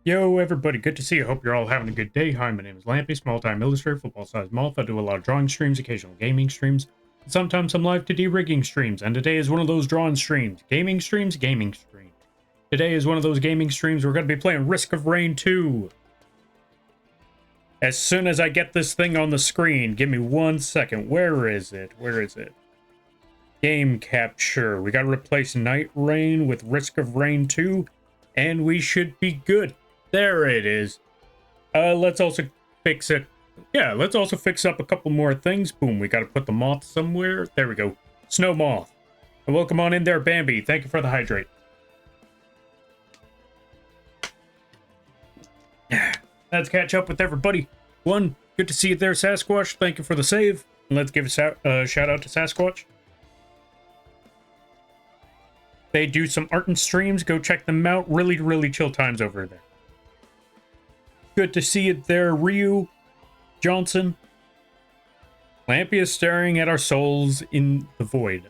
Yo, everybody, good to see you. Hope you're all having a good day. Hi, my name is Lampy, small-time illustrator, football-sized Moth. I do a lot of drawing streams, occasional gaming streams, and sometimes some live 2D rigging streams, and today is one of those drawing streams. Gaming streams, gaming streams. Today is one of those gaming streams. We're going to be playing Risk of Rain 2. As soon as I get this thing on the screen, give me 1 second. Where is it? Where is it? Game capture. We got to replace Night Rain with Risk of Rain 2, and we should be good. There it is. Let's also fix it. Yeah, let's also fix up a couple more things. Boom, we got to put the moth somewhere. There we go. Snow moth. And welcome on in there, Bambi. Thank you for the hydrate. Let's catch up with everybody. One, good to see you there, Sasquatch. Thank you for the save. And let's give a shout out to Sasquatch. They do some art and streams. Go check them out. Really, really chill times over there. Good to see you there, Ryu Johnson. Lampy is staring at our souls in the void.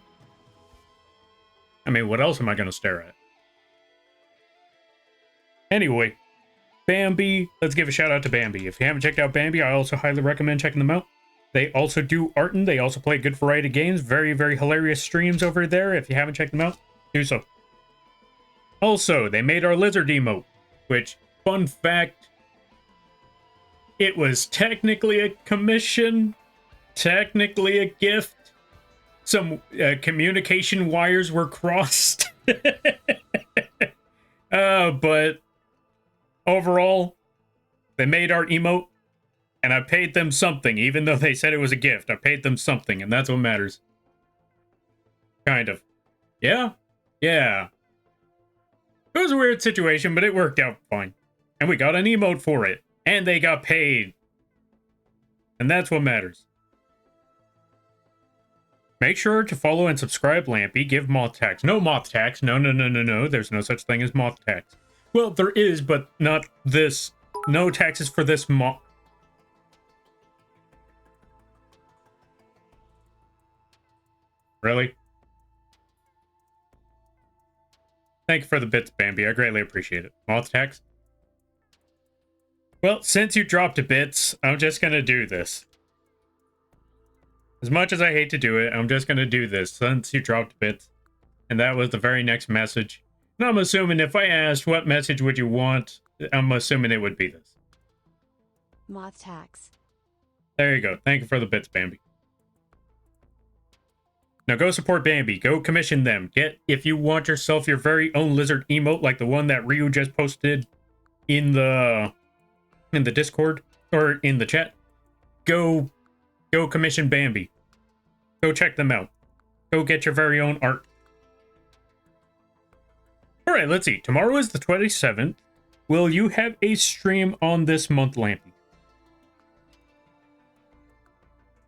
I mean, what else am I going to stare at? Anyway, Bambi. Let's give a shout out to Bambi. If you haven't checked out Bambi, I also highly recommend checking them out. They also do art and they also play a good variety of games. Very, very hilarious streams over there. If you haven't checked them out, do so. Also, they made our lizard emote, which, fun fact, it was technically a commission, technically a gift. Some communication wires were crossed. But overall, they made our emote, and I paid them something, even though they said it was a gift. I paid them something, and that's what matters. Kind of. Yeah? Yeah. It was a weird situation, but it worked out fine. And we got an emote for it. And they got paid. And that's what matters. Make sure to follow and subscribe Lampy. Give Moth tax. No Moth tax. No. There's no such thing as Moth tax. Well, there is, but not this. No taxes for this Moth. Really? Thank you for the bits, Bambi. I greatly appreciate it. Moth tax? Well, since you dropped a bits, I'm just going to do this. As much as I hate to do it, I'm just going to do this since you dropped bits. And that was the very next message. And I'm assuming if I asked what message would you want, I'm assuming it would be this. Moth tax. There you go. Thank you for the bits, Bambi. Now go support Bambi. Go commission them. If you want yourself your very own lizard emote like the one that Ryu just posted in the Discord or in the chat, go commission Bambi. Go check them out. Go get your very own art. All right, let's see. Tomorrow is the 27th. Will you have a stream on this month, Lampy?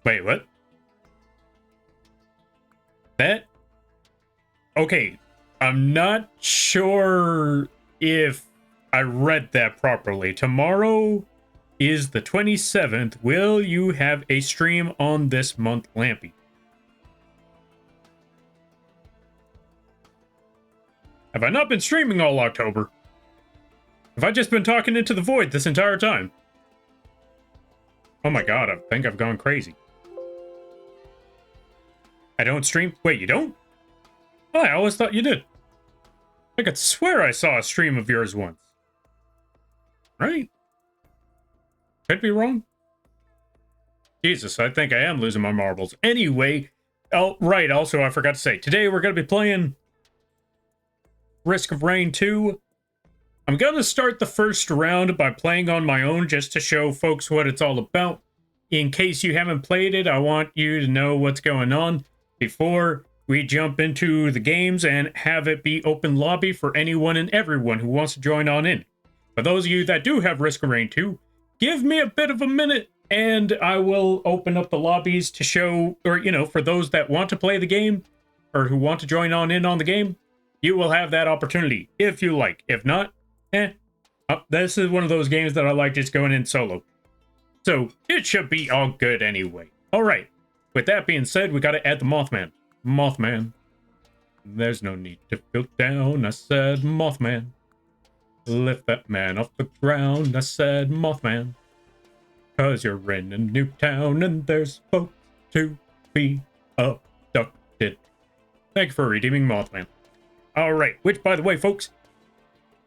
Wait, what? That? Okay, I'm not sure if I read that properly. Tomorrow is the 27th. Will you have a stream on this month, Lampy? Have I not been streaming all October? Have I just been talking into the void this entire time? Oh my god, I think I've gone crazy. I don't stream? Wait, you don't? Oh, I always thought you did. I could swear I saw a stream of yours once. Right? Could be wrong. Jesus, I think I am losing my marbles. Anyway, oh, right, also I forgot to say, today we're going to be playing Risk of Rain 2. I'm going to start the first round by playing on my own just to show folks what it's all about. In case you haven't played it, I want you to know what's going on before we jump into the games and have it be open lobby for anyone and everyone who wants to join on in. For those of you that do have Risk of Rain 2, give me a bit of a minute and I will open up the lobbies to show, or, you know, for those that want to play the game or who want to join on in on the game, you will have that opportunity if you like. If not, this is one of those games that I like just going in solo. So it should be all good anyway. All right. With that being said, we got to add the Mothman. Mothman. There's no need to feel down, I said Mothman. Lift that man off the ground, I said, Mothman. 'Cause you're in a new town and there's folks to be abducted. Thank you for redeeming Mothman. Alright, which, by the way, folks,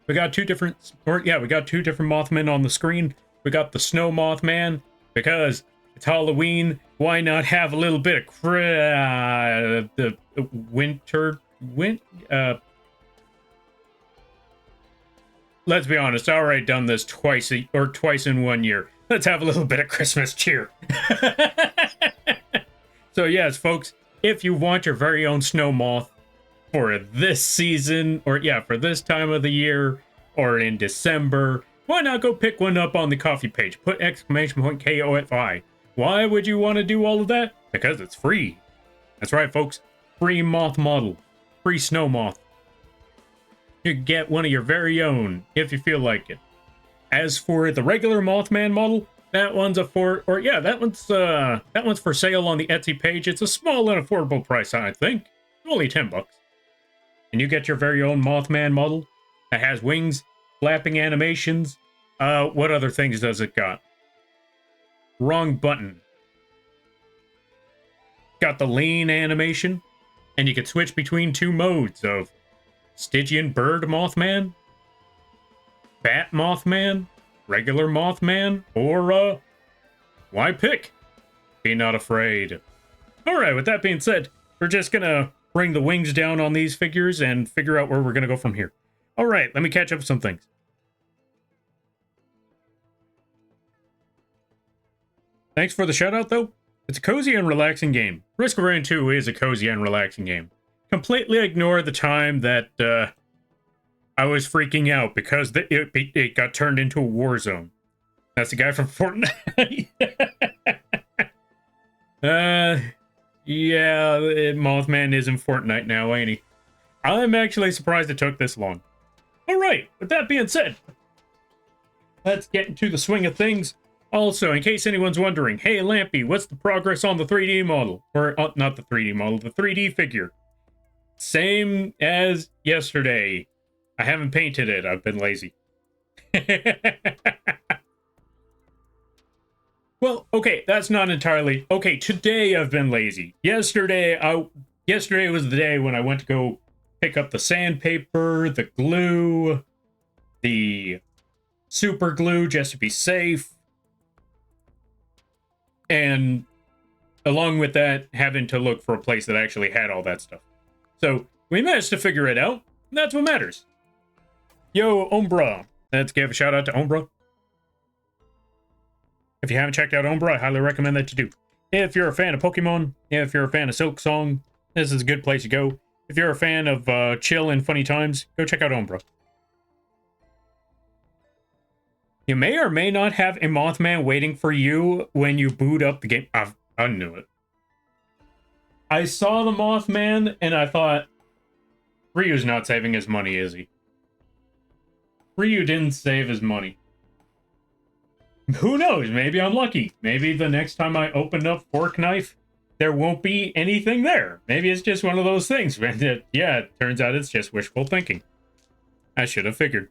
we got two different Mothmen on the screen. We got the Snow Mothman, because it's Halloween. Why not have a little bit of the let's be honest, I already done this twice in 1 year. Let's have a little bit of Christmas cheer. So yes, folks, if you want your very own snow moth for this season, or for this time of the year, or in December, why not go pick one up on the coffee page? Put !KOFI. Why would you want to do all of that? Because it's free. That's right, folks. Free moth model. Free snow moth. You can get one of your very own if you feel like it. As for the regular Mothman model, that one's for sale on the Etsy page. It's a small and affordable price, I think. Only $10. And you get your very own Mothman model that has wings, flapping animations. What other things does it got? Wrong button. Got the lane animation, and you can switch between two modes of Stygian Bird Mothman, Bat Mothman, regular Mothman, or why pick? Be not afraid. Alright, with that being said, we're just gonna bring the wings down on these figures and figure out where we're gonna go from here. Alright, let me catch up with some things. Thanks for the shout out though. It's a cozy and relaxing game. Risk of Rain 2 is a cozy and relaxing game. Completely ignore the time that I was freaking out because it got turned into a war zone. That's the guy from Fortnite. Mothman is in Fortnite now, ain't he? I'm actually surprised it took this long. Alright, with that being said, let's get into the swing of things. Also, in case anyone's wondering, hey Lampy, what's the progress on the 3D model? Or, not the 3D model, the 3D figure. Same as yesterday. I haven't painted it. I've been lazy. Well, okay, that's not entirely... Okay, today I've been lazy. Yesterday was the day when I went to go pick up the sandpaper, the glue, the super glue just to be safe. And along with that, having to look for a place that actually had all that stuff. So, we managed to figure it out. And that's what matters. Yo, Umbra. Let's give a shout out to Umbra. If you haven't checked out Umbra, I highly recommend that you do. If you're a fan of Pokemon, if you're a fan of Silk Song, this is a good place to go. If you're a fan of chill and funny times, go check out Umbra. You may or may not have a Mothman waiting for you when you boot up the game. I knew it. I saw the Mothman and I thought, Ryu's not saving his money, is he? Ryu didn't save his money. Who knows? Maybe I'm lucky. Maybe the next time I open up Fork Knife, there won't be anything there. Maybe it's just one of those things. Yeah, it turns out it's just wishful thinking. I should have figured.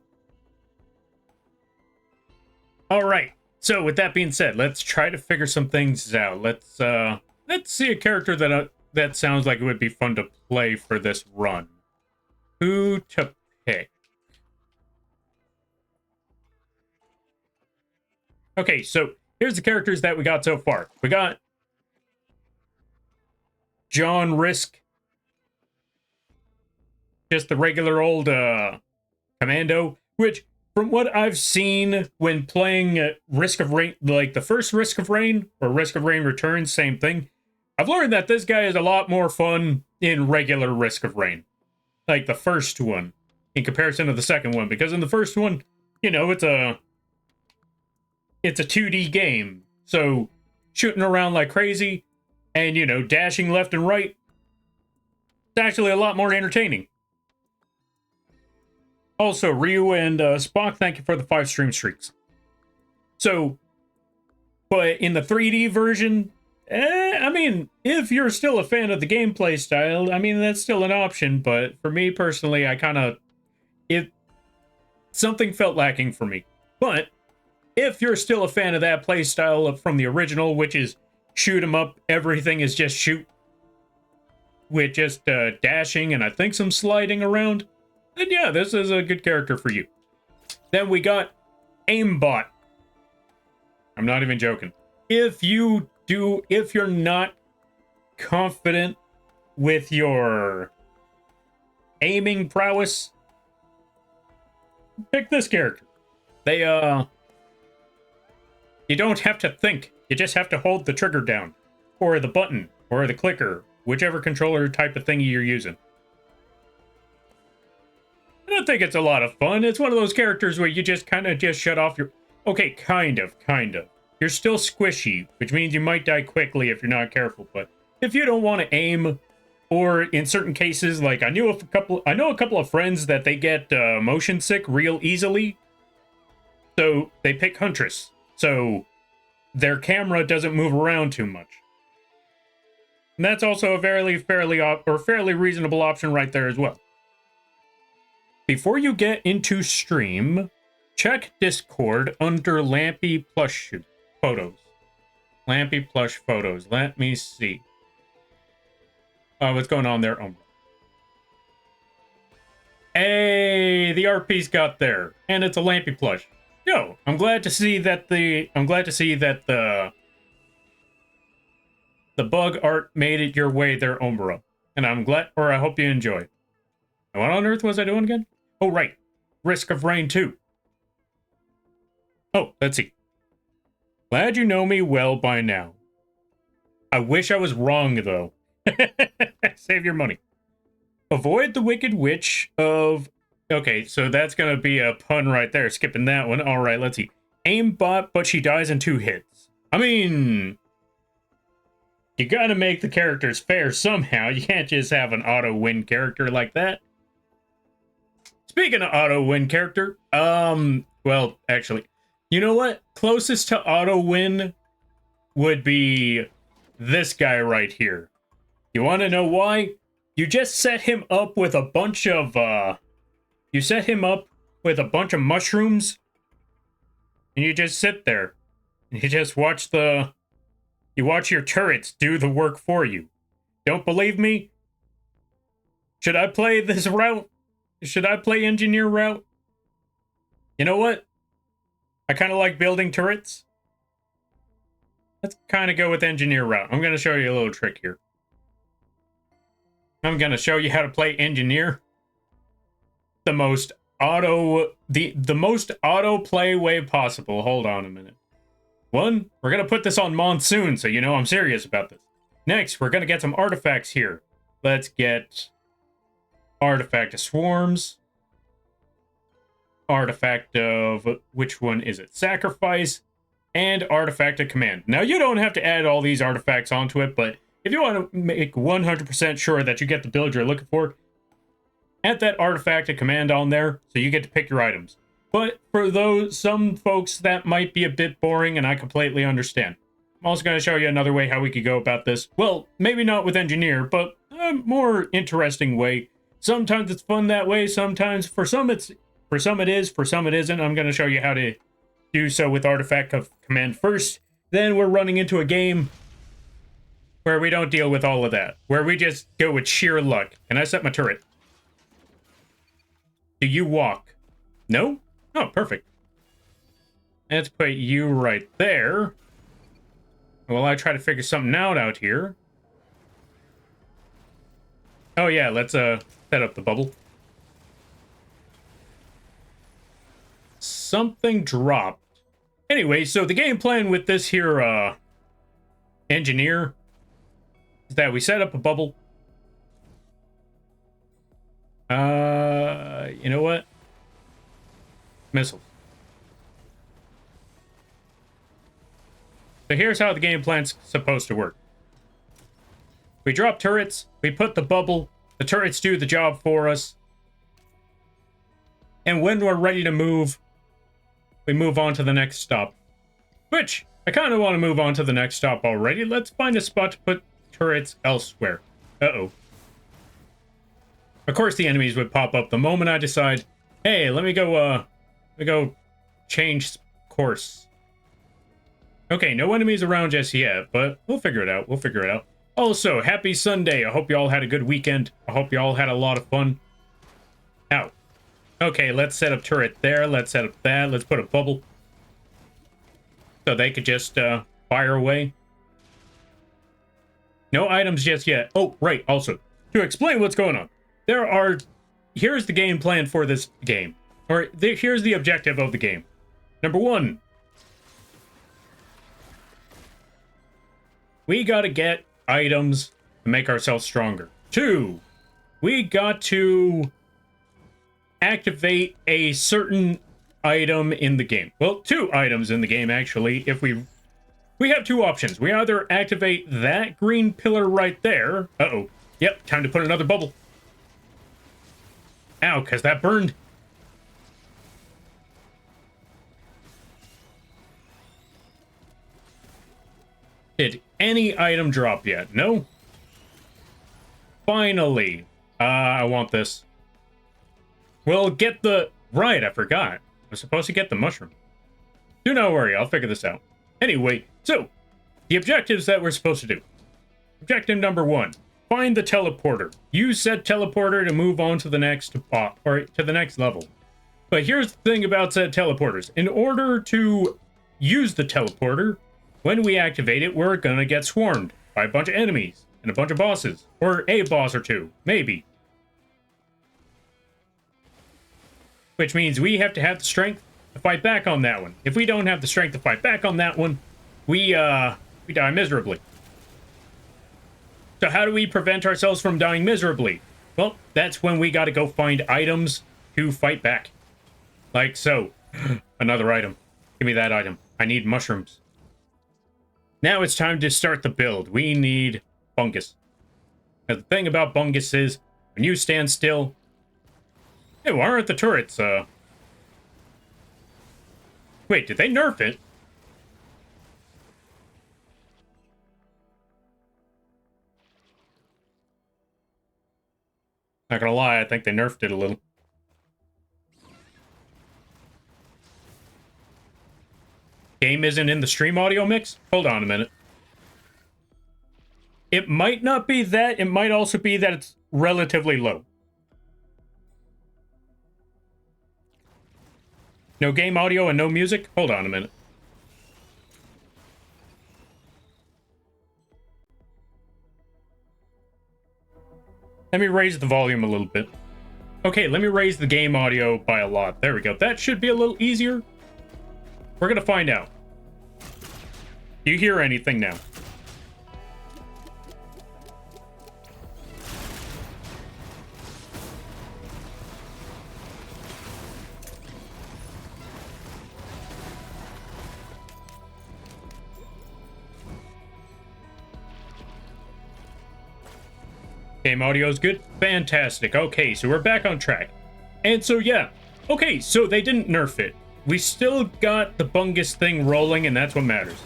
Alright, so with that being said, let's try to figure some things out. Let's see a character that sounds like it would be fun to play for this run. Who to pick? Okay, so here's the characters that we got so far. We got John Risk. Just the regular old commando, which from what I've seen when playing Risk of Rain, like the first Risk of Rain or Risk of Rain Returns, same thing. I've learned that this guy is a lot more fun in regular Risk of Rain. Like the first one in comparison to the second one, because in the first one, you know, it's a 2D game. So shooting around like crazy and, you know, dashing left and right, it's actually a lot more entertaining. Also, Ryu and Spock, thank you for the 5 stream streaks. So, but in the 3D version, I mean, if you're still a fan of the gameplay style, I mean, that's still an option. But for me personally, I kind of... something felt lacking for me. But if you're still a fan of that playstyle from the original, which is shoot 'em up, everything is just shoot with just dashing and I think some sliding around, then yeah, this is a good character for you. Then we got Aimbot. I'm not even joking. If you're not confident with your aiming prowess, pick this character. They you don't have to think. You just have to hold the trigger down, or the button, or the clicker, whichever controller type of thingy you're using. And I think it's a lot of fun. It's one of those characters where you just kind of just shut off your... Okay, kind of. You're still squishy, which means you might die quickly if you're not careful. But if you don't want to aim, or in certain cases, like I know a couple of friends that they get motion sick real easily, so they pick Huntress, so their camera doesn't move around too much. And that's also a fairly reasonable option right there as well. Before you get into stream, check Discord under Lampy Plush Photos. Lampy Plush Photos. Let me see. What's going on there? Oh. Hey, the RP's got there, and it's a Lampy plush. Yo, I'm glad to see that the bug art made it your way there, Umbra. And I hope you enjoy. And what on earth was I doing again? Oh, right. Risk of Rain 2. Oh, let's see. Glad you know me well by now. I wish I was wrong, though. Save your money. Avoid the Wicked Witch of... Okay, so that's going to be a pun right there. Skipping that one. All right, let's see. Aimbot, but she dies in 2 hits. I mean... You gotta make the characters fair somehow. You can't just have an auto-win character like that. Speaking of auto-win character, well, actually, you know what? Closest to auto-win would be this guy right here. You want to know why? You just set him up with a bunch of, mushrooms, and you just sit there, and you just watch your turrets do the work for you. Don't believe me? Should I play this route? Should I play engineer route? You know what? I kind of like building turrets. Let's kind of go with engineer route. I'm going to show you a little trick here. I'm going to show you how to play engineer. The most auto play way possible. Hold on a minute. One, we're going to put this on monsoon, so you know I'm serious about this. Next, we're going to get some artifacts here. Let's get artifact of swarms. Artifact of, which one is it? Sacrifice. And artifact of command. Now, you don't have to add all these artifacts onto it, but if you want to make 100% sure that you get the build you're looking for, add that artifact of command on there, so you get to pick your items. But for some folks, that might be a bit boring, and I completely understand. I'm also going to show you another way how we could go about this. Well, maybe not with engineer, but a more interesting way. Sometimes it's fun that way. Sometimes, for some it is, for some it isn't. I'm going to show you how to do so with artifact of command first. Then we're running into a game where we don't deal with all of that, where we just go with sheer luck. Can I set my turret? Do you walk? No? Oh, perfect. Let's put you right there. Well, I try to figure something out here. Oh yeah, let's set up the bubble. Something dropped. Anyway, so the game plan with this here engineer is that we set up a bubble. You know what? Missiles. So here's how the game plan's supposed to work. We drop turrets, we put the bubble, the turrets do the job for us. And when we're ready to move, we move on to the next stop. Which, I kind of want to move on to the next stop already. Let's find a spot to put turrets elsewhere. Uh-oh. Of course the enemies would pop up the moment I decide, hey, let me go We go change course. Okay, no enemies around just yet, but we'll figure it out. We'll figure it out. Also, happy Sunday. I hope you all had a good weekend. I hope you all had a lot of fun. Ow. Okay, let's set up turret there. Let's set up that. Let's put a bubble. So they could just fire away. No items just yet. Oh, right. Also, to explain what's going on. Here's the game plan for this game. Here's the objective of the game. Number 1. We gotta get items to make ourselves stronger. 2. We got to activate a certain item in the game. Well, 2 items in the game, actually. If we have 2 options. We either activate that green pillar right there. Uh-oh. Yep, time to put another bubble. Ow, because that burned. Did any item drop yet? No? Finally. I want this. We'll get the... Right, I forgot. I was supposed to get the mushroom. Do not worry, I'll figure this out. Anyway, so, the objectives that we're supposed to do. Objective number 1. Find the teleporter. Use said teleporter to move on to the next or to the next level. But here's the thing about said teleporters. In order to use the teleporter, when we activate it, we're gonna get swarmed by a bunch of enemies and a bunch of bosses. Or a boss or 2, maybe. Which means we have to have the strength to fight back on that one. If we don't have the strength to fight back on that one, we die miserably. So how do we prevent ourselves from dying miserably? Well, that's when we gotta go find items to fight back. Like so. Another item. Give me that item. I need mushrooms. Now it's time to start the build. We need fungus. Now, the thing about fungus is, when you stand still... Hey, why aren't the turrets, Wait, did they nerf it? Not gonna lie, I think they nerfed it a little. Game isn't in the stream audio mix? Hold on a minute. It might not be that. It might also be that it's relatively low. No game audio and no music? Hold on a minute. Let me raise the volume a little bit. Okay, let me raise the game audio by a lot. There we go. That should be a little easier. We're gonna find out. Do you hear anything now? Game audio is good? Fantastic. Okay, so we're back on track. And so, yeah. Okay, so they didn't nerf it. We still got the bungus thing rolling, and that's what matters.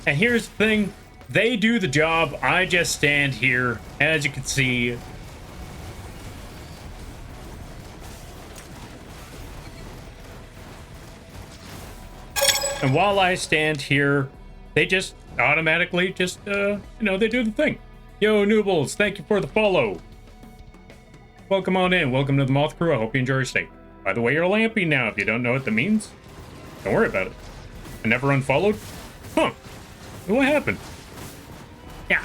And here's the thing. They do the job. I just stand here, as you can see. And while I stand here, they just automatically just, you know, they do the thing. Yo, Noobles, thank you for the follow. Welcome on in. Welcome to the Moth crew. I hope you enjoy your stay. By the way, you're lamping now. If you don't know what that means, don't worry about it. I never unfollowed? Huh. What happened? Yeah.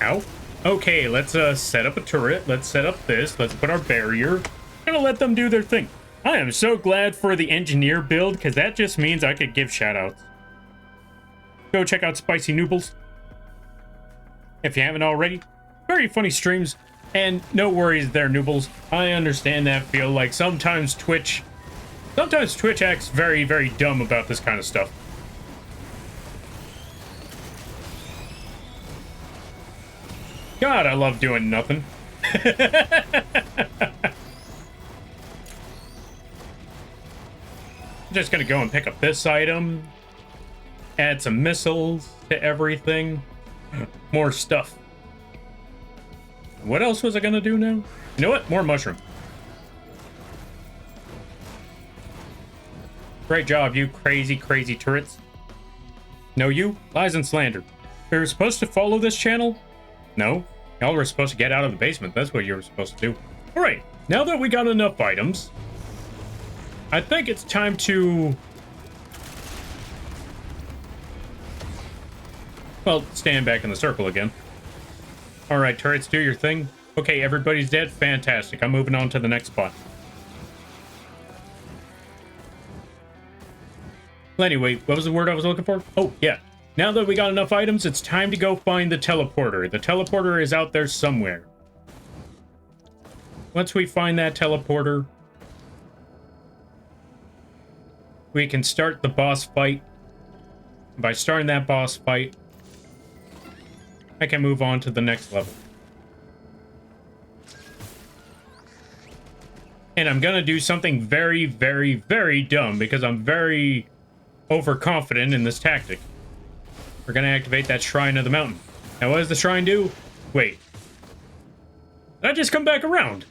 Ow. Okay, let's set up a turret. Let's set up this. Let's put our barrier. Gonna let them do their thing. I am so glad for the engineer build, because that just means I could give shoutouts. Go check out Spicy Noobles if you haven't already. Very funny streams, and no worries there, Noobles. I understand that feel. Like sometimes Twitch acts very, very dumb about this kind of stuff. God, I love doing nothing. I'm just gonna go and pick up this item. Add some missiles to everything. More stuff. What else was I gonna do now? You know what? More mushroom. Great job, you crazy, crazy turrets. No, you. Lies and slander. We were supposed to follow this channel? No. Y'all were supposed to get out of the basement. That's what you were supposed to do. Alright, now that we got enough items, I think it's time to... well, stand back in the circle again. Alright, turrets, do your thing. Okay, everybody's dead. Fantastic. I'm moving on to the next spot. Well, anyway, what was the word I was looking for? Oh, yeah. Now that we got enough items, it's time to go find the teleporter. The teleporter is out there somewhere. Once we find that teleporter, we can start the boss fight. By starting that boss fight, I can move on to the next level. And I'm gonna do something very, very, very dumb because I'm very overconfident in this tactic. We're gonna activate that Shrine of the Mountain. Now, what does the shrine do? Wait. Did I just come back around?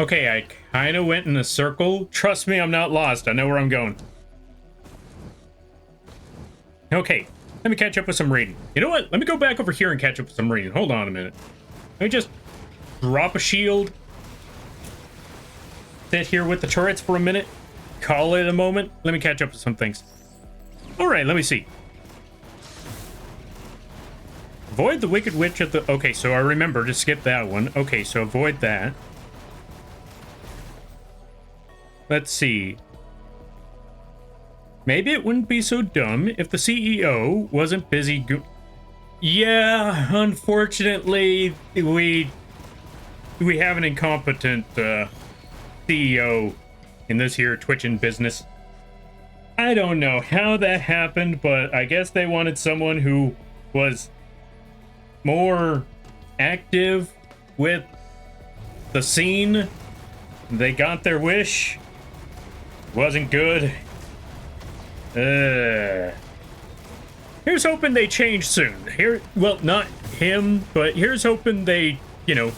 Okay, I kind of went in a circle. Trust me, I'm not lost. I know where I'm going. Okay, let me catch up with some reading. You know what? Let me go back over here and catch up with some reading. Hold on a minute. Let me just drop a shield. Sit here with the turrets for a minute. Call it a moment. Let me catch up with some things. Alright, let me see. Avoid the Wicked Witch at the... okay, so I remember to skip that one. Okay, so avoid that. Let's see. Maybe it wouldn't be so dumb if the CEO wasn't busy yeah, unfortunately, we have an incompetent CEO in this here Twitching business. I don't know how that happened, but I guess they wanted someone who was more active with the scene. They got their wish. Wasn't good. Here's hoping they change soon. Well, not him, but here's hoping they, you know,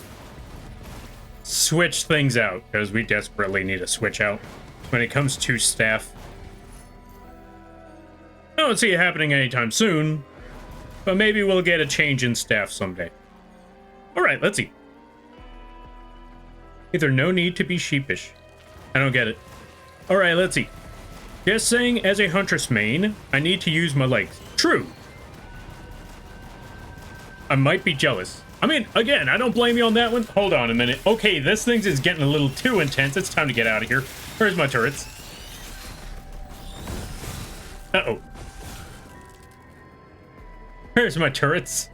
switch things out, because we desperately need a switch out when it comes to staff. I don't see it happening anytime soon, but maybe we'll get a change in staff someday. Alright, let's see. Either no need to be sheepish. I don't get it. Alright, let's see. Just saying, as a Huntress main, I need to use my legs. True. I might be jealous. I mean, again, I don't blame you on that one. Hold on a minute. Okay, this thing is getting a little too intense. It's time to get out of here. Where's my turrets? Uh-oh. Where's my turrets?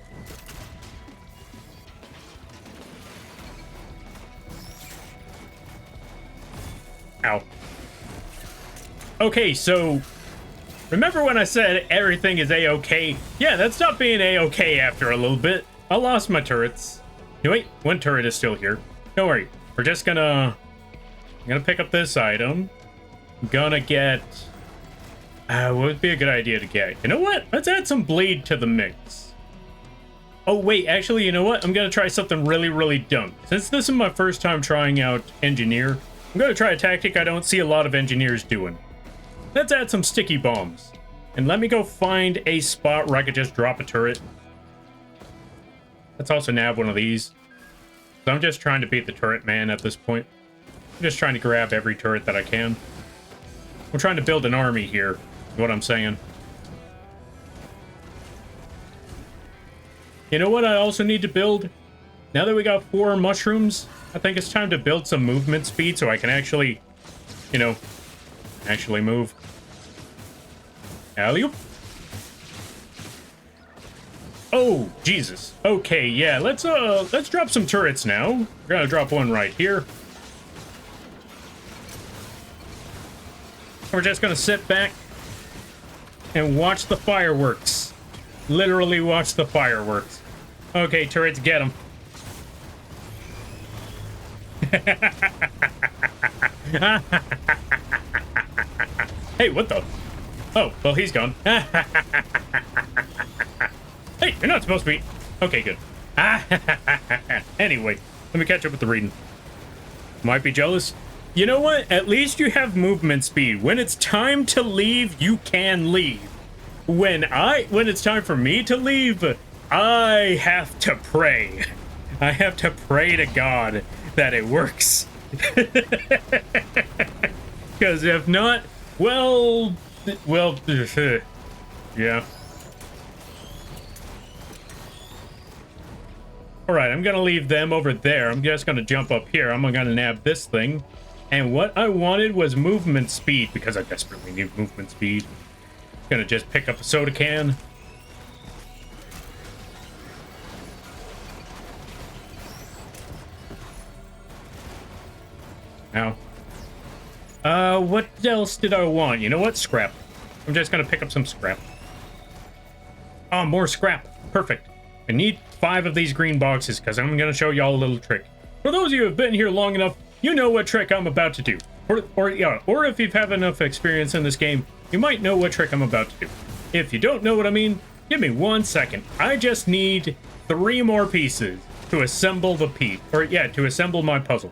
Ow. Okay, so remember when I said everything is a-okay? Yeah, that stopped being a-okay after a little bit. I lost my turrets. Hey, wait, one turret is still here. Don't worry. We're just I'm gonna pick up this item. I'm gonna get... what would be a good idea to get? You know what? Let's add some bleed to the mix. Oh, wait, actually, you know what? I'm gonna try something really, really dumb. Since this is my first time trying out Engineer, I'm gonna try a tactic I don't see a lot of engineers doing. Let's add some sticky bombs. And let me go find a spot where I could just drop a turret. Let's also nab one of these. So I'm just trying to beat the turret man at this point. I'm just trying to grab every turret that I can. I'm trying to build an army here, is what I'm saying. You know what I also need to build? Now that we got 4 mushrooms, I think it's time to build some movement speed so I can actually, you know, actually move. Alley-oop. Oh, Jesus. Okay, yeah, let's drop some turrets now. We're gonna drop one right here. We're just gonna sit back and watch the fireworks. Literally watch the fireworks. Okay, turrets, get them. Hey, what the? Oh, well, he's gone. Hey, you're not supposed to be... Okay, good. Anyway, let me catch up with the reading. Might be jealous. You know what? At least you have movement speed. When it's time to leave, you can leave. When it's time for me to leave, I have to pray. I have to pray to God that it works. Because if not, well, yeah. All right, I'm gonna leave them over there. I'm just gonna jump up here. I'm gonna nab this thing. And what I wanted was movement speed, because I desperately need movement speed. Gonna just pick up a soda can. Now, what else did I want? You know what? Scrap. I'm just gonna pick up some scrap. Oh, more scrap. Perfect. I need 5 of these green boxes because I'm gonna show y'all a little trick. For those of you who have been here long enough, you know what trick I'm about to do. Or if you've had enough experience in this game, you might know what trick I'm about to do. If you don't know what I mean, give me 1 second. I just need 3 more pieces to assemble to assemble my puzzle.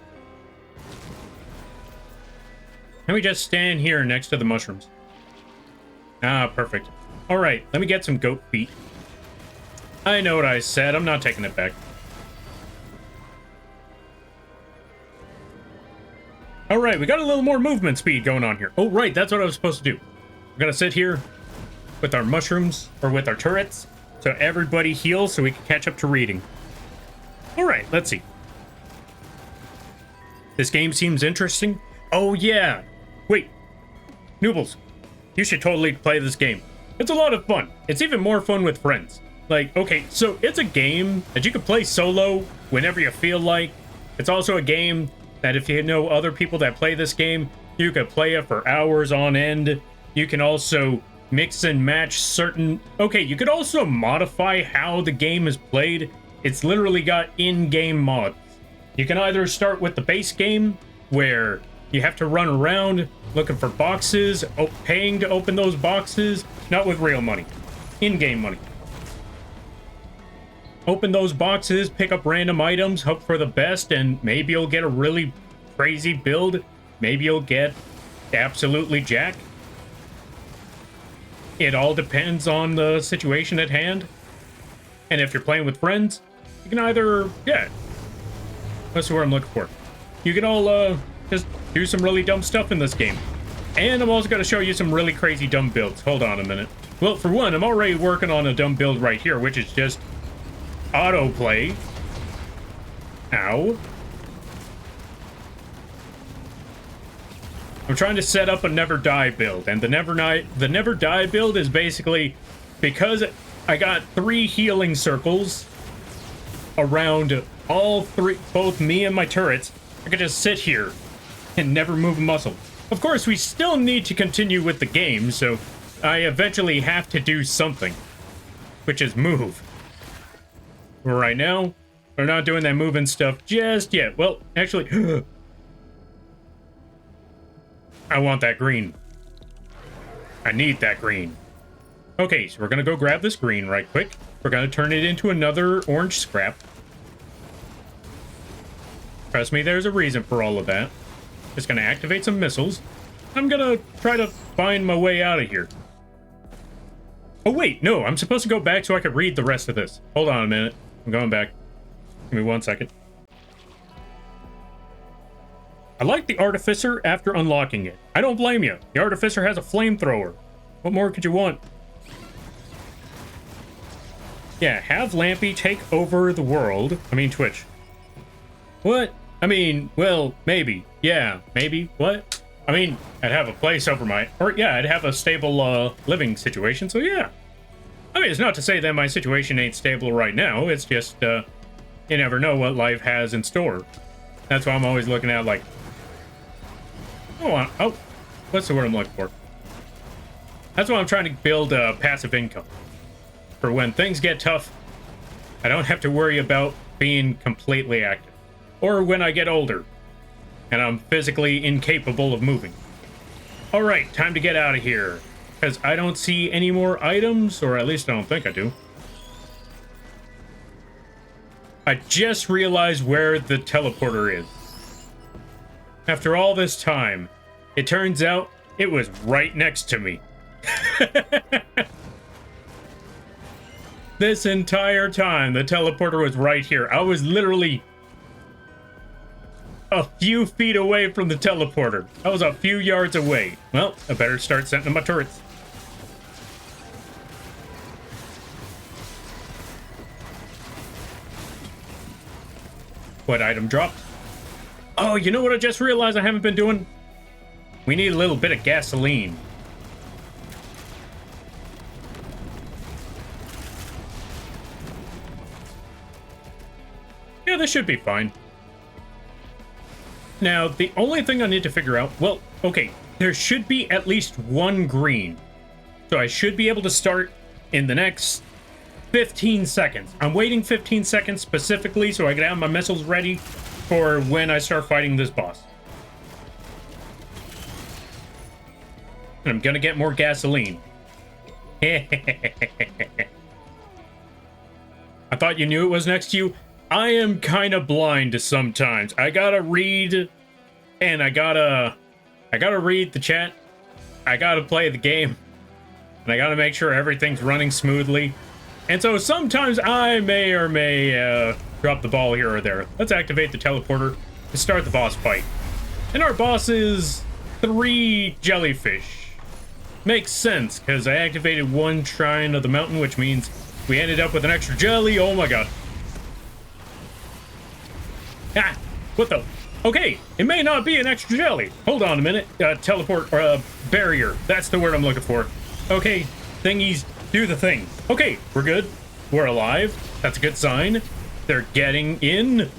Let me just stand here next to the mushrooms. Ah, perfect. All right, let me get some goat feet. I know what I said. I'm not taking it back. All right, we got a little more movement speed going on here. Oh, right, that's what I was supposed to do. We're gonna sit here with our mushrooms, or with our turrets, so everybody heals so we can catch up to reading. All right, let's see. This game seems interesting. Oh, yeah. Wait. Noobles, you should totally play this game. It's a lot of fun. It's even more fun with friends. Like, okay, so it's a game that you can play solo whenever you feel like. It's also a game that if you know other people that play this game, you could play it for hours on end. You can also mix and match certain... Okay, you could also modify how the game is played. It's literally got in-game mods. You can either start with the base game, where you have to run around looking for boxes, paying to open those boxes, not with real money, in-game money. Open those boxes, pick up random items, hope for the best, and maybe you'll get a really crazy build. Maybe you'll get absolutely jack. It all depends on the situation at hand. And if you're playing with friends, you can either, that's what I'm looking for. You can all just do some really dumb stuff in this game. And I'm also going to show you some really crazy dumb builds. Hold on a minute. Well, for one, I'm already working on a dumb build right here, which is just autoplay. Ow. I'm trying to set up a never die build, and the never die build is basically because I got 3 healing circles around all 3, both me and my turrets. I could just sit here and never move a muscle. Of course, we still need to continue with the game, so I eventually have to do something, which is move. Right now, we're not doing that moving stuff just yet. Well, actually, I want that green. I need that green. Okay, so we're gonna go grab this green right quick. We're gonna turn it into another orange scrap. Trust me, there's a reason for all of that. Just gonna activate some missiles. I'm gonna try to find my way out of here. Oh wait, no, I'm supposed to go back so I could read the rest of this. Hold on a minute. I'm going back. Give me 1 second. I like the Artificer after unlocking it. I don't blame you. The Artificer has a flamethrower. What more could you want? Yeah, have Lampy take over the world. I mean, Twitch. What? I mean, well, maybe. Yeah, maybe. What? I mean, I'd have a place over my... Or, yeah, I'd have a stable living situation, so yeah. I mean, it's not to say that my situation ain't stable right now. It's just, you never know what life has in store. That's why I'm always looking at, like... Oh, what's the word I'm looking for? That's why I'm trying to build passive income. For when things get tough, I don't have to worry about being completely active. Or when I get older, and I'm physically incapable of moving. Alright, time to get out of here. Because I don't see any more items, or at least I don't think I do. I just realized where the teleporter is. After all this time, it turns out it was right next to me. This entire time, the teleporter was right here. I was literally a few feet away from the teleporter. I was a few yards away. Well, I better start sending my turrets. What item dropped? Oh, you know what I just realized I haven't been doing? We need a little bit of gasoline. Yeah, this should be fine. Now, the only thing I need to figure out... Well, okay, there should be at least one green. So I should be able to start in the next 15 seconds. I'm waiting 15 seconds specifically so I can have my missiles ready for when I start fighting this boss. And I'm gonna get more gasoline. I thought you knew it was next to you. I am kind of blind sometimes. I gotta read, and I gotta read the chat. I gotta play the game, and I gotta make sure everything's running smoothly. And so sometimes I may or may drop the ball here or there. Let's activate the teleporter to start the boss fight. And our boss is 3 jellyfish. Makes sense, because I activated 1 shrine of the mountain, which means we ended up with an extra jelly. Oh my god. Ah, what the? Okay, it may not be an extra jelly. Hold on a minute. Teleport, barrier. That's the word I'm looking for. Okay, thingies, do the thing. Okay, we're good. We're alive. That's a good sign. They're getting in.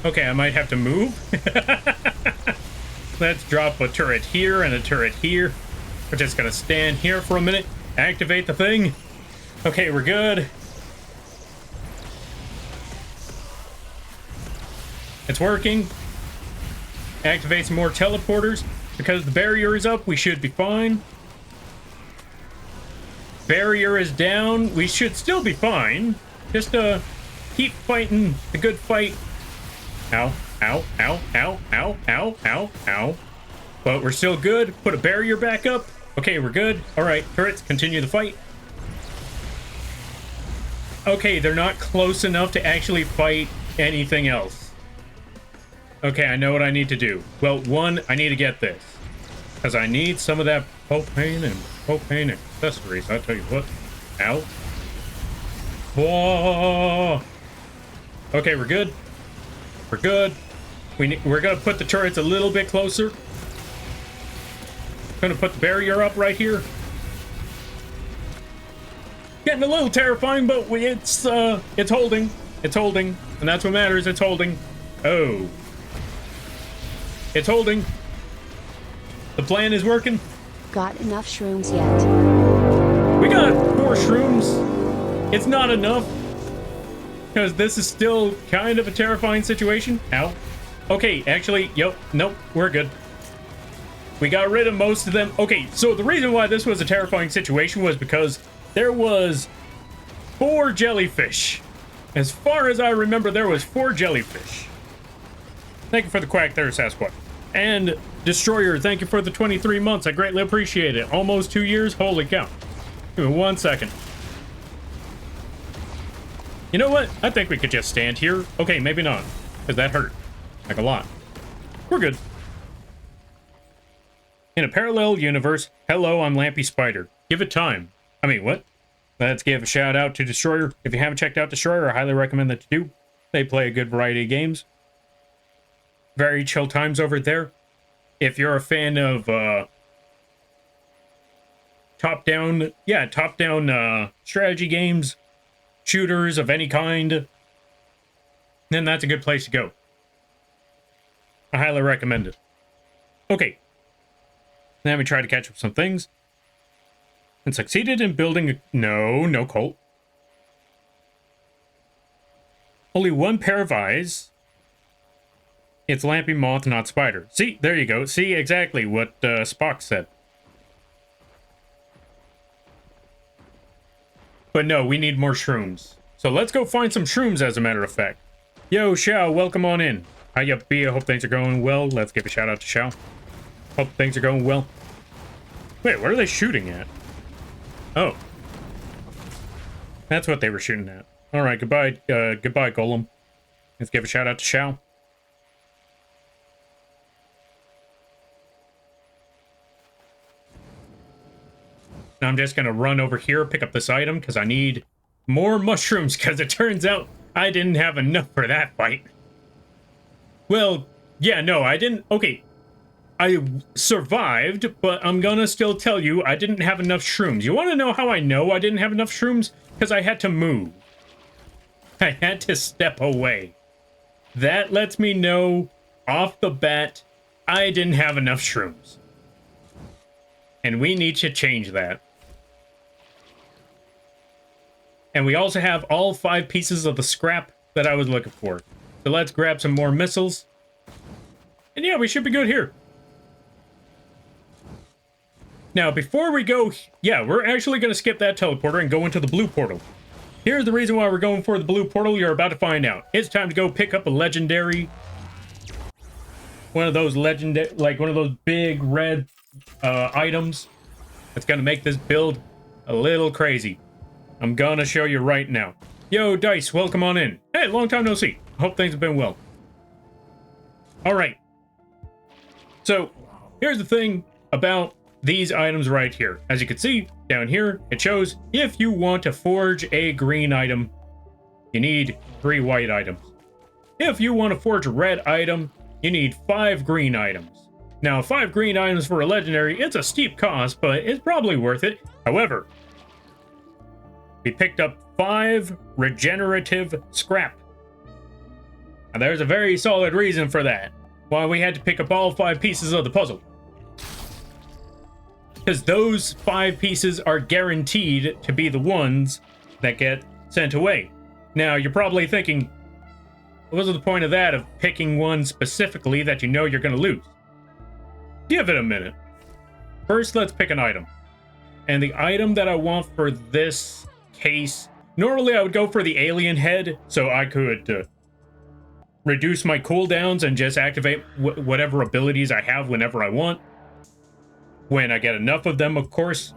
Okay, I might have to move. Let's drop a turret here and a turret here. We're just gonna stand here for a minute. Activate the thing. Okay, we're good. It's working. Activate some more teleporters. Because the barrier is up, we should be fine. Barrier is down. We should still be fine. Just keep fighting the good fight. Ow, ow, ow, ow, ow, ow, ow, ow. But we're still good. Put a barrier back up. Okay, we're good. All right, turrets, continue the fight. Okay, they're not close enough to actually fight anything else. Okay, I know what I need to do. Well, one, I need to get this. Because I need some of that propane accessories. I'll tell you what. Ow. Whoa. Okay, we're good. We're good. We're going to put the turrets a little bit closer. Gonna put the barrier up right here. Getting a little terrifying, but it's holding. It's holding. And that's what matters. It's holding. Oh. It's holding. The plan is working. Got enough shrooms yet? We got 4 shrooms. It's not enough. Because this is still kind of a terrifying situation. Ow. Okay, actually, nope, we're good. We got rid of most of them. Okay, so the reason why this was a terrifying situation was because there was 4 jellyfish. As far as I remember, there was 4 jellyfish. Thank you for the quack there, Sasquatch. And Destroyer, thank you for the 23 months. I greatly appreciate it. Almost 2 years. Holy cow. Give me 1 second. You know what? I think we could just stand here. Okay, maybe not. Because that hurt. Like a lot. We're good. In a parallel universe, hello, I'm Lampy Spider. Give it time. I mean, what? Let's give a shout out to Destroyer. If you haven't checked out Destroyer, I highly recommend that you do. They play a good variety of games. Very chill times over there. If you're a fan of top-down strategy games, shooters of any kind, then that's a good place to go. I highly recommend it. Okay. Then we tried to catch up some things. And succeeded in building a... No Colt. Only 1 pair of eyes. It's Lampy, Moth, not Spider. See, there you go. See exactly what Spock said. But no, we need more shrooms. So let's go find some shrooms, as a matter of fact. Yo, Xiao, welcome on in. Hiya, B. I hope things are going well. Let's give a shout out to Xiao. Hope things are going well. Wait, what are they shooting at? Oh. That's what they were shooting at. Alright, goodbye, goodbye, Golem. Let's give a shout out to Xiao. Now I'm just gonna run over here, pick up this item, because I need more mushrooms, because it turns out I didn't have enough for that fight. Well, yeah, no, I didn't. Okay, I survived, but I'm gonna still tell you I didn't have enough shrooms. You want to know how I know I didn't have enough shrooms? Because I had to move. I had to step away. That lets me know off the bat I didn't have enough shrooms. And we need to change that. And we also have all 5 pieces of the scrap that I was looking for. So let's grab some more missiles. And yeah, we should be good here. Now, before we go, yeah, we're actually going to skip that teleporter and go into the blue portal. Here's the reason why we're going for the blue portal. You're about to find out. It's time to go pick up a legendary. One of those like one of those big red items that's going to make this build a little crazy. I'm going to show you right now. Yo, Dice, welcome on in. Hey, long time no see. Hope things have been well. All right. So, here's the thing about these items right here. As you can see, down here, it shows if you want to forge a green item, you need 3 white items. If you want to forge a red item, you need 5 green items. Now, 5 green items for a legendary, it's a steep cost, but it's probably worth it. However, we picked up 5 regenerative scrap. And there's a very solid reason for that. Why we had to pick up all 5 pieces of the puzzle. Because those 5 pieces are guaranteed to be the ones that get sent away. Now, you're probably thinking, what was the point of that, of picking one specifically that you know you're going to lose? Give it a minute. First, let's pick an item. And the item that I want for this case, normally I would go for the alien head, so I could reduce my cooldowns and just activate whatever abilities I have whenever I want. When I get enough of them, of course.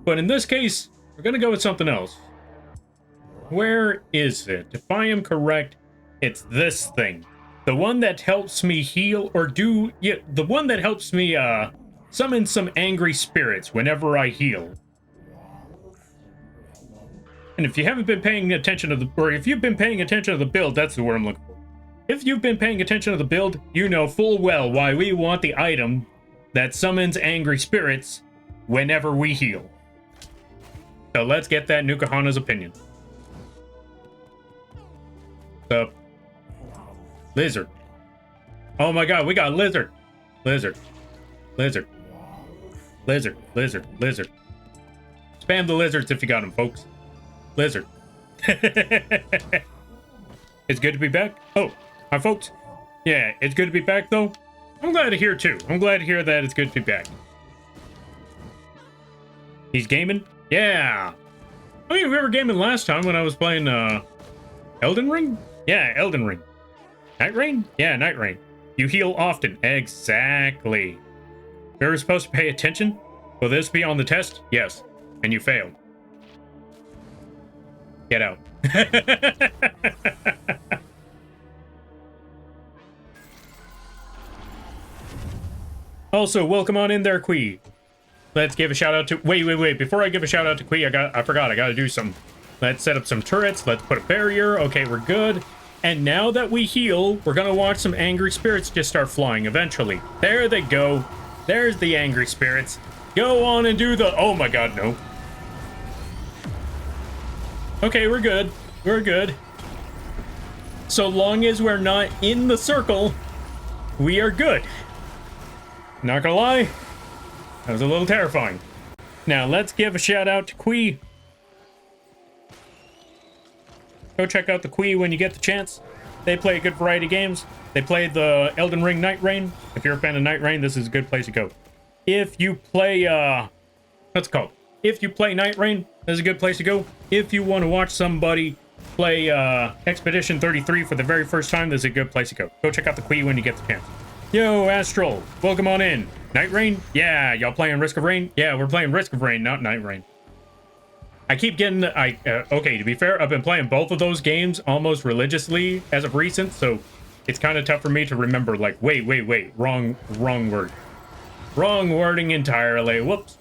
But in this case, we're going to go with something else. Where is it? If I am correct, it's this thing. The one that helps me heal or do... Yeah, the one that helps me summon some angry spirits whenever I heal. And if you haven't been paying attention to the... Or if you've been paying attention to the build, that's the word I'm looking for. If you've been paying attention to the build, you know full well why we want the item that summons angry spirits whenever we heal. So let's get that Nukahana's opinion. The lizard. Oh my god, we got lizard. Lizard. Lizard. Lizard. Lizard. Lizard. Spam the lizards if you got them, folks. Lizard. It's good to be back. Oh, hi, folks. Yeah, it's good to be back, though. I'm glad to hear, too. I'm glad to hear that it's good to be back. He's gaming? Yeah. I mean, we were gaming last time when I was playing, Elden Ring? Yeah, Elden Ring. Night Rain? Yeah, Night Rain. You heal often. Exactly. We were supposed to pay attention? Will this be on the test? Yes. And you failed. Get out. Also, welcome on in there, Quee. Let's give a shout out to... Wait. Before I give a shout out to Quee, I forgot. I gotta do something. Let's set up some turrets. Let's put a barrier. Okay, we're good. And now that we heal, we're gonna watch some angry spirits just start flying eventually. There they go. There's the angry spirits. Go on and do the... Oh my god, no. Okay, we're good. We're good. So long as we're not in the circle, we are good. Not gonna lie, that was a little terrifying. Now, let's give a shout out to Quee. Go check out the Quee when you get the chance. They play a good variety of games. They play the Elden Ring Night Rain. If you're a fan of Night Rain, this is a good place to go. If you play, what's it called? If you play Night Rain, this is a good place to go. If you want to watch somebody play Expedition 33 for the very first time, this is a good place to go. Go check out the Quee when you get the chance. Yo, Astral, welcome on in. Night Rain? Yeah, y'all playing Risk of Rain? Yeah, we're playing Risk of Rain, not Night Rain. I keep getting, okay, to be fair, I've been playing both of those games almost religiously as of recent, so it's kind of tough for me to remember, like, wait, wrong word. Wrong wording entirely, whoops.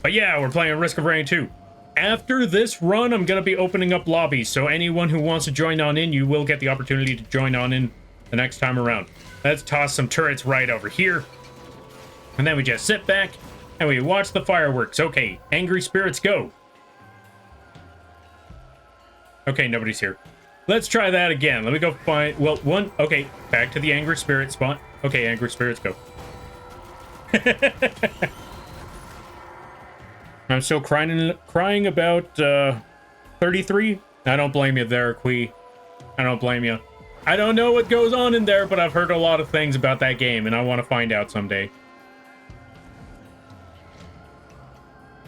But yeah, we're playing Risk of Rain 2. After this run, I'm going to be opening up lobbies, so anyone who wants to join on in, you will get the opportunity to join on in the next time around. Let's toss some turrets right over here. And then we just sit back, and we watch the fireworks. Okay, angry spirits, go. Okay, nobody's here. Let's try that again. Let me go find, well, one, okay, back to the angry spirit spot. Okay, angry spirits, go. I'm still crying about 33. I don't blame you there, Quee. I don't blame you. I don't know what goes on in there, but I've heard a lot of things about that game, and I want to find out someday.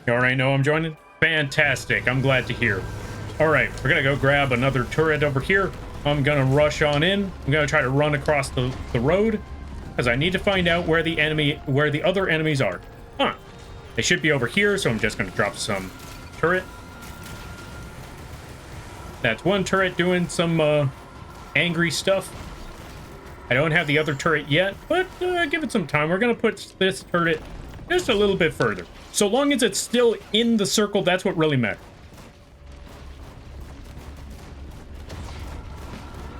You already know I'm joining? Fantastic. I'm glad to hear. All right, we're going to go grab another turret over here. I'm going to rush on in. I'm going to try to run across the road, because I need to find out where the other enemies are. Huh. They should be over here, so I'm just going to drop some turret. That's one turret doing some angry stuff. I don't have the other turret yet, but give it some time. We're going to put this turret just a little bit further. So long as it's still in the circle, that's what really matters.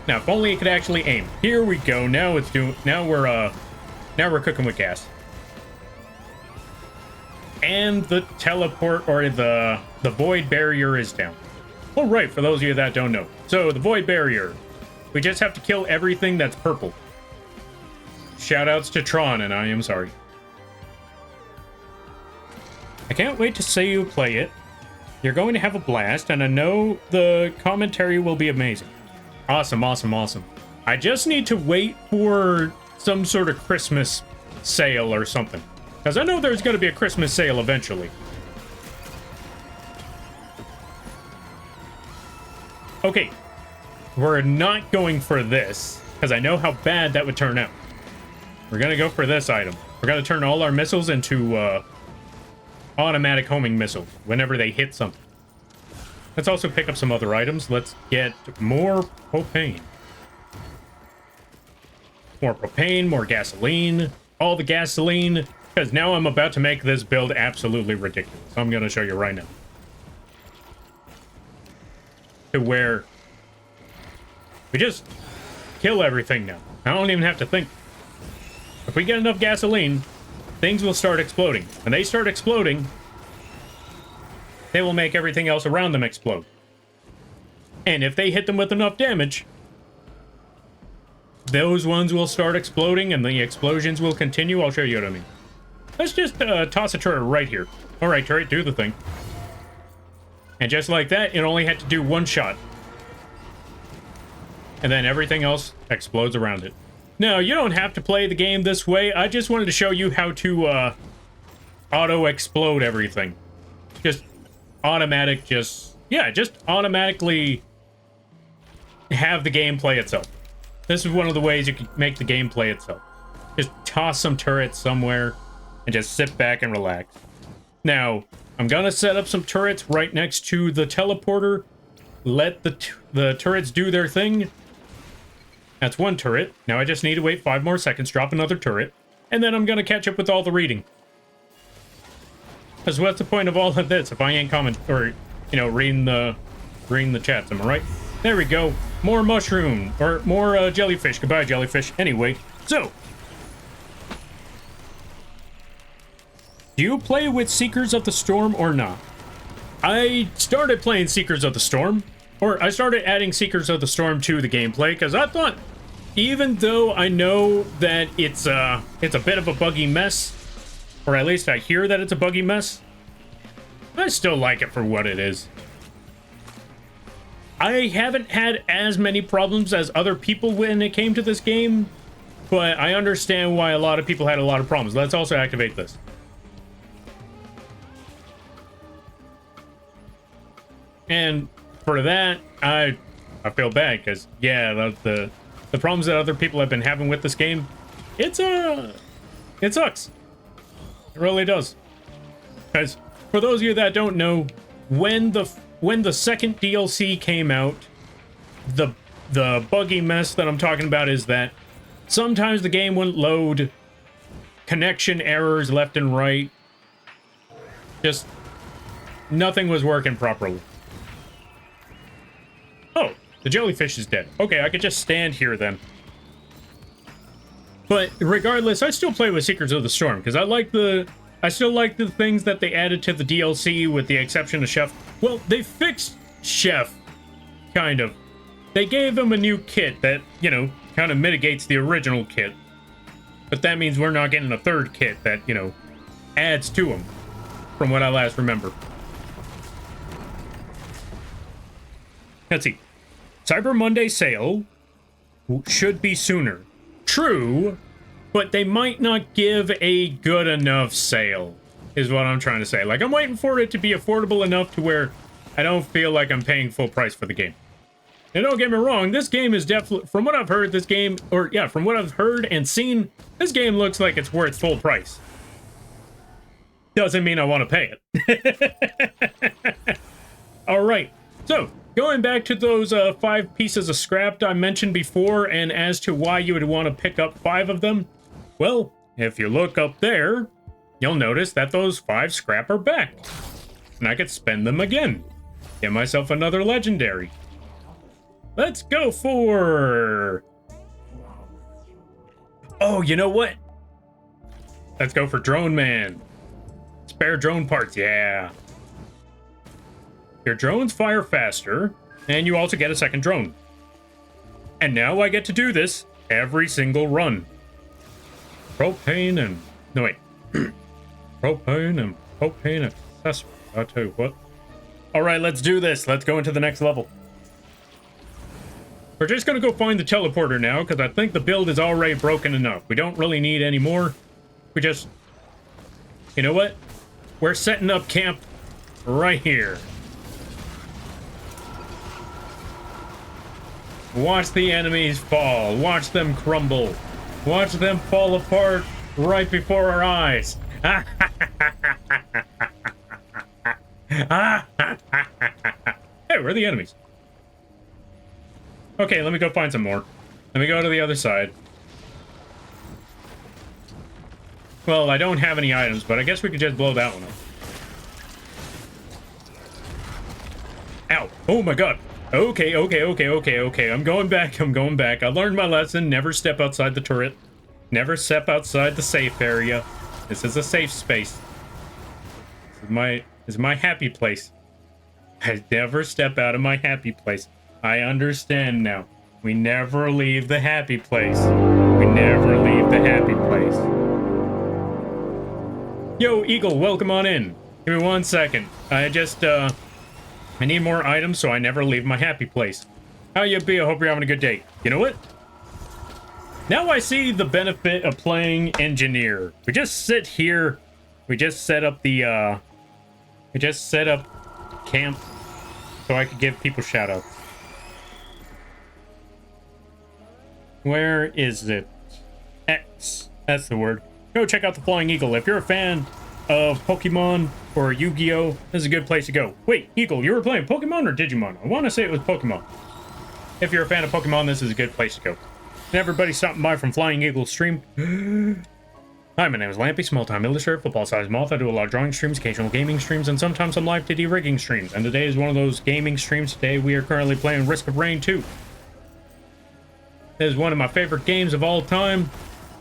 Now, if only it could actually aim. Here we go. Now it's doing. Now we're cooking with gas. And the teleport, or the void barrier is down. All right, for those of you that don't know. So the void barrier, we just have to kill everything that's purple. Shoutouts to Tron, and I am sorry. I can't wait to see you play it. You're going to have a blast, and I know the commentary will be amazing. Awesome, awesome, awesome. I just need to wait for some sort of Christmas sale or something. Because I know there's going to be a Christmas sale eventually. Okay. We're not going for this, because I know how bad that would turn out. We're going to go for this item. We're going to turn all our missiles into automatic homing missiles whenever they hit something. Let's also pick up some other items. Let's get more propane. More propane, more gasoline, all the gasoline. Because now I'm about to make this build absolutely ridiculous. I'm going to show you right now. To where we just kill everything now. I don't even have to think. If we get enough gasoline, things will start exploding. When they start exploding, they will make everything else around them explode. And if they hit them with enough damage, those ones will start exploding and the explosions will continue. I'll show you what I mean. Let's just toss a turret right here. All right, turret, do the thing. And just like that, it only had to do one shot. And then everything else explodes around it. Now, you don't have to play the game this way. I just wanted to show you how to auto-explode everything. Just automatic, just automatically have the game play itself. This is one of the ways you can make the game play itself. Just toss some turrets somewhere and just sit back and relax. Now, I'm gonna set up some turrets right next to the teleporter. Let the turrets do their thing. That's one turret. Now I just need to wait 5 more seconds, drop another turret, and then I'm gonna catch up with all the reading. Because what's the point of all of this if I ain't reading the chats, am I right? There we go. More mushroom, or more jellyfish. Goodbye, jellyfish. Anyway, so do you play with Seekers of the Storm or not? I started playing Seekers of the Storm, or I started adding Seekers of the Storm to the gameplay, because I thought, even though I know that it's a bit of a buggy mess, or at least I hear that it's a buggy mess, I still like it for what it is. I haven't had as many problems as other people when it came to this game, but I understand why a lot of people had a lot of problems. Let's also activate this. And for that, I feel bad because yeah, the problems that other people have been having with this game, it sucks. It really does. Because for those of you that don't know, when the second DLC came out, the buggy mess that I'm talking about is that sometimes the game wouldn't load, connection errors left and right, just nothing was working properly. Oh, the jellyfish is dead. Okay, I could just stand here then. But regardless, I still play with Secrets of the Storm because I still like the things that they added to the DLC, with the exception of Chef. Well, they fixed Chef, kind of. They gave him a new kit that, you know, kind of mitigates the original kit. But that means we're not getting a third kit that, you know, adds to him, from what I last remember. Let's see. Cyber Monday sale should be sooner. True, but they might not give a good enough sale, is what I'm trying to say. Like, I'm waiting for it to be affordable enough to where I don't feel like I'm paying full price for the game. And don't get me wrong, this game is definitely, from what I've heard, from what I've heard and seen, this game looks like it's worth full price. Doesn't mean I want to pay it. All right, so going back to those 5 pieces of scrap I mentioned before, and as to why you would want to pick up 5 of them, well, if you look up there, you'll notice that those 5 scrap are back. And I could spend them again. Get myself another legendary. Let's go for... Oh, you know what? Let's go for Drone Man. Spare drone parts, yeah. Your drones fire faster, and you also get a second drone. And now I get to do this every single run. Propane and... No, wait. Propane accessories. I'll tell you what. Alright, let's do this. Let's go into the next level. We're just going to go find the teleporter now, because I think the build is already broken enough. We don't really need any more. We just... You know what? We're setting up camp right here. Watch the enemies fall. Watch them crumble. Watch them fall apart right before our eyes. Hey, where are the enemies? Okay, let me go find some more. Let me go to the other side. Well, I don't have any items, but I guess we could just blow that one up. Ow. Oh my god. Okay. I'm going back. I learned my lesson. Never step outside the turret. Never step outside the safe area. This is a safe space. This is my happy place. I never step out of my happy place. I understand now. We never leave the happy place. We never leave the happy place. Yo, Eagle, welcome on in. Give me 1 second. I need more items so I never leave my happy place. How you be? I hope you're having a good day. You know what? Now I see the benefit of playing engineer. We just sit here. We just set up the, we just set up camp so I could give people shoutouts. Where is it? X. That's the word. Go check out the Flying Eagle. If you're a fan of Pokemon or Yu-Gi-Oh, this is a good place to go. Wait, Eagle, you were playing Pokemon or Digimon? I want to say it was Pokemon. If you're a fan of Pokemon, this is a good place to go. And everybody stopping by from Flying Eagle's stream. Hi, my name is Lampy, small-time illustrator, football-sized Moth. I do a lot of drawing streams, occasional gaming streams, and sometimes some live 2D rigging streams. And today is one of those gaming streams. Today we are currently playing Risk of Rain 2. It is one of my favorite games of all time,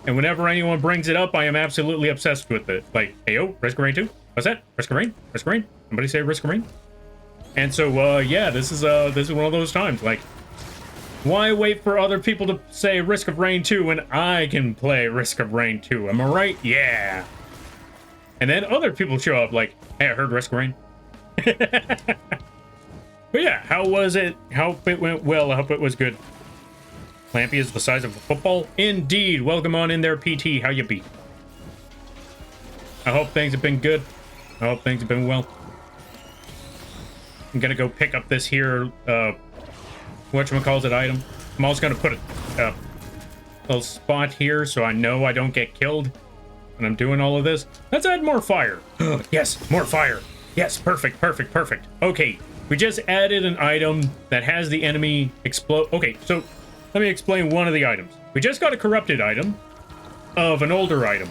and whenever anyone brings it up, I am absolutely obsessed with it. Like, hey yo, Risk of Rain 2? What's that? Risk of Rain? Risk of Rain? Somebody say Risk of Rain? And so, yeah, this is one of those times. Like, why wait for other people to say Risk of Rain 2 when I can play Risk of Rain 2? Am I right? Yeah. And then other people show up like, hey, I heard Risk of Rain. But yeah, how was it? How it went well. I hope it was good. Lampy is the size of a football. Indeed. Welcome on in there, PT. How you be? I hope things have been good. I hope things have been well. I'm gonna go pick up this here, whatchamacallit item. I'm also gonna put a little spot here so I know I don't get killed when I'm doing all of this. Let's add more fire. Yes, more fire. Yes, perfect, perfect, perfect. Okay, we just added an item that has the enemy explode. Okay, so let me explain one of the items. We just got a corrupted item of an older item.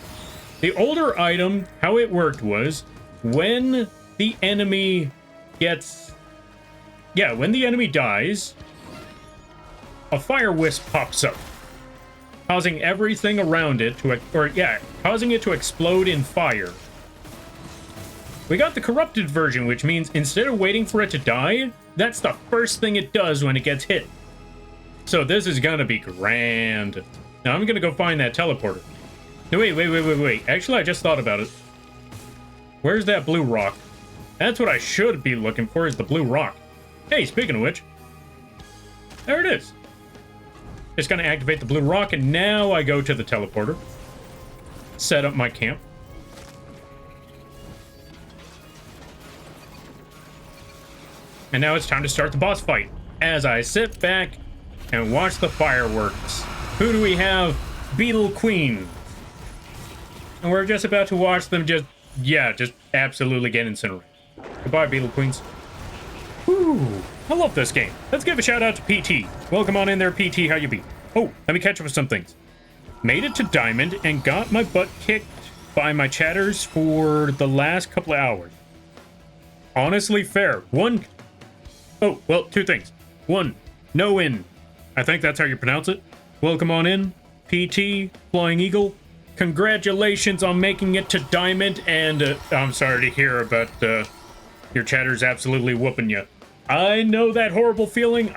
The older item, how it worked was when the enemy gets... Yeah, when the enemy dies, a fire wisp pops up, causing everything around it to... causing it to explode in fire. We got the corrupted version, which means instead of waiting for it to die, that's the first thing it does when it gets hit. So this is gonna be grand. Now I'm gonna go find that teleporter. No, wait. Actually, I just thought about it. Where's that blue rock? That's what I should be looking for, is the blue rock. Hey, speaking of which, there it is. Just gonna activate the blue rock, and now I go to the teleporter. Set up my camp. And now it's time to start the boss fight. As I sit back and watch the fireworks. Who do we have? Beetle Queen. And we're just about to watch them just absolutely get incinerated. Goodbye, Beetle Queens. Whew, I love this game. Let's give a shout out to PT. Welcome on in there, PT, how you be? Oh, let me catch up with some things. Made it to Diamond and got my butt kicked by my chatters for the last couple of hours. Honestly, fair. Two things. One, no in. I think that's how you pronounce it. Welcome on in, PT, Flying Eagle. Congratulations on making it to Diamond, and I'm sorry to hear about your chatters absolutely whooping you. I know that horrible feeling.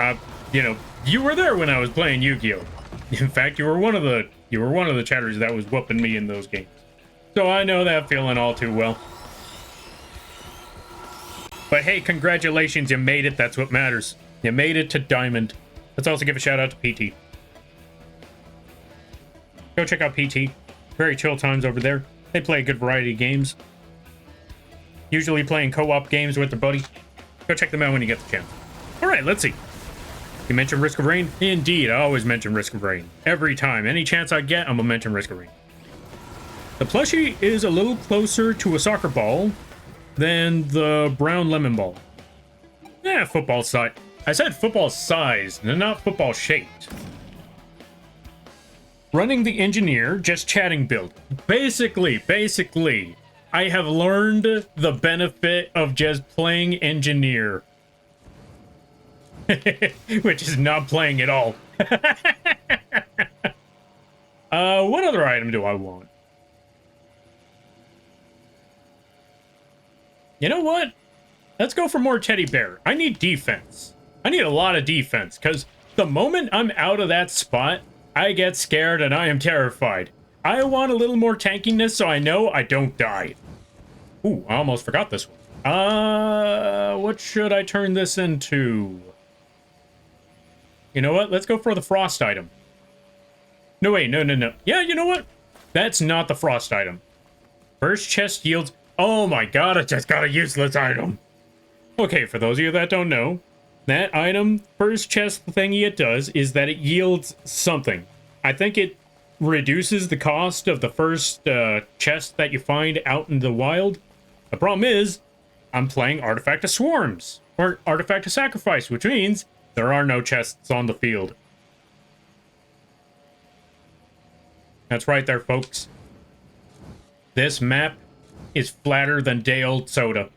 You were there when I was playing Yu-Gi-Oh! In fact, you were one of the chatters that was whooping me in those games. So I know that feeling all too well. But hey, congratulations, you made it. That's what matters. You made it to Diamond. Let's also give a shout out to PT. Go check out PT. Very chill times over there. They play a good variety of games. Usually playing co-op games with their buddy. Go check them out when you get the chance. Alright, let's see. You mentioned Risk of Rain? Indeed, I always mention Risk of Rain. Every time. Any chance I get, I'm gonna mention Risk of Rain. The plushie is a little closer to a soccer ball than the brown lemon ball. Yeah, football size. I said football size, and not football shaped. Running the engineer, just chatting build. Basically, I have learned the benefit of just playing engineer. Which is not playing at all. What other item do I want? You know what? Let's go for more teddy bear. I need defense. I need a lot of defense, because the moment I'm out of that spot, I get scared and I am terrified. I want a little more tankiness so I know I don't die. Ooh, I almost forgot this one. What should I turn this into? You know what? Let's go for the frost item. No, wait, no. Yeah, you know what? That's not the frost item. First chest yields... Oh my god, I just got a useless item. Okay, for those of you that don't know, that item, first chest thingy it does is that it yields something. I think it reduces the cost of the first chest that you find out in the wild. The problem is, I'm playing Artifact of Swarms, or Artifact of Sacrifice, which means there are no chests on the field. That's right there, folks. This map is flatter than day-old soda.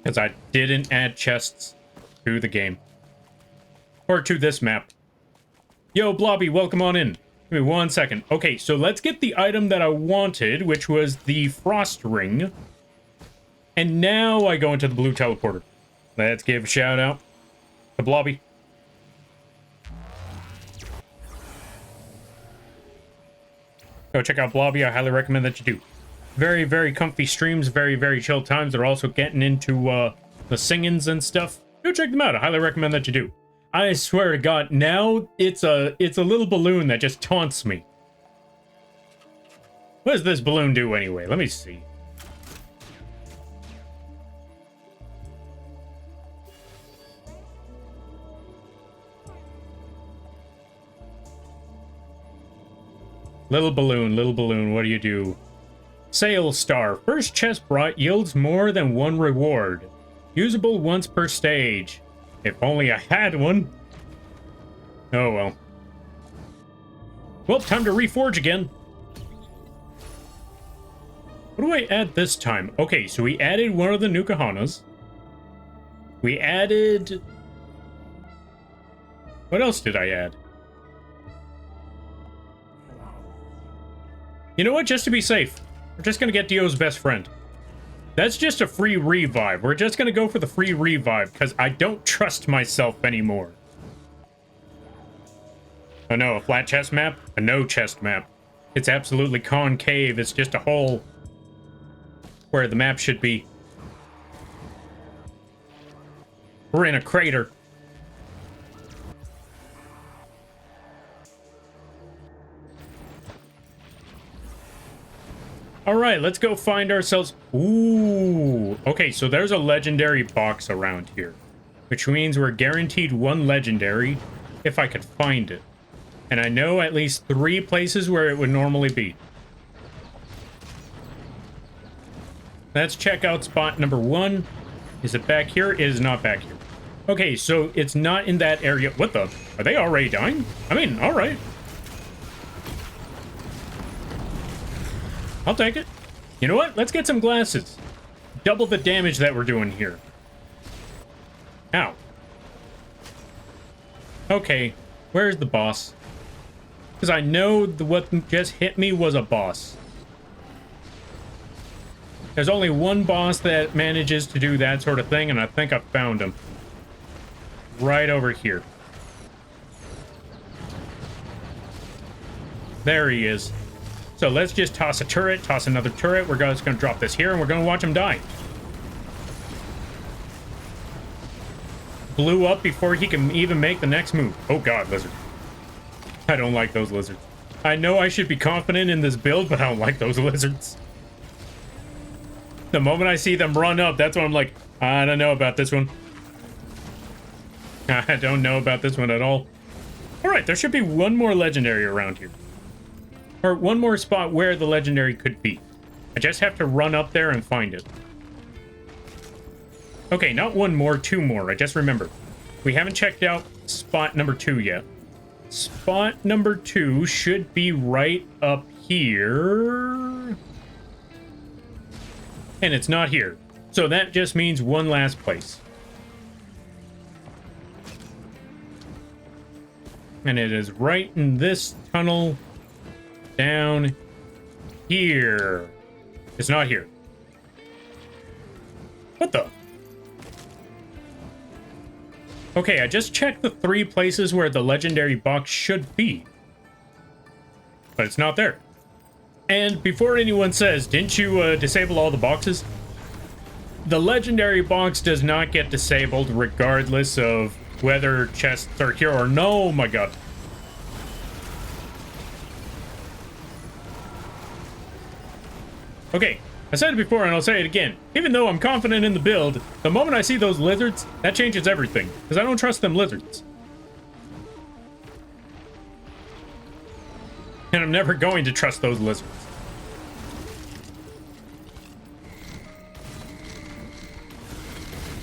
Because I didn't add chests to the game. Or to this map. Yo, Blobby, welcome on in. Give me 1 second. Okay, so let's get the item that I wanted, which was the Frost Ring. And now I go into the blue teleporter. Let's give a shout out to Blobby. Go check out Blobby. I highly recommend that you do. Very, very comfy streams. Very, very chill times. They're also getting into the singings and stuff. Go check them out. I highly recommend that you do. I swear to God, now it's a little balloon that just taunts me. What does this balloon do anyway? Let me see. Little balloon, what do you do? Sail star. First chest brought yields more than one reward. Usable once per stage. If only I had one. Oh well. Well, time to reforge again. What do I add this time? Okay, so we added one of the Nukahanas. We added... What else did I add? You know what? Just to be safe, we're just going to get Dio's best friend. That's just a free revive. We're just going to go for the free revive because I don't trust myself anymore. Oh no, a flat chest map? A no chest map. It's absolutely concave. It's just a hole where the map should be. We're in a crater. All right, let's go find ourselves... Ooh. Okay, so there's a legendary box around here, which means we're guaranteed one legendary if I could find it. And I know at least 3 places where it would normally be. Let's check out spot number 1. Is it back here? It is not back here. Okay, so it's not in that area. What the? Are they already dying? I mean, all right. I'll take it. You know what? Let's get some glasses. Double the damage that we're doing here. Ow. Okay, where's the boss? Because I know what just hit me was a boss. There's only one boss that manages to do that sort of thing, and I think I found him. Right over here. There he is. So let's just toss a turret, toss another turret. We're just going to drop this here, and we're going to watch him die. Blew up before he can even make the next move. Oh god, lizard. I don't like those lizards. I know I should be confident in this build, but I don't like those lizards. The moment I see them run up, that's when I'm like, I don't know about this one. I don't know about this one at all. Alright, there should be one more legendary around here. Or one more spot where the legendary could be. I just have to run up there and find it. Okay, not one more, 2 more. I just remembered. We haven't checked out spot number 2 yet. Spot number 2 should be right up here. And it's not here. So that just means one last place. And it is right in this tunnel down here. It's not here. What the? Okay, I just checked the 3 places where the legendary box should be. But it's not there. And before anyone says, didn't you disable all the boxes? The legendary box does not get disabled regardless of whether chests are here or no. Oh my god. Okay, I said it before and I'll say it again. Even though I'm confident in the build, the moment I see those lizards, that changes everything. Because I don't trust them lizards. And I'm never going to trust those lizards.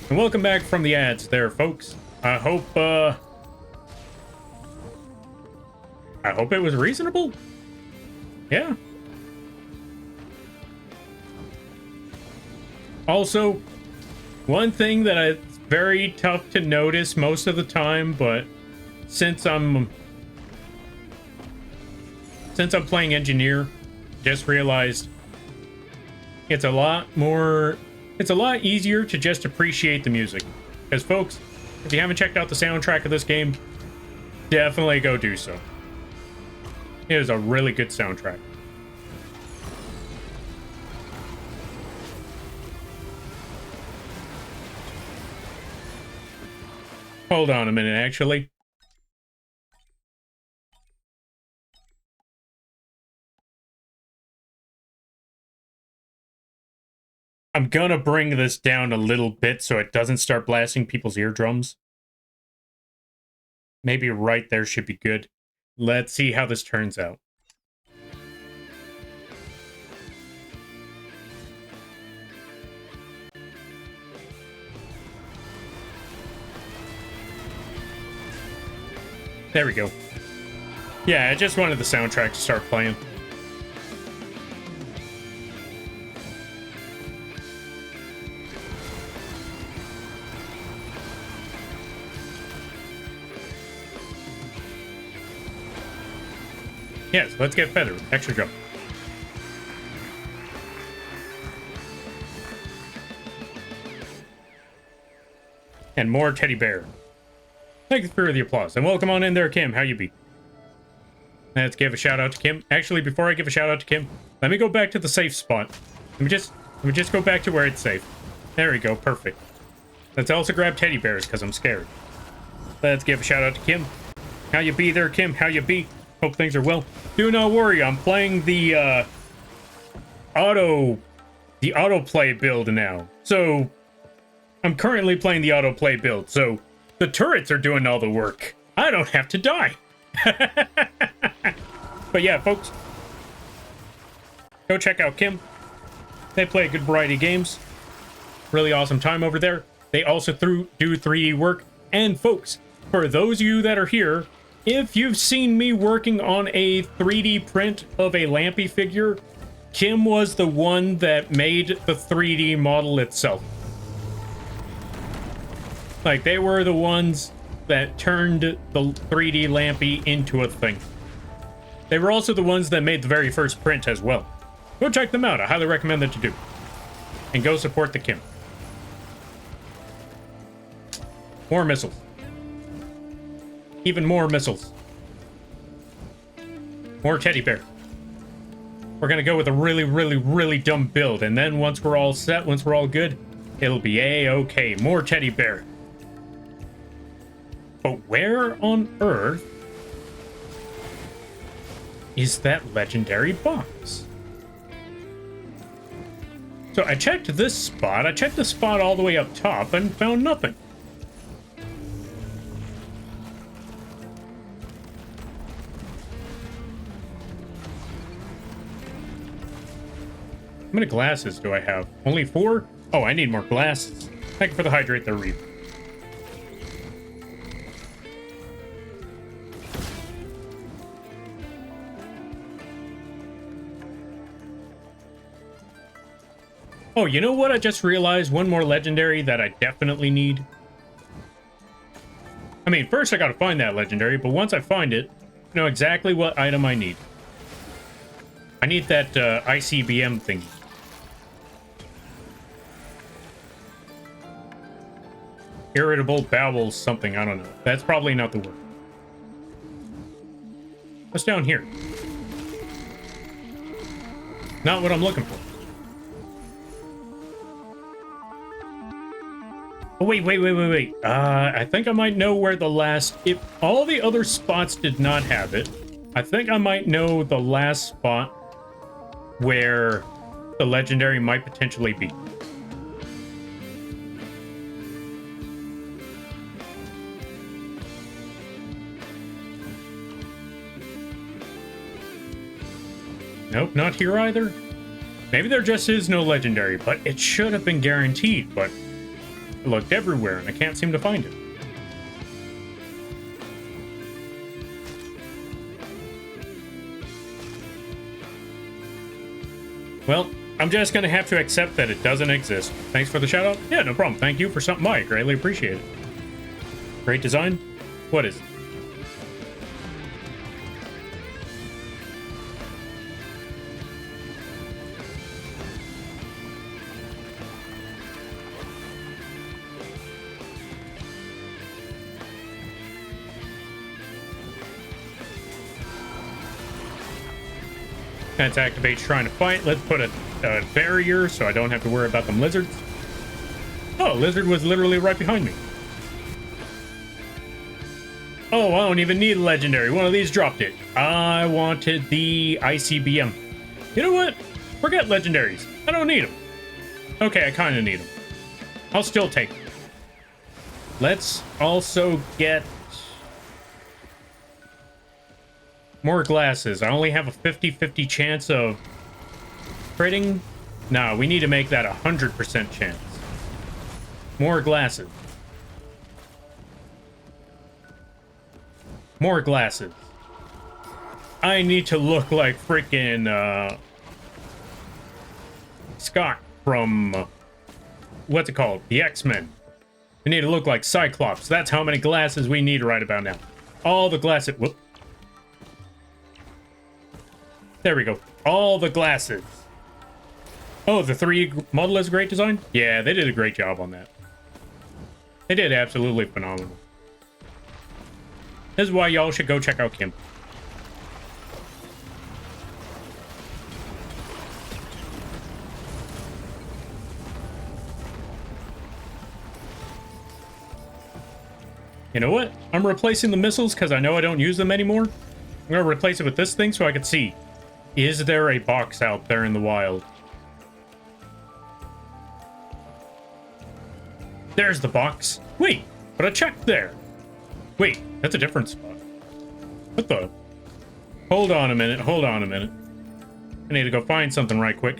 And welcome back from the ads there, folks. I hope it was reasonable. Yeah. Also, one thing that it's very tough to notice most of the time, but since I'm playing engineer, just realized it's a lot easier to just appreciate the music. Because folks, if you haven't checked out the soundtrack of this game, definitely go do so. It is a really good soundtrack. Hold on a minute, actually. I'm gonna bring this down a little bit so it doesn't start blasting people's eardrums. Maybe right there should be good. Let's see how this turns out. There we go. Yeah, I just wanted the soundtrack to start playing. Yes, let's get feathered. Extra jump. And more teddy bear. Thank you for the applause. And welcome on in there, Kim. How you be? Let's give a shout out to Kim. Actually, before I give a shout out to Kim, let me go back to the safe spot. Let me just go back to where it's safe. There we go. Perfect. Let's also grab teddy bears because I'm scared. Let's give a shout out to Kim. How you be there, Kim? How you be? Hope things are well. Do not worry. I'm playing the autoplay build now. So I'm currently playing the autoplay build. So the turrets are doing all the work. I don't have to die. But yeah, folks, go check out Kim. They play a good variety of games. Really awesome time over there. They also do 3D work. And folks, for those of you that are here, if you've seen me working on a 3D print of a Lampy figure, Kim was the one that made the 3D model itself. Like, they were the ones that turned the 3D Lampy into a thing. They were also the ones that made the very first print as well. Go check them out. I highly recommend that you do. And go support the Kim. More missiles. Even more missiles. More teddy bear. We're gonna go with a really, really, really dumb build. And then once we're all set, once we're all good, it'll be a-okay. More teddy bear. But where on earth is that legendary box? So I checked this spot. I checked the spot all the way up top and found nothing. How many glasses do I have? Only 4? Oh, I need more glasses. Thank you for the hydrate there, Reeve. Oh, you know what? I just realized one more legendary that I definitely need. I mean, first I gotta find that legendary, but once I find it, I know exactly what item I need. I need that ICBM thingy. Irritable bowels something, I don't know. That's probably not the word. What's down here? Not what I'm looking for. Oh, wait. I think I might know where the last... If all the other spots did not have it, I think I might know the last spot where the legendary might potentially be. Nope, not here either. Maybe there just is no legendary, but it should have been guaranteed, but I looked everywhere and I can't seem to find it. Well, I'm just gonna have to accept that it doesn't exist. Thanks for the shout out. Yeah, no problem. Thank you for something by. Greatly appreciate it. Great design. What is it? That's activate trying to fight. Let's put a barrier so I don't have to worry about them lizards. Oh, lizard was literally right behind me. Oh, I don't even need a legendary. One of these dropped it. I wanted the ICBM. You know what? Forget legendaries. I don't need them. Okay, I kind of need them. I'll still take them. Let's also get more glasses. I only have a 50-50 chance of critting. No, we need to make that 100% chance. More glasses. More glasses. I need to look like freaking Scott from what's it called? The X-Men. I need to look like Cyclops. That's how many glasses we need right about now. All the glasses. Whoop. There we go. All the glasses. Oh, the 3D model is a great design? Yeah, they did a great job on that. They did absolutely phenomenal. This is why y'all should go check out Kim. You know what? I'm replacing the missiles because I know I don't use them anymore. I'm going to replace it with this thing so I can see. Is there a box out there in the wild? There's the box. Wait, but I checked there. Wait, that's a different spot. What the? Hold on a minute. Hold on a minute. I need to go find something right quick.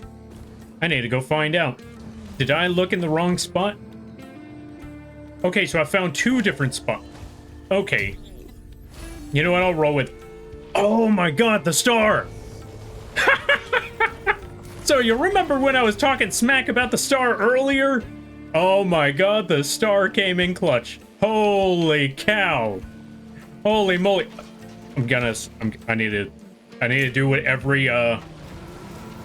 I need to go find out. Did I look in the wrong spot? Okay, so I found 2 different spots. Okay. You know what? I'll roll with... Oh my god, the star! So you remember when I was talking smack about the star earlier? Oh my god, the star came in clutch. Holy cow. Holy moly. I need to do what every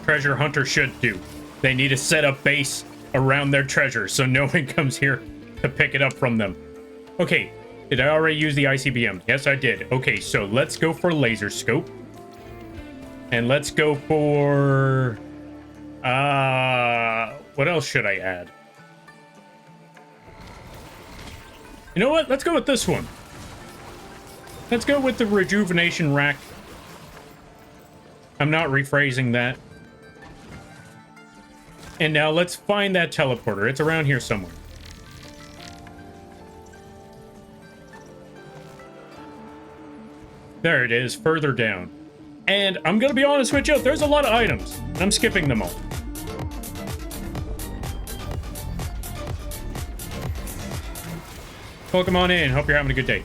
treasure hunter should do. They need to set up base around their treasure so no one comes here to pick it up from them. Okay, did I already use the ICBM? Yes, I did. Okay, so let's go for laser scope. And let's go for... what else should I add? You know what? Let's go with this one. Let's go with the rejuvenation rack. I'm not rephrasing that. And now let's find that teleporter. It's around here somewhere. There it is, further down. And I'm gonna be honest with you, there's a lot of items. I'm skipping them all. Welcome on in. Hope you're having a good day.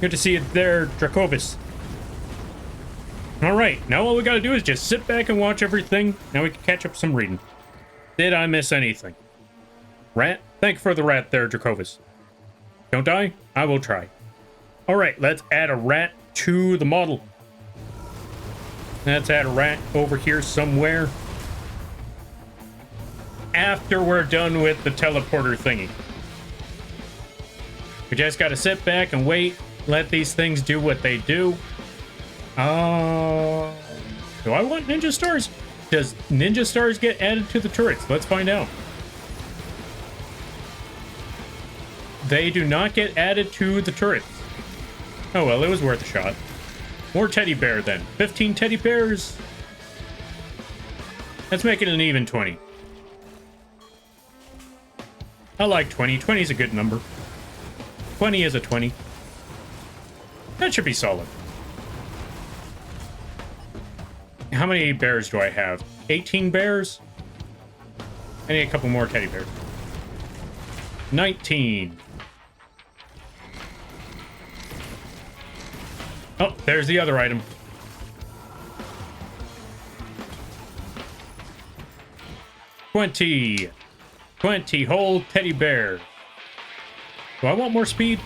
Good to see you there, Dracovis. Alright, now all we gotta do is just sit back and watch everything. Now we can catch up some reading. Did I miss anything? Rat? Thank you for the rat there, Dracovis. Don't die? I will try. Alright, let's add a rat to the model. Let's add a rat over here somewhere. After we're done with the teleporter thingy. We just gotta sit back and wait. Let these things do what they do. Do I want ninja stars? Does ninja stars get added to the turrets? Let's find out. They do not get added to the turrets. Oh well, it was worth a shot. More teddy bear then. 15 teddy bears. Let's make it an even 20. I like 20. 20 is a good number. 20 is a 20. That should be solid. How many bears do I have? 18 bears? I need a couple more teddy bears. 19. Oh, there's the other item. 20 whole teddy bears. Do I want more speed?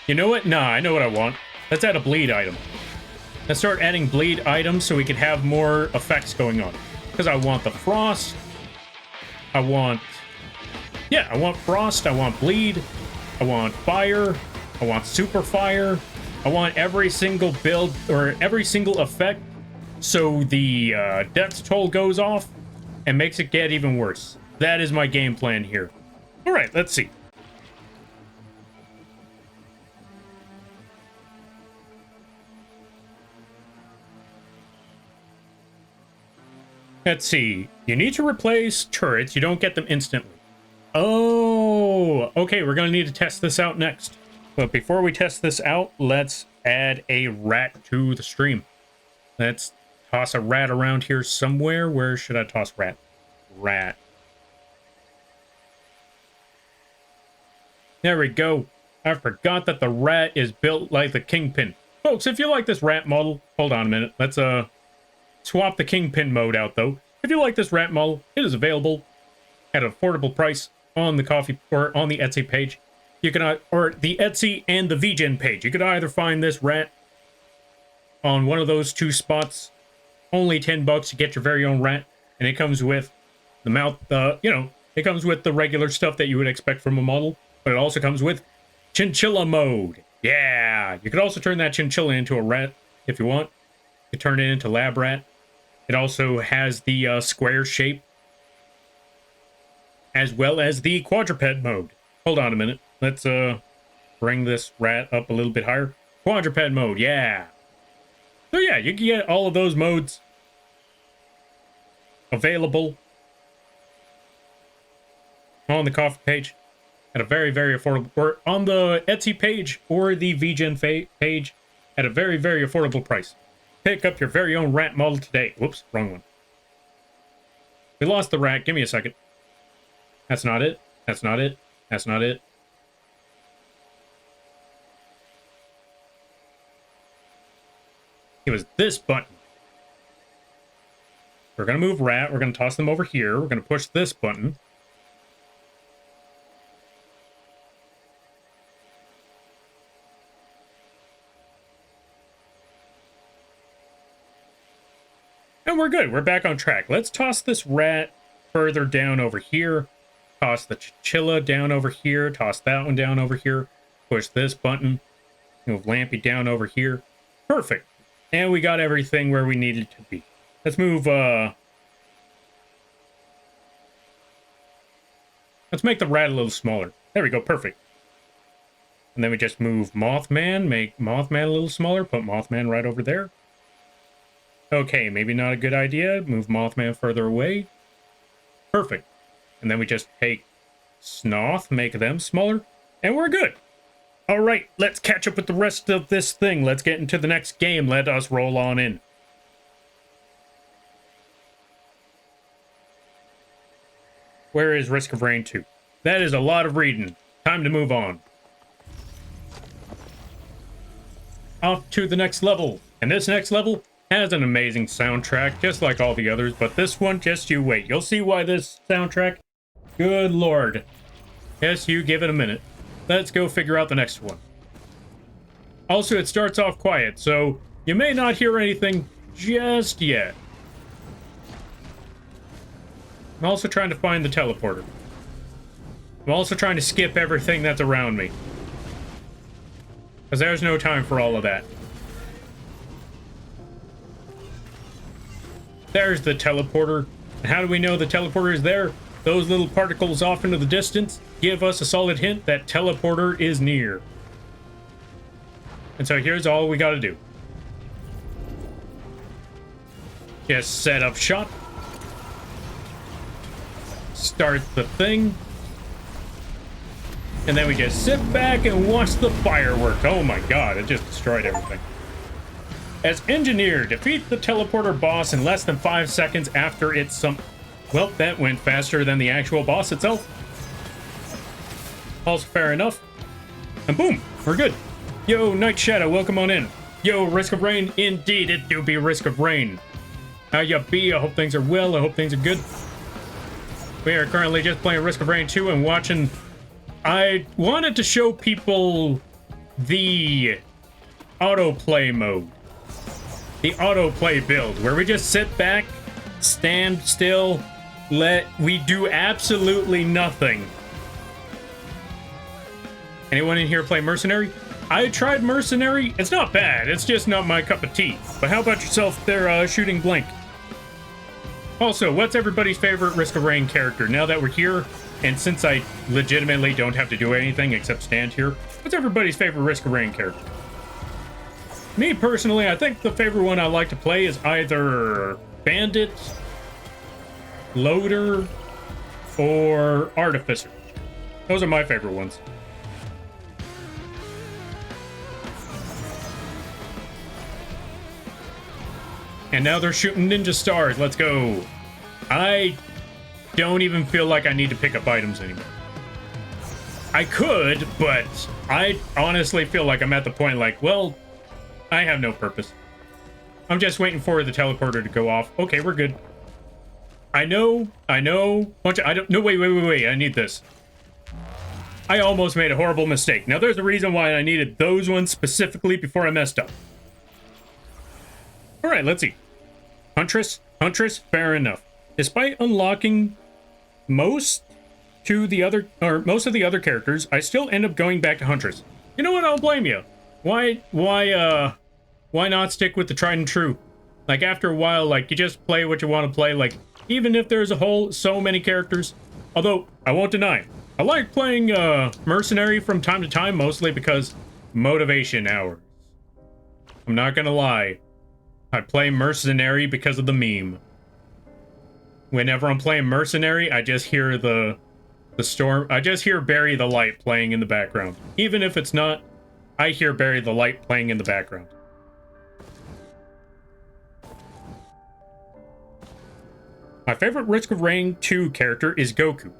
You know what? Nah, I know what I want. Let's add a bleed item. Let's start adding bleed items so we can have more effects going on. Because I want the frost. I want frost. I want bleed. I want fire. I want super fire. I want every single build or every single effect so the death toll goes off and makes it get even worse. That is my game plan here. All right, let's see. Let's see. You need to replace turrets. You don't get them instantly. Oh, okay. We're going to need to test this out next. But before we test this out, let's add a rat to the stream. Let's toss a rat around here somewhere. Where should I toss rat? Rat. There we go. I forgot that the rat is built like the Kingpin. Folks, if you like this rat model, hold on a minute. Let's swap the Kingpin mode out though. If you like this rat model, it is available at an affordable price on the coffee or on the Etsy page. You can or the Etsy and the vgen page. You could either find this rat on one of those two spots. Only $10 to get your very own rat, and it comes with the mouth. It comes with the regular stuff that you would expect from a model, but it also comes with chinchilla mode. Yeah, you could also turn that chinchilla into a rat if you want. You turn it into lab rat. It also has the square shape, as well as the quadruped mode. Hold on a minute. Let's bring this rat up a little bit higher. Quadruped mode, yeah. So yeah, you can get all of those modes available on the coffee page at a very, very affordable, or on the Etsy page or the vgen page at a very, very affordable price. Pick up your very own rat model today. Whoops, wrong one. We lost the rat. Give me a second. That's not it. That's not it. That's not it. It was this button. We're going to move rat. We're going to toss them over here. We're going to push this button. And we're good. We're back on track. Let's toss this rat further down over here. Toss the chinchilla down over here. Toss that one down over here. Push this button. Move Lampy down over here. Perfect. And we got everything where we needed to be. Let's move, let's make the rat a little smaller. There we go, perfect. And then we just move Mothman, make Mothman a little smaller, put Mothman right over there. Okay, maybe not a good idea. Move Mothman further away. Perfect. And then we just take Snoth, make them smaller, and we're good. All right, let's catch up with the rest of this thing. Let's get into the next game. Let us roll on in. Where is Risk of Rain 2? That is a lot of reading. Time to move on. Off to the next level. And this next level has an amazing soundtrack, just like all the others, but this one, just you wait. You'll see why this soundtrack, good lord. Yes, you give it a minute. Let's go figure out the next one. Also, it starts off quiet, so you may not hear anything just yet. I'm also trying to find the teleporter. I'm also trying to skip everything that's around me, because there's no time for all of that. There's the teleporter. And how do we know the teleporter is there? Those little particles off into the distance give us a solid hint that teleporter is near. And so here's all we gotta do. Just set up shop. Start the thing. And then we just sit back and watch the fireworks. Oh my god, it just destroyed everything. As engineer, defeat the teleporter boss in less than 5 seconds after it's some... Well, that went faster than the actual boss itself. Also fair enough. And boom, we're good. Yo, Night Shadow, welcome on in. Yo, Risk of Rain, indeed it do be Risk of Rain. How ya be? I hope things are well, I hope things are good. We are currently just playing Risk of Rain 2 and watching... I wanted to show people the autoplay mode. The autoplay build, where we just sit back, stand still, we do absolutely nothing. Anyone in here play Mercenary? I tried Mercenary. It's not bad. It's just not my cup of tea. But how about yourself there, Shooting Blank? Also, what's everybody's favorite Risk of Rain character? Now that we're here, and since I legitimately don't have to do anything except stand here, what's everybody's favorite Risk of Rain character? Me, personally, I think the favorite one I like to play is either Bandit, Loader, or Artificer. Those are my favorite ones. And now they're shooting ninja stars. Let's go. I don't even feel like I need to pick up items anymore. I could, but I honestly feel like I'm at the point like, well, I have no purpose. I'm just waiting for the teleporter to go off. Okay, we're good. I know. I don't. No, wait. I need this. I almost made a horrible mistake. Now, there's a reason why I needed those ones specifically before I messed up. All right, let's see. Huntress, fair enough. Despite unlocking most of the other characters, I still end up going back to Huntress. You know what? I'll blame you. Why not stick with the tried and true? Like, after a while, like, you just play what you want to play. Like, even if there's so many characters. Although, I won't deny, I like playing Mercenary from time to time, mostly because motivation hours. I'm not gonna lie. I play Mercenary because of the meme. Whenever I'm playing Mercenary, I just hear the storm. I just hear Bury the Light playing in the background. Even if it's not, I hear Bury the Light playing in the background. My favorite Risk of Rain 2 character is Goku.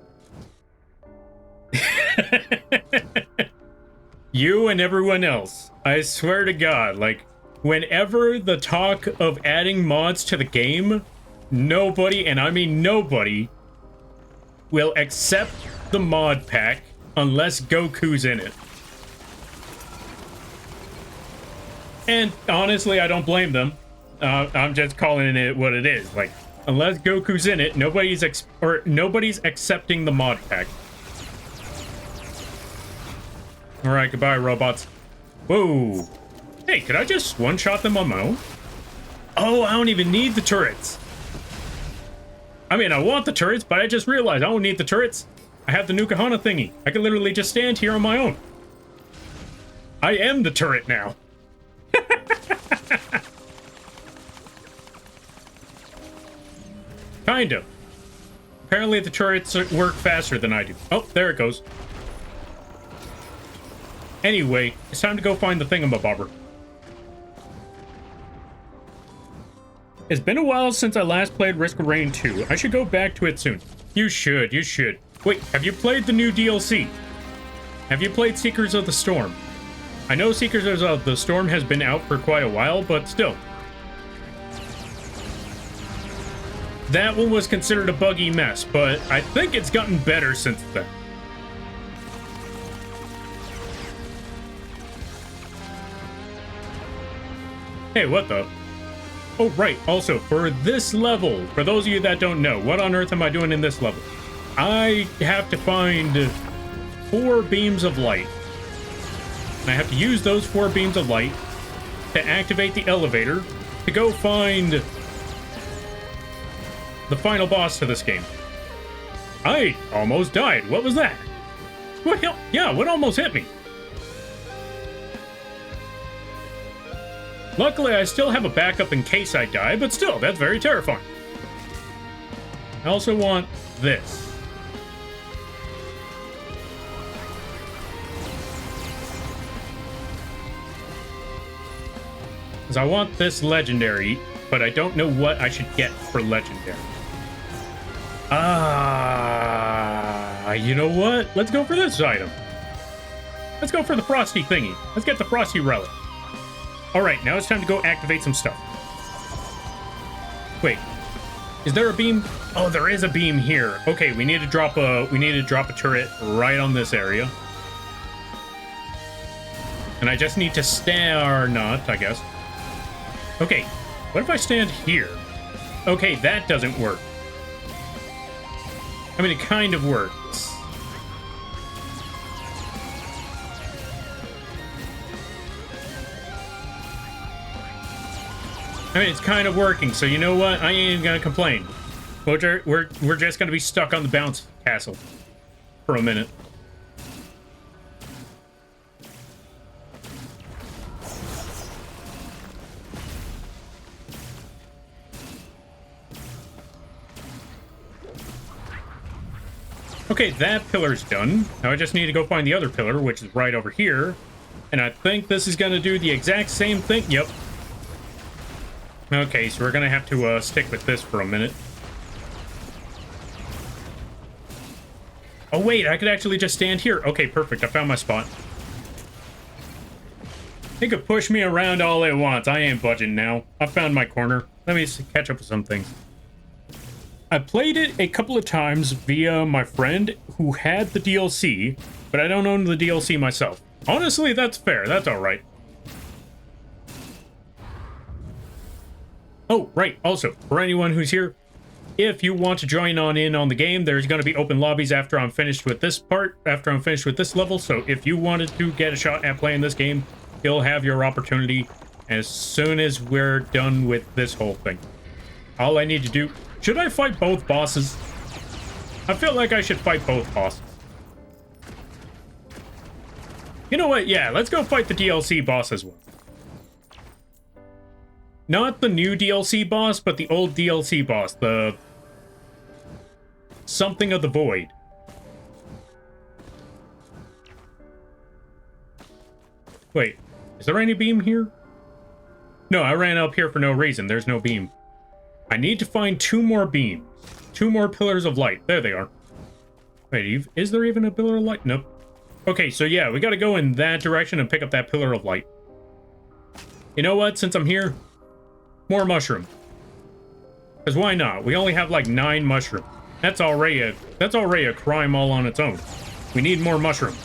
You and everyone else. I swear to God, like, whenever the talk of adding mods to the game, nobody, and I mean nobody, will accept the mod pack unless Goku's in it. And honestly, I don't blame them. I'm just calling it what it is. Like, unless Goku's in it, nobody's accepting the mod pack. All right, goodbye, robots. Whoa. Hey, could I just one-shot them on my own? Oh, I don't even need the turrets. I mean, I want the turrets, but I just realized I don't need the turrets. I have the Nukahana thingy. I can literally just stand here on my own. I am the turret now. Kind of. Apparently the turrets work faster than I do. Oh, there it goes. Anyway, it's time to go find the thingamabobber. It's been a while since I last played Risk of Rain 2. I should go back to it soon. You should. Wait, have you played the new DLC? Have you played Seekers of the Storm? I know Seekers of the Storm has been out for quite a while, but still. That one was considered a buggy mess, but I think it's gotten better since then. Hey, what the? Oh, right. Also, for this level, for those of you that don't know, what on earth am I doing in this level? I have to find 4 beams of light. And I have to use those 4 beams of light to activate the elevator to go find the final boss to this game. I almost died. What was that? What hell? Yeah, what almost hit me? Luckily, I still have a backup in case I die, but still, that's very terrifying. I also want this. Because I want this legendary, but I don't know what I should get for legendary. You know what? Let's go for this item. Let's go for the frosty thingy. Let's get the frosty relic. Alright, now it's time to go activate some stuff. Wait. Is there a beam? Oh, there is a beam here. Okay, we need to drop a turret right on this area. And I just need to stand or not, I guess. Okay, what if I stand here? Okay, that doesn't work. I mean, it kind of works. I mean, it's kind of working, so you know what? I ain't gonna complain. We're just gonna be stuck on the bounce castle for a minute. Okay, that pillar's done. Now I just need to go find the other pillar, which is right over here. And I think this is gonna do the exact same thing. Yep. Okay, so we're gonna have to stick with this for a minute. Oh, wait, I could actually just stand here. Okay, perfect. I found my spot. He could push me around all it wants. I ain't budging now. I found my corner. Let me catch up with some things. I played it a couple of times via my friend who had the DLC, but I don't own the DLC myself. Honestly, that's fair. That's all right. Oh, right. Also, for anyone who's here, if you want to join in on the game, there's going to be open lobbies after I'm finished with this part, after I'm finished with this level. So if you wanted to get a shot at playing this game, you'll have your opportunity as soon as we're done with this whole thing. All I need to do... Should I fight both bosses? I feel like I should fight both bosses. You know what? Yeah, let's go fight the DLC boss as well. Not the new DLC boss, but the old DLC boss. The... Something of the Void. Wait, is there any beam here? No, I ran up here for no reason. There's no beam. I need to find 2 more beams. 2 more pillars of light. There they are. Wait, is there even a pillar of light? Nope. Okay, so yeah, we gotta go in that direction and pick up that pillar of light. You know what? Since I'm here, more mushroom. Because why not? We only have like 9 mushrooms. That's already a crime all on its own. We need more mushroom.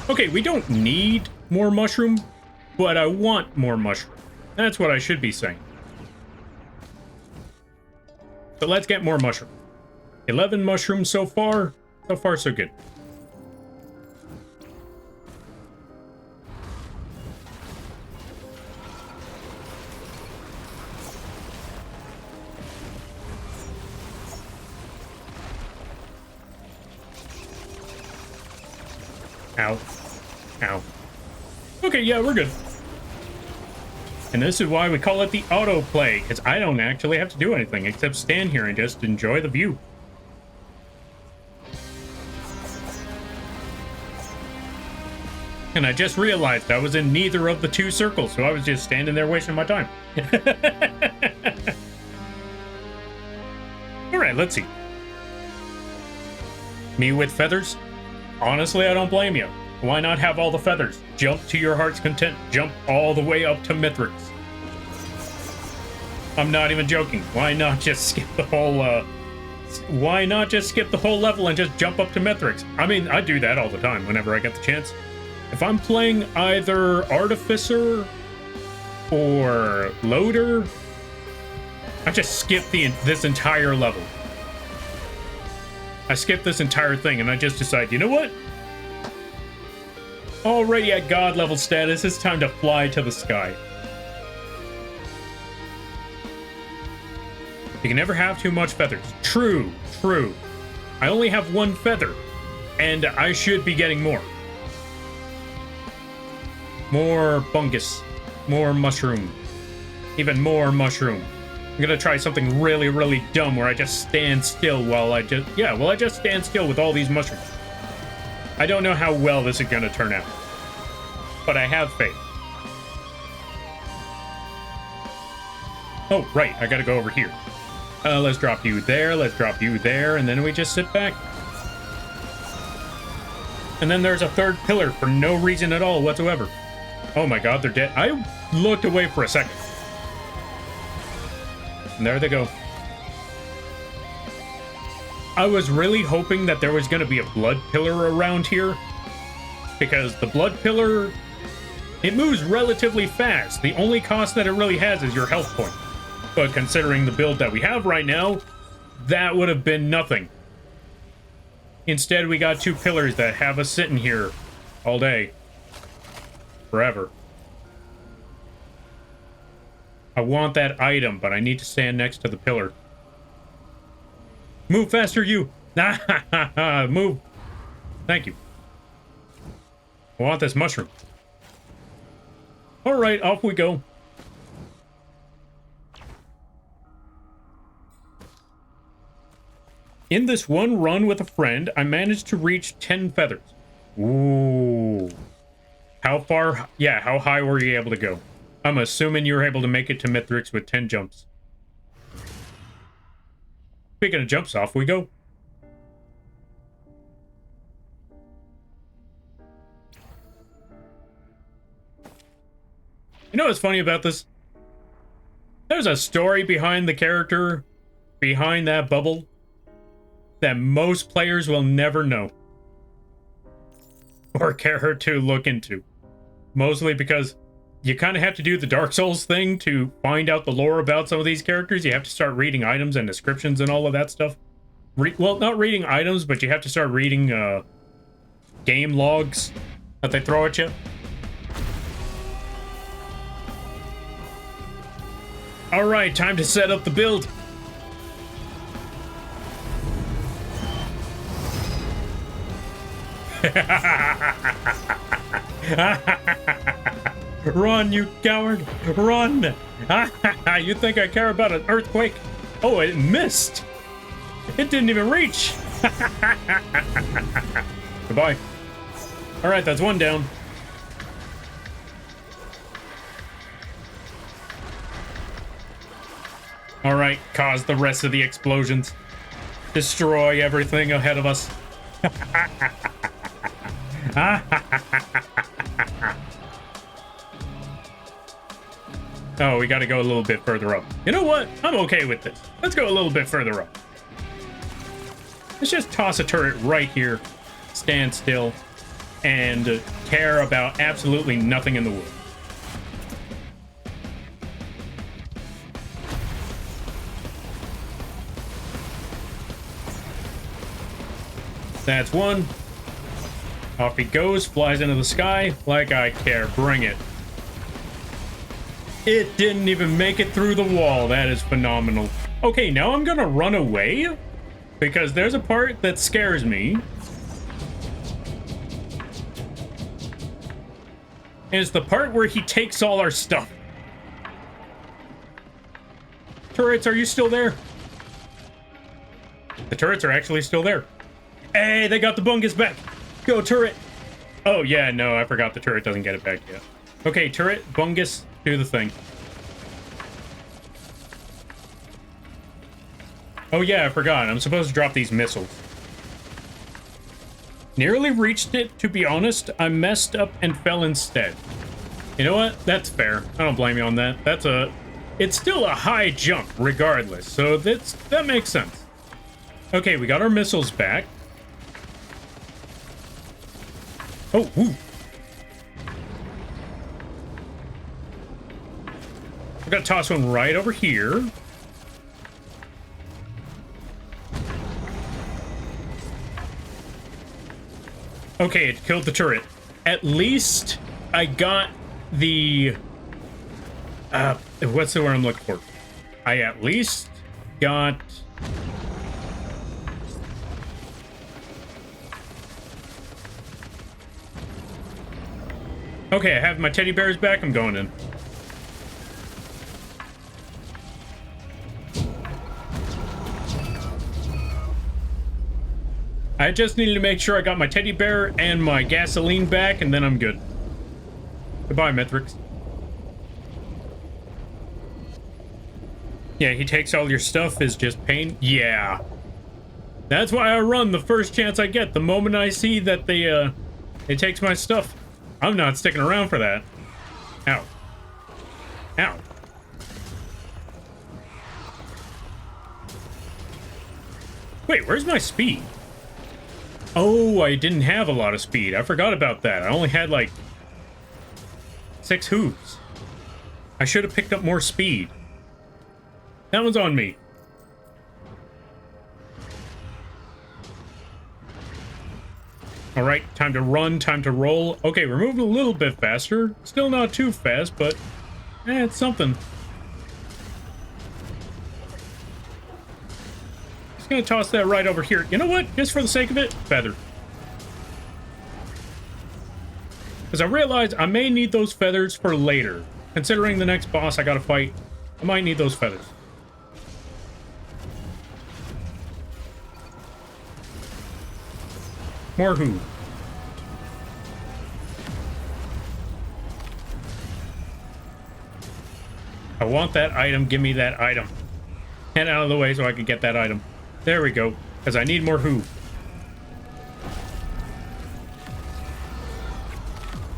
Okay, we don't need more mushroom, but I want more mushroom. That's what I should be saying. So let's get more mushroom. 11 mushrooms so far. So far, so good. Ow. Ow. Okay, yeah, we're good. And this is why we call it the autoplay, because I don't actually have to do anything except stand here and just enjoy the view. And I just realized I was in neither of the 2 circles, so I was just standing there wasting my time. Alright, let's see. Me with feathers? Honestly, I don't blame you. Why not have all the feathers? Jump to your heart's content. Jump all the way up to Mithrix. I'm not even joking. Why not just skip the whole, Why not just skip the whole level and just jump up to Mithrix? I mean, I do that all the time whenever I get the chance. If I'm playing either Artificer or Loader, I just skip this entire level. I skip this entire thing and I just decide, you know what? Already at God level status, it's time to fly to the sky. You can never have too much feathers. True, true. I only have 1 feather, and I should be getting more. More bungus. More mushroom. Even more mushroom. I'm gonna try something really, really dumb where I just stand still while I just stand still with all these mushrooms. I don't know how well this is gonna turn out, but I have faith. Oh, right, I gotta go over here. Let's drop you there, let's drop you there, and then we just sit back. And then there's a 3rd pillar for no reason at all whatsoever. Oh my god, they're dead. I looked away for a second. And there they go. I was really hoping that there was going to be a blood pillar around here, because the blood pillar, it moves relatively fast. The only cost that it really has is your health point. But considering the build that we have right now, that would have been nothing. Instead, we got 2 pillars that have us sitting here all day. Forever. I want that item, but I need to stand next to the pillar. Move faster, you! Move! Thank you. I want this mushroom. Alright, off we go. In this one run with a friend, I managed to reach 10 feathers. Ooh. How far? Yeah, how high were you able to go? I'm assuming you were able to make it to Mithrix with 10 jumps. Speaking of jumps, off we go. You know what's funny about this? There's a story behind the character, behind that bubble, that most players will never know. Or care to look into. Mostly because you kind of have to do the Dark Souls thing to find out the lore about some of these characters. You have to start reading items and descriptions and all of that stuff. Well, not reading items, but you have to start reading game logs that they throw at you. All right, time to set up the build. Run, you coward! Run! You think I care about an earthquake? Oh, it missed! It didn't even reach! Goodbye. Alright, that's one down. Alright, cause the rest of the explosions. Destroy everything ahead of us. Oh, we gotta go a little bit further up. You know what? I'm okay with this. Let's go a little bit further up. Let's just toss a turret right here, stand still, and care about absolutely nothing in the world. That's one. Off he goes, flies into the sky like I care. Bring it. It didn't even make it through the wall. That is phenomenal. Okay, now I'm gonna run away because there's a part that scares me. And it's the part where he takes all our stuff. Turrets, are you still there? The turrets are actually still there. Hey, they got the bungus back. Go, turret. Oh, yeah, no, I forgot the turret doesn't get it back yet. Okay, turret, bungus, do the thing. Oh, yeah, I forgot. I'm supposed to drop these missiles. Nearly reached it, to be honest. I messed up and fell instead. You know what? That's fair. I don't blame you on that. It's still a high jump, regardless. So that makes sense. Okay, we got our missiles back. Oh, woo. We're gonna toss one right over here. Okay, it killed the turret. At least I got the... what's the word I'm looking for? I at least got... Okay, I have my teddy bears back. I'm going in. I just needed to make sure I got my teddy bear and my gasoline back, and then I'm good. Goodbye, Mithrix. Yeah, he takes all your stuff is just pain. Yeah. That's why I run the first chance I get. The moment I see that it takes my stuff. I'm not sticking around for that. Ow. Ow. Wait, where's my speed? Oh, I didn't have a lot of speed. I forgot about that. I only had like 6 hooves. I should have picked up more speed. That one's on me. All right, time to run, time to roll. Okay, we're moving a little bit faster. Still not too fast, but it's something. Just gonna toss that right over here. You know what? Just for the sake of it, feather. Because I realize I may need those feathers for later. Considering the next boss I gotta fight, I might need those feathers. More who? I want that item. Give me that item. Head out of the way so I can get that item. There we go. Because I need more who.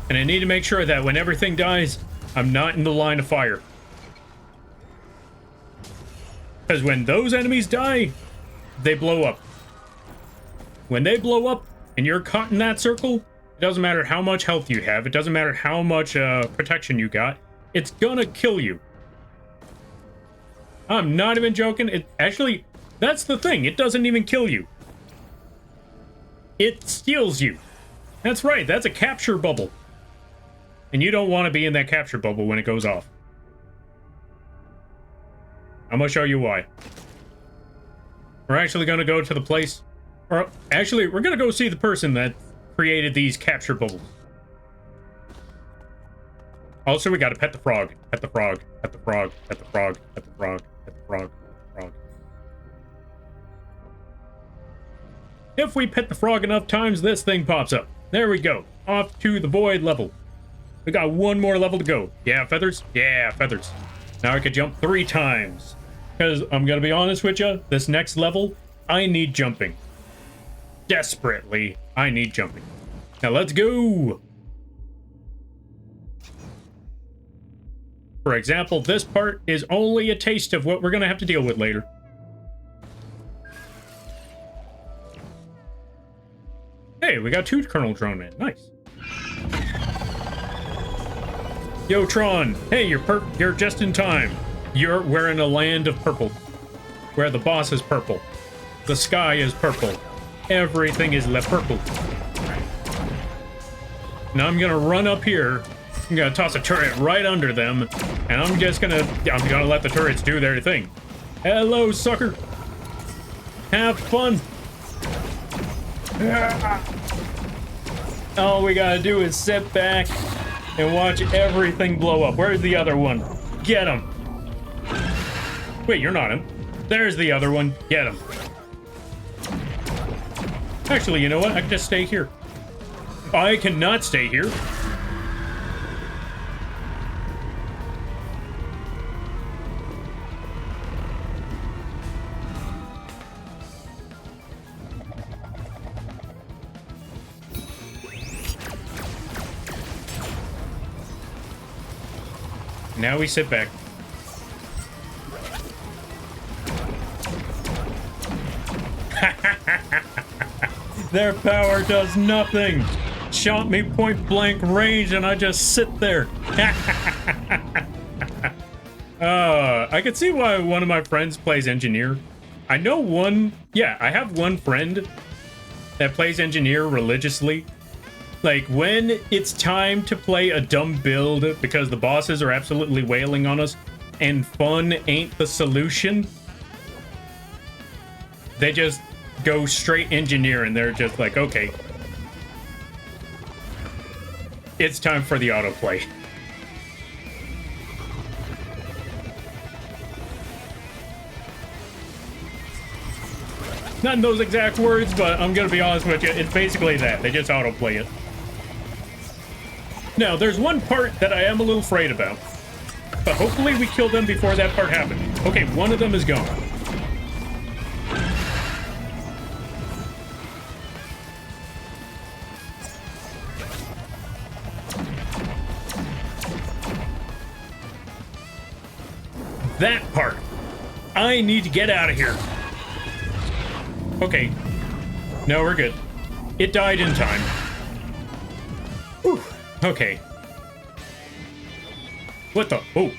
And I need to make sure that when everything dies, I'm not in the line of fire. Because when those enemies die, they blow up. When they blow up and you're caught in that circle, it doesn't matter how much health you have. It doesn't matter how much protection you got. It's gonna kill you. I'm not even joking. It actually, that's the thing. It doesn't even kill you. It steals you. That's right. That's a capture bubble. And you don't want to be in that capture bubble when it goes off. I'm going to show you why. We're actually going to go to the place... Or actually, we're going to go see the person that created these capture bubbles. Also, we got to pet the frog. Pet the frog. Pet the frog. Pet the frog. Pet the frog. Pet the frog. Pet the frog. If we pet the frog enough times, this thing pops up. There we go. Off to the void level. We got one more level to go. Yeah, feathers? Yeah, feathers. Now I could jump 3 times. Because I'm going to be honest with you, this next level, I need jumping. Desperately, I need jumping. Now let's go. For example, this part is only a taste of what we're going to have to deal with later. Hey, we got 2 kernel drone in. Nice. Yo, Tron. Hey, you're just in time. We're in a land of purple. Where the boss is purple. The sky is purple. Everything is purple. Now I'm gonna run up here. I'm gonna toss a turret right under them. And I'm gonna let the turrets do their thing. Hello, sucker. Have fun. All we gotta do is sit back and watch everything blow up. Where's the other one? Get him. Wait, you're not him. There's the other one. Get him. Actually, you know what? I can just stay here. I cannot stay here. Now we sit back. Their power does nothing. Shot me point blank range and I just sit there. I could see why one of my friends plays engineer. I know one, yeah, I have one friend that plays engineer religiously. Like, when it's time to play a dumb build because the bosses are absolutely wailing on us and fun ain't the solution, they just go straight engineer and they're just like, okay, it's time for the autoplay. Not in those exact words, but I'm gonna be honest with you, it's basically that. They just autoplay it. Now, there's one part that I am a little afraid about, but hopefully we kill them before that part happens. Okay, one of them is gone. That part. I need to get out of here. Okay. No, we're good. It died in time. Whew. Okay. What the? Oh.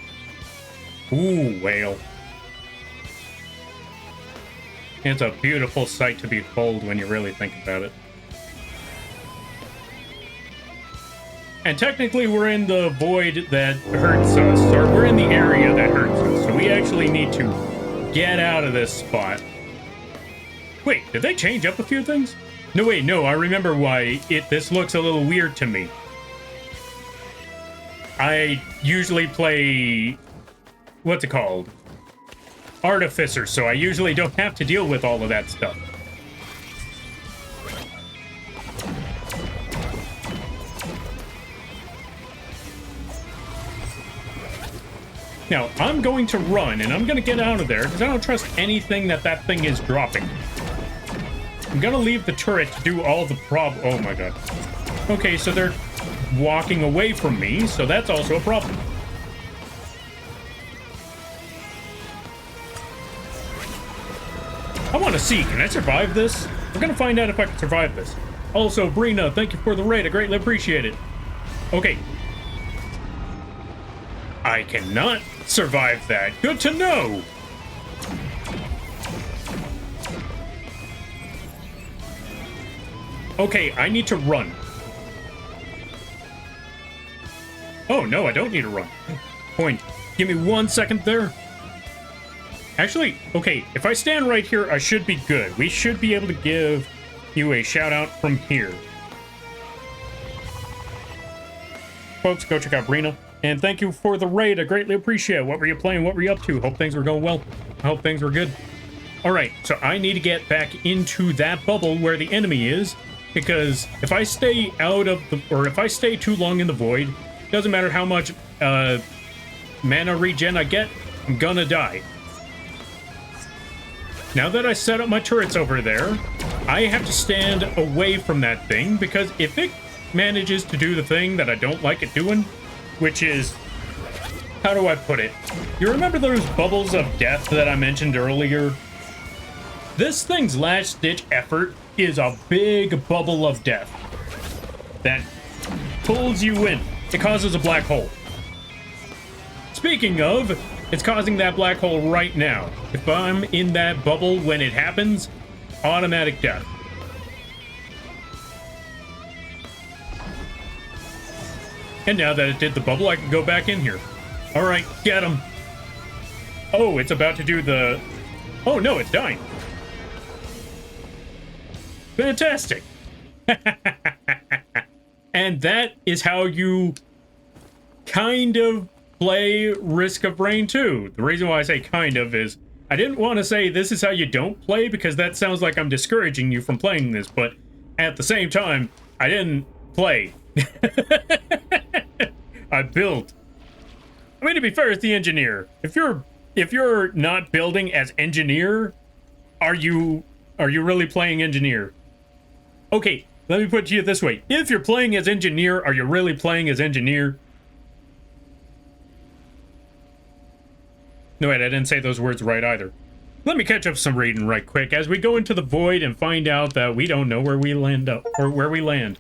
Ooh, whale. It's a beautiful sight to behold when you really think about it. And technically we're in the void that hurts us, or we're in the area that hurts us, so we actually need to get out of this spot. Wait, did they change up a few things? No, wait, no, I remember why this looks a little weird to me. I usually play, what's it called? Artificer, so I usually don't have to deal with all of that stuff. Now, I'm going to run, and I'm going to get out of there, because I don't trust anything that thing is dropping. I'm going to leave the turret to do all the oh my god. Okay, so they're walking away from me, so that's also a problem. I want to see, can I survive this? We're going to find out if I can survive this. Also, Brina, thank you for the raid. I greatly appreciate it. Okay. I cannot survive that. Good to know. Okay, I need to run. Oh, no, I don't need to run. Point. Give me 1 second there. Actually, okay, if I stand right here, I should be good. We should be able to give you a shout out from here. Folks, go check out Brina. And thank you for the raid. I greatly appreciate it. What were you playing? What were you up to? Hope things were going well. I hope things were good. All right, so I need to get back into that bubble where the enemy is, because if I stay out of the, or if I stay too long in the void, doesn't matter how much mana regen I get, I'm gonna die. Now that I set up my turrets over there, I have to stand away from that thing, because if it manages to do the thing that I don't like it doing, which is, how do I put it? You remember those bubbles of death that I mentioned earlier? This thing's last-ditch effort is a big bubble of death that pulls you in. It causes a black hole. Speaking of, it's causing that black hole right now. If I'm in that bubble when it happens, automatic death. And now that it did the bubble, I can go back in here. All right, get him. Oh, it's about to do the... Oh, no, it's dying. Fantastic. And that is how you kind of play Risk of Rain 2. The reason why I say kind of is I didn't want to say this is how you don't play, because that sounds like I'm discouraging you from playing this, but at the same time, I didn't play. I built. I mean, to be fair, it's the engineer. If you're not building as engineer, are you really playing engineer? Okay, let me put it to you this way. If you're playing as engineer, are you really playing as engineer? No, wait, I didn't say those words right either. Let me catch up some reading right quick as we go into the void and find out that we don't know where we land up, or where we land.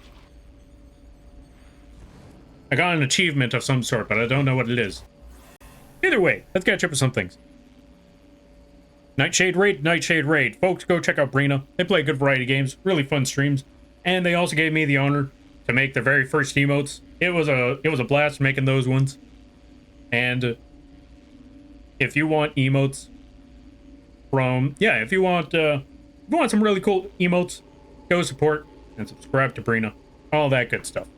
I got an achievement of some sort, but I don't know what it is. Either way, let's catch up with some things. Nightshade Raid, Nightshade Raid. Folks, go check out Brina. They play a good variety of games, really fun streams. And they also gave me the honor to make their very first emotes. It was a blast making those ones. And if you want emotes from, yeah, if you want some really cool emotes, go support and subscribe to Brina. All that good stuff.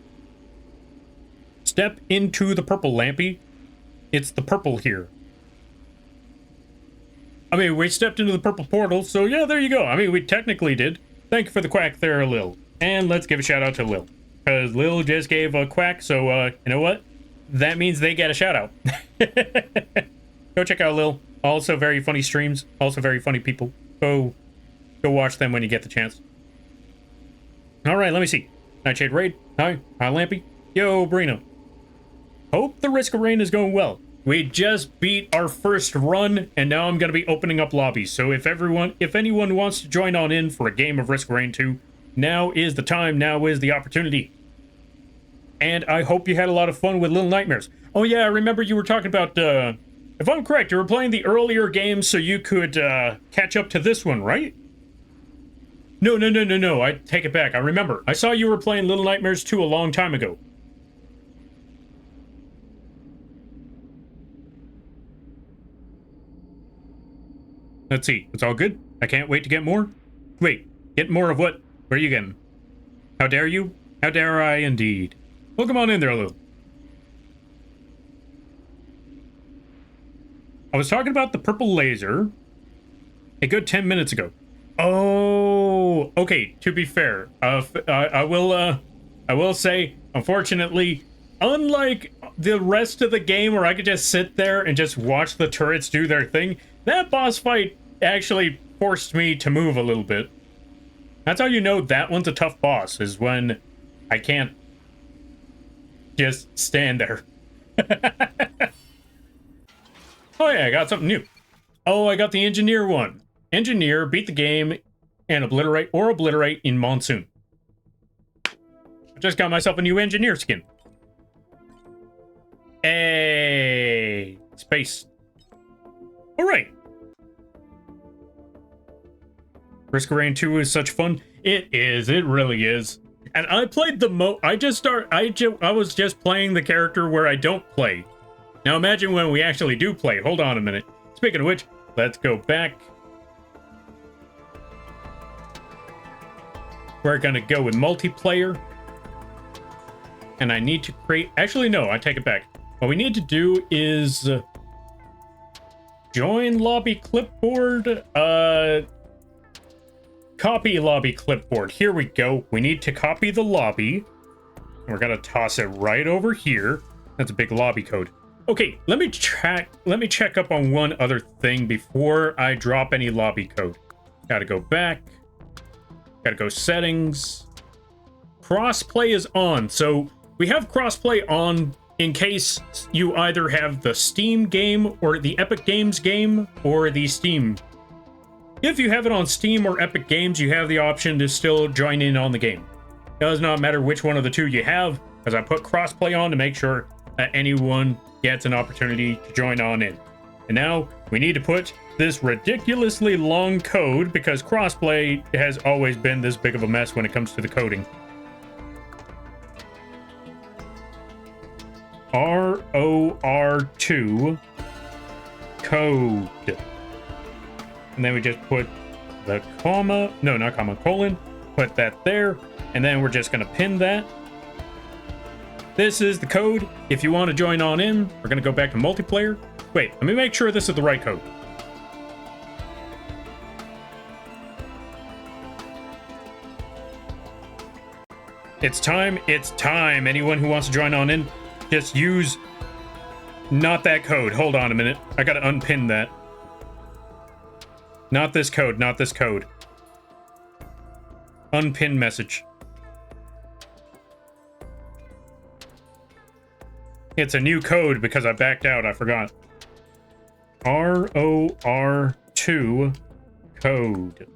Step into the purple lampy. It's the purple here. I mean, we stepped into the purple portal, so yeah, there you go. I mean, we technically did. Thank you for the quack there, Lil. And let's give a shout out to Lil. Because Lil just gave a quack, so, you know what? That means they get a shout out. Go check out Lil. Also very funny streams. Also very funny people. Go watch them when you get the chance. Alright, let me see. Nightshade Raid. Hi. Hi, Lampy. Yo, Brina. Hope the Risk of Rain is going well. We just beat our first run, and now I'm going to be opening up lobbies. So if anyone wants to join on in for a game of Risk of Rain 2, now is the time, now is the opportunity. And I hope you had a lot of fun with Little Nightmares. Oh yeah, I remember you were talking about, if I'm correct, you were playing the earlier games so you could catch up to this one, right? No, I take it back. I remember. I saw you were playing Little Nightmares 2 a long time ago. Let's see. It's all good. I can't wait to get more. Wait, get more of what? Where are you getting? How dare you? How dare I indeed. Welcome on in there, Lou. I was talking about the purple laser a good 10 minutes ago. Oh, okay. To be fair, I will say, unfortunately, unlike the rest of the game where I could just sit there and just watch the turrets do their thing, that boss fight actually forced me to move a little bit. That's how you know that one's a tough boss, is when I can't just stand there. Oh yeah, I got something new. Oh, I got the engineer one. Engineer, beat the game, and obliterate in monsoon. I just got myself a new engineer skin. Hey, space. All right. Risk of Rain 2 is such fun. It is. It really is. And I played the I was just playing the character where I don't play. Now imagine when we actually do play. Hold on a minute. Speaking of which, let's go back. We're gonna go with multiplayer. And I need to create... Actually, no, I take it back. What we need to do is... join lobby clipboard. Copy lobby clipboard. Here we go. We need to copy the lobby. We're gonna toss it right over here. That's a big lobby code. Okay, let me check up on one other thing before I drop any lobby code. Gotta go back. Gotta go settings. Crossplay is on. So we have crossplay on in case you either have the Steam game or the Epic Games game or the Steam. If you have it on Steam or Epic Games, you have the option to still join in on the game. It does not matter which one of the two you have, as I put crossplay on to make sure that anyone gets an opportunity to join on in. And now we need to put this ridiculously long code because crossplay has always been this big of a mess when it comes to the coding. RoR2 code. And then we just put the comma, no, not comma, colon, put that there, and then we're just gonna pin that. This is the code. If you want to join on in, we're gonna go back to multiplayer. Wait, let me make sure this is the right code. It's time, it's time. Anyone who wants to join on in, just use not that code. Hold on a minute. I gotta unpin that. Not this code, not this code. Unpin message. It's a new code because I backed out, I forgot. RoR2 code.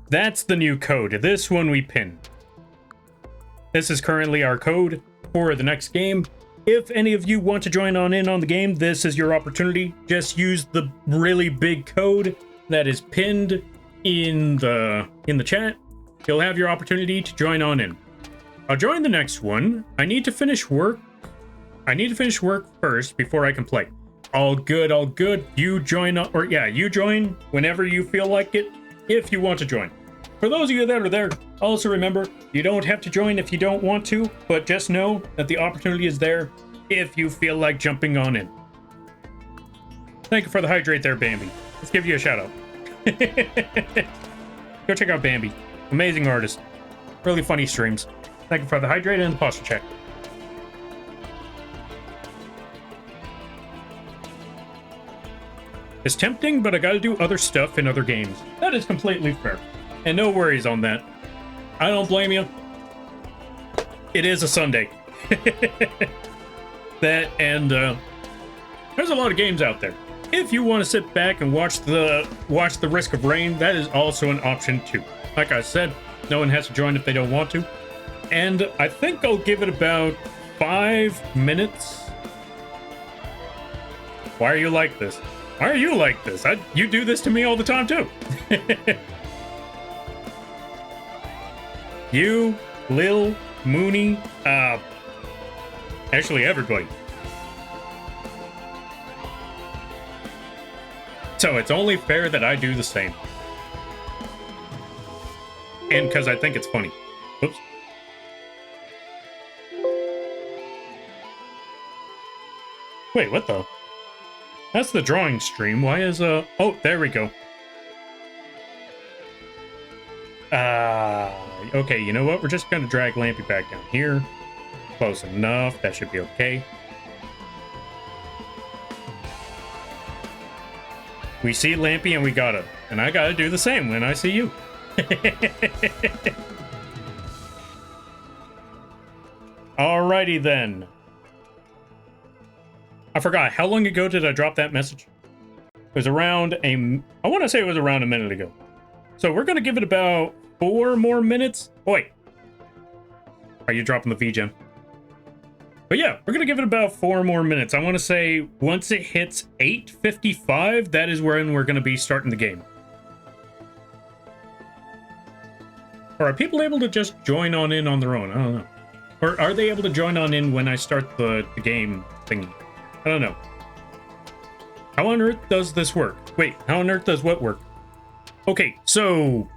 That's the new code. This one we pinned. This is currently our code for the next game. If any of you want to join on in on the game, this is your opportunity. Just use the really big code that is pinned in the chat. You'll have your opportunity to join on in. I'll join the next one. I need to finish work. I need to finish work first before I can play. All good, all good. You join, or yeah, you join whenever you feel like it, if you want to join. For those of you that are there, also remember, you don't have to join if you don't want to, but just know that the opportunity is there if you feel like jumping on in. Thank you for the hydrate there, Bambi. Let's give you a shout out. Go check out Bambi. Amazing artist. Really funny streams. Thank you for the hydrate and the posture check. It's tempting, but I gotta do other stuff in other games. That is completely fair. And no worries on that. I don't blame you. It is a Sunday. That and there's a lot of games out there. If you want to sit back and watch the Risk of Rain, that is also an option too. Like I said, no one has to join if they don't want to. And I think I'll give it about 5 minutes. Why are you like this? Why are you like this? You do this to me all the time too. You, Lil, Mooney, actually everybody. So it's only fair that I do the same. And because I think it's funny. Oops. Wait, what the? That's the drawing stream. Why is, oh, there we go. Okay, you know what? We're just gonna drag Lampy back down here. Close enough. That should be okay. We see Lampy and we gotta. And I gotta do the same when I see you. Alrighty then. I forgot. How long ago did I drop that message? It was around I want to say it was around a minute ago. So we're going to give it about 4 more minutes. Wait. Are you dropping the vgen? But yeah, we're going to give it about 4 more minutes. I want to say once it hits 8:55, that is when we're going to be starting the game. Or are people able to just join on in on their own? I don't know. Or are they able to join on in when I start the game thingy? I don't know. How on earth does this work? Wait, how on earth does what work? Okay, so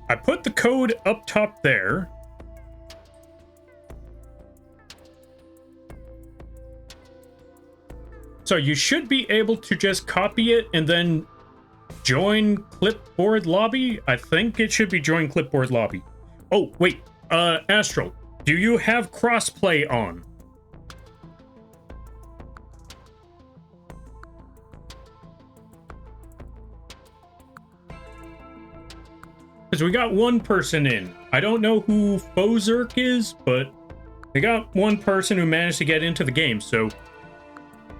I put the code up top there. So you should be able to just copy it and then join clipboard lobby. I think it should be join clipboard lobby. Oh, wait, Astral, do you have crossplay on? Because we got one person in. I don't know who Fozerk is, but we got one person who managed to get into the game, so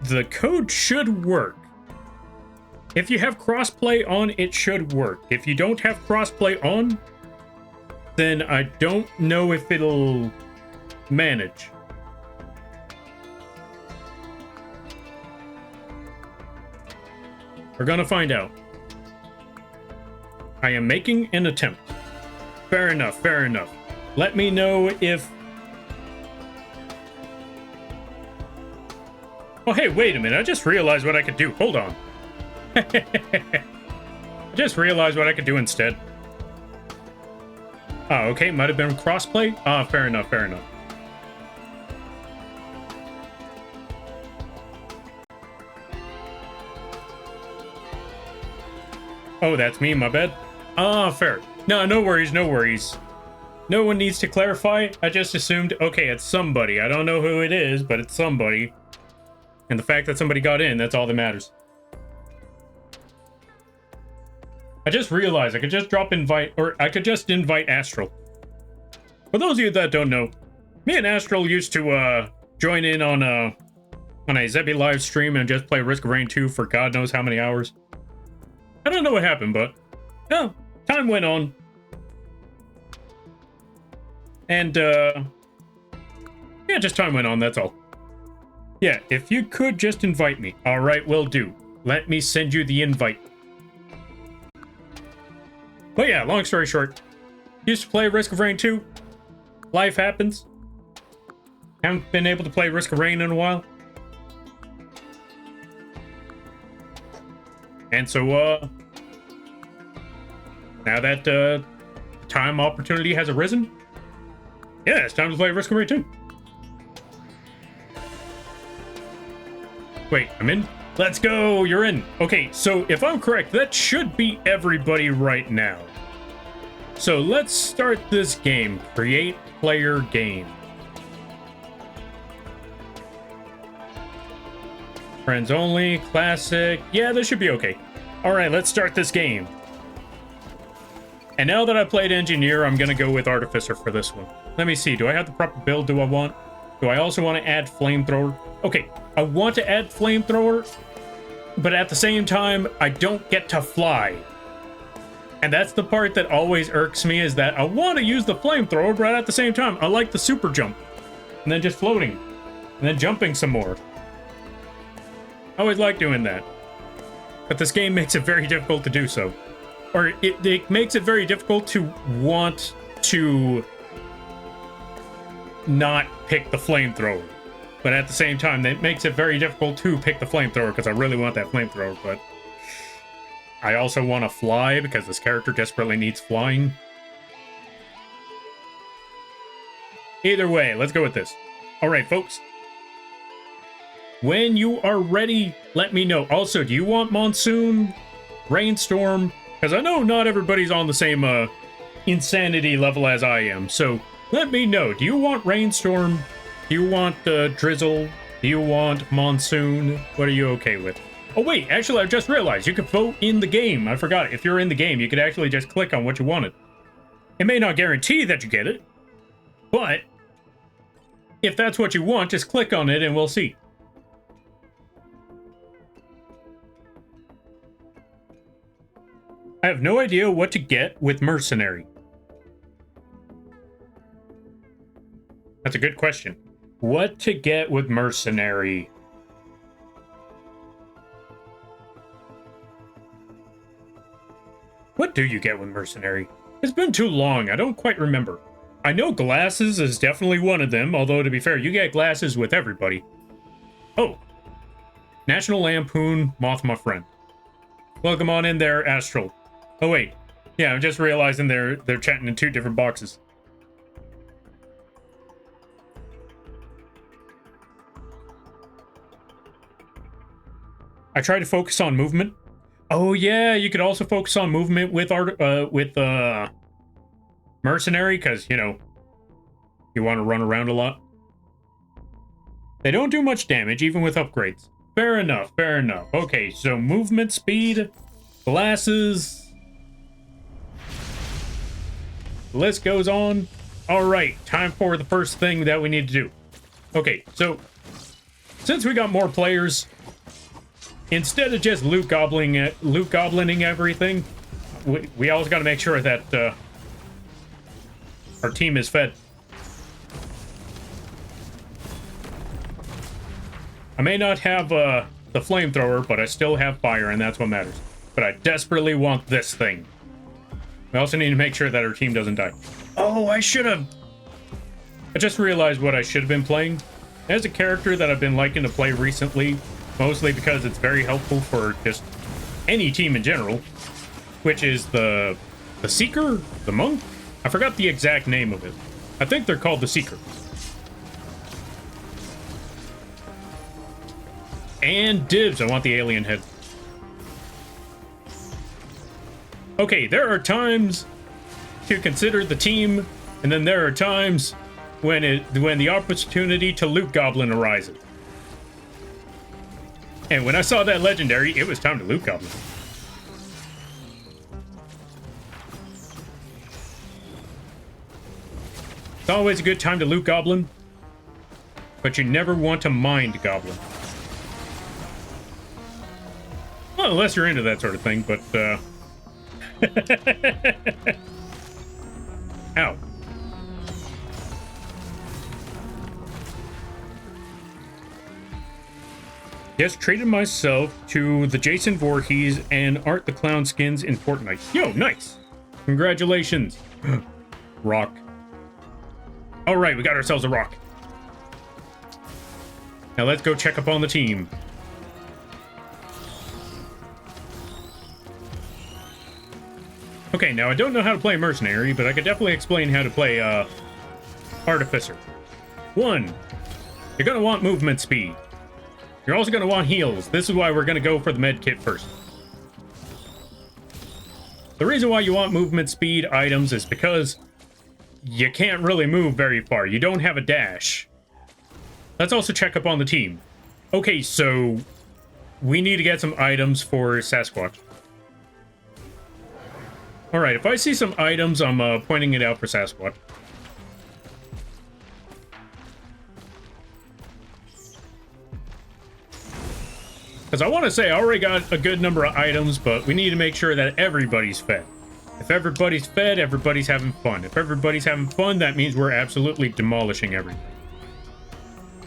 the code should work. If you have crossplay on, it should work. If you don't have crossplay on, then I don't know if it'll manage. We're gonna find out. I am making an attempt. Fair enough, fair enough. Let me know if... Oh, hey, wait a minute. I just realized what I could do. Hold on. I just realized what I could do instead. Oh, okay. Might have been crossplay. Ah, fair enough, fair enough. Oh, that's me, my bad. Ah, fair. No, no worries, no worries. No one needs to clarify. I just assumed, okay, it's somebody. I don't know who it is, but it's somebody. And the fact that somebody got in, that's all that matters. I just realized I could just drop invite, or I could just invite Astral. For those of you that don't know, me and Astral used to join in on a Zebby live stream and just play Risk of Rain 2 for God knows how many hours. I don't know what happened, but yeah, time went on. And yeah, just time went on, that's all. Yeah, if you could just invite me. All right, will do. Let me send you the invite. But yeah, long story short, used to play Risk of Rain 2. Life happens. Haven't been able to play Risk of Rain in a while. And so, now that time opportunity has arisen, yeah, it's time to play Risk of Rain 2. Wait, I'm in? Let's go, you're in. Okay, so if I'm correct, that should be everybody right now. So let's start this game. Create player game. Friends only, classic. Yeah, this should be okay. All right, let's start this game. And now that I played engineer, I'm gonna go with artificer for this one. Let me see, do I have the proper build? Do I also want to add flamethrower? Okay, I want to add flamethrower, but at the same time, I don't get to fly. And that's the part that always irks me, is that I want to use the flamethrower, but at the same time, I like the super jump. And then just floating. And then jumping some more. I always like doing that. But this game makes it very difficult to do so. Or it makes it very difficult to want to not pick the flamethrower. But at the same time, it makes it very difficult to pick the flamethrower, because I really want that flamethrower, but I also want to fly because this character desperately needs flying. Either way, let's go with this. All right, folks. When you are ready, let me know. Also, do you want monsoon, rainstorm, Because I know not everybody's on the same insanity level as I am. So let me know. Do you want rainstorm? Do you want drizzle? Do you want monsoon? What are you okay with? Oh wait, actually I just realized you could vote in the game. I forgot. If you're in the game, you could actually just click on what you wanted. It may not guarantee that you get it, but if that's what you want, just click on it and we'll see. I have no idea what to get with mercenary. That's a good question. What to get with mercenary? What do you get with mercenary? It's been too long. I don't quite remember. I know glasses is definitely one of them, although to be fair, you get glasses with everybody. Oh. National Lampoon, Moth, my friend. Welcome on in there, Astral. Oh wait. Yeah, I'm just realizing they're chatting in two different boxes. I try to focus on movement. Oh yeah, you could also focus on movement with mercenary, because you know you want to run around a lot. They don't do much damage even with upgrades. Fair enough, fair enough. Okay, so movement speed, glasses. The list goes on. All right, time for the first thing that we need to do. Okay, so since we got more players, instead of just loot goblining everything, we always got to make sure that our team is fed. I may not have the flamethrower, but I still have fire, and that's what matters. But I desperately want this thing. We also need to make sure that our team doesn't die. Oh, I should have. I just realized what I should have been playing. As a character that I've been liking to play recently, mostly because it's very helpful for just any team in general, which is the Seeker? The Monk? I forgot the exact name of it. I think they're called the Seeker. And dibs, I want the alien head. Okay, there are times to consider the team, and then there are times when the opportunity to loot goblin arises. And when I saw that legendary, it was time to loot goblin. It's always a good time to loot goblin, but you never want to mind goblin. Well, unless you're into that sort of thing, but ow. Just traded myself to the Jason Voorhees and Art the Clown skins in Fortnite. Yo, nice. Congratulations. Rock. All right, we got ourselves a rock. Now let's go check up on the team. Okay, now I don't know how to play Mercenary, but I could definitely explain how to play Artificer. 1, you're going to want movement speed. You're also going to want heals. This is why we're going to go for the med kit first. The reason why you want movement speed items is because you can't really move very far. You don't have a dash. Let's also check up on the team. Okay, so we need to get some items for Sasquatch. All right, if I see some items, I'm pointing it out for Sasquatch. Because I want to say I already got a good number of items, but we need to make sure that everybody's fed. If everybody's fed, everybody's having fun. If everybody's having fun, that means we're absolutely demolishing everything.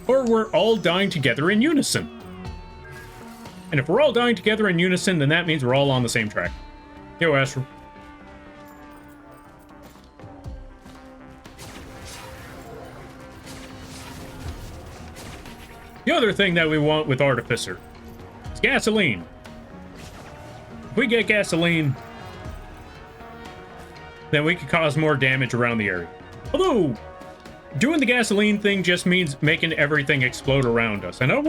Or we're all dying together in unison. And if we're all dying together in unison, then that means we're all on the same track. Yo, Astral. The other thing that we want with Artificer is gasoline. If we get gasoline, then we could cause more damage around the area. Although, doing the gasoline thing just means making everything explode around us. And I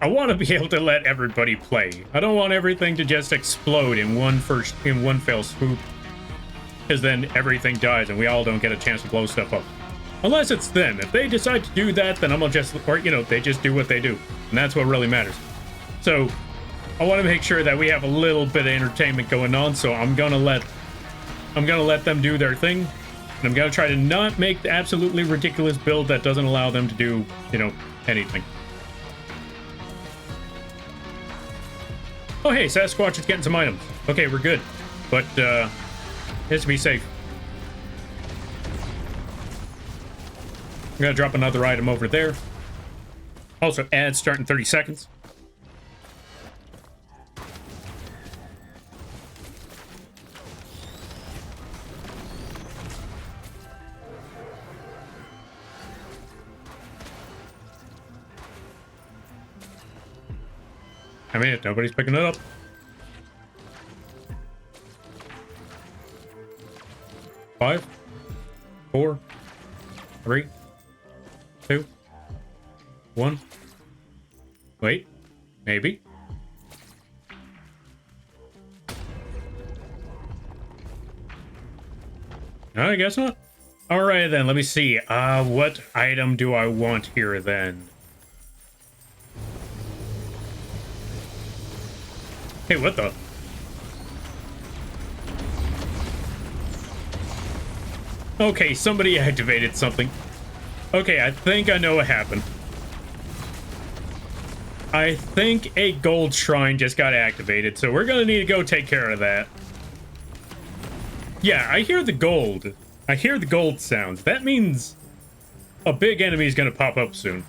I want to be able to let everybody play. I don't want everything to just explode in one fell swoop, because then everything dies and we all don't get a chance to blow stuff up. Unless it's them. If they decide to do that, then I'm gonna just, or you know, they just do what they do, and that's what really matters. So I want to make sure that we have a little bit of entertainment going on. So I'm gonna let them do their thing, and I'm gonna try to not make the absolutely ridiculous build that doesn't allow them to do, you know, anything. Oh, hey, Sasquatch is getting some items. Okay, we're good. But, just to be safe. I'm gonna drop another item over there. Also, ads start in 30 seconds. I mean, nobody's picking it up. Five, 4, 3, 2, 1. Wait, maybe. No, I guess not. All right, then, let me see. What item do I want here, then? Hey, what the? Okay, somebody activated something. Okay, I think I know what happened. I think a gold shrine just got activated, so we're gonna need to go take care of that. Yeah, I hear the gold. I hear the gold sounds. That means a big enemy is gonna pop up soon.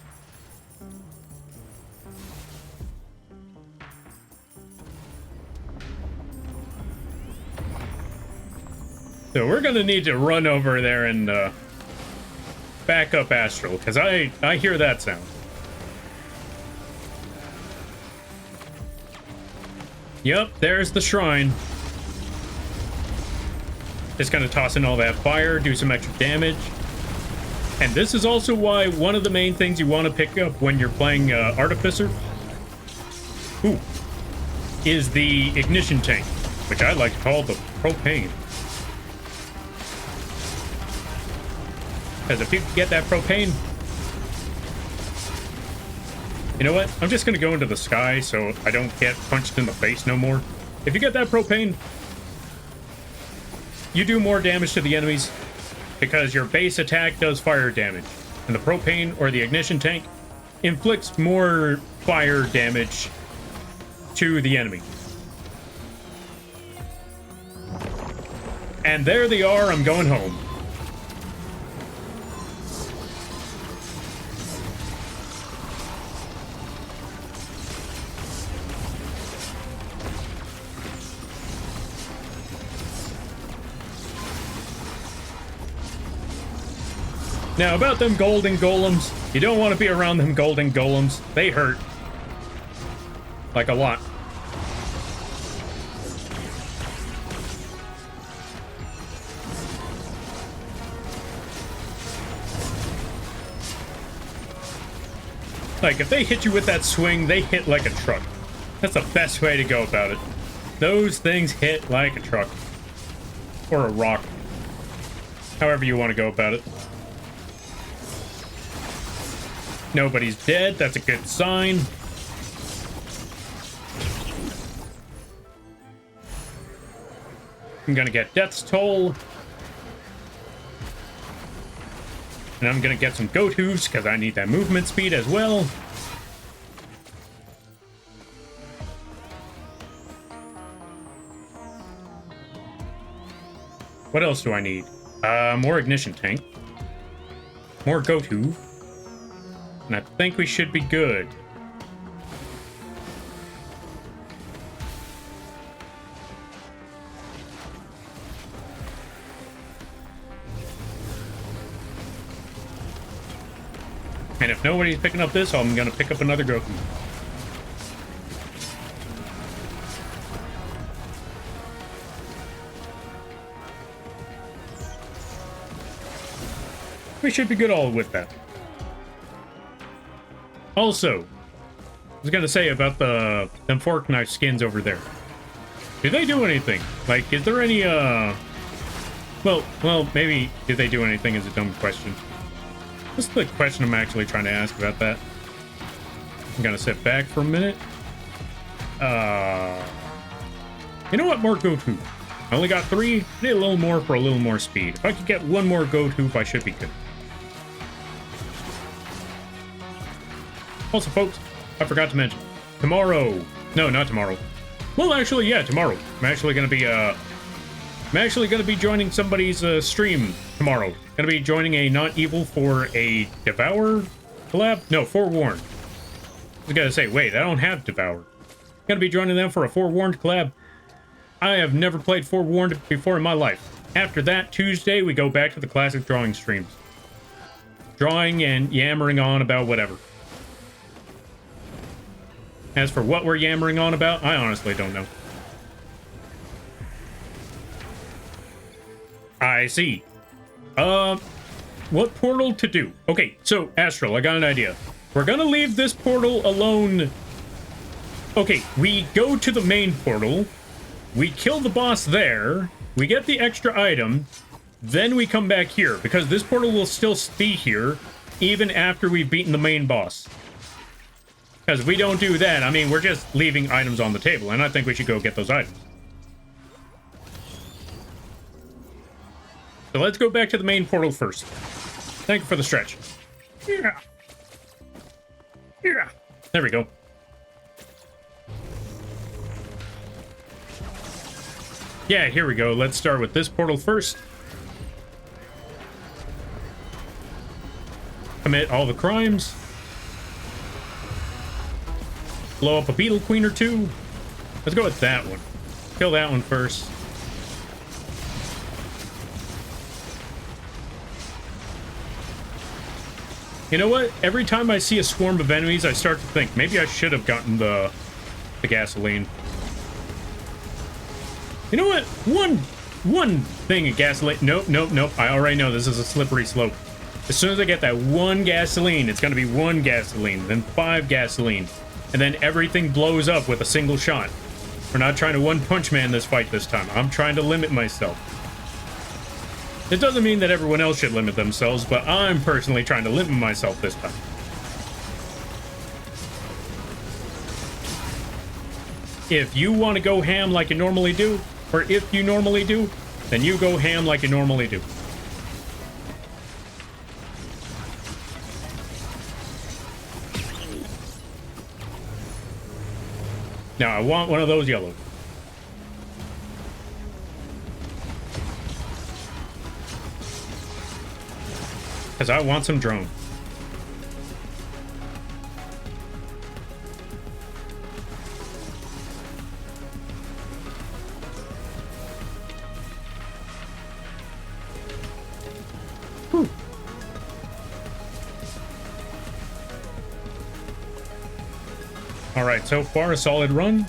So we're gonna need to run over there and back up Astral, because I hear that sound. Yep, there's the shrine. Just gonna toss in all that fire, do some extra damage. And this is also why one of the main things you want to pick up when you're playing Artificer is the ignition tank, which I like to call the propane. Because if you get that propane... You know what? I'm just going to go into the sky so I don't get punched in the face no more. If you get that propane, you do more damage to the enemies because your base attack does fire damage. And the propane or the ignition tank inflicts more fire damage to the enemy. And there they are. I'm going home. Now, about them golden golems, you don't want to be around them golden golems. They hurt. Like a lot. Like, if they hit you with that swing, they hit like a truck. That's the best way to go about it. Those things hit like a truck. Or a rock. However you want to go about it. Nobody's dead. That's a good sign. I'm gonna get Death's Toll. And I'm gonna get some goat hooves because I need that movement speed as well. What else do I need? More ignition tank. More goat hoof. And I think we should be good. And if nobody's picking up this, I'm gonna pick up another Goku. We should be good all with that. Also, was gonna say about them fork knife skins over there. Do they do anything? Like, is there any well, maybe did they do anything is a dumb question. What's the question I'm actually trying to ask about that? I'm gonna sit back for a minute. You know what? More goat hoop. I only got 3. I need a little more for a little more speed. If I could get 1 more goat hoop, I should be good. Also, folks, I forgot to mention, tomorrow. No, not tomorrow. Well, actually, yeah, tomorrow. I'm actually gonna be joining somebody's stream tomorrow. Gonna be joining a Not Evil for a Devour collab. No, Forewarned. I was gonna say, wait, I don't have Devour. Gonna be joining them for a Forewarned collab. I have never played Forewarned before in my life. After that, Tuesday, we go back to the classic drawing streams. Drawing and yammering on about whatever. As for what we're yammering on about, I honestly don't know. I see. What portal to do? Okay, so, Astral, I got an idea. We're gonna leave this portal alone. Okay, we go to the main portal. We kill the boss there. We get the extra item. Then we come back here, because this portal will still be here, even after we've beaten the main boss. Because if we don't do that, I mean, we're just leaving items on the table, and I think we should go get those items. So let's go back to the main portal first. Thank you for the stretch. Yeah. Yeah. There we go. Yeah, here we go. Let's start with this portal first. Commit all the crimes. Blow up a beetle queen or 2. Let's go with that one. Kill that one first. You know what? Every time I see a swarm of enemies, I start to think, maybe I should have gotten the gasoline. You know what? One thing of gasoline. Nope. I already know this is a slippery slope. As soon as I get that 1 gasoline, it's going to be 1 gasoline, then 5 gasoline, and then everything blows up with a single shot. We're not trying to one-punch man this fight this time. I'm trying to limit myself. It doesn't mean that everyone else should limit themselves, but I'm personally trying to limit myself this time. If you want to go ham like you normally do, or if you normally do, then you go ham like you normally do. Now, I want one of those yellows. Because I want some drone. Whew. All right, so far a solid run.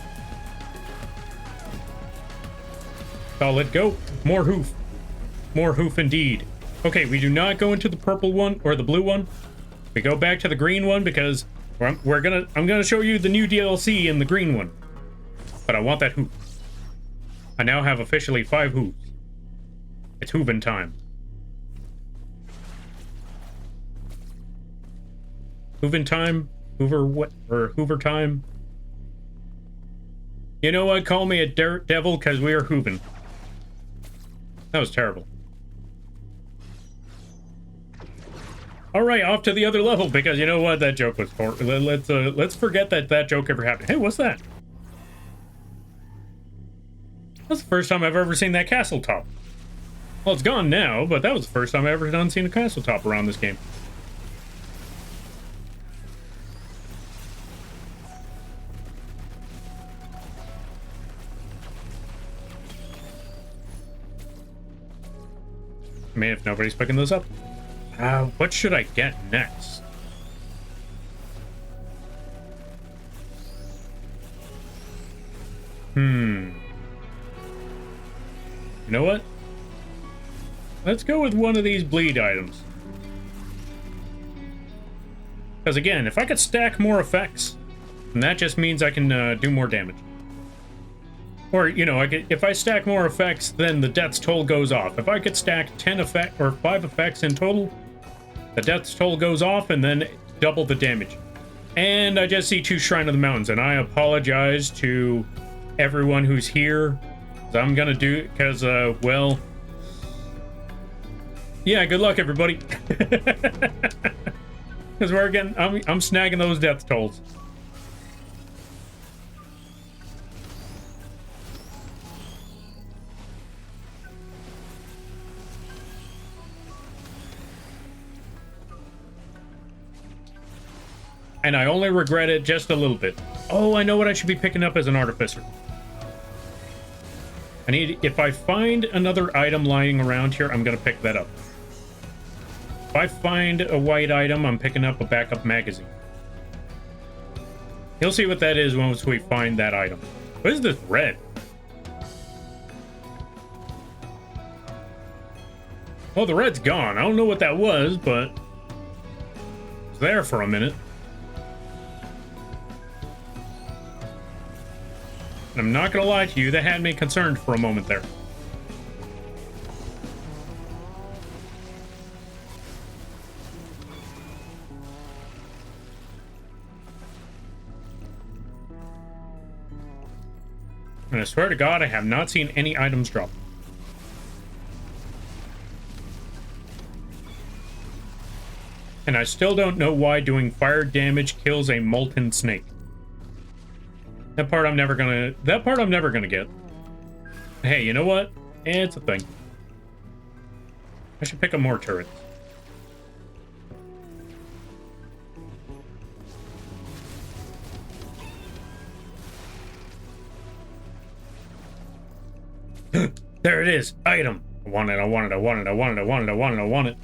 Solid go. More hoof. More hoof indeed. Okay, we do not go into the purple one or the blue one. We go back to the green one because I'm gonna show you the new DLC in the green one. But I want that hoof. I now have officially 5 hooves. It's hoovin' time. Hoovin' time? Hoover what? Or Hoover time? You know what? Call me a dirt devil because we are hoovin'. That was terrible. All right, off to the other level because you know what? That joke was for. Let's forget that joke ever happened. Hey, what's that? That's the first time I've ever seen that castle top. Well, it's gone now, but that was the first time I've ever seen a castle top around this game. I mean, if nobody's picking those up. What should I get next? You know what? Let's go with one of these bleed items. Because again, if I could stack more effects, And that just means I can do more damage. Or, you know, if I stack more effects, then the death's toll goes off. If I could stack 10 effects or 5 effects in total, the death's toll goes off and then double the damage. And I just see 2 Shrine of the Mountains, and I apologize to everyone who's here. I'm gonna do, because, well... Yeah, good luck, everybody. Because we're getting, I'm snagging those death tolls. And I only regret it just a little bit. Oh, I know what I should be picking up as an artificer. I need, if I find another item lying around here, I'm gonna pick that up. If I find a white item, I'm picking up a backup magazine. You'll see what that is once we find that item. What is this red? Well, the red's gone. I don't know what that was, but it was there for a minute. And I'm not gonna lie to you, that had me concerned for a moment there. And I swear to God, I have not seen any items drop. And I still don't know why doing fire damage kills a molten snake. That part I'm never gonna get. Hey, you know what? It's a thing. I should pick up more turrets. There it is. Item. I want it, I want it, I want it, I want it, I want it, I want it, I want it.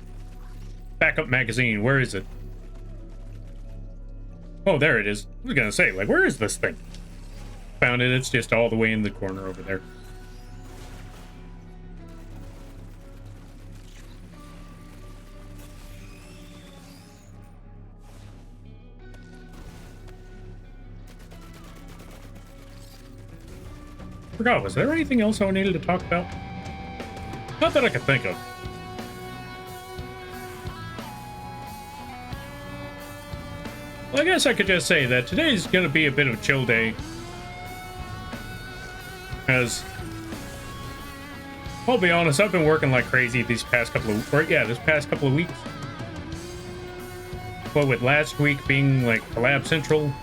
Backup magazine. Where is it? Oh, there it is. I was gonna say, like, where is this thing? Found it. It's just all the way in the corner over there. Forgot, was there anything else I needed to talk about? Not that I could think of. Well, I guess I could just say that today's gonna be a bit of a chill day. As I'll be honest, I've been working like crazy these past couple of weeks. Well, with last week being like Collab Central,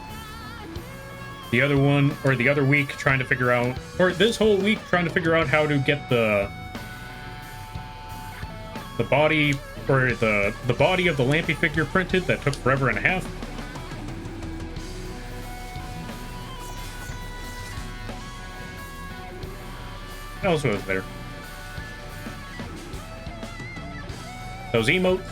the other one, or the other week trying to figure out, or this whole week trying to figure out how to get the body, or the body of the Lampy figure printed. That took forever and a half. What else was there? Those emotes.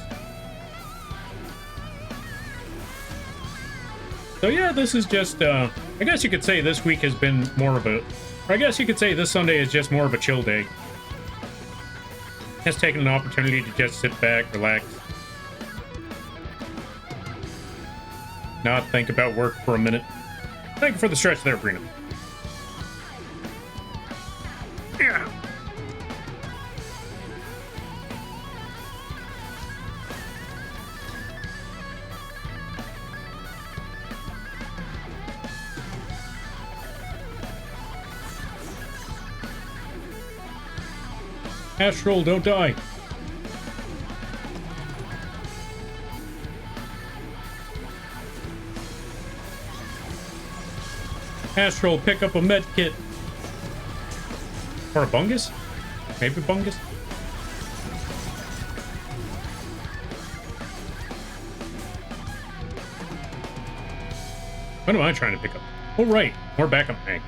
So yeah, this is just, I guess you could say this week has been more of a, or I guess you could say this Sunday is just more of a chill day. Just taking an opportunity to just sit back, relax. Not think about work for a minute. Thank you for the stretch there, Brina. Yeah. Astral, don't die. Astral, pick up a med kit. Or a bungus? Maybe bungus? What am I trying to pick up? Oh, right. More backup tanks.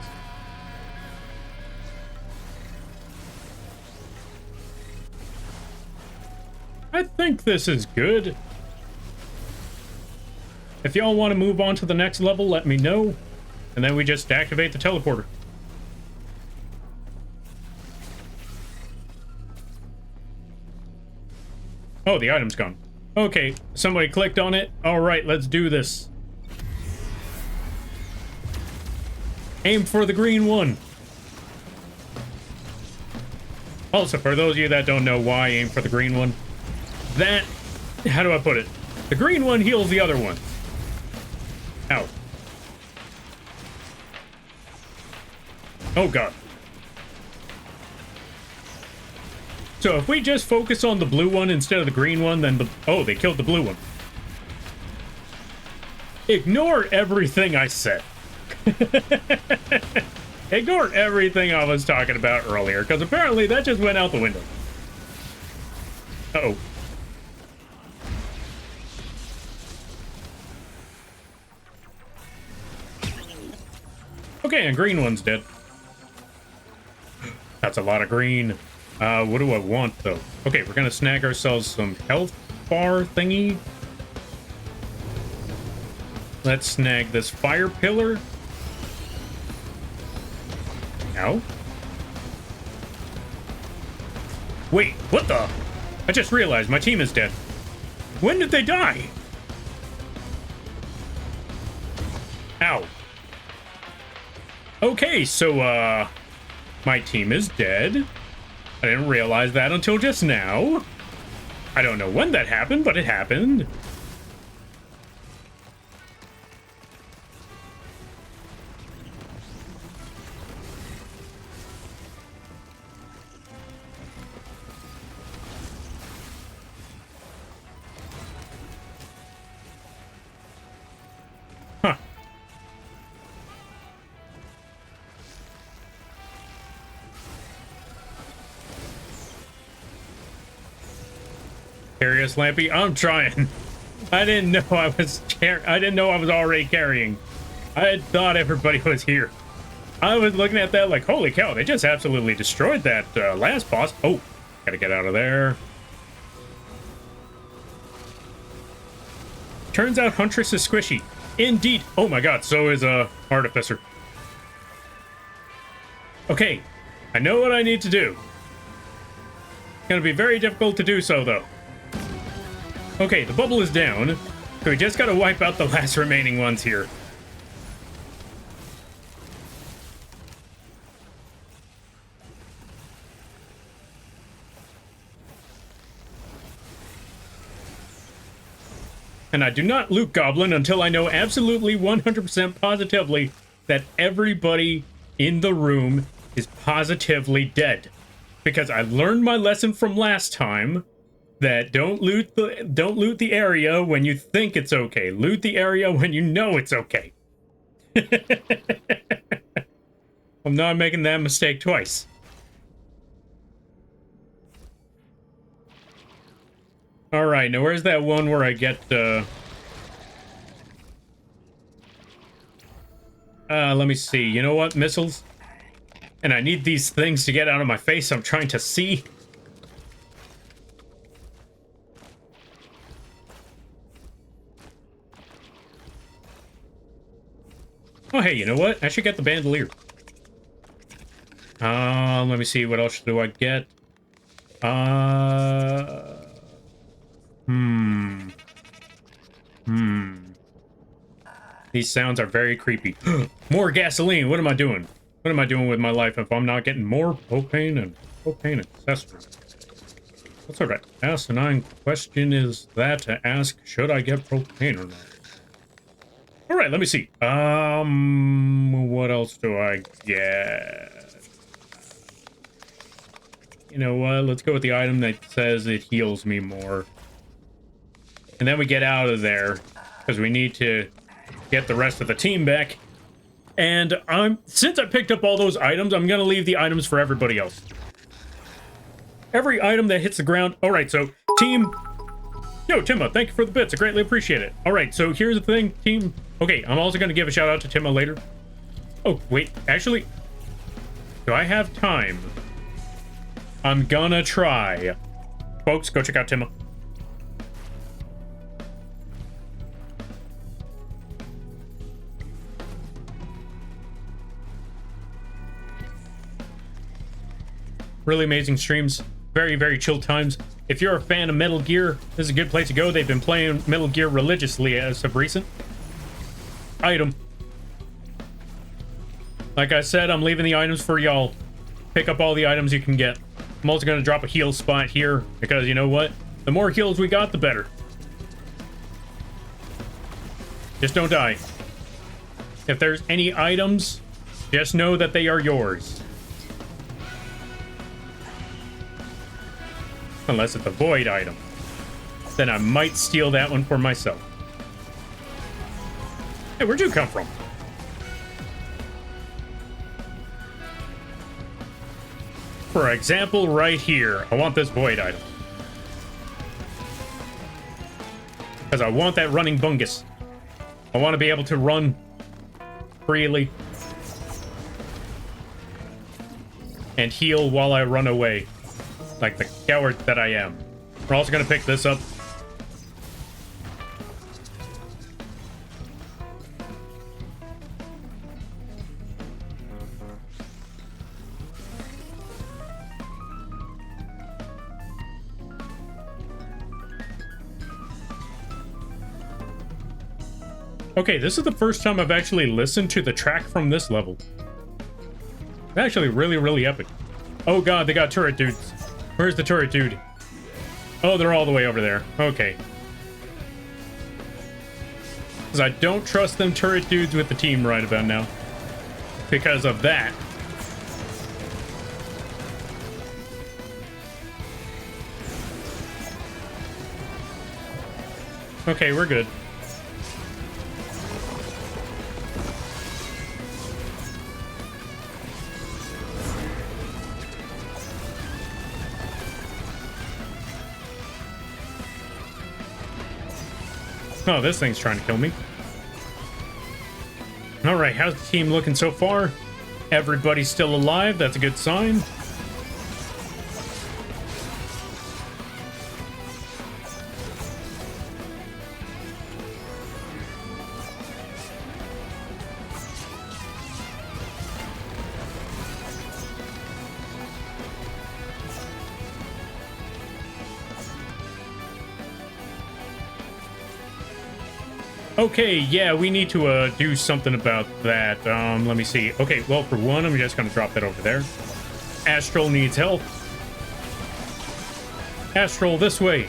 I think this is good. If y'all want to move on to the next level, let me know. And then we just activate the teleporter. Oh, the item's gone. Okay, somebody clicked on it. All right, let's do this. Aim for the green one. Also, for those of you that don't know why aim for the green one, that, how do I put it? The green one heals the other one. Ow. Oh, God. So if we just focus on the blue one instead of the green one, then the... Oh, they killed the blue one. Ignore everything I said. Ignore everything I was talking about earlier, because apparently that just went out the window. Uh-oh. Okay, and green one's dead. That's a lot of green. What do I want, though? Okay, we're gonna snag ourselves some health bar thingy. Let's snag this fire pillar. Ow. Wait, what the? I just realized my team is dead. When did they die? Ow. Okay, so, my team is dead. I didn't realize that until just now. I don't know when that happened, but it happened. Huh. Carry us, Lampy. I'm trying. I didn't know I was already carrying. I thought everybody was here. I was looking at that like, holy cow, they just absolutely destroyed that last boss. Oh, gotta get out of there. Turns out Huntress is squishy. Indeed. Oh my god, so is Artificer. Okay, I know what I need to do. It's gonna be very difficult to do so, though. Okay, the bubble is down, so we just gotta wipe out the last remaining ones here. And I do not loot Goblin until I know absolutely 100% positively that everybody in the room is positively dead. Because I learned my lesson from last time that don't loot the area when you think it's okay. Loot the area when you know it's okay. I'm not making that mistake twice. All right, now where's that one where I get let me see. You know what? Missiles. And I need these things to get out of my face. I'm trying to see. Oh, hey, you know what? I should get the bandolier. Let me see. What else do I get? These sounds are very creepy. More gasoline. What am I doing? What am I doing with my life if I'm not getting more propane and propane accessories? What sort of asinine question is that to ask? Should I get propane or not? All right, let me see. What else do I get? You know what? Let's go with the item that says it heals me more. And then we get out of there because we need to get the rest of the team back. And since I picked up all those items, I'm gonna leave the items for everybody else. Every item that hits the ground. All right, so team. Yo, Timma, thank you for the bits. I greatly appreciate it. All right, so here's the thing, team. Okay, I'm also gonna give a shout out to Timma later. Oh, wait, actually, do I have time? I'm gonna try. Folks, go check out Timma. Really amazing streams. Very, very chill times. If you're a fan of Metal Gear, this is a good place to go. They've been playing Metal Gear religiously as of recent. Item. Like I said, I'm leaving the items for y'all. Pick up all the items you can get. I'm also going to drop a heal spot here because you know what? The more heals we got, the better. Just don't die. If there's any items, just know that they are yours. Unless it's a void item. Then I might steal that one for myself. Hey, where'd you come from? For example, right here, I want this void item. Because I want that running bungus. I want to be able to run freely. And heal while I run away. Like the coward that I am. We're also going to pick this up. Okay, this is the first time I've actually listened to the track from this level. It's actually really, really epic. Oh god, they got turret dudes. Where's the turret dude? Oh, they're all the way over there. Okay. Because I don't trust them turret dudes with the team right about now. Because of that. Okay, we're good. Oh, this thing's trying to kill me. Alright, how's the team looking so far? Everybody's still alive, that's a good sign. Okay, yeah, we need to do something about that. Let me see. Okay, well, for one, I'm just gonna drop that over there. Astral needs help. Astral, this way.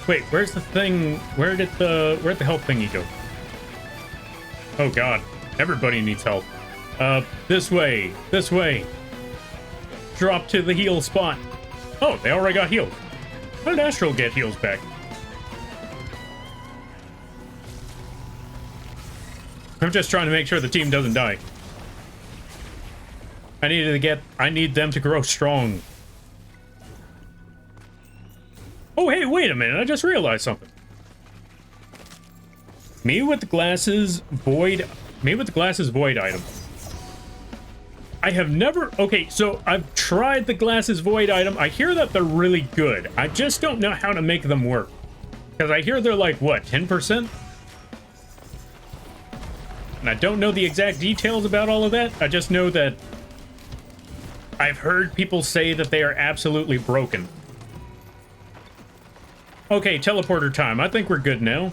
Wait, where's the thing? Where'd the help thingy go? Oh god, everybody needs help. This way, this way. Drop to the heal spot. Oh, they already got healed. How did Astral get heals back? I'm just trying to make sure the team doesn't die. I need them to grow strong. Oh, hey, wait a minute. I just realized something. Me with the glasses void item. I have never... Okay, so I've tried the glasses void item. I hear that they're really good. I just don't know how to make them work. Because I hear they're like, what, 10%? And I don't know the exact details about all of that. I just know that I've heard people say that they are absolutely broken. Okay, teleporter time. I think we're good now.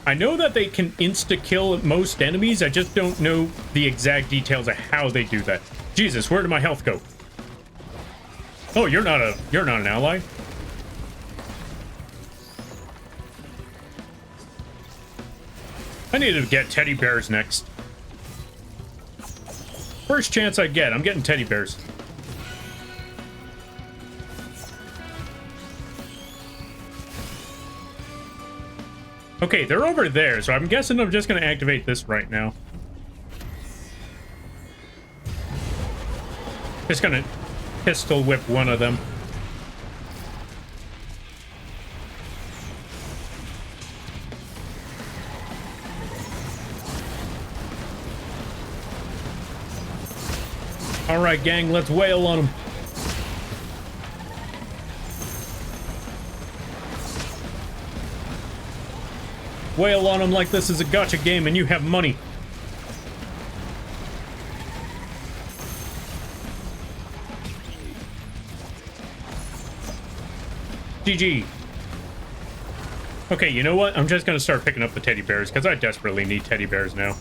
I know that they can insta-kill most enemies. I just don't know the exact details of how they do that. Jesus, where did my health go? Oh, you're not an ally. I need to get teddy bears next. First chance I get, I'm getting teddy bears. Okay, they're over there, so I'm guessing I'm just going to activate this right now. Just going to pistol whip one of them. All right, gang, let's wail on them. Wail on them like this is a gacha game and you have money. GG. Okay, you know what? I'm just gonna start picking up the teddy bears, because I desperately need teddy bears now.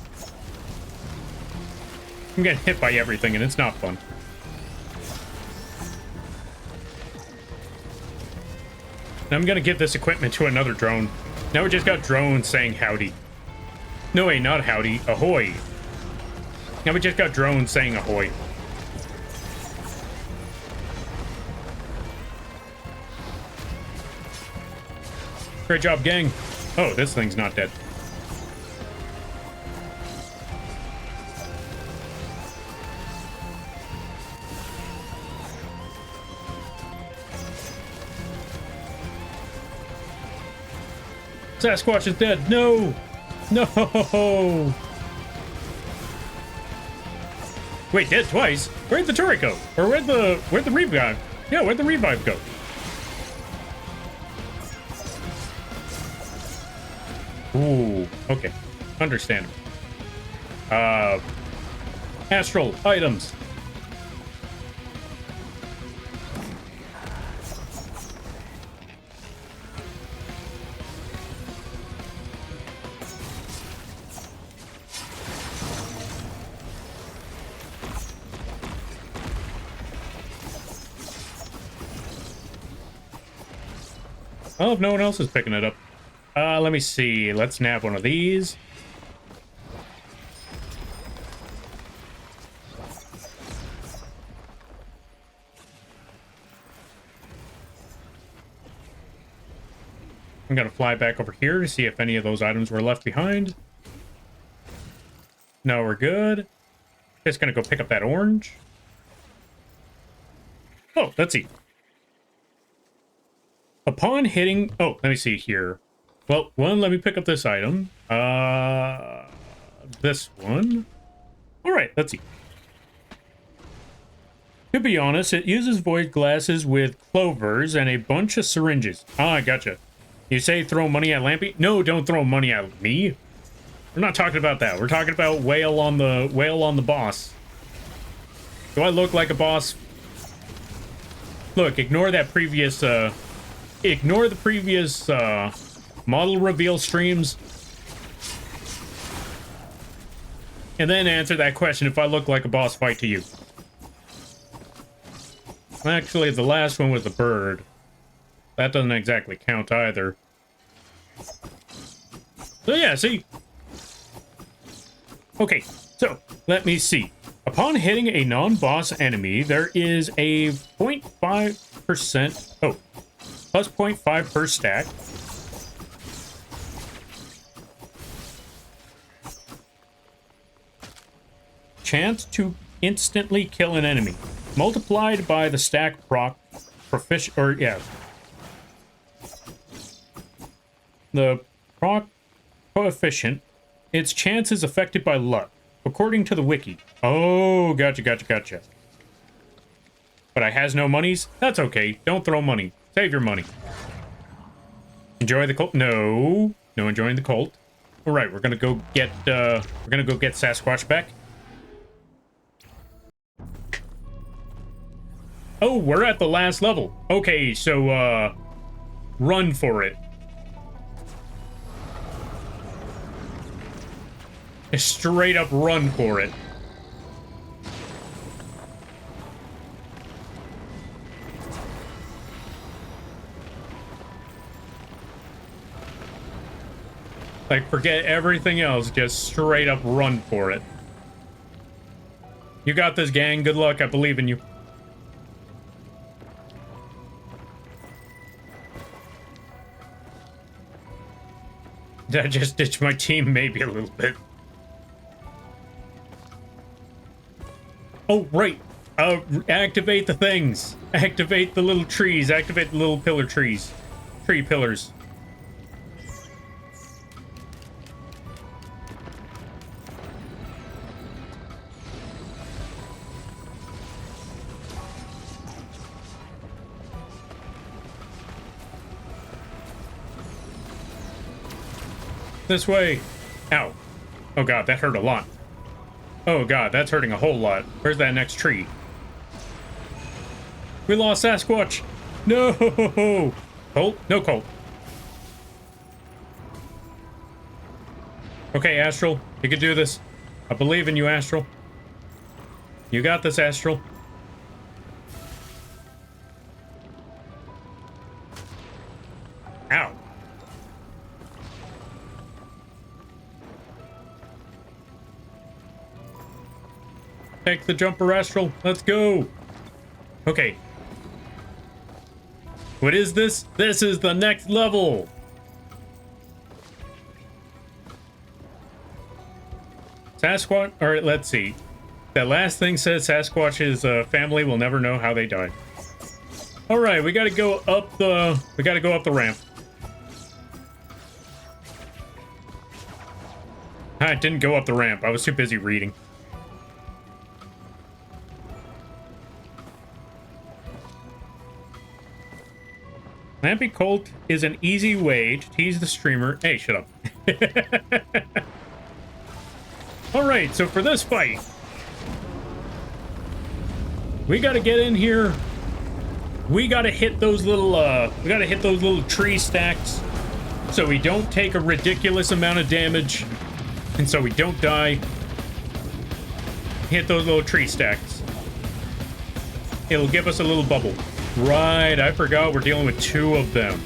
I'm getting hit by everything, and it's not fun. I'm gonna give this equipment to another drone. Now we just got drones saying howdy. No, wait, not howdy. Ahoy. Now we just got drones saying ahoy. Great job, gang. Oh, this thing's not dead. Sasquatch is dead. No! No! Wait, dead twice? Where'd the turret go? Or where'd the revive? Yeah, where'd the revive go? Ooh, okay. Understandable. Astral items. Well, if no one else is picking it up. Let me see. Let's nab one of these. I'm gonna fly back over here to see if any of those items were left behind. No, we're good. Just gonna go pick up that orange. Oh, let's see. Upon hitting... Oh, let me see here. Well, one, let me pick up this item. This one. All right, let's see. To be honest, it uses void glasses with clovers and a bunch of syringes. Ah, I gotcha. You say throw money at Lampy? No, don't throw money at me. We're not talking about that. We're talking about whale on the boss. Do I look like a boss? Look, ignore that previous ignore the previous model reveal streams. And then answer that question if I look like a boss fight to you. Actually, the last one was the bird. That doesn't exactly count either. So yeah, see? Okay, so let me see. Upon hitting a non-boss enemy, there is a 0.5%... Oh, plus 0.5 per stack. Chance to instantly kill an enemy. Multiplied by the stack proc proficient... Or, yeah. The proc coefficient. Its chance is affected by luck, according to the wiki. Oh, gotcha. But I has no monies? That's okay. Don't throw money. Save your money. Enjoy the cult? No. No enjoying the cult. All right, we're gonna go get Sasquatch back. Oh, we're at the last level. Okay, so run for it. Straight up run for it. Like, forget everything else, just straight up run for it. You got this, gang. Good luck. I believe in you. Did I just ditch my team? Maybe a little bit. Oh, right. Activate the things. Activate the little trees. Activate the little pillar trees. Tree pillars. This way. Ow. Oh god, that hurt a lot. Oh god, that's hurting a whole lot. Where's that next tree? We lost Sasquatch! No! Colt? No Colt. Okay, Astral, you can do this. I believe in you, Astral. You got this, Astral. Ow. Take the jumper, Astral. Let's go. Okay. What is this? This is the next level. Sasquatch, or let's see. That last thing says Sasquatch's family will never know how they died. All right, we got to go up the ramp. I didn't go up the ramp. I was too busy reading. Lampy Colt is an easy way to tease the streamer. Hey, shut up. Alright, so for this fight, we gotta get in here. We gotta hit those little tree stacks so we don't take a ridiculous amount of damage and so we don't die. Hit those little tree stacks. It'll give us a little bubble. Right, I forgot we're dealing with 2 of them.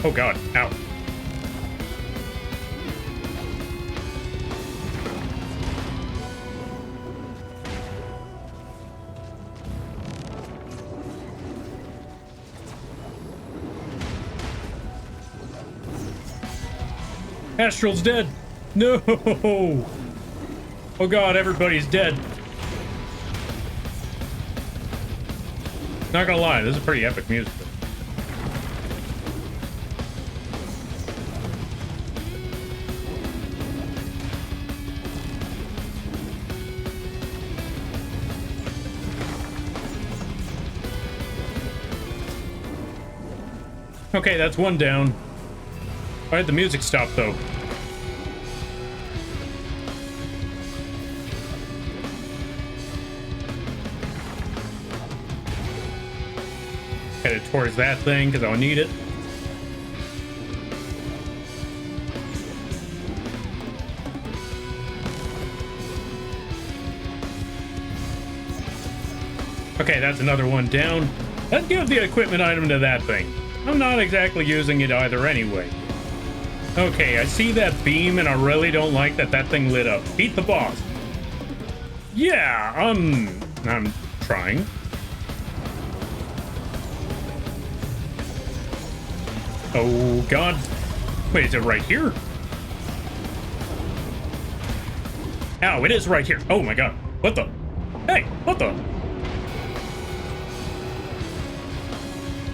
Oh god, ow. Astral's dead. No. Oh god, everybody's dead. Not gonna lie, this is pretty epic music. Okay, that's 1 down. Alright, the music stopped though. Headed towards that thing because I'll need it. Okay, that's another 1 down. Let's give the equipment item to that thing. I'm not exactly using it either anyway. Okay, I see that beam and I really don't like that that thing lit up. Beat the boss. Yeah, I'm trying. Oh god. Wait, is it right here? Ow, it is right here. Oh my god. What the? Hey, what the?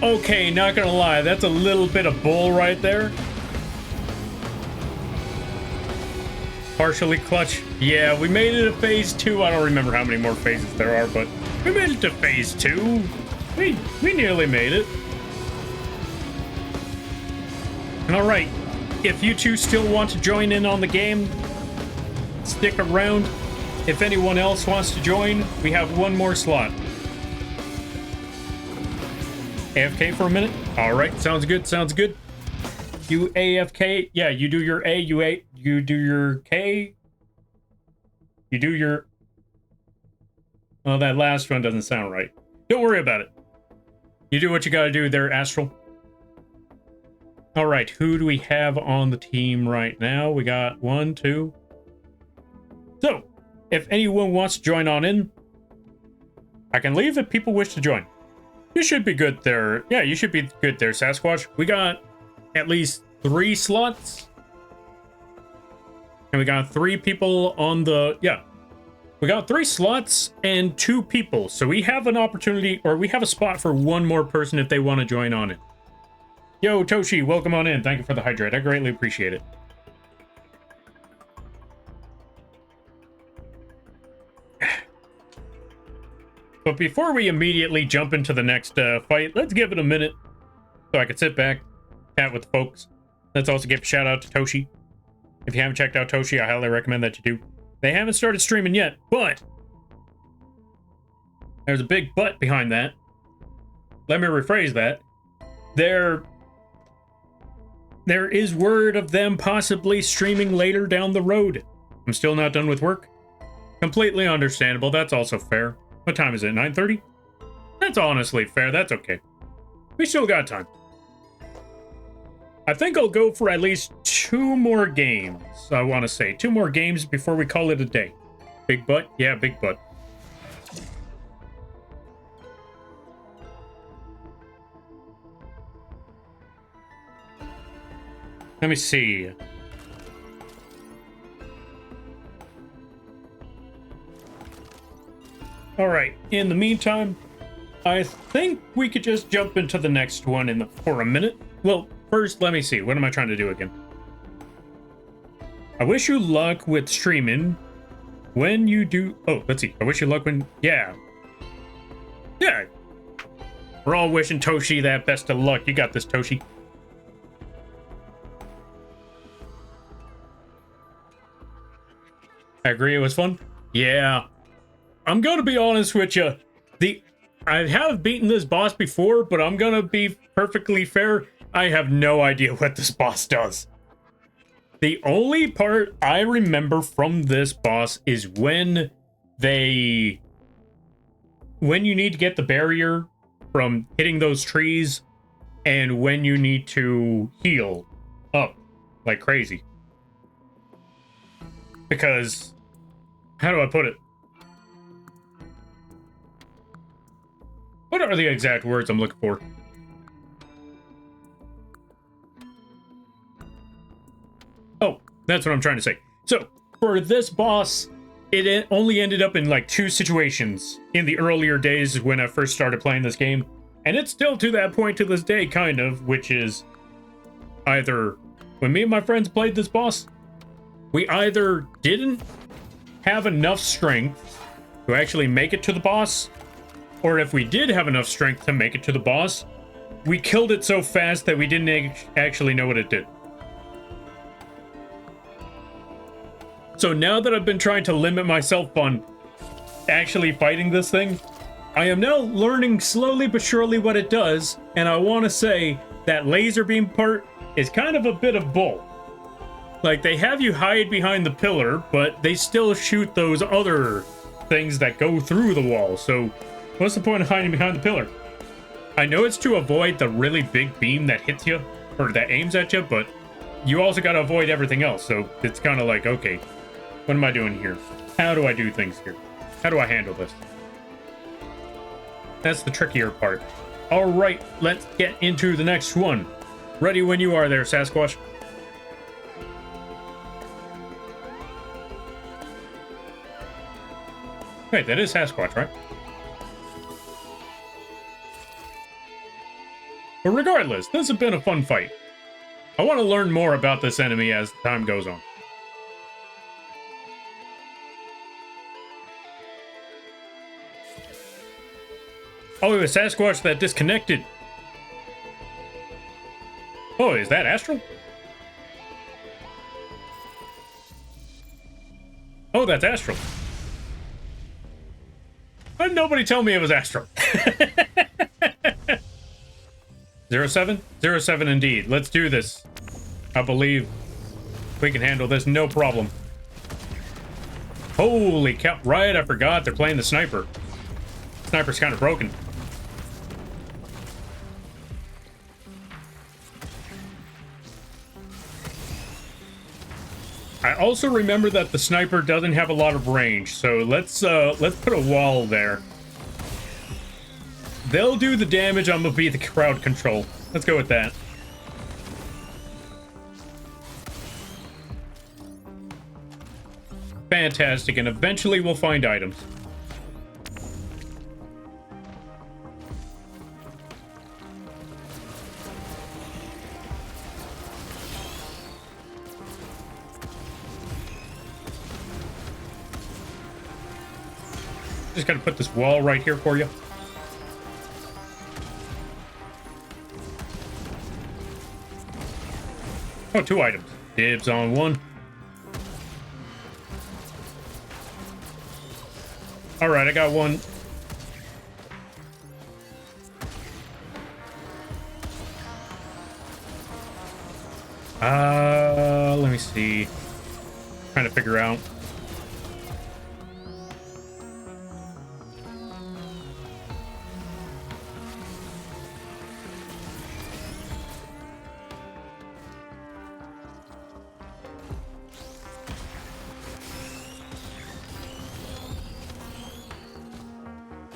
Okay, not gonna lie, that's a little bit of bull right there. Partially clutch. Yeah, we made it to phase 2. I don't remember how many more phases there are, but we made it to phase 2. We nearly made it. All right, if you two still want to join in on the game, stick around. If anyone else wants to join, we have 1 more slot. AFK for a minute? All right, sounds good, sounds good. You AFK, yeah, you do your A, you do your K, you do your... Oh, that last one doesn't sound right. Don't worry about it. You do what you gotta do there, Astral. All right, who do we have on the team right now? We got 1, 2. So, if anyone wants to join on in, I can leave if people wish to join. You should be good there. Yeah, you should be good there, Sasquatch. We got at least 3 slots. And we got 3 people on the... Yeah. We got 3 slots and 2 people. So we have an opportunity, or we have a spot for 1 more person if they want to join on it. Yo, Toshi, welcome on in. Thank you for the hydrate. I greatly appreciate it. But before we immediately jump into the next fight, let's give it a minute so I can sit back, chat with the folks. Let's also give a shout out to Toshi. If you haven't checked out Toshi, I highly recommend that you do. They haven't started streaming yet, but There's a big but behind that. Let me rephrase that. There is word of them possibly streaming later down the road. I'm still not done with work. Completely understandable. That's also fair. What time is it? 9:30? That's honestly fair. That's okay. We still got time. I think I'll go for at least 2 more games. I want to say 2 more games before we call it a day. Big butt? Yeah, big butt. Let me see. All right. In the meantime, I think we could just jump into the next one for a minute. Well, first, let me see. What am I trying to do again? I wish you luck with streaming when you do. Oh, let's see. I wish you luck when. Yeah. Yeah. We're all wishing Toshi that best of luck. You got this, Toshi. I agree, it was fun. Yeah. I'm gonna be honest with you. I have beaten this boss before, but I'm gonna be perfectly fair. I have no idea what this boss does. The only part I remember from this boss is when you need to get the barrier from hitting those trees, and when you need to heal up like crazy. Because, how do I put it? What are the exact words I'm looking for? Oh, that's what I'm trying to say. So, for this boss, it only ended up in like 2 situations in the earlier days when I first started playing this game. And it's still to that point to this day, kind of, which is either when me and my friends played this boss, we either didn't have enough strength to actually make it to the boss, or if we did have enough strength to make it to the boss, we killed it so fast that we didn't actually know what it did. So now that I've been trying to limit myself on actually fighting this thing, I am now learning slowly but surely what it does, and I want to say that laser beam part is kind of a bit of bull. Like, they have you hide behind the pillar, but they still shoot those other things that go through the wall, so what's the point of hiding behind the pillar? I know it's to avoid the really big beam that hits you, or that aims at you, but you also gotta avoid everything else, so it's kind of like, okay, what am I doing here? How do I do things here? How do I handle this? That's the trickier part. Alright, let's get into the next one. Ready when you are there, Sasquatch. Wait, that is Sasquatch, right? But regardless, this has been a fun fight. I want to learn more about this enemy as time goes on. Oh, it was Sasquatch that disconnected. Oh, is that Astral? Oh, that's Astral. Why did nobody tell me it was Astral? 07? 07 indeed. Let's do this. I believe we can handle this, no problem. Holy cow. Right, I forgot they're playing the sniper. Sniper's kind of broken. I also remember that the sniper doesn't have a lot of range, so let's put a wall there. They'll do the damage, I'm gonna be the crowd control. Let's go with that. Fantastic, and eventually we'll find items. Just gotta put this wall right here for you. Oh, 2 items. Dibs on 1. Alright, I got 1. Let me see. Trying to figure out.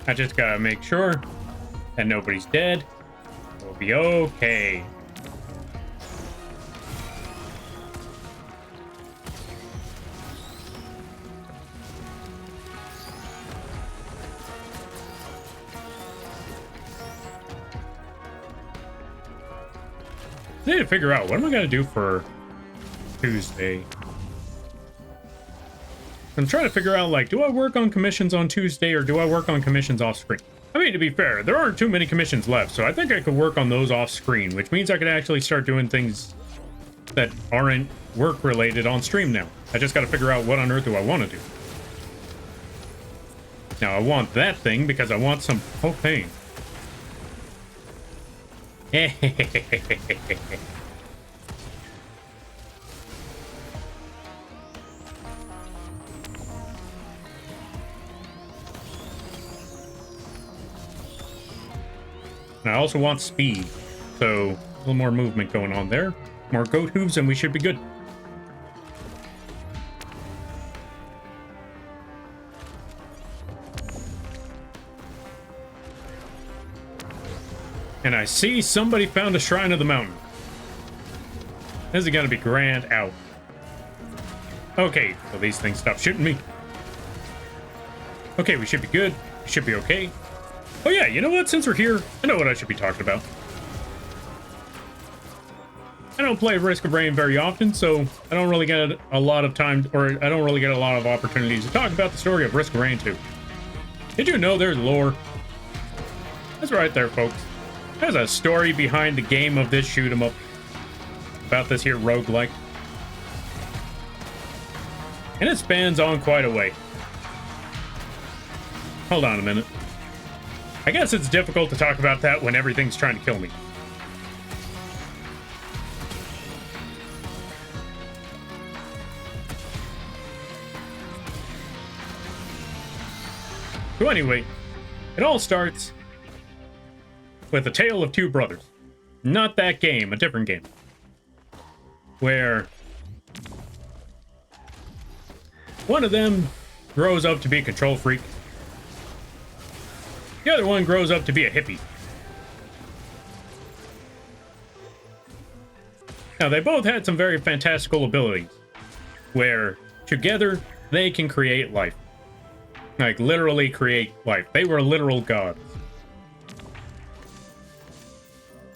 I just gotta make sure that nobody's dead. We'll be okay. I need to figure out what am I gonna do for Tuesday. I'm trying to figure out, like, do I work on commissions on Tuesday or do I work on commissions off screen? I mean, to be fair, there aren't too many commissions left, so I think I could work on those off screen, which means I could actually start doing things that aren't work related on stream now. I just got to figure out what on earth do I want to do. Now, I want that thing because I want some propane. And I also want speed, so a little more movement going on there. More goat hooves and we should be good. And I see somebody found a shrine of the mountain. This is gonna be grand out. Okay, so these things stop shooting me. Okay, we should be good. We should be okay. Oh yeah, you know what? Since we're here, I know what I should be talking about. I don't play Risk of Rain very often, so I don't really get a lot of time, or I don't really get a lot of opportunities to talk about the story of Risk of Rain 2. Did you know there's lore? That's right there, folks. There's a story behind the game of this shoot 'em up. About this here roguelike. And it spans on quite a way. Hold on a minute. I guess it's difficult to talk about that when everything's trying to kill me. So anyway, it all starts with A Tale of Two Brothers. Not that game, a different game. Where one of them grows up to be a control freak. The other one grows up to be a hippie. Now, they both had some very fantastical abilities, where together they can create life. Like, literally create life. They were literal gods.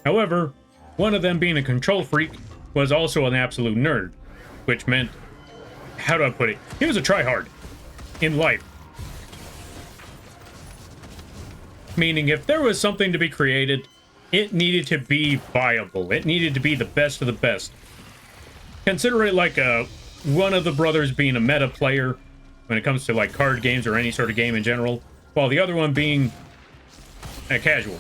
However, one of them being a control freak was also an absolute nerd, which meant, how do I put it? He was a tryhard in life. Meaning, if there was something to be created, it needed to be viable. It needed to be the best of the best. Consider it like one of the brothers being a meta player when it comes to like card games or any sort of game in general, while the other one being a casual.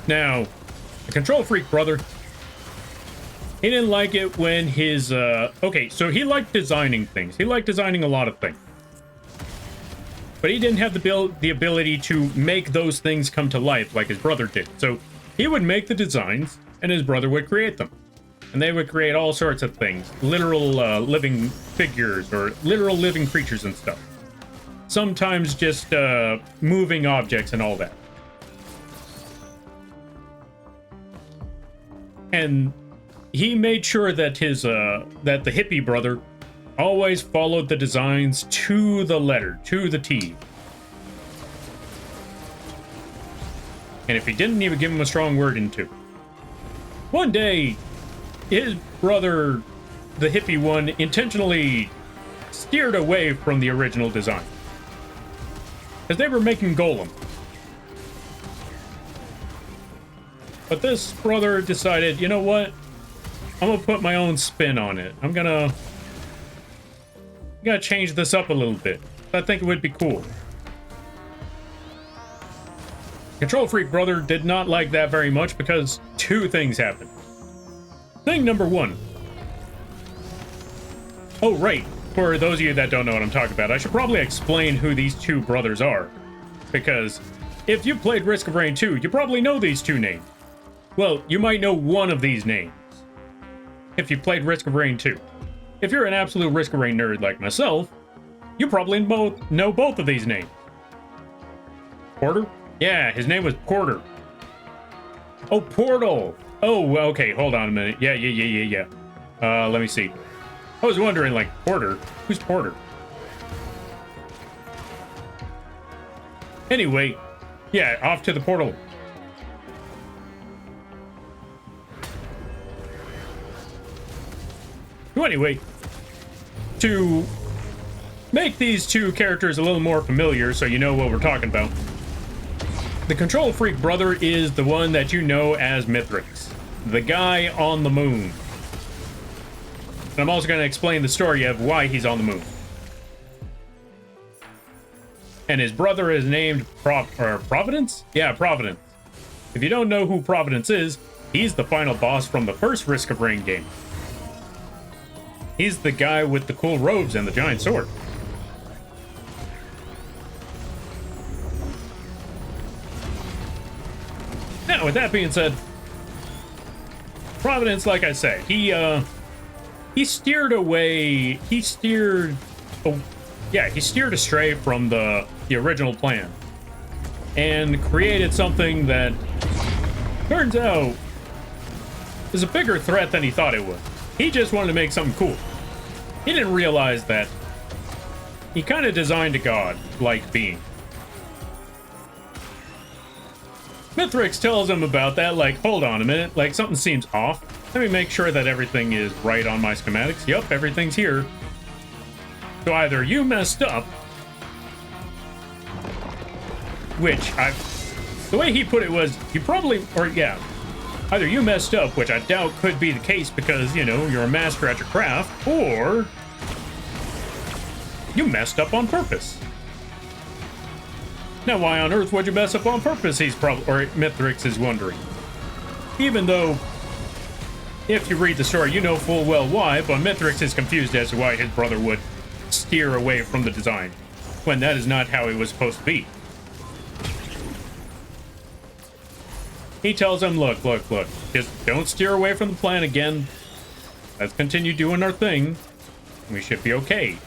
Now, the control freak brother, he didn't like it when his, okay, so he liked designing things. He liked designing a lot of things. But he didn't have the ability to make those things come to life like his brother did. So he would make the designs, and his brother would create them. And they would create all sorts of things. Literal living figures, or literal living creatures and stuff. Sometimes just moving objects and all that. And he made sure that his that the hippie brother always followed the designs to the letter, to the T. And if he didn't, he would give him a strong word into. One day, his brother, the hippie one, intentionally steered away from the original design. Because they were making Golem. But this brother decided, you know what? I'm gonna put my own spin on it. I'm gonna change this up a little bit. I think it would be cool. Control Freak brother did not like that very much because two things happened. Thing number one. Oh, right. For those of you that don't know what I'm talking about, I should probably explain who these two brothers are. Because if you played Risk of Rain 2, you probably know these two names. Well, you might know one of these names if you played Risk of Rain 2. If you're an absolute Risk of Rain nerd like myself, you probably know both of these names. Porter? Yeah, his name was Porter. Oh, Portal. Oh, okay, hold on a minute. Yeah. Let me see. I was wondering, like, Porter? Who's Porter? Anyway, yeah, off to the portal. So anyway, to make these two characters a little more familiar so you know what we're talking about, the Control Freak brother is the one that you know as Mithrix, the guy on the moon. And I'm also going to explain the story of why he's on the moon. And his brother is named Providence? Yeah, Providence. If you don't know who Providence is, he's the final boss from the first Risk of Rain game. He's the guy with the cool robes and the giant sword. Now, with that being said, Providence, like I said, he steered away. He steered astray from the original plan and created something that turns out is a bigger threat than he thought it was. He just wanted to make something cool. He didn't realize that he kind of designed a god-like being. Mithrix tells him about that, like, hold on a minute, like, something seems off. Let me make sure that everything is right on my schematics. Yup, everything's here. So either you messed up, which the way he put it was, either you messed up, which I doubt could be the case because, you know, you're a master at your craft, or you messed up on purpose. Now, why on earth would you mess up on purpose? Mithrix is wondering. Even though, if you read the story, you know full well why, but Mithrix is confused as to why his brother would steer away from the design, when that is not how it was supposed to be. He tells him, look, just don't steer away from the plan again. Let's continue doing our thing. We should be okay.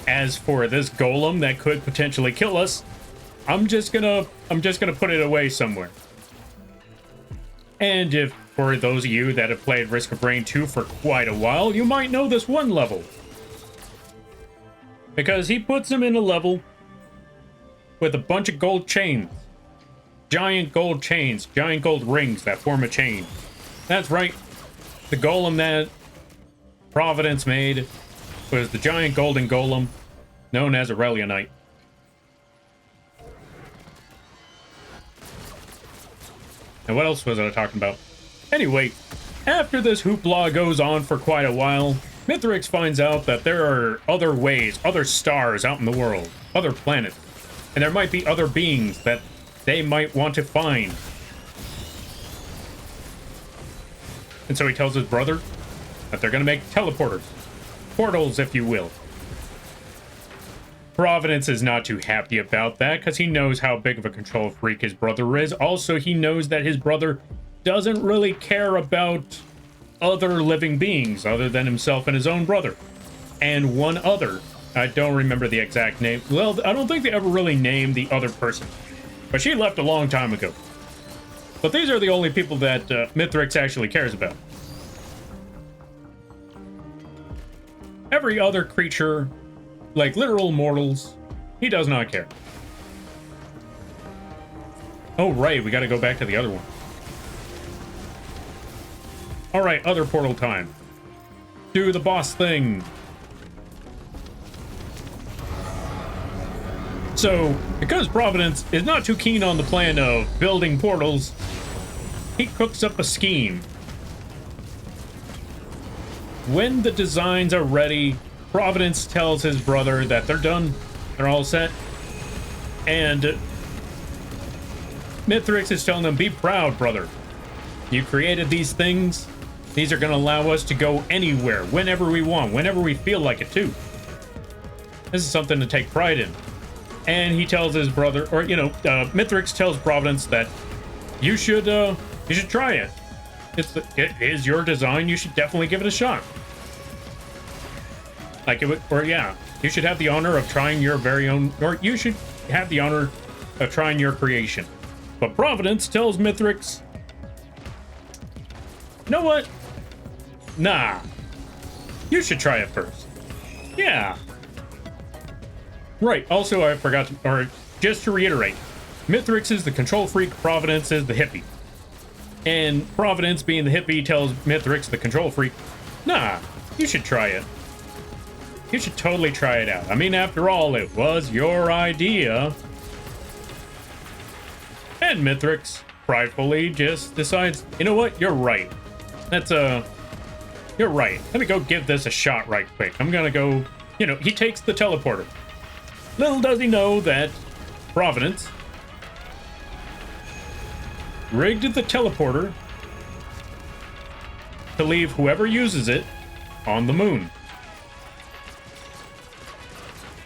As for this golem that could potentially kill us, I'm just gonna put it away somewhere. And if, for those of you that have played Risk of Rain 2 for quite a while, you might know this one level. Because he puts him in a level with a bunch of gold chains. Giant gold chains, giant gold rings that form a chain. That's right. The golem that Providence made was the giant golden golem known as Aurelionite. And what else was I talking about? Anyway, after this hoopla goes on for quite a while, Mithrix finds out that there are other ways, other stars out in the world, other planets, and there might be other beings that they might want to find. And so he tells his brother that they're going to make teleporters. Portals, if you will. Providence is not too happy about that because he knows how big of a control freak his brother is. Also, he knows that his brother doesn't really care about other living beings other than himself and his own brother. And one other. I don't remember the exact name. Well, I don't think they ever really named the other person. But she left a long time ago. But these are the only people that Mithrix actually cares about. Every other creature, like literal mortals, he does not care. Oh, right, we gotta go back to the other one. Alright, other portal time. Do the boss thing. So, because Providence is not too keen on the plan of building portals, he cooks up a scheme. When the designs are ready, Providence tells his brother that they're done, they're all set, and Mithrix is telling them, be proud, brother. You created these things. These are going to allow us to go anywhere, whenever we want, whenever we feel like it too. This is something to take pride in. And he tells his brother, or, Mithrix tells Providence that you should try it. It is your design. You should definitely give it a shot. Like it would, or yeah, you should have the honor of trying your very own, or you should have the honor of trying your creation. But Providence tells Mithrix, you know what? Nah, you should try it first. Yeah. Right. Also, I forgot to, or just to reiterate, Mithrix is the control freak, Providence is the hippie. And Providence, being the hippie, tells Mithrix, the control freak, nah, you should try it. You should totally try it out. I mean, after all, it was your idea. And Mithrix pridefully just decides, you know what? You're right. You're right. Let me go give this a shot right quick. I'm gonna go, he takes the teleporter. Little does he know that Providence rigged the teleporter to leave whoever uses it on the moon.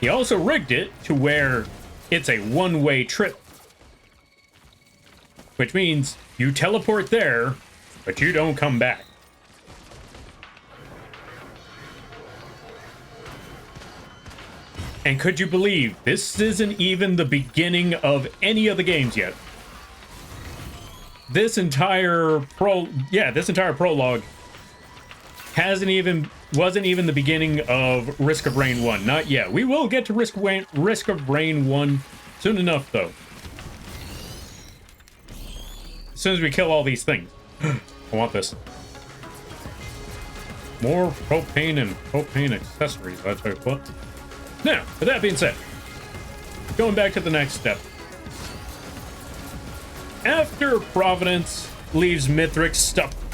He also rigged it to where it's a one-way trip. Which means you teleport there, but you don't come back. And could you believe this isn't even the beginning of any of the games yet? This entire prologue wasn't even the beginning of Risk of Rain 1. Not yet. We will get to Risk of Rain 1 soon enough, though. As soon as we kill all these things. I want this. More propane and propane accessories, I tell you what. Now, with that being said, going back to the next step. After Providence leaves Mithrix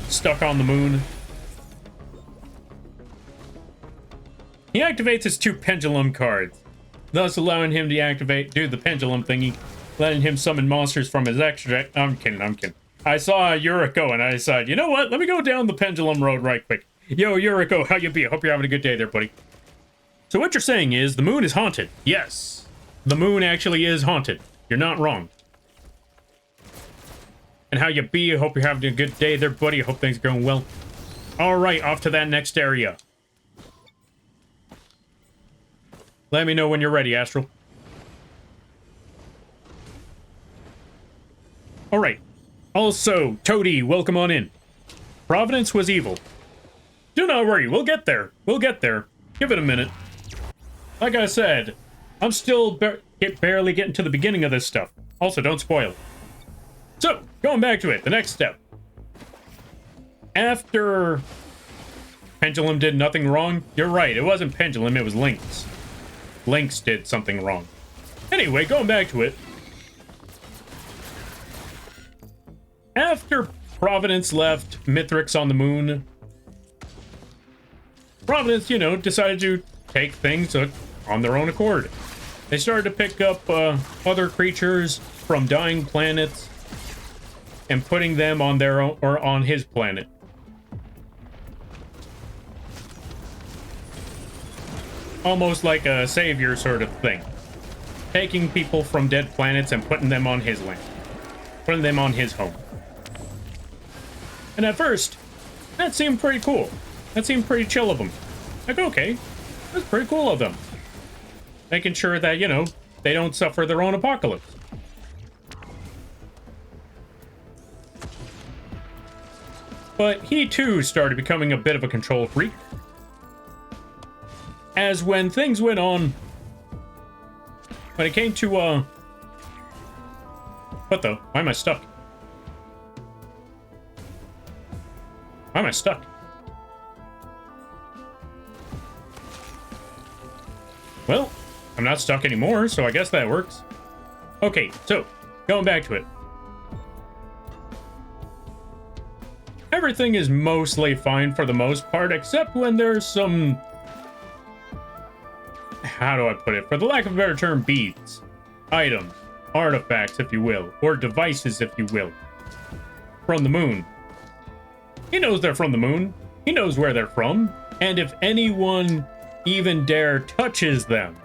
stuck on the moon, he activates his 2 pendulum cards, thus allowing him to do the pendulum thingy, letting him summon monsters from his extra. I'm kidding. I saw Yuriko and I decided, you know what? Let me go down the pendulum road right quick. Yo, Yuriko, how you be? I hope you're having a good day there, buddy. So what you're saying is the moon is haunted. Yes, the moon actually is haunted. You're not wrong. And how you be? I hope you're having a good day there, buddy. I hope things are going well. All right, off to that next area. Let me know when you're ready, Astral. All right. Also, Toady, welcome on in. Providence was evil. Do not worry, we'll get there. We'll get there. Give it a minute. Like I said, I'm still barely getting to the beginning of this stuff. Also, don't spoil it. So, going back to it, the next step. After Pendulum did nothing wrong, you're right, it wasn't Pendulum, it was Lynx. Lynx did something wrong. Anyway, going back to it. After Providence left Mithrix on the moon, Providence, decided to take things on their own accord. They started to pick up other creatures from dying planets and putting them on their own, or on his planet. Almost like a savior sort of thing. Taking people from dead planets and putting them on his land. Putting them on his home. And at first, that seemed pretty cool. That seemed pretty chill of them. Like, okay, that's pretty cool of them. Making sure that, they don't suffer their own apocalypse. But he too started becoming a bit of a control freak. As when things went on, when it came to, what the? Why am I stuck? Why am I stuck? Well, I'm not stuck anymore, so I guess that works. Okay, so, going back to it. Everything is mostly fine for the most part, except when there's some... How do I put it? For the lack of a better term, beads. Items. artifacts, if you will, or devices, if you will, from the moon. He knows they're from the moon. He knows where they're from. And if anyone even dare touches them,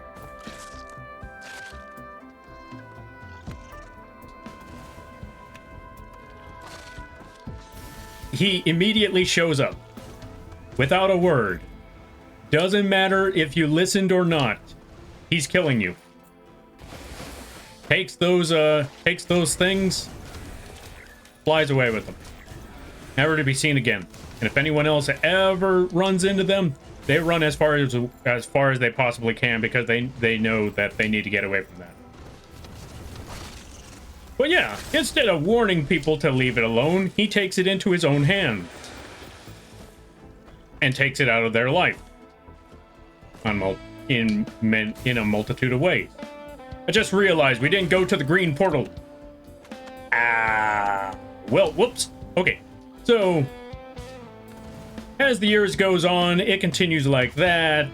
he immediately shows up without a word. Doesn't matter if you listened or not. He's killing you. Takes those things, flies away with them. Never to be seen again. And if anyone else ever runs into them, they run as far as they possibly can because they know that they need to get away from that. But yeah, instead of warning people to leave it alone, he takes it into his own hands and takes it out of their life in a multitude of ways. I just realized we didn't go to the green portal. Well, whoops. Okay, so as the years goes on, it continues like that.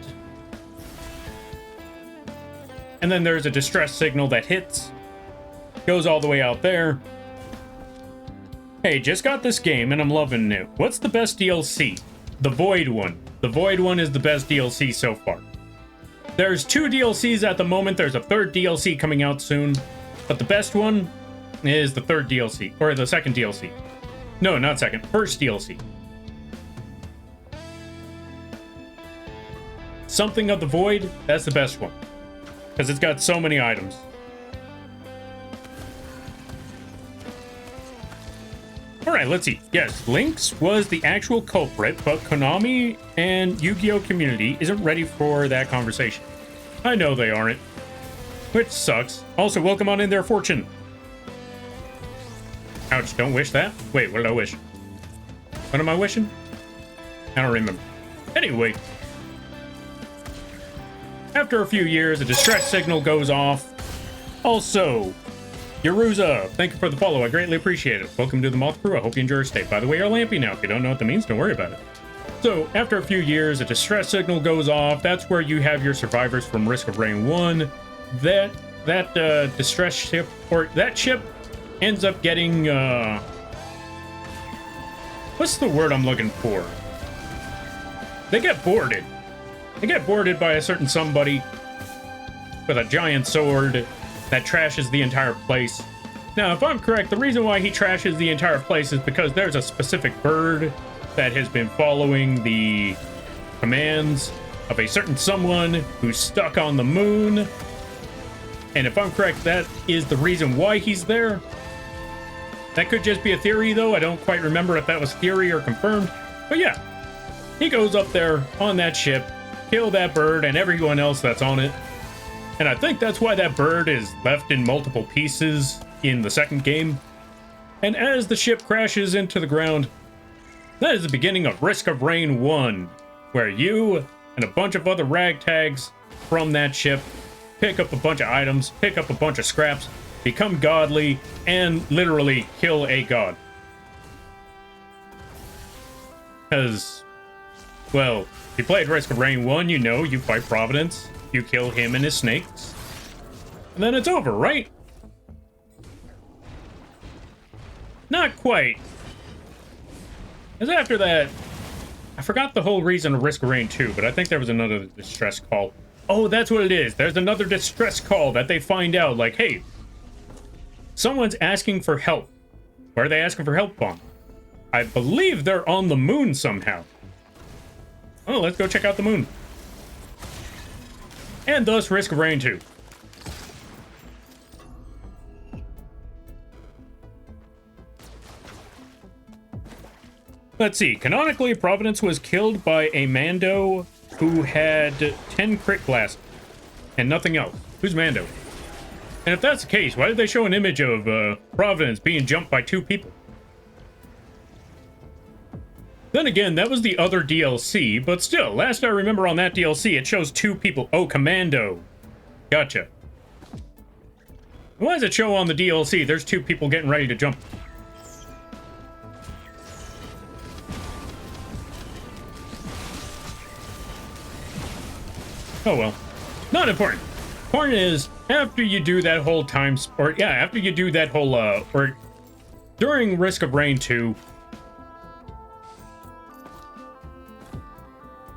And then there's a distress signal that hits. Goes all the way out there. Hey, just got this game and I'm loving it. What's the best DLC? The Void one. The Void one is the best DLC so far. There's 2 DLCs at the moment. There's a 3rd DLC coming out soon. But the best one is the 3rd DLC. Or the 2nd DLC. No, not 2nd. 1st DLC. Something of the Void, that's the best one. Because it's got so many items. Alright, let's see. Yes, Lynx was the actual culprit, but Konami and Yu-Gi-Oh! Community isn't ready for that conversation. I know they aren't. Which sucks. Also, welcome on in there, Fortune. Ouch, don't wish that. Wait, what did I wish? What am I wishing? I don't remember. Anyway. After a few years, a distress signal goes off. Also, Yaruza, thank you for the follow. I greatly appreciate it. Welcome to the Moth crew. I hope you enjoy your stay. By the way, you're lampy now. If you don't know what that means, don't worry about it. So, after a few years, a distress signal goes off. That's where you have your survivors from Risk of Rain 1. That distress ship, or that ship, ends up getting, what's the word I'm looking for? They get boarded. They get boarded by a certain somebody with a giant sword that trashes the entire place. Now, if I'm correct, the reason why he trashes the entire place is because there's a specific bird that has been following the commands of a certain someone who's stuck on the moon. And if I'm correct, that is the reason why he's there. That could just be a theory, though. I don't quite remember if that was theory or confirmed. But yeah, he goes up there on that ship, kill that bird and everyone else that's on it. And I think that's why that bird is left in multiple pieces in the 2nd game. And as the ship crashes into the ground, that is the beginning of Risk of Rain 1, where you and a bunch of other ragtags from that ship pick up a bunch of items, pick up a bunch of scraps, become godly, and literally kill a god. Because, well, if you played Risk of Rain 1, you know you fight Providence. You kill him and his snakes. And then it's over, right? Not quite. Because after that, I forgot the whole reason of Risk of Rain 2, but I think there was another distress call. Oh, that's what it is. There's another distress call that they find out, like, hey, someone's asking for help. Where are they asking for help on? I believe they're on the moon somehow. Oh, let's go check out the moon. And thus Risk of Rain 2. Let's see. Canonically, Providence was killed by a Mando who had 10 crit blasts and nothing else. Who's Mando? And if that's the case, why did they show an image of Providence being jumped by 2 people? Then again, that was the other DLC, but still, last I remember on that DLC, it shows 2 people. Oh, Commando. Gotcha. Why does it show on the DLC there's 2 people getting ready to jump? Oh well. Not important. Important is, after you do that whole time, or yeah, after you do that whole, or during Risk of Rain 2,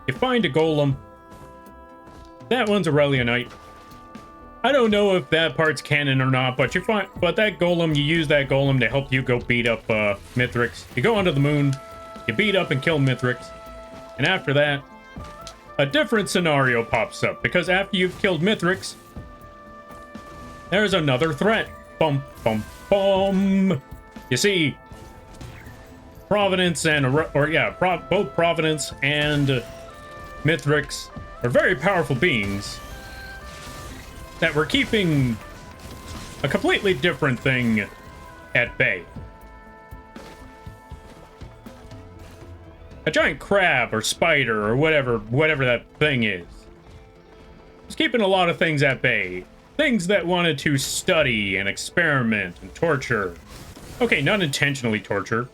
you find a golem. That one's a Relianite. I don't know if that part's canon or not, but but that golem, you use that golem to help you go beat up Mithrix. You go onto the moon, you beat up and kill Mithrix, and after that, a different scenario pops up, because after you've killed Mithrix, there's another threat. Bum, bum, bum. You see, Providence and, both Providence and Mithrix are very powerful beings that were keeping a completely different thing at bay. A giant crab or spider or whatever that thing is. It's keeping a lot of things at bay. Things that wanted to study and experiment and torture. Okay, not intentionally torture.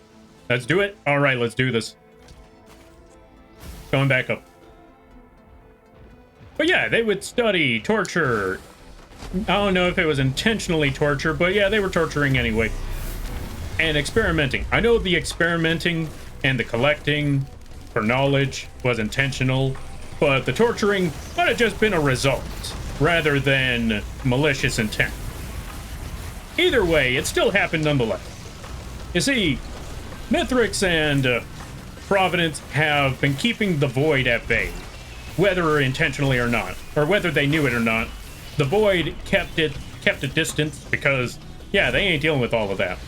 Let's do it. All right, let's do this. Going back up. But yeah, they would study, torture. I don't know if it was intentionally torture, but yeah, they were torturing anyway. And experimenting. I know the experimenting and the collecting for knowledge was intentional, but the torturing might have just been a result rather than malicious intent. Either way, it still happened nonetheless. You see, Mithrix and Providence have been keeping the Void at bay, whether intentionally or not, or whether they knew it or not. The Void kept a distance because, yeah, they ain't dealing with all of that.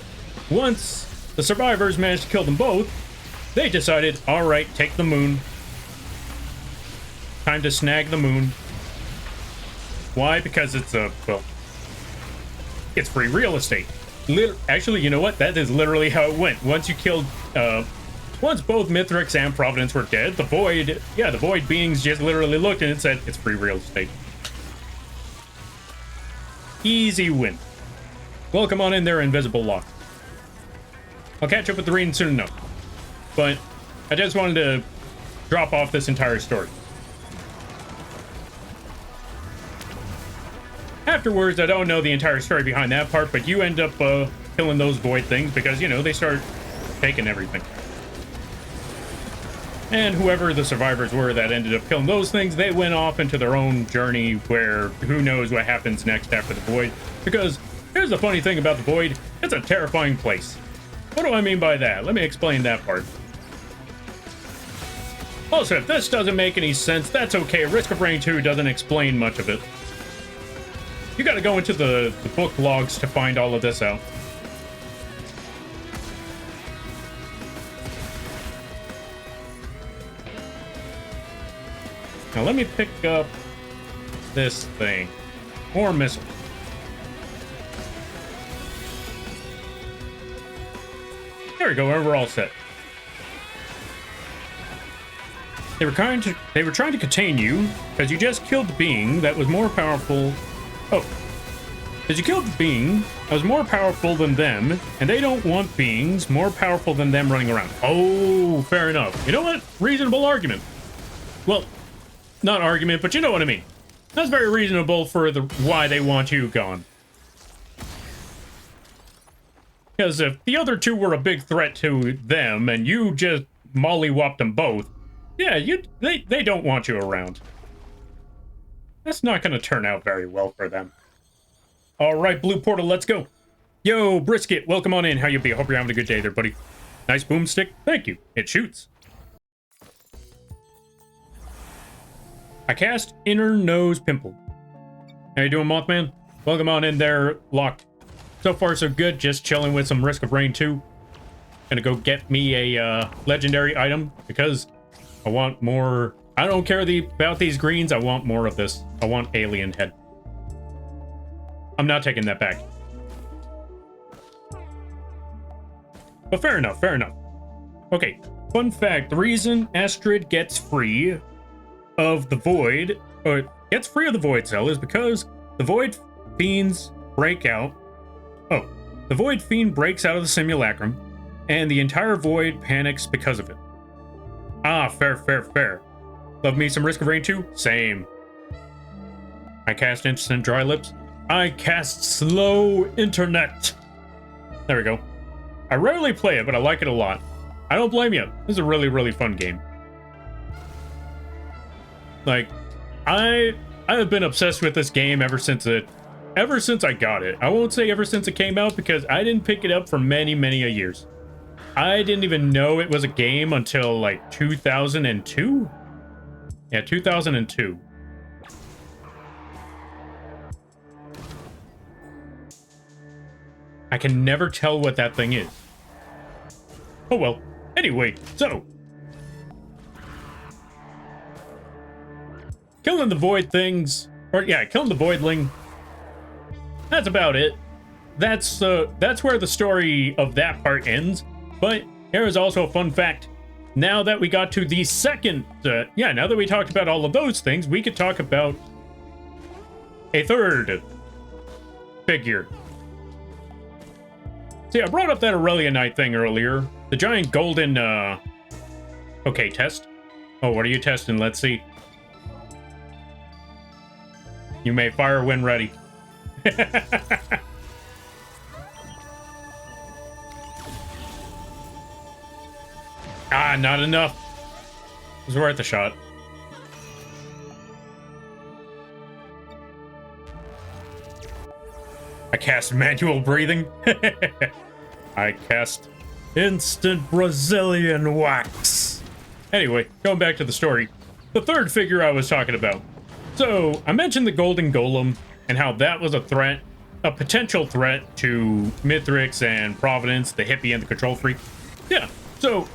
Once the survivors managed to kill them both, they decided, all right, take the moon. Time to snag the moon. Why? Because it's it's free real estate. Actually, you know what? That is literally how it went. Once you killed, once both Mithrix and Providence were dead, the Void beings just literally looked and it said, it's free real estate. Easy win. Welcome on in there, Invisible Lock. I'll catch up with the reading soon enough. But I just wanted to drop off this entire story. Afterwards, I don't know the entire story behind that part, but you end up killing those Void things because, you know, they start taking everything. And whoever the survivors were that ended up killing those things, they went off into their own journey where who knows what happens next after the Void. Because here's the funny thing about the Void, it's a terrifying place. What do I mean by that? Let me explain that part. Also, if this doesn't make any sense, that's okay. Risk of Rain 2 doesn't explain much of it. You gotta go into the book logs to find all of this out. Now let me pick up this thing. More missiles. There we go, we're all set. They were trying to contain you because you just killed the being that was more powerful. Oh, because you killed the being that was more powerful than them, and they don't want beings more powerful than them running around. Oh, fair enough. You know what? Reasonable argument. Well, not argument, but you know what I mean. That's very reasonable for why they want you gone. Because if the other two were a big threat to them, and you just mollywopped them both, yeah, they don't want you around. That's not going to turn out very well for them. All right, Blue Portal, let's go. Yo, Brisket, welcome on in. How you be? I hope you're having a good day there, buddy. Nice boomstick. Thank you. It shoots. I cast Inner Nose Pimple. How you doing, Mothman? Welcome on in there, Locked. So far, so good. Just chilling with some Risk of Rain 2. Gonna go get me a legendary item because I want more. I don't care about these greens. I want more of this. I want Alien Head. I'm not taking that back. But fair enough, fair enough. Okay, fun fact. The reason Astrid gets free of the Void, or gets free of the Void Cell, is because the Void Fiends break out. Oh, the Void Fiend breaks out of the simulacrum, and the entire Void panics because of it. Ah, fair, fair, fair. Love me some Risk of Rain 2? Same. I cast Instant Dry Lips. I cast slow internet. There we go. I rarely play it, but I like it a lot. I don't blame you. This is a really, really fun game. Like, I have been obsessed with this game ever since I got it. I won't say ever since it came out because I didn't pick it up for many, many a years. I didn't even know it was a game until like 2002. Yeah, 2002. I can never tell what that thing is. Oh well. Anyway, so killing the void things, or yeah, killing the voidling. That's about it. That's where the story of that part ends. But here is also a fun fact. Now that we got to the second, now that we talked about all of those things, we could talk about a third figure. See, I brought up that Aurelianite thing earlier. The giant golden, okay, test. Oh, what are you testing? Let's see. You may fire when ready. Ah, not enough. It was worth a shot. I cast manual breathing. I cast instant Brazilian wax. Anyway, going back to the story. The third figure I was talking about. So, I mentioned the Golden Golem and how that was a threat, a potential threat to Mithrix and Providence, the hippie and the control freak. Yeah, so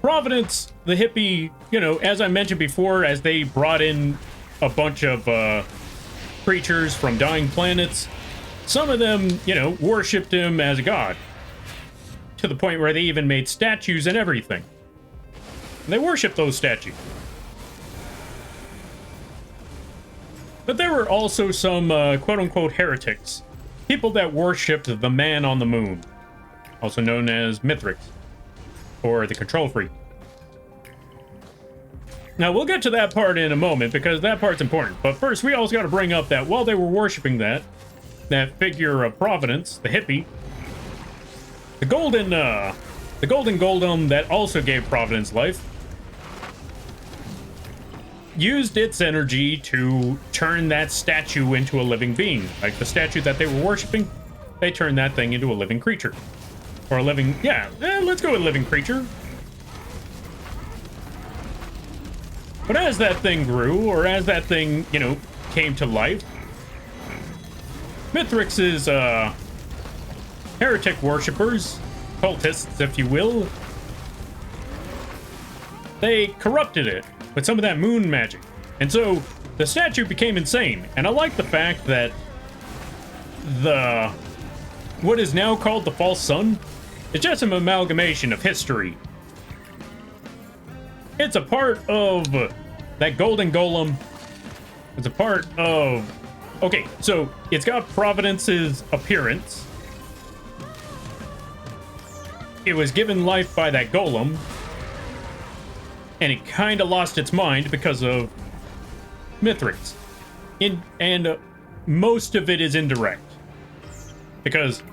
Providence, the hippie, you know, as I mentioned before, as they brought in a bunch of creatures from dying planets, some of them, you know, worshipped him as a god. To the point where they even made statues and everything. And they worshipped those statues. But there were also some quote-unquote heretics. People that worshipped the man on the moon. Also known as Mithrix. Or the control freak. Now, we'll get to that part in a moment, because that part's important. But first, we also got to bring up that while they were worshipping that figure of Providence, the hippie, the golden golem that also gave Providence life, used its energy to turn that statue into a living being. Like the statue that they were worshipping, they turned that thing into a living creature. Or a living, let's go with living creature. But as that thing grew, or as that thing, you know, came to life, Mithrix's, heretic worshippers, cultists, if you will, they corrupted it with some of that moon magic. And so, the statue became insane. And I like the fact that what is now called the false sun, it's just an amalgamation of history. It's a part of that golden golem. It's a part of... Okay, so it's got Providence's appearance. It was given life by that golem. And it kind of lost its mind because of Mithrix. And most of it is indirect. Because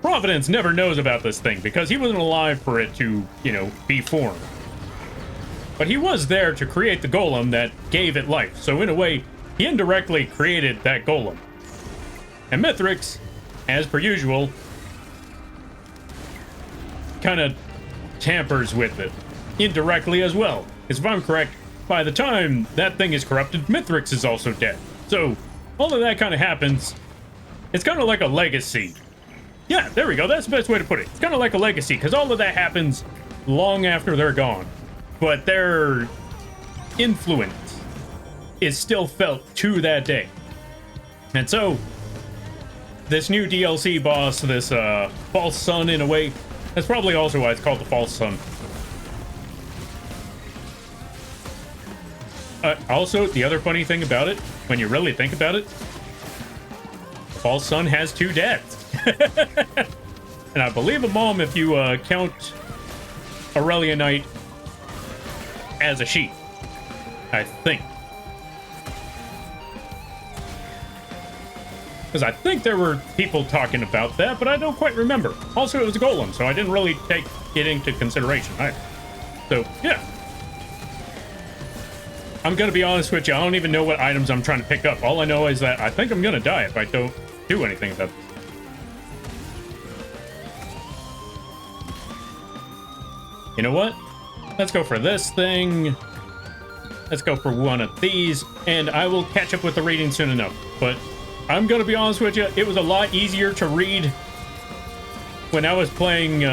Providence never knows about this thing, because he wasn't alive for it to, you know, be formed. But he was there to create the golem that gave it life. So in a way, he indirectly created that golem. And Mithrix, as per usual, kind of tampers with it. Indirectly as well. Because if I'm correct, by the time that thing is corrupted, Mithrix is also dead. So, all of that kind of happens. It's kind of like a legacy. Yeah, there we go. That's the best way to put it. It's kind of like a legacy, because all of that happens long after they're gone. But their influence is still felt to that day. And so, this new DLC boss, this false sun in a way, that's probably also why it's called the false sun. Also, the other funny thing about it, when you really think about it, false sun has 2 dads. And I believe a mom if you count Aurelianite as a she. I think. Because I think there were people talking about that, but I don't quite remember. Also, it was a golem, so I didn't really take it into consideration either. So, yeah. I'm going to be honest with you, I don't even know what items I'm trying to pick up. All I know is that I think I'm going to die if I don't do anything about this. You know what? Let's go for this thing. Let's go for one of these, and I will catch up with the reading soon enough. But I'm going to be honest with you, it was a lot easier to read when I was playing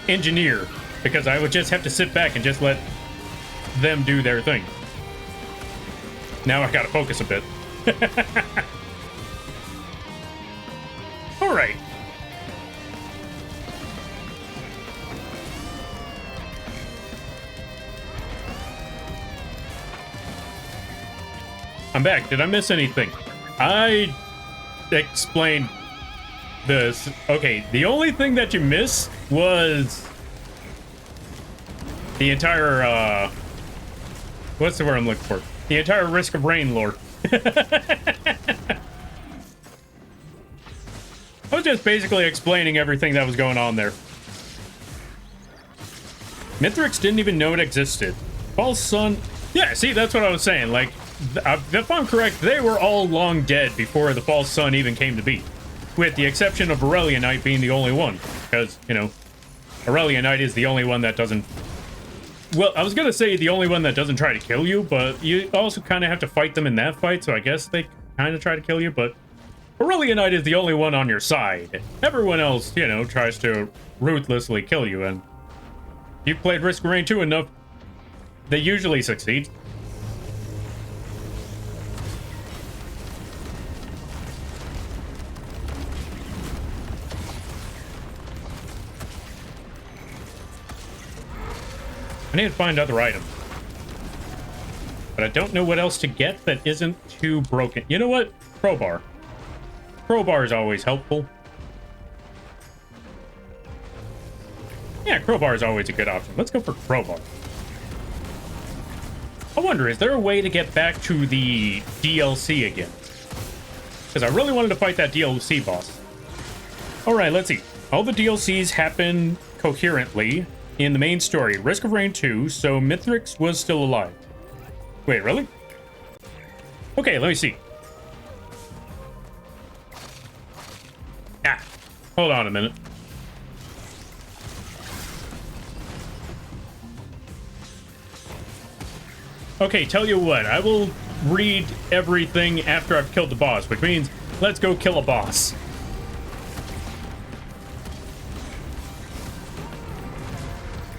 Engineer, because I would just have to sit back and just let them do their thing. Now I gotta focus a bit. All right. I'm back. Did I miss anything? I explained this. Okay, the only thing that you missed was the entire, what's the word I'm looking for? The entire Risk of Rain lore. I was just basically explaining everything that was going on there. Mithrix didn't even know it existed. False Sun... Yeah, see, that's what I was saying. Like, if I'm correct, they were all long dead before the False Sun even came to be. With the exception of Aurelianite being the only one. Because, you know, Aurelianite is the only one that doesn't... Well, I was going to say the only one that doesn't try to kill you, but you also kind of have to fight them in that fight, so I guess they kind of try to kill you, but Aurelianite is the only one on your side. Everyone else, you know, tries to ruthlessly kill you, and you've played Risk of Rain 2 enough, they usually succeed. I need to find other items. But I don't know what else to get that isn't too broken. You know what? Crowbar. Crowbar is always helpful. Yeah, crowbar is always a good option. Let's go for crowbar. I wonder, is there a way to get back to the DLC again? Because I really wanted to fight that DLC boss. Alright, let's see. All the DLCs happen coherently in the main story. Risk of Rain 2, so Mithrix was still alive. Wait, really? Okay, let me see. Ah, hold on a minute. Okay, tell you what, I will read everything after I've killed the boss, which means let's go kill a boss.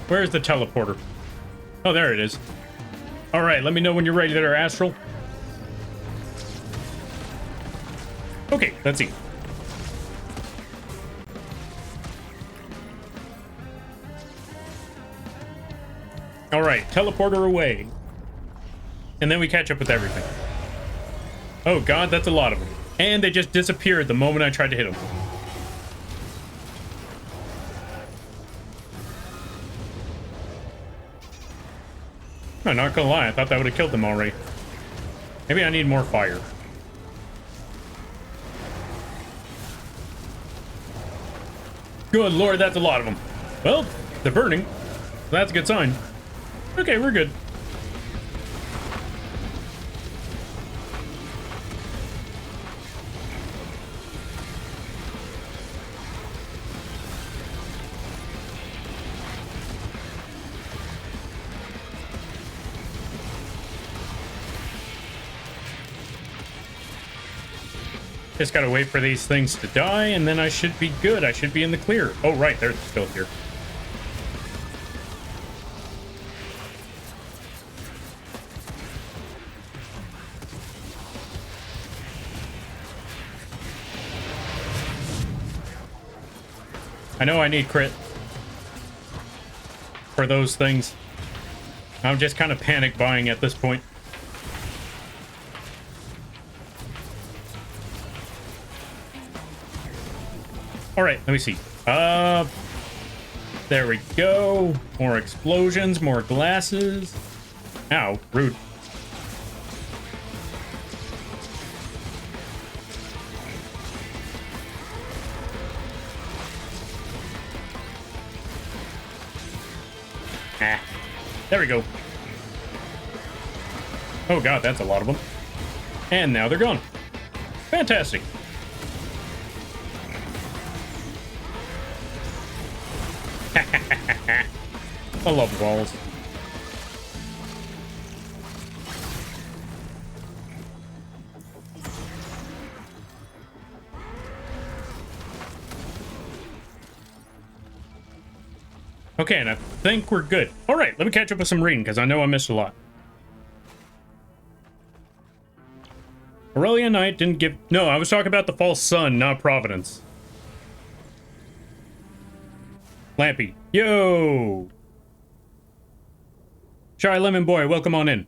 Where's the teleporter? Oh, there it is. All right, let me know when you're ready there, Astral. Okay, let's see. All right, teleporter away. And then we catch up with everything. Oh god, that's a lot of them. And they just disappeared the moment I tried to hit them. I'm not gonna lie, I thought that would have killed them already. Maybe I need more fire. Good lord, that's a lot of them. Well, they're burning. So that's a good sign. Okay, we're good. Just gotta wait for these things to die, and then I should be good. I should be in the clear. Oh, right, they're still here. I know I need crit for those things. I'm just kind of panic buying at this point. All right, let me see. There we go. More explosions, more glasses. Ow, rude. There we go. Oh god, that's a lot of them. And now they're gone. Fantastic. I love walls. Okay, and I think we're good. All right, let me catch up with some reading, because I know I missed a lot. Aurelia Knight didn't give... No, I was talking about the false sun, not Providence. Lampy. Yo! Shy Lemon Boy, welcome on in.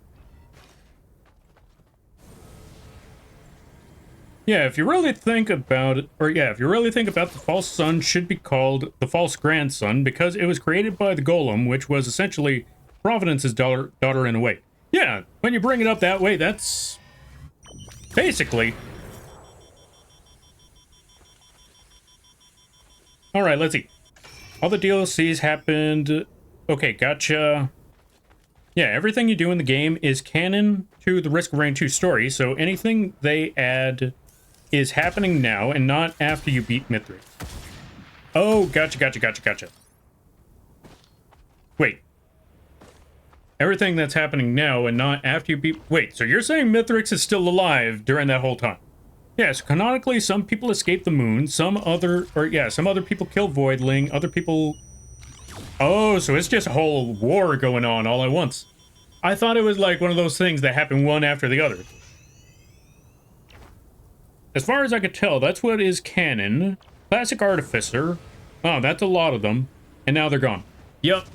Yeah, if you really think about it, if you really think about the false sun should be called the false grandson because it was created by the golem, which was essentially Providence's daughter in a way. Yeah, when you bring it up that way, that's basically. All right, let's see. All the DLCs happened. Okay, gotcha. Yeah, everything you do in the game is canon to the Risk of Rain 2 story, so anything they add is happening now and not after you beat Mithrix. Oh, gotcha. Wait. Everything that's happening now and not after you beat... Wait, so you're saying Mithrix is still alive during that whole time? Yes, canonically, some people escape the moon, some other people kill Voidling, other people... Oh, so it's just a whole war going on all at once. I thought it was like one of those things that happen one after the other. As far as I could tell, that's what is canon. Classic Artificer. Oh, that's a lot of them. And now they're gone. Yep.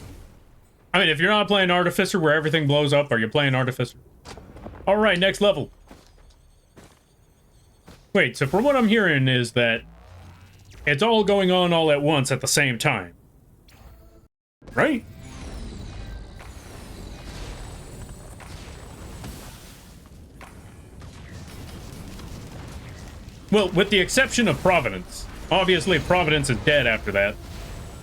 I mean, if you're not playing Artificer where everything blows up, are you playing Artificer? Alright, next level. Wait, so from what I'm hearing is that it's all going on all at once at the same time. Right? Well, with the exception of Providence. Obviously, Providence is dead after that.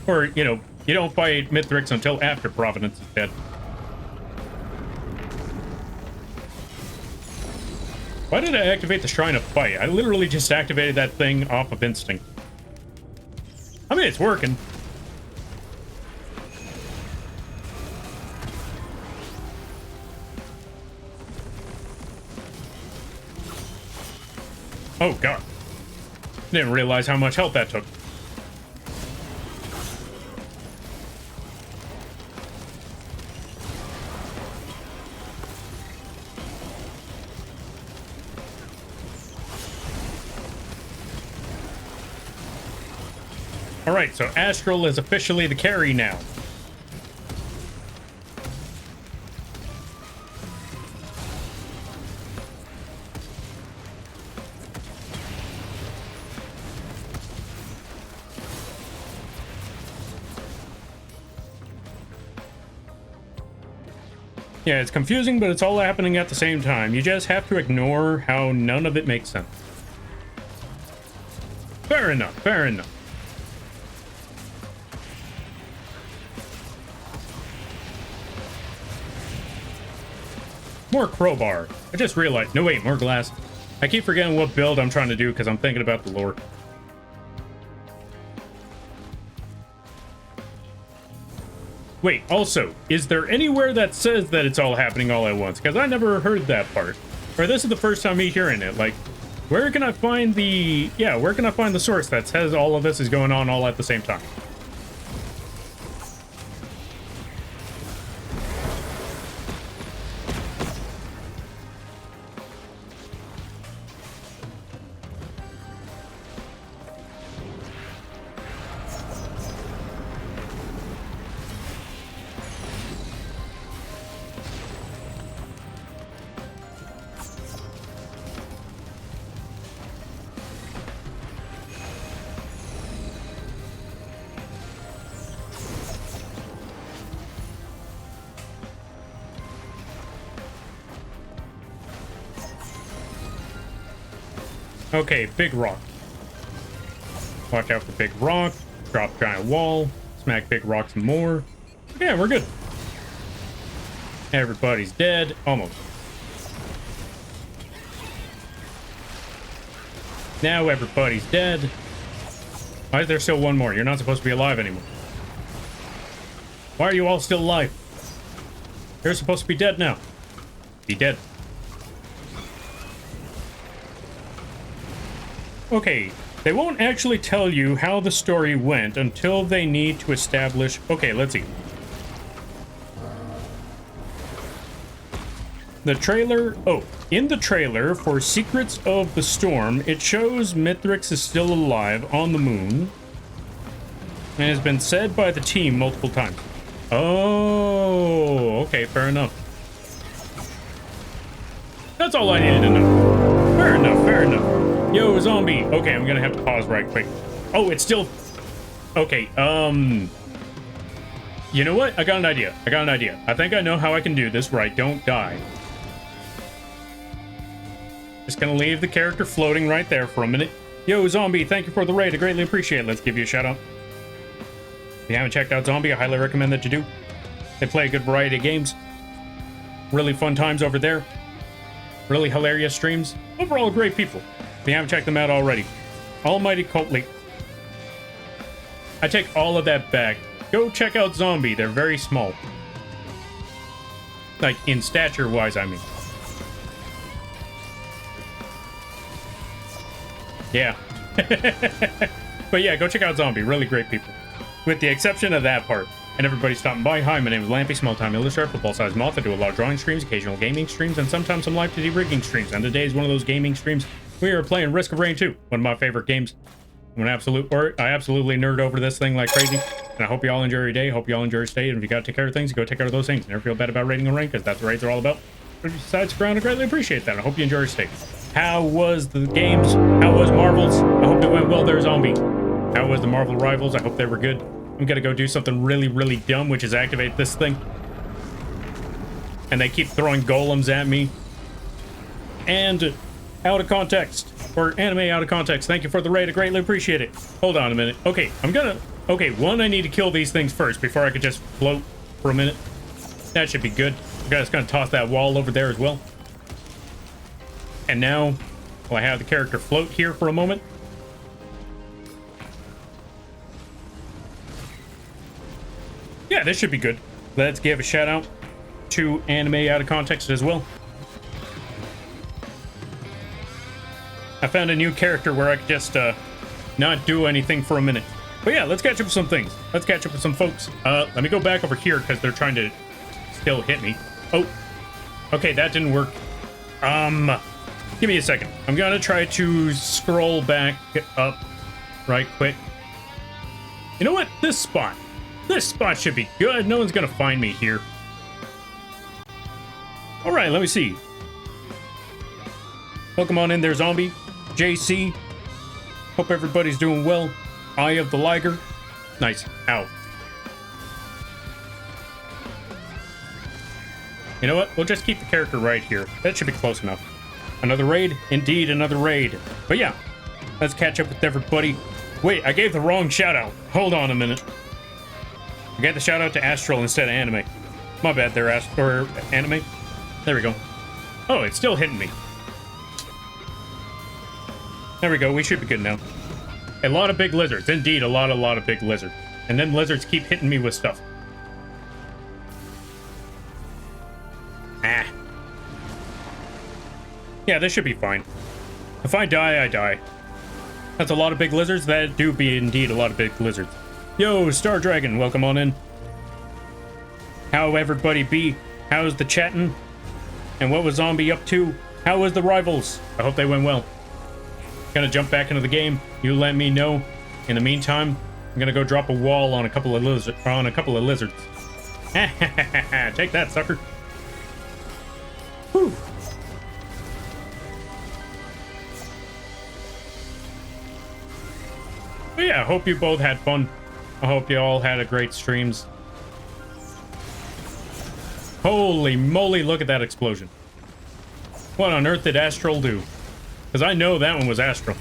Or, you know, you don't fight Mithrix until after Providence is dead. Why did I activate the Shrine of Fight? I literally just activated that thing off of instinct. I mean, it's working. Oh, God. Didn't realize how much health that took. Alright, so Astral is officially the carry now. Yeah, it's confusing, but it's all happening at the same time. You just have to ignore how none of it makes sense. Fair enough, fair enough. More crowbar. I just realized. No, wait, more glass. I keep forgetting what build I'm trying to do because I'm thinking about the lore. Wait, also, is there anywhere that says that it's all happening all at once? Because I never heard that part. Or this is the first time me hearing it. Like, where can I find the... Yeah, where can I find the source that says all of this is going on all at the same time? Okay, big rock. Watch out for big rock. Drop giant wall. Smack big rock some more. Yeah, we're good. Everybody's dead. Almost. Now everybody's dead. Why is there still one more? You're not supposed to be alive anymore. Why are you all still alive? You're supposed to be dead now. Be dead. Okay, they won't actually tell you how the story went until they need to establish... Okay, let's see. The trailer... Oh, in the trailer for Secrets of the Storm, it shows Mithrix is still alive on the moon and has been said by the team multiple times. Oh, okay, fair enough. That's all I needed to know. Fair enough, fair enough. Yo, zombie. Okay, I'm gonna have to pause right quick. Oh, it's still... Okay, you know what? I got an idea. I think I know how I can do this right. Don't die. Just gonna leave the character floating right there for a minute. Yo, Zombie, thank you for the raid. I greatly appreciate it. Let's give you a shout out. If you haven't checked out Zombie, I highly recommend that you do. They play a good variety of games. Really fun times over there. Really hilarious streams. Overall, great people. If you haven't checked them out already. Almighty Cult League. I take all of that back. Go check out Zombie. They're very small. Like, in stature-wise, I mean. Yeah. But yeah, go check out Zombie. Really great people. With the exception of that part. And everybody stopping by. Hi, my name is Lampy, small-time illustrator, football-sized Moth. I do a lot of drawing streams, occasional gaming streams, and sometimes some live 2D rigging streams. And today is one of those gaming streams. We are playing Risk of Rain 2, one of my favorite games. I absolutely nerd over this thing like crazy. And I hope you all enjoy your day. Hope you all enjoy your stay. And if you got to take care of things, go take care of those things. Never feel bad about raiding a rank, because that's what raids are all about. But besides ground, I greatly appreciate that. I hope you enjoy your stay. How was the games? How was Marvels? I hope it went well there, Zombie. How was the Marvel Rivals? I hope they were good. I'm gonna go do something really, really dumb, which is activate this thing. And they keep throwing golems at me. And out of context. Or anime out of context. Thank you for the raid. I greatly appreciate it. Hold on a minute. Okay, Okay, one, I need to kill these things first before I could just float for a minute. That should be good. I'm just gonna toss that wall over there as well. And now, will I have the character float here for a moment? Yeah, this should be good. Let's give a shout out to anime out of context as well. I found a new character where I could just not do anything for a minute. But yeah, let's catch up with some things. Let's catch up with some folks. Let me go back over here because they're trying to still hit me. Oh, okay, that didn't work. Give me a second. I'm gonna try to scroll back up right quick. You know what? This spot should be good. No one's gonna find me here. All right, let me see. Welcome on in there, Zombie. JC. Hope everybody's doing well. Eye of the Liger. Nice. Ow. You know what? We'll just keep the character right here. That should be close enough. Another raid? Indeed, another raid. But yeah, let's catch up with everybody. Wait, I gave the wrong shout out. Hold on a minute. I gave the shout out to Astral instead of Anime. My bad there, or Anime. There we go. Oh, it's still hitting me. There we go. We should be good now. A lot of big lizards. Indeed, a lot of big lizards. And then lizards keep hitting me with stuff. Ah. Yeah, this should be fine. If I die, I die. That's a lot of big lizards. That do be indeed a lot of big lizards. Yo, Star Dragon, welcome on in. How everybody be? How's the chatting? And what was Zombie up to? How was the Rivals? I hope they went well. Gonna jump back into the game. You let me know. In the meantime, I'm gonna go drop a wall on a couple of lizards. Take that, sucker. Whew. But yeah, I hope you both had fun. I hope you all had a great streams. Holy moly, look at that explosion. What on earth did Astral do? Because I know that one was Astral.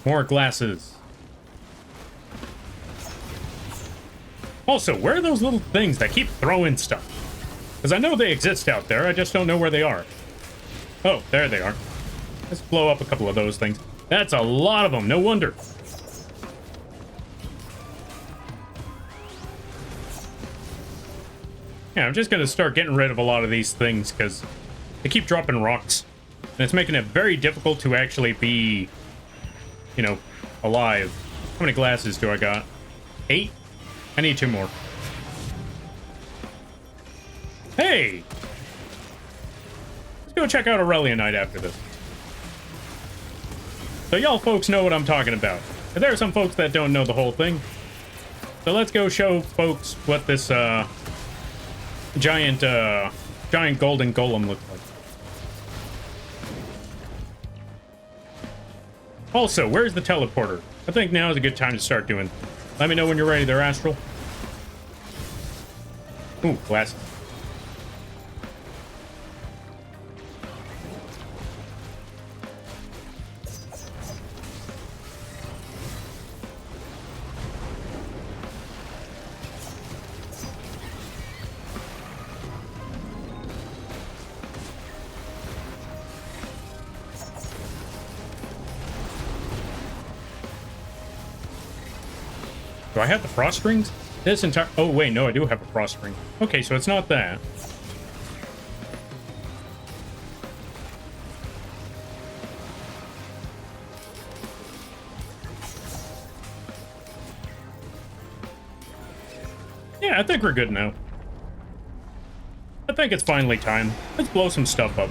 More glasses. Also, where are those little things that keep throwing stuff? Because I know they exist out there, I just don't know where they are. Oh, there they are. Let's blow up a couple of those things. That's a lot of them, no wonder. Yeah, I'm just going to start getting rid of a lot of these things because they keep dropping rocks. And it's making it very difficult to actually be, you know, alive. How many glasses do I got? 8? I need 2 more. Hey! Let's go check out Aurelianite after this. So y'all folks know what I'm talking about. But there are some folks that don't know the whole thing. So let's go show folks what this giant golden golem looks like. Also, where's the teleporter? I think now is a good time to start doing. Let me know when you're ready there, Astral. Ooh, glasses. Do I have the frost rings? This entire... Oh, wait, no, I do have a frost ring. Okay, so it's not that. Yeah, I think we're good now. I think it's finally time. Let's blow some stuff up.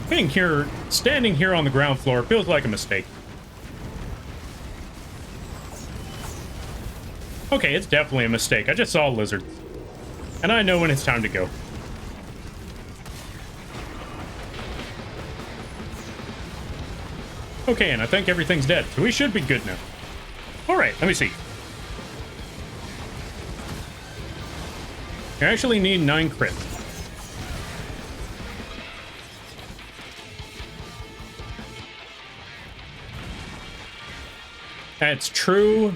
Being here, standing here on the ground floor feels like a mistake. Okay, it's definitely a mistake. I just saw lizards. And I know when it's time to go. Okay, and I think everything's dead, so we should be good now. Alright, let me see. You actually need 9 crits. That's true.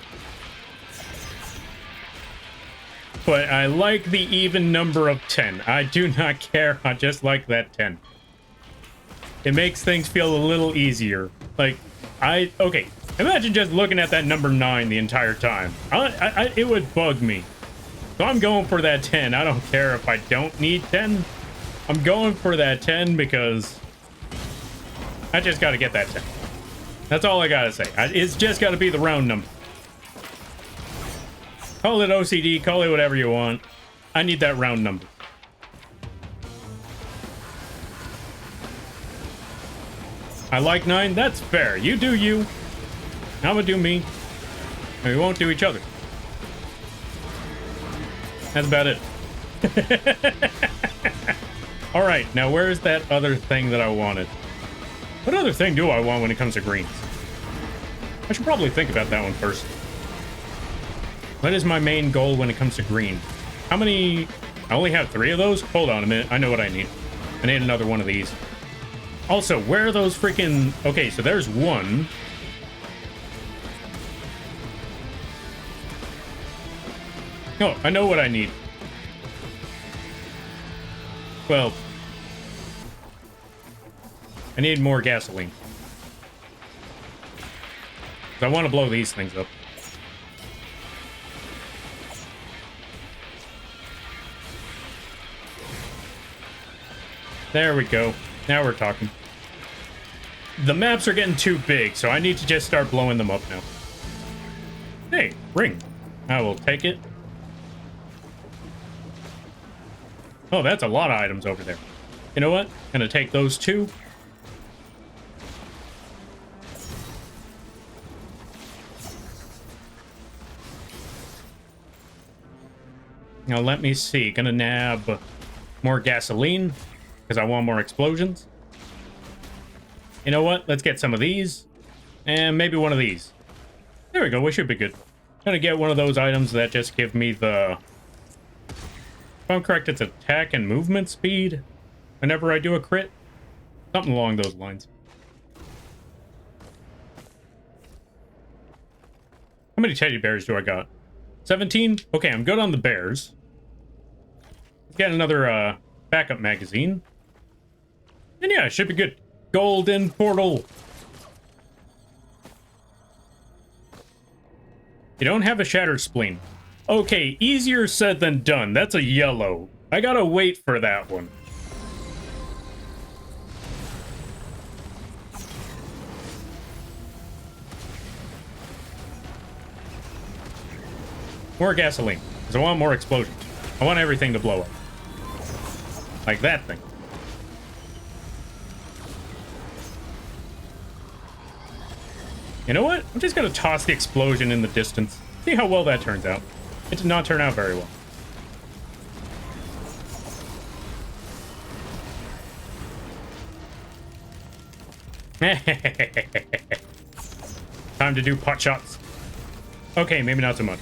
But I like the even number of 10. I do not care. I just like that 10. It makes things feel a little easier. Like, okay. Imagine just looking at that number 9 the entire time. It would bug me. So I'm going for that 10. I don't care if I don't need 10. I'm going for that 10 because I just got to get that 10. That's all I gotta say. It's just gotta be the round number. Call it OCD, call it whatever you want. I need that round number. I like 9, that's fair. You do you. I'm gonna do me. And we won't do each other. That's about it. Alright, now where's that other thing that I wanted? What other thing do I want when it comes to greens? I should probably think about that one first. What is my main goal when it comes to green? How many... I only have 3 of those? Hold on a minute. I know what I need. I need another one of these. Also, where are those freaking... Okay, so there's one. Oh, I know what I need. Well... I need more gasoline. I want to blow these things up. There we go. Now we're talking. The maps are getting too big, so I need to just start blowing them up now. Hey, ring. I will take it. Oh, that's a lot of items over there. You know what? Gonna take those 2. Now let me see. Gonna nab more gasoline because I want more explosions. You know what? Let's get some of these and maybe one of these. There we go. We should be good. Gonna get one of those items that just give me the... If I'm correct, it's attack and movement speed whenever I do a crit. Something along those lines. How many teddy bears do I got? 17? Okay, I'm good on the bears. Let's get another backup magazine. And yeah, it should be good. Golden portal. You don't have a shattered spleen. Okay, easier said than done. That's a yellow. I gotta wait for that one. More gasoline, because I want more explosions. I want everything to blow up. Like that thing. You know what? I'm just gonna toss the explosion in the distance. See how well that turns out. It did not turn out very well. Time to do pot shots. Okay, maybe not so much.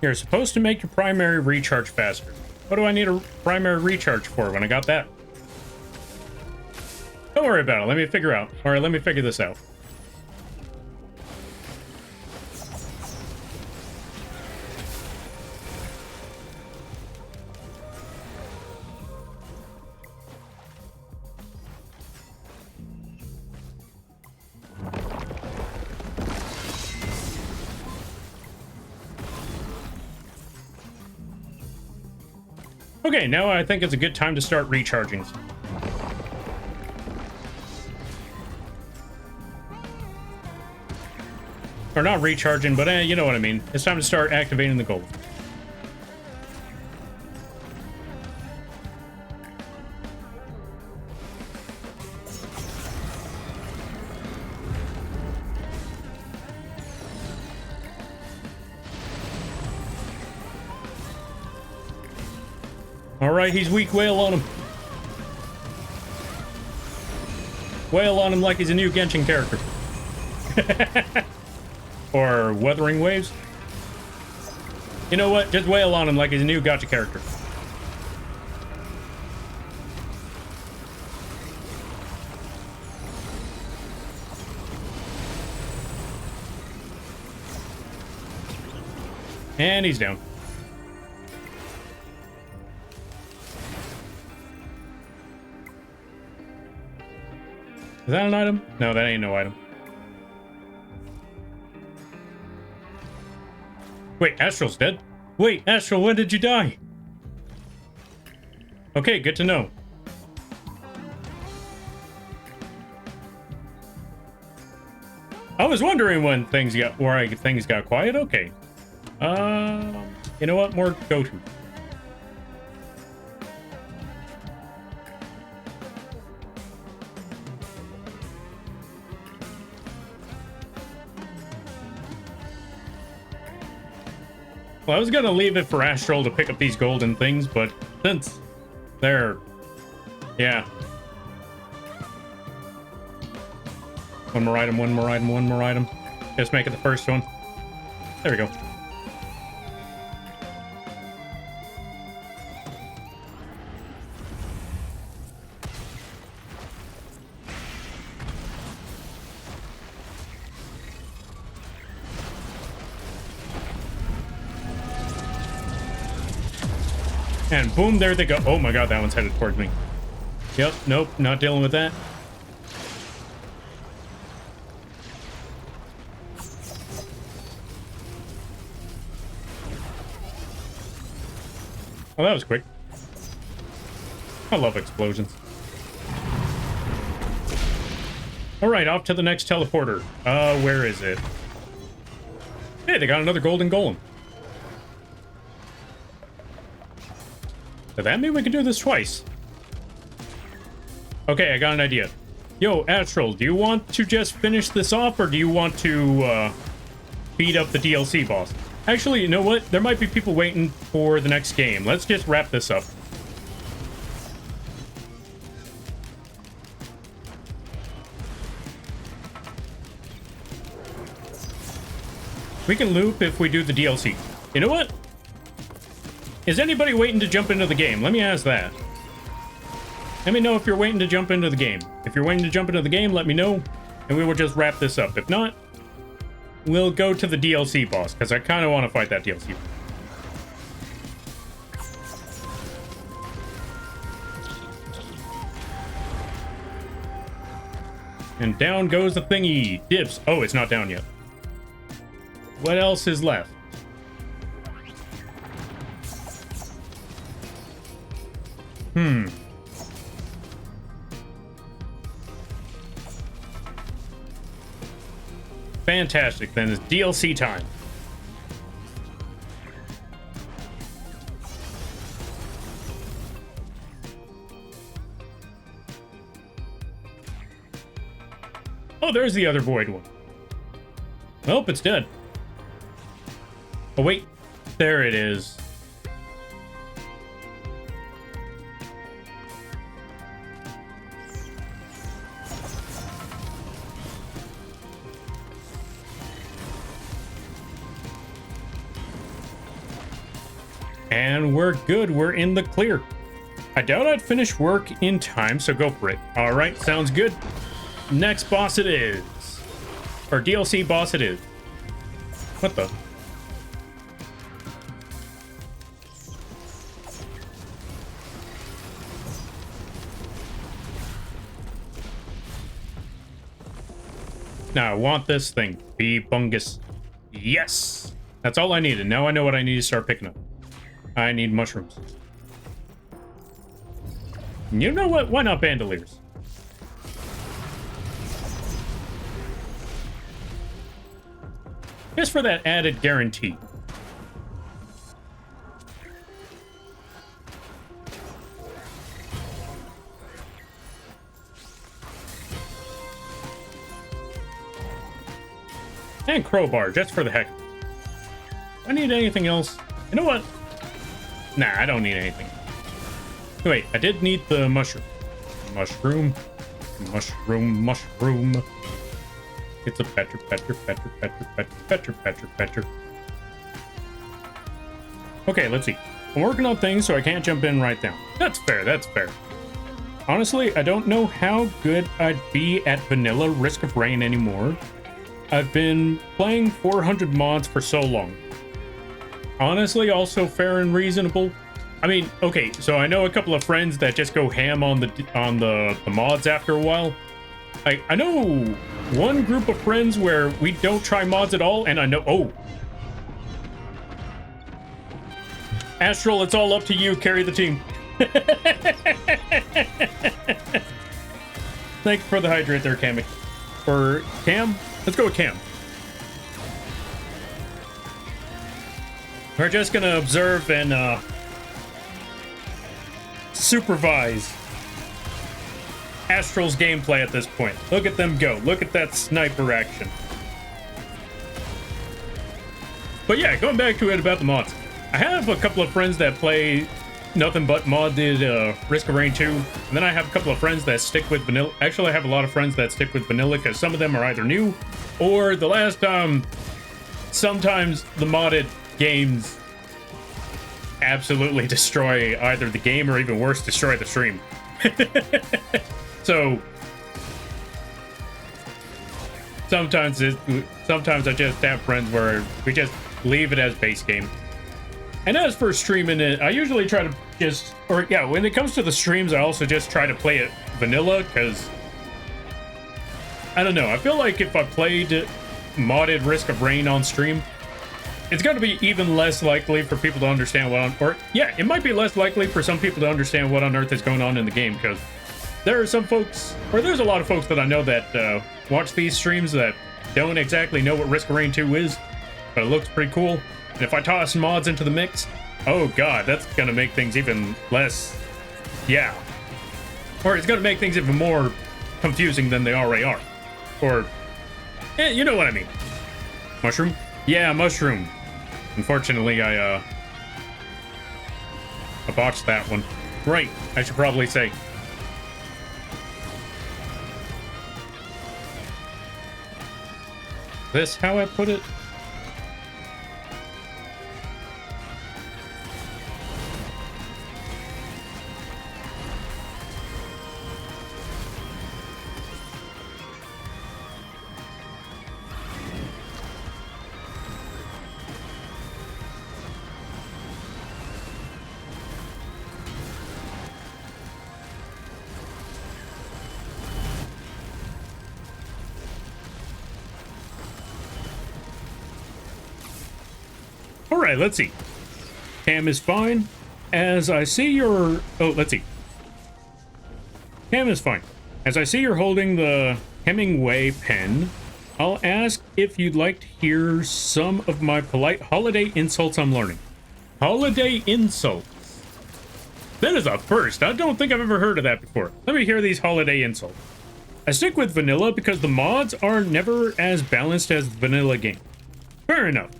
You're supposed to make your primary recharge faster. What do I need a primary recharge for when I got that? Don't worry about it. Let me figure out. All right, let me figure this out. Okay, now I think it's a good time to start recharging. Or not recharging, but you know what I mean. It's time to start activating the gold. Alright, he's weak. Wail on him. Wail on him like he's a new Genshin character. Or Wuthering Waves. You know what? Just wail on him like he's a new gacha character. And he's down. Is that an item? No, that ain't no item. Wait, Astral's dead? Wait, Astral, when did you die? Okay, good to know. I was wondering when things got quiet. Okay. You know what? More go-to. Well, I was gonna leave it for Astral to pick up these golden things, but since they're... yeah. One more item, one more item, one more item. Just make it the first one. There we go. And boom, there they go. Oh my god, that one's headed towards me. Yep, nope, not dealing with that. Oh, that was quick. I love explosions. Alright, off to the next teleporter. Where is it? Hey, they got another golden golem. Does that mean we can do this twice? Okay, I got an idea. Yo, Astral, do you want to just finish this off, or do you want to, beat up the DLC boss. Actually, you know what? There might be people waiting for the next game. Let's just wrap this up. We can loop if we do the DLC. You know what? Is anybody waiting to jump into the game? Let me ask that. Let me know if you're waiting to jump into the game. If you're waiting to jump into the game, let me know, and we will just wrap this up. If not, we'll go to the DLC boss, because I kind of want to fight that DLC. And down goes the thingy. Dips. Oh, it's not down yet. What else is left? Fantastic, then it's DLC time. Oh, there's the other void one. Nope, it's dead. Oh, wait. There it is. And we're good. We're in the clear. I doubt I'd finish work in time, so go for it. All right, sounds good. Next boss it is. Or DLC boss it is. What the? Now I want this thing. Be bungus. Yes! That's all I needed. Now I know what I need to start picking up. I need mushrooms. You know what? Why not bandoliers? Just for that added guarantee. And crowbar, just for the heck. I need anything else. You know what? Nah, I don't need anything. Wait, I did need the mushroom. Mushroom. Mushroom, mushroom. It's a petter, petter, petter, petter, petter, petter, petter, petter. Okay, let's see. I'm working on things, so I can't jump in right now. That's fair, that's fair. Honestly, I don't know how good I'd be at vanilla Risk of Rain anymore. I've been playing 400 mods for so long. Honestly, also fair and reasonable. I mean, okay, so I know a couple of friends that just go ham on the mods after a while. I know one group of friends where we don't try mods at all, and I know... Oh! Astral, it's all up to you. Carry the team. Thank you for the hydrate there, Cammy. Or Cam? Let's go with Cam. We're just gonna observe and supervise Astral's gameplay at this point. Look at them go. Look at that sniper action. But yeah, going back to it about the mods. I have a couple of friends that play nothing but modded Risk of Rain 2. And then I have a couple of friends that stick with vanilla. Actually, I have a lot of friends that stick with vanilla because some of them are either new or the last sometimes the modded games absolutely destroy either the game or even worse, destroy the stream. So sometimes I just have friends where we just leave it as base game. And as for streaming it, I usually try to just, or yeah, when it comes to the streams, I also just try to play it vanilla, because I don't know, I feel like if I played modded Risk of Rain on stream, it's going to be even less likely for people to understand it might be less likely for some people to understand what on earth is going on in the game, because there are some folks, or there's a lot of folks that I know that watch these streams that don't exactly know what Risk of Rain 2 is, but it looks pretty cool. And if I toss mods into the mix, oh god, that's going to make things even less, yeah. Or it's going to make things even more confusing than they already are. Or, you know what I mean. Mushroom? Yeah, mushroom. Unfortunately, I botched that one. Right, I should probably say. This how I put it? All right, let's see. Cam is fine. As I see your... Oh, let's see. Cam is fine. As I see you're holding the Hemingway pen, I'll ask if you'd like to hear some of my polite holiday insults I'm learning. Holiday insults. That is a first. I don't think I've ever heard of that before. Let me hear these holiday insults. I stick with vanilla because the mods are never as balanced as the vanilla game. Fair enough.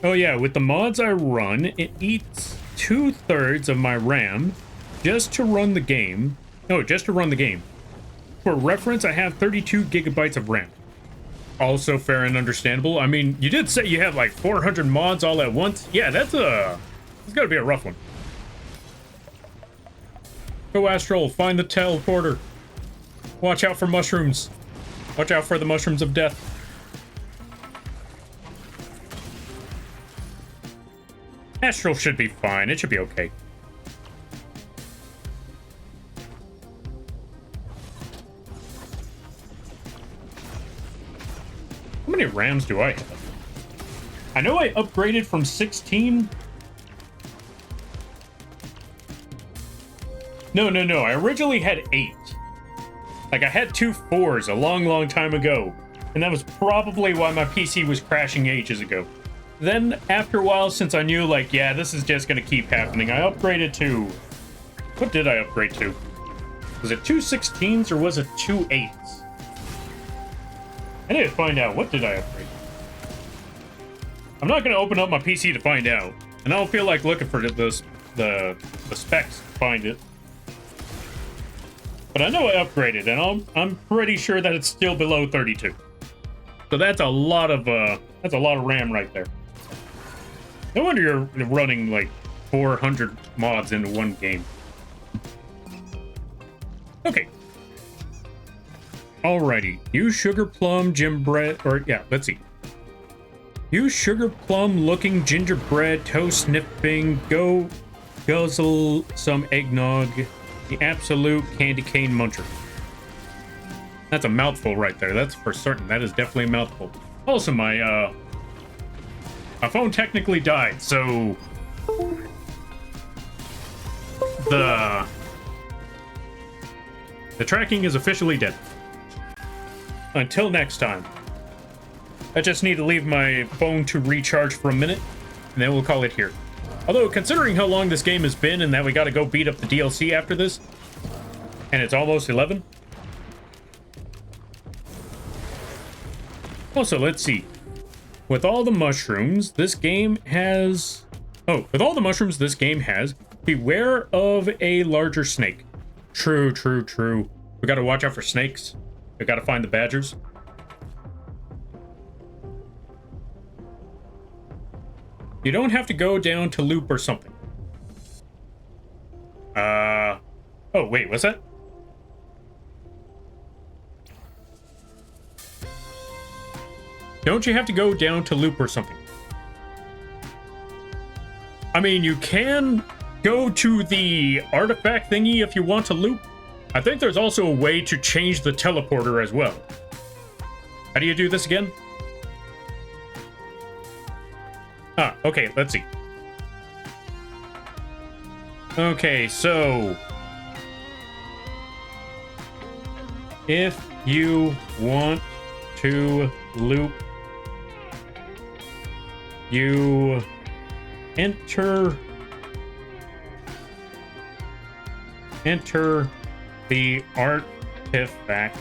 Oh yeah, with the mods I run, it eats 2/3 of my RAM just to run the game. No, just to run the game. For reference, I have 32 gigabytes of RAM. Also fair and understandable. I mean, you did say you have like 400 mods all at once. Yeah, it's gotta be a rough one. Go Astral, find the teleporter. Watch out for mushrooms. Watch out for the mushrooms of death. Astral should be fine. It should be okay. How many RAMs do I have? I know I upgraded from 16. No. I originally had 8. Like, I had 2 4s a long time ago. And that was probably why my PC was crashing ages ago. Then, after a while, since I knew, like, yeah, this is just gonna keep happening, I upgraded to... What did I upgrade to? Was it 2 16s or was it 2 8s? I need to find out. What did I upgrade? I'm not gonna open up my PC to find out. And I don't feel like looking for the specs to find it. But I know I upgraded, and I'm pretty sure that it's still below 32. So that's a lot of RAM right there. No wonder you're running like 400 mods into one game. Okay. Alrighty. You sugar plum gingerbread, or yeah, let's see. You sugar plum looking gingerbread toast sniffing, go guzzle some eggnog, the absolute candy cane muncher. That's a mouthful right there. That's for certain. That is definitely a mouthful. Also, my phone technically died, so the tracking is officially dead. Until next time. I just need to leave my phone to recharge for a minute, and then we'll call it here. Although, considering how long this game has been and that we gotta go beat up the DLC after this, and it's almost 11. Also, let's see. With all the mushrooms, this game has... Oh, with all the mushrooms this game has, beware of a larger snake. True. We gotta watch out for snakes. We gotta find the badgers. You don't have to go down to loop or something. Oh, wait, what's that? Don't you have to go down to loop or something? I mean, you can go to the artifact thingy if you want to loop. I think there's also a way to change the teleporter as well. How do you do this again? Ah, okay, let's see. Okay, so... if you want to loop, you enter the artifact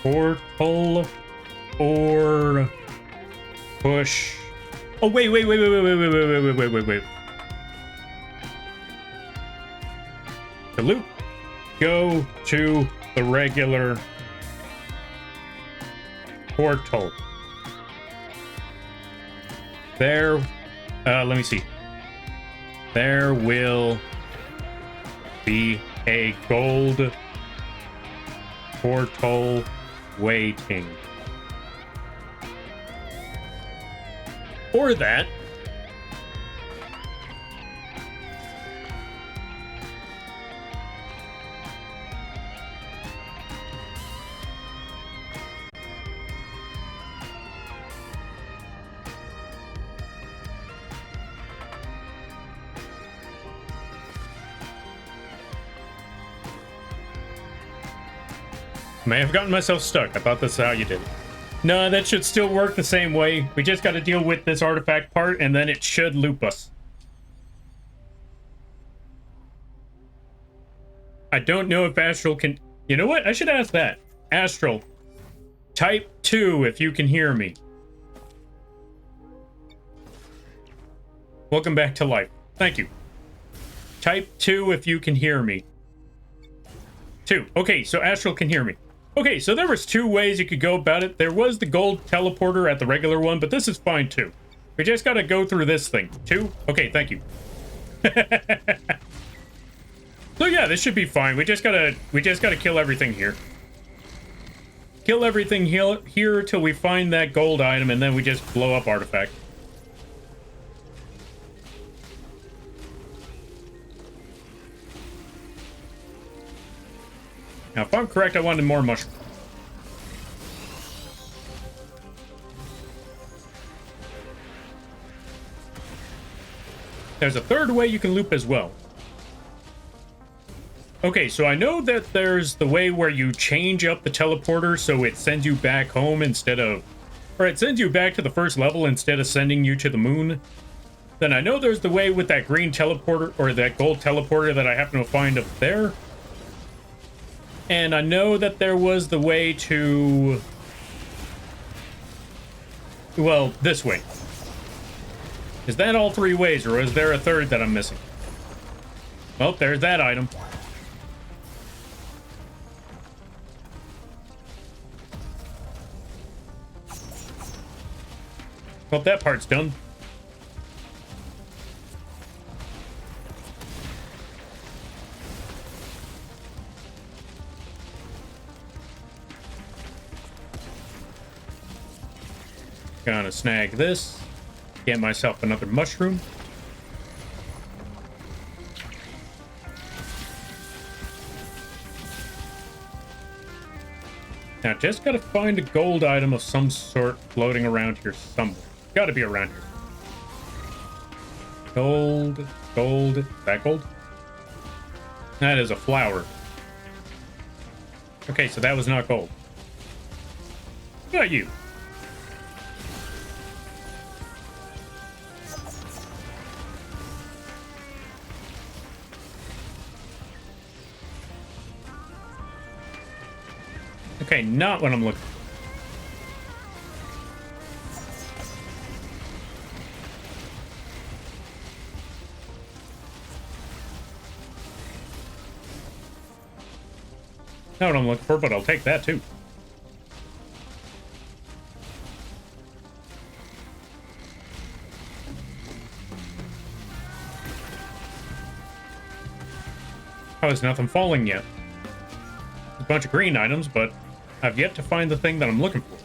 portal or Push. Oh, wait. The loop. Go to the regular portal. There, let me see. There will be a gold portal waiting. Or that. May have gotten myself stuck. I thought that's how you did it. No, that should still work the same way. We just got to deal with this artifact part, and then it should loop us. I don't know if Astral can... You know what? I should ask that. Astral, type 2 if you can hear me. Welcome back to life. Thank you. Type 2 if you can hear me. 2. Okay, so Astral can hear me. Okay, so there was 2 ways you could go about it. There was the gold teleporter at the regular one, but this is fine too. We just gotta go through this thing. 2? Okay, thank you. So yeah, this should be fine. We just gotta kill everything here. Kill everything here till we find that gold item, and then we just blow up artifact. Now, if I'm correct, I wanted more mushroom. There's a 3rd way you can loop as well. Okay, so I know that there's the way where you change up the teleporter so it sends you back home instead of... Or it sends you back to the first level instead of sending you to the moon. Then I know there's the way with that green teleporter, or that gold teleporter that I happen to find up there. And I know that there was the way to... Well, this way. Is that all 3 ways, or is there a 3rd that I'm missing? Well, there's that item. Well, that part's done. Gonna snag this. Get myself another mushroom. Now, just gotta find a gold item of some sort floating around here somewhere. Gotta be around here. Gold, gold. Is that gold? That is a flower. Okay, so that was not gold. What about you? Okay, not what I'm looking for. Not what I'm looking for, but I'll take that too. Oh, there's nothing falling yet. A bunch of green items, but I've yet to find the thing that I'm looking for.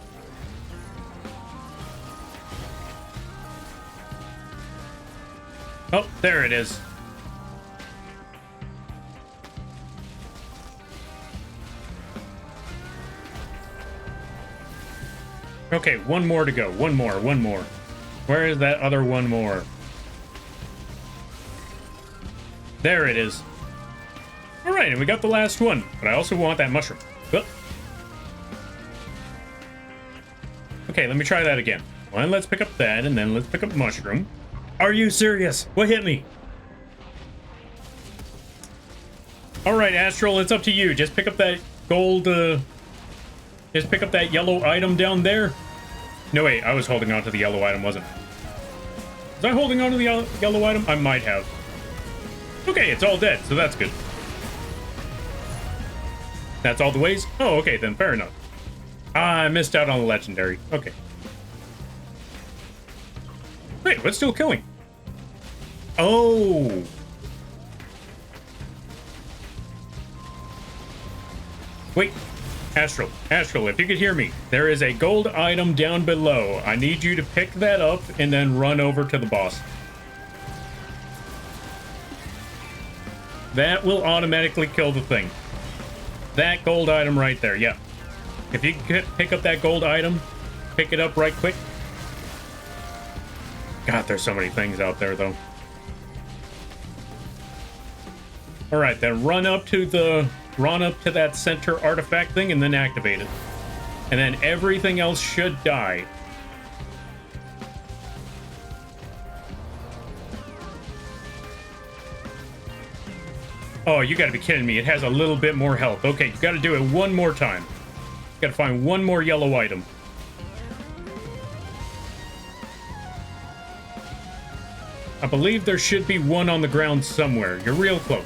Oh, there it is. Okay, one more to go. One more. Where is that other one more? There it is. All right, and we got the last one, but I also want that mushroom. Oh. Okay, let me try that again. Well, let's pick up that, and then let's pick up mushroom. Are you serious? What hit me? All right, Astral, it's up to you. Just pick up that gold, just pick up that yellow item down there. No, wait, I was holding on to the yellow item, wasn't I? Was I holding on to the yellow item? I might have. Okay, it's all dead, so that's good. That's all the ways? Oh, okay, then fair enough. I missed out on the legendary. Okay. Wait, what's still killing? Oh. Wait. Astral, if you could hear me, there is a gold item down below. I need you to pick that up and then run over to the boss. That will automatically kill the thing. That gold item right there, yeah. If you can pick up that gold item, pick it up right quick. God, there's so many things out there, though. All right, then run up to that center artifact thing and then activate it. And then everything else should die. Oh, you gotta be kidding me. It has a little bit more health. Okay, you gotta do it one more time. You gotta find one more yellow item. I believe there should be one on the ground somewhere. You're real close.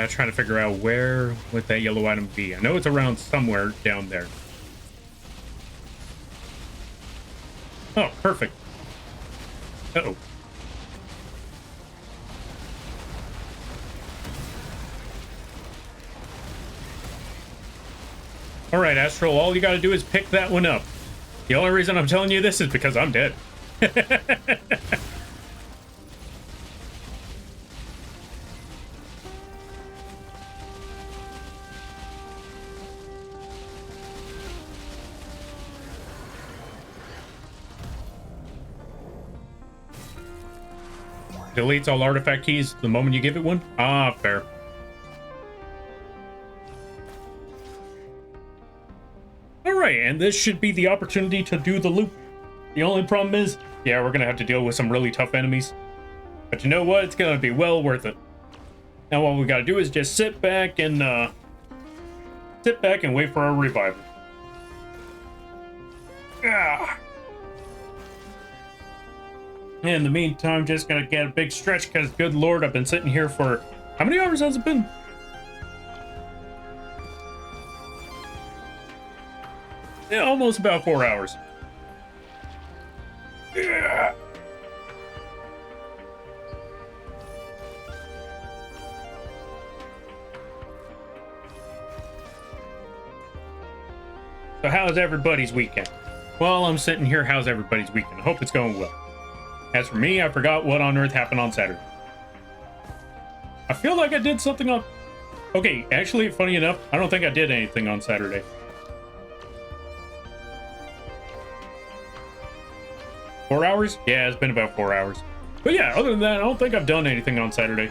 Trying to figure out where would that yellow item be. I know it's around somewhere down there. Oh, perfect. Uh-oh. All right, Astral, all you gotta do is pick that one up. The only reason I'm telling you this is because I'm dead. Deletes all artifact keys the moment you give it one? Ah, fair. Alright, and this should be the opportunity to do the loop. The only problem is, yeah, we're gonna have to deal with some really tough enemies. But you know what? It's gonna be well worth it. Now what we gotta do is just sit back and wait for our revival. Ah. In the meantime, just gonna get a big stretch because, good lord, I've been sitting here for... How many hours has it been? Yeah, almost about 4 hours. Yeah. So how's everybody's weekend? Well, I'm sitting here, how's everybody's weekend? I hope it's going well. As for me, I forgot what on earth happened on Saturday. I feel like I did something on... Okay, actually, funny enough, I don't think I did anything on Saturday. 4 hours? Yeah, it's been about 4 hours. But yeah, other than that, I don't think I've done anything on Saturday.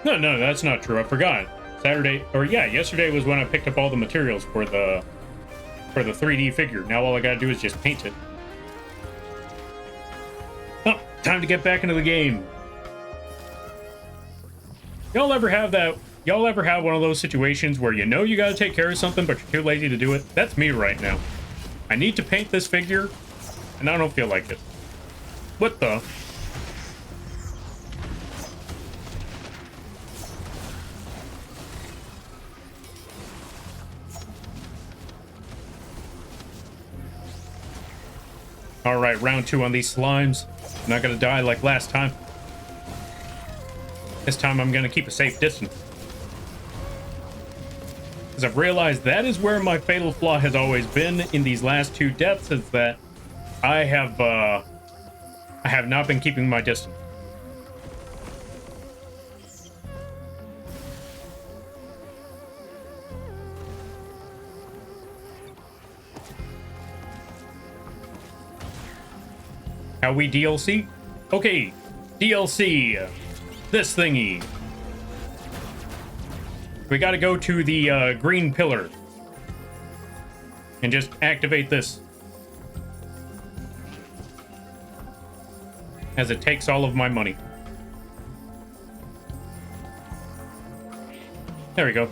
No, that's not true. I forgot. Yesterday was when I picked up all the materials for the 3D figure. Now all I gotta do is just paint it. Oh, time to get back into the game. Y'all ever have that? Y'all ever have one of those situations where you know you gotta take care of something, but you're too lazy to do it? That's me right now. I need to paint this figure, and I don't feel like it. What the? Alright, round 2 on these slimes. I'm not gonna die like last time. This time I'm gonna keep a safe distance. Because I've realized that is where my fatal flaw has always been in these last 2 deaths, is that I have not been keeping my distance. How we DLC? Okay, DLC. This thingy. We gotta go to the green pillar. And just activate this. As it takes all of my money. There we go.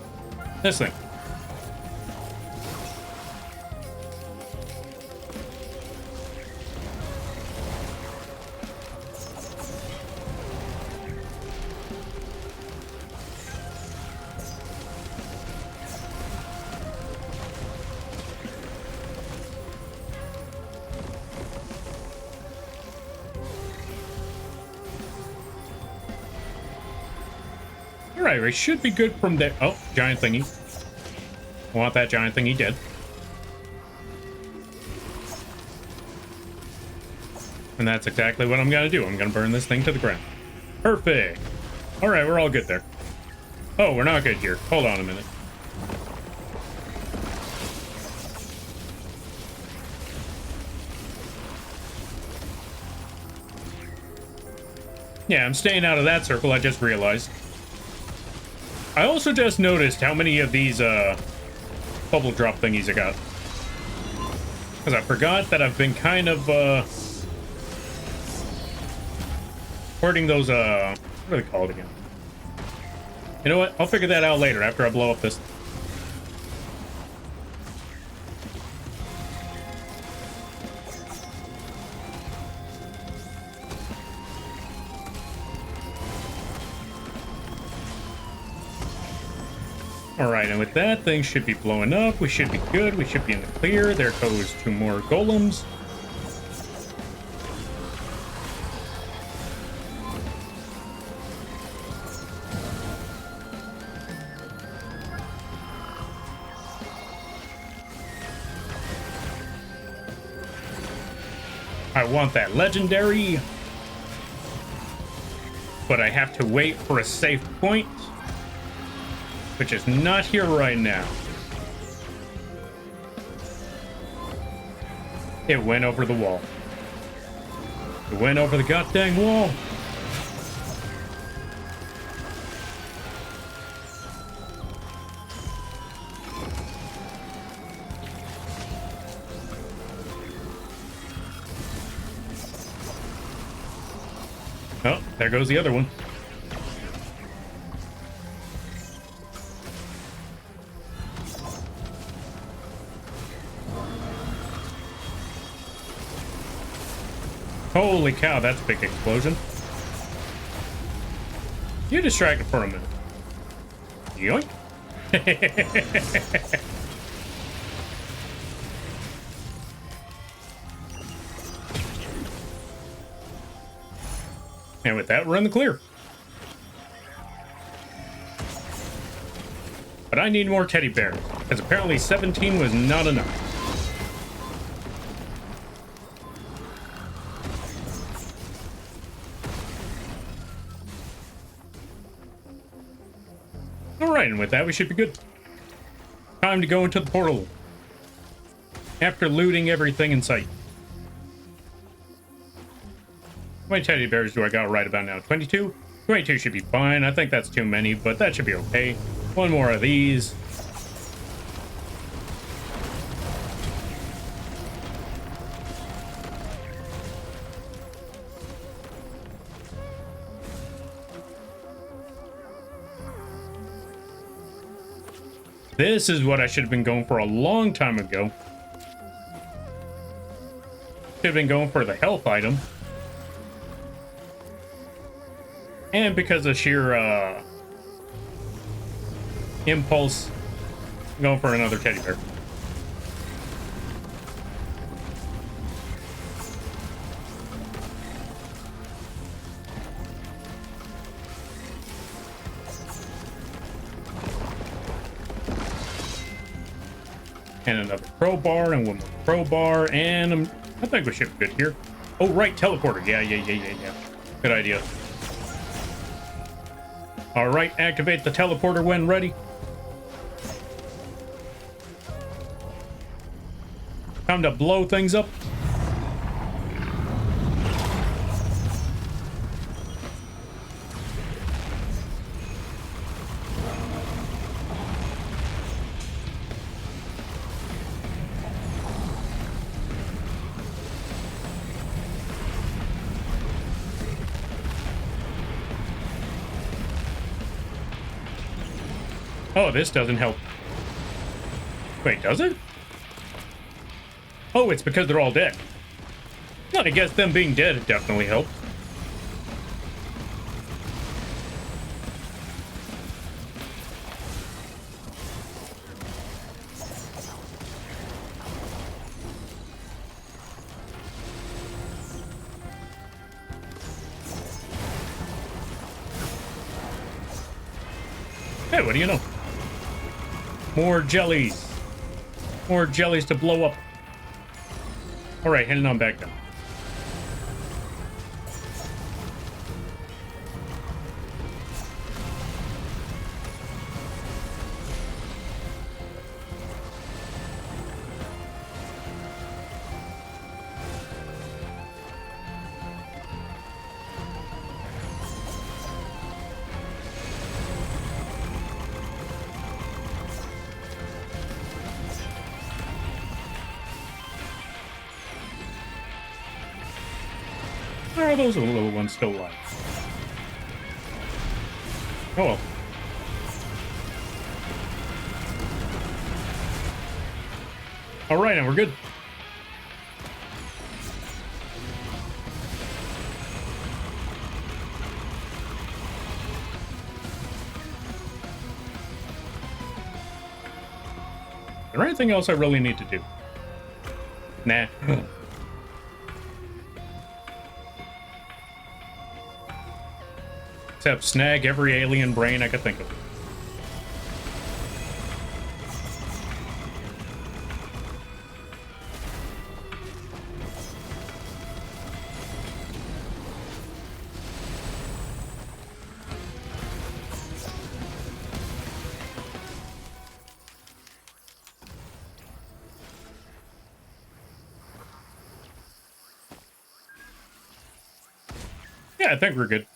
This thing. Alright, we should be good from there. Oh, giant thingy. I want that giant thingy dead. And that's exactly what I'm gonna do. I'm gonna burn this thing to the ground. Perfect. Alright, we're all good there. Oh, we're not good here. Hold on a minute. Yeah, I'm staying out of that circle, I just realized. I also just noticed how many of these bubble drop thingies I got. Because I forgot that I've been kind of hoarding those what are they called again? You know what? I'll figure that out later after I blow up this. Alright, and with that, things should be blowing up. We should be good. We should be in the clear. There goes 2 more golems. I want that legendary. But I have to wait for a safe point. Which is not here right now. It went over the wall. It went over the goddamn wall. Oh, there goes the other one. Holy cow, that's a big explosion. You distracted for a minute. Yoink. And with that, we're in the clear. But I need more teddy bears, because apparently 17 was not enough. Alright, and with that, we should be good. Time to go into the portal. After looting everything in sight. How many teddy bears do I got right about now? 22? 22 should be fine. I think that's too many, but that should be okay. One more of these. This is what I should have been going for a long time ago. Should have been going for the health item. And because of sheer impulse, I'm going for another teddy bear. And another crowbar, and one more crowbar, and I think we should be good here. Oh, right, teleporter. Yeah. Good idea. All right, activate the teleporter when ready. Time to blow things up. Oh, this doesn't help. Wait, does it? Oh, it's because they're all dead. Well, I guess them being dead definitely helped. Hey, what do you know? More jellies. More jellies to blow up. All right, heading on back down. Where are those little ones still alive? Oh well. Alright, and we're good. Is there anything else I really need to do? Nah. Except snag every alien brain I could think of. Yeah, I think we're good.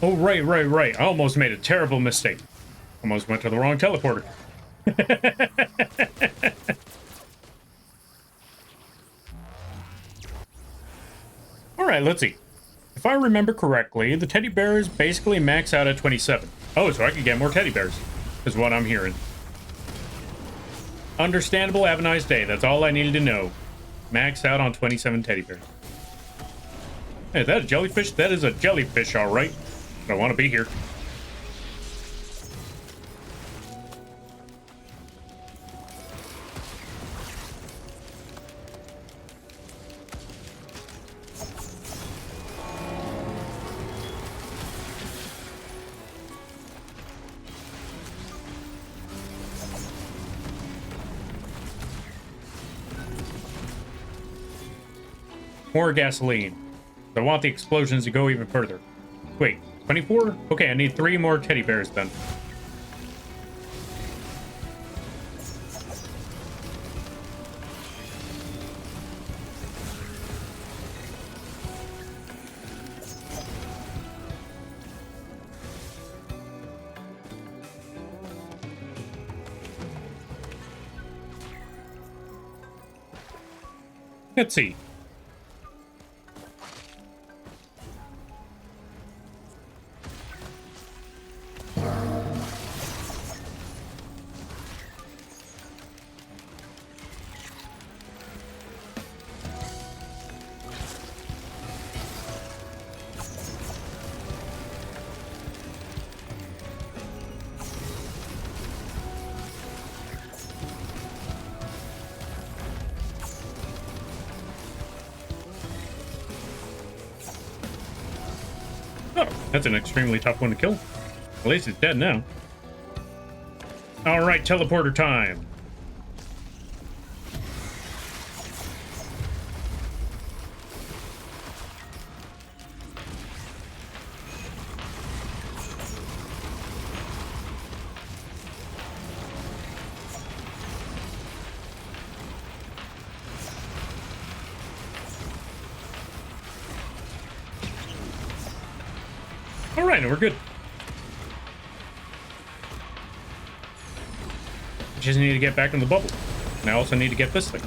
Oh, right. I almost made a terrible mistake. Almost went to the wrong teleporter. Alright, let's see. If I remember correctly, the teddy bears basically max out at 27. Oh, so I can get more teddy bears, is what I'm hearing. Understandable, have a nice day. That's all I needed to know. Max out on 27 teddy bears. Hey, is that a jellyfish? That is a jellyfish, alright. I want to be here. More gasoline. I want the explosions to go even further. Wait, 24? Okay, I need 3 more teddy bears then. Let's see. Oh, that's an extremely tough one to kill. At least it's dead now. Alright, teleporter time. Alright, we're good. Just need to get back in the bubble. And I also need to get this thing.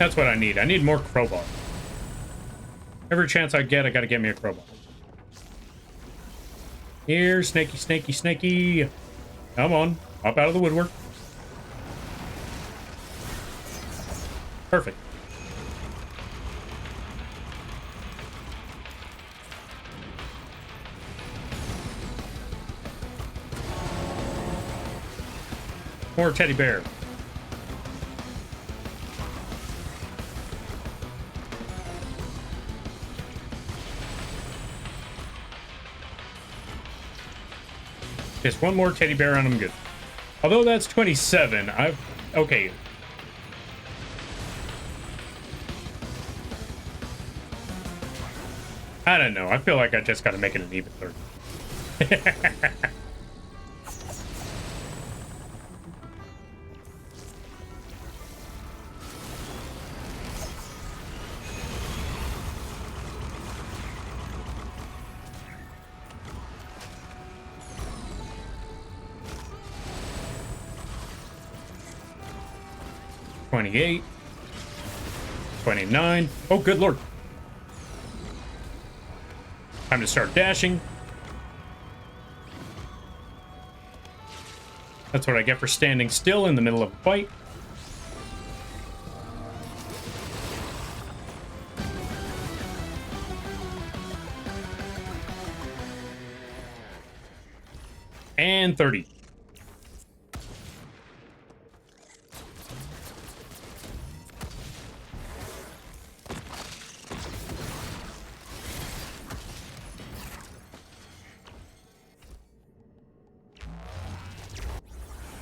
That's what I need. I need more crowbar. Every chance I get, I gotta get me a crowbar. Here, snaky, snaky, snaky. Come on. Hop out of the woodwork. Perfect. More teddy bear. Just one more teddy bear and I'm good. Although that's 27, okay. I don't know. I feel like I just gotta make it an even 30. 28. 29. Oh, good lord. Time to start dashing. That's what I get for standing still in the middle of a fight. And 30.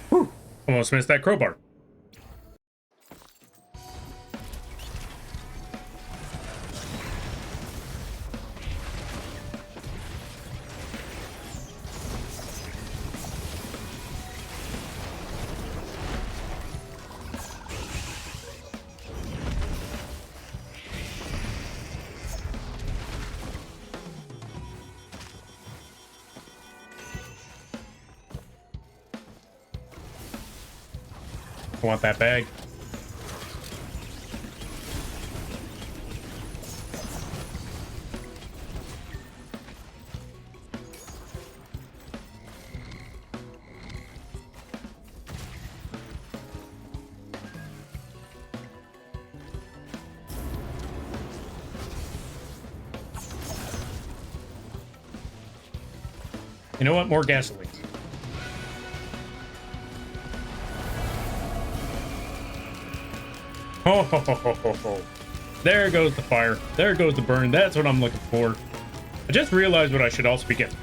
Whew. Almost missed that crowbar. I want that bag. You know what? More gasoline. Oh, ho, ho, ho, ho, ho. There goes the fire. There goes the burn. That's what I'm looking for. I just realized what I should also be getting.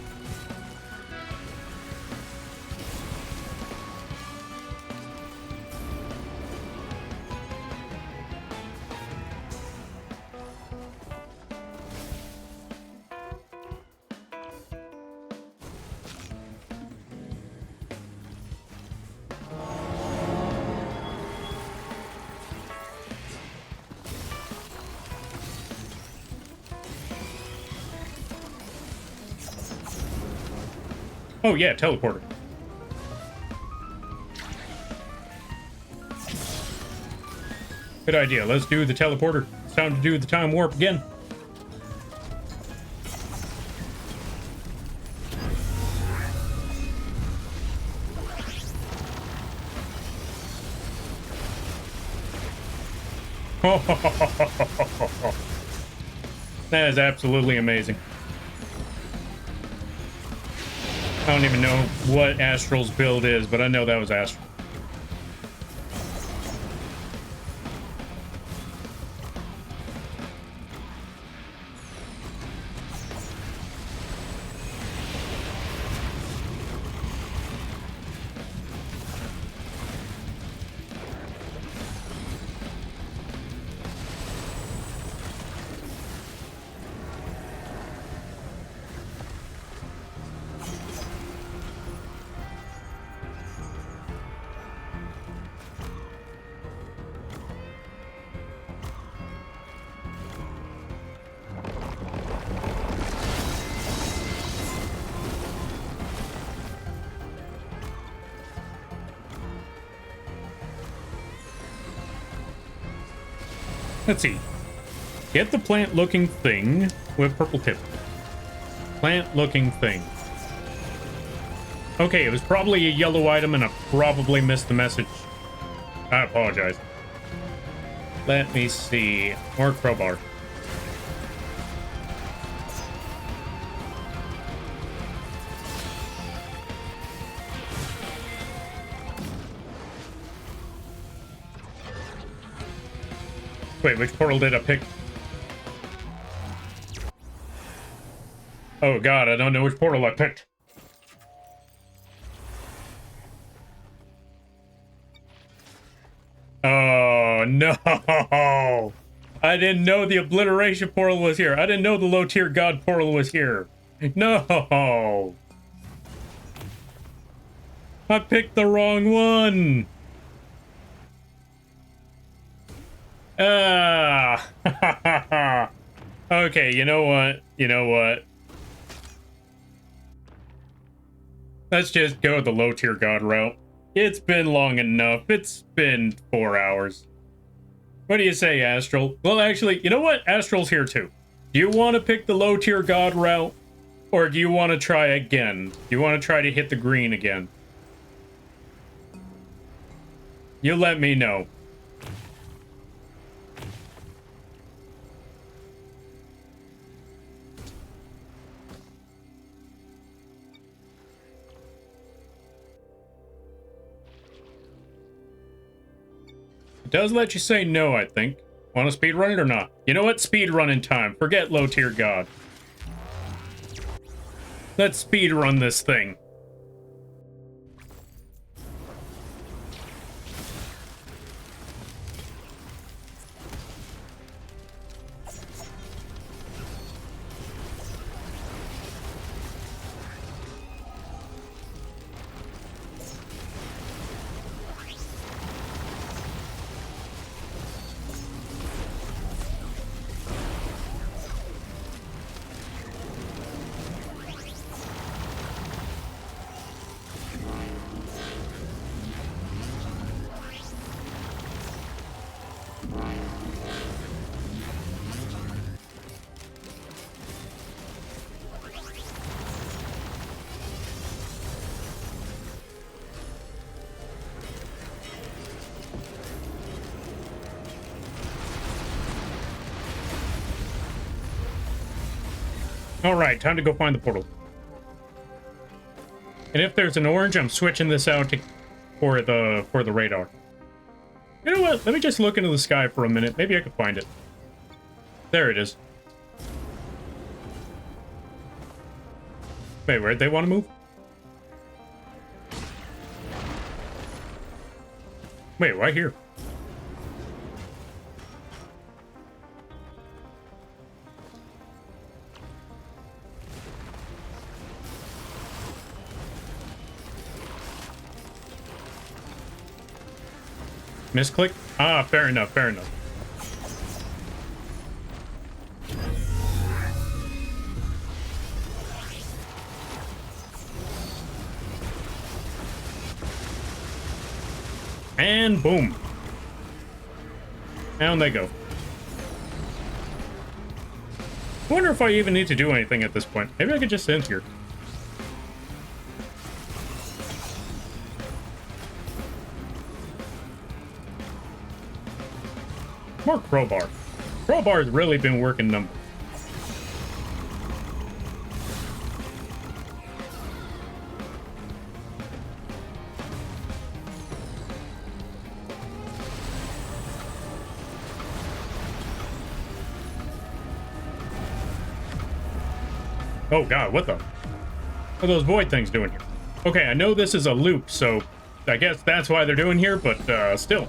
Oh yeah, teleporter. Good idea. Let's do the teleporter. It's time to do the time warp again. That is absolutely amazing. I don't even know what Astral's build is, but I know that was Astral. Let's see. Get the plant-looking thing with purple tip. Plant-looking thing. Okay, it was probably a yellow item, and I probably missed the message. I apologize. Let me see. More crowbar. Wait, which portal did I pick? Oh god, I don't know which portal I picked. Oh no! I didn't know the obliteration portal was here. I didn't know the low tier god portal was here. No! I picked the wrong one. Ah! Okay, you know what? You know what? Let's just go the low tier god route. It's been long enough. It's been 4 hours. What do you say, Astral? Well, actually, you know what? Astral's here too. Do you want to pick the low tier god route? Or do you want to try again? Do you want to try to hit the green again? You let me know. It does let you say no, I think. Want to speedrun it or not? You know what? Speedrunning time. Forget low tier god. Let's speedrun this thing. Alright, time to go find the portal. And if there's an orange, I'm switching this out for the radar. You know what? Let me just look into the sky for a minute. Maybe I can find it. There it is. Wait, where'd they want to move? Wait, why here? Misclick? Ah, fair enough, fair enough. And boom. Down they go. I wonder if I even need to do anything at this point. Maybe I could just end here. More crowbar. Crowbar's really been working numbers. Oh god, what the? What are those void things doing here? Okay, I know this is a loop, so I guess that's why they're doing here, but still.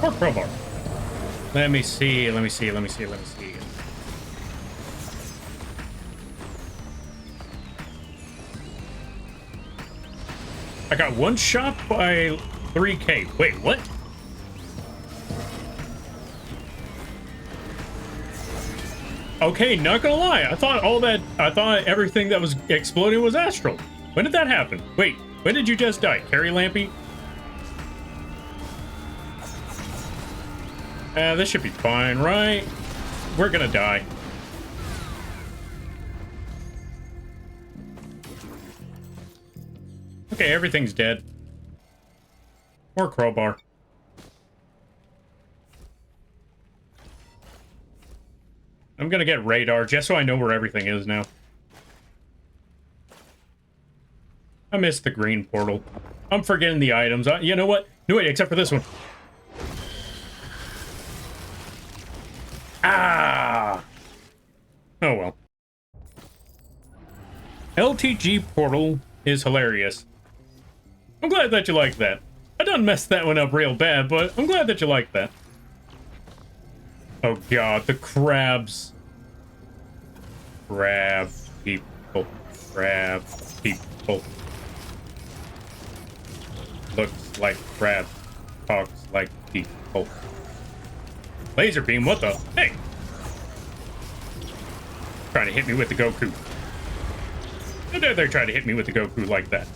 Or crowbar. Let me see. I got one shot by 3K. Wait, what? Okay, not gonna lie. I thought everything that was exploding was astral. When did that happen? Wait, when did you just die? Carrie Lampy? This should be fine, right? We're gonna die. Okay, everything's dead. Or crowbar. I'm gonna get radar just so I know where everything is now. I missed the green portal. I'm forgetting the items. You know what? No, wait, except for this one. Ah! Oh well. LTG portal is hilarious. I'm glad that you like that. I done messed that one up real bad, but I'm glad that you like that. Oh god, the crabs. Crab people. Crab people. Looks like crab. Talks like people. Laser beam, what the? Hey! Trying to hit me with the Goku. How dare they try to hit me with the Goku like that?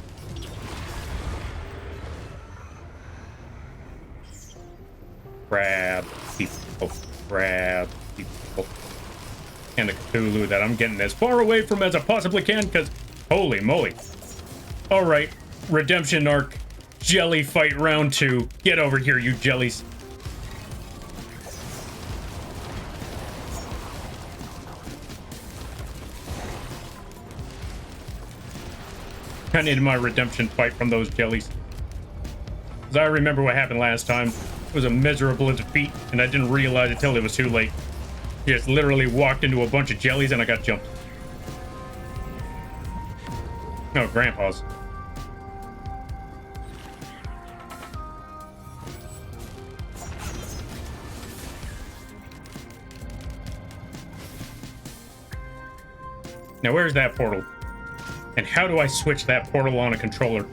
Crab people. Crab people. And the Cthulhu that I'm getting as far away from as I possibly can, because holy moly. Alright, redemption arc. Jelly fight round 2. Get over here, you jellies. I needed my redemption fight from those jellies. Because I remember what happened last time. It was a miserable defeat, and I didn't realize it until it was too late. Just literally walked into a bunch of jellies and I got jumped. No, Grandpa's. Now, where's that portal? And how do I switch that portal on a controller?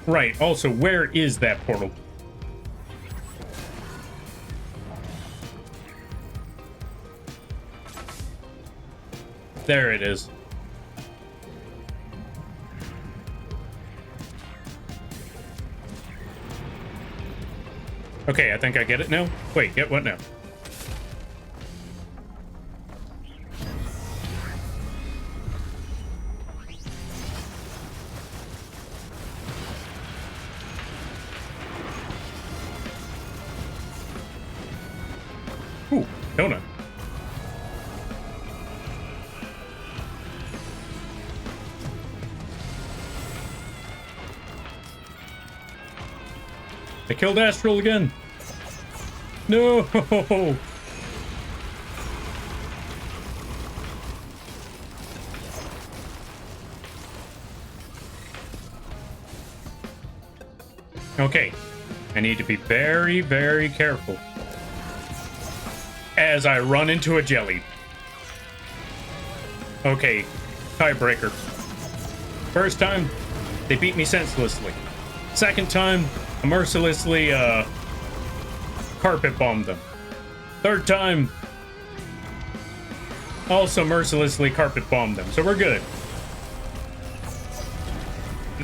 Right, also, where is that portal? There it is. Okay, I think I get it now. Wait, get what now? Ooh, donut. I killed Astral again. No. Okay. I need to be very, very careful as I run into a jelly. Okay. Tiebreaker. First time, they beat me senselessly. Second time, I mercilessly, carpet bombed them. Third time, also mercilessly carpet bombed them. So we're good.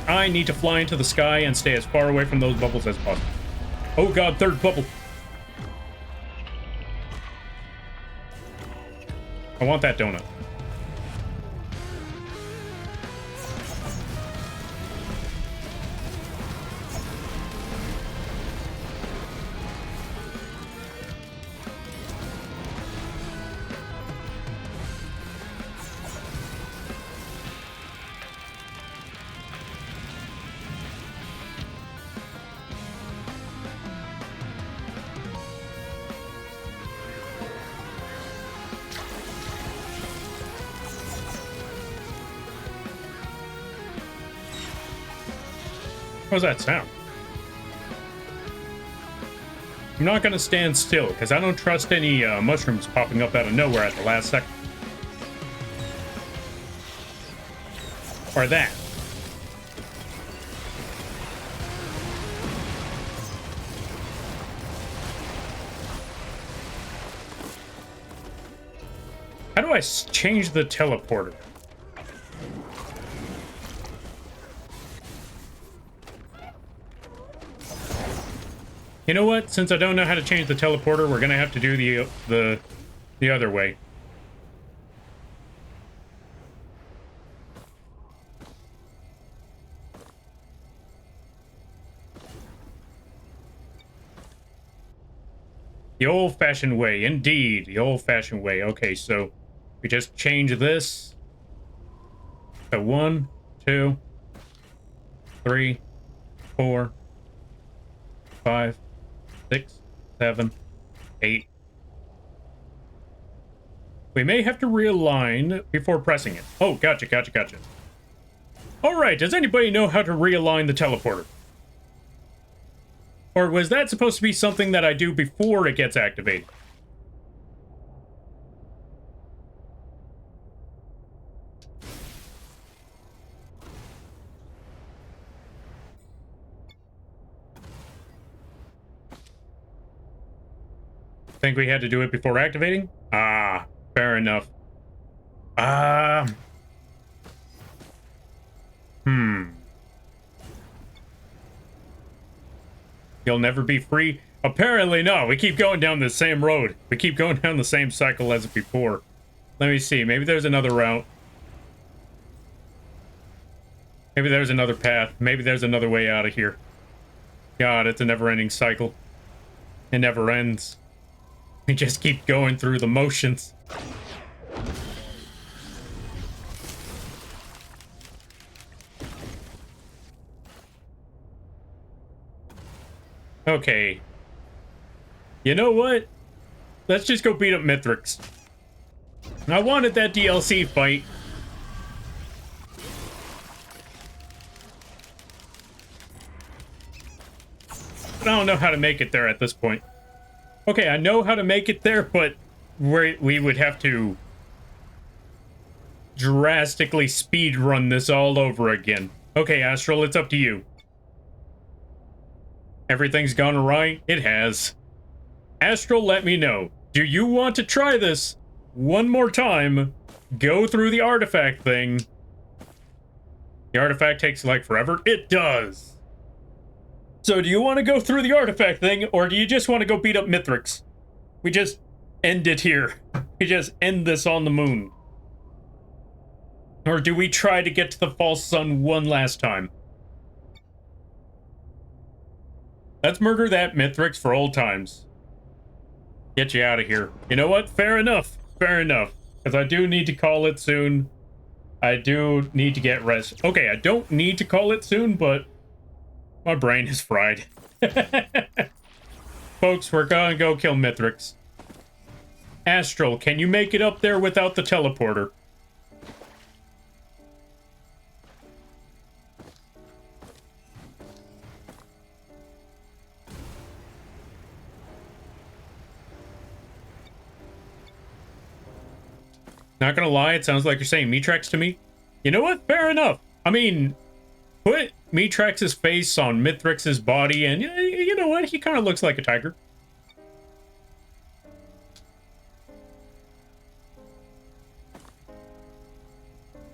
I need to fly into the sky and stay as far away from those bubbles as possible. Oh god, third bubble. I want that donut. What was that sound? I'm not gonna stand still, because I don't trust any mushrooms popping up out of nowhere at the last second. Or that. do I change the teleporter? You know what? Since I don't know how to change the teleporter, we're gonna have to do the other way. The old-fashioned way, indeed. The old-fashioned way. Okay, so we just change this to 1, 2, 3, 4, 5, 6, 7, 8. We may have to realign before pressing it. Oh, gotcha. Alright, does anybody know how to realign the teleporter? Or was that supposed to be something that I do before it gets activated? Think we had to do it before activating? Ah, fair enough. You'll never be free? Apparently no. We keep going down the same road. We keep going down the same cycle as before. Let me see. Maybe there's another route. Maybe there's another path. Maybe there's another way out of here. God, it's a never-ending cycle. It never ends. We just keep going through the motions. Okay. You know what? Let's just go beat up Mithrix. I wanted that DLC fight. But I don't know how to make it there at this point. Okay, I know how to make it there, but we would have to drastically speed run this all over again. Okay, Astral, it's up to you. Everything's gone right? It has. Astral, let me know. Do you want to try this one more time? Go through the artifact thing. The artifact takes like forever? It does. So do you want to go through the artifact thing, or do you just want to go beat up Mithrix? We just end it here. We just end this on the moon. Or do we try to get to the false sun one last time? Let's murder that Mithrix for old times. Get you out of here. You know what? Fair enough. Fair enough. Because I do need to call it soon. I do need to get rest. Okay, I don't need to call it soon, but my brain is fried. Folks, we're gonna go kill Mithrix. Astral, can you make it up there without the teleporter? Not gonna lie, it sounds like you're saying Mitrex to me. You know what? Fair enough. I mean, put Mitrex's face on Mithrix's body, and you know what? He kind of looks like a tiger.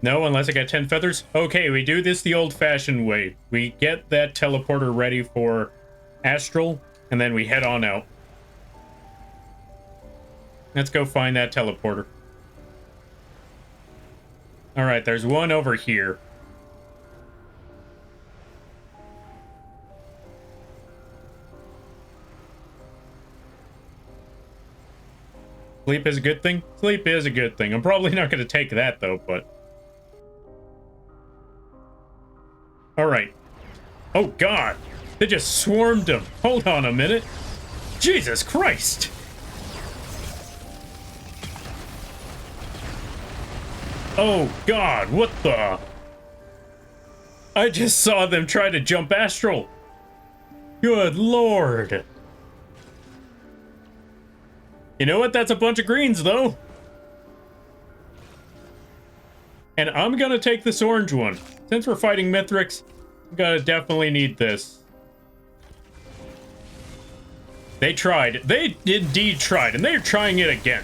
No, unless I got 10 feathers. Okay, we do this the old-fashioned way. We get that teleporter ready for Astral, and then we head on out. Let's go find that teleporter. All right, there's one over here. Sleep is a good thing? Sleep is a good thing. I'm probably not going to take that, though, but... All right. Oh, God. They just swarmed him. Hold on a minute. Jesus Christ. Oh, God. What the... I just saw them try to jump Astral. Good Lord. You know what? That's a bunch of greens, though. And I'm gonna take this orange one. Since we're fighting Mithrix, I'm gonna definitely need this. They tried. They indeed tried, and they're trying it again.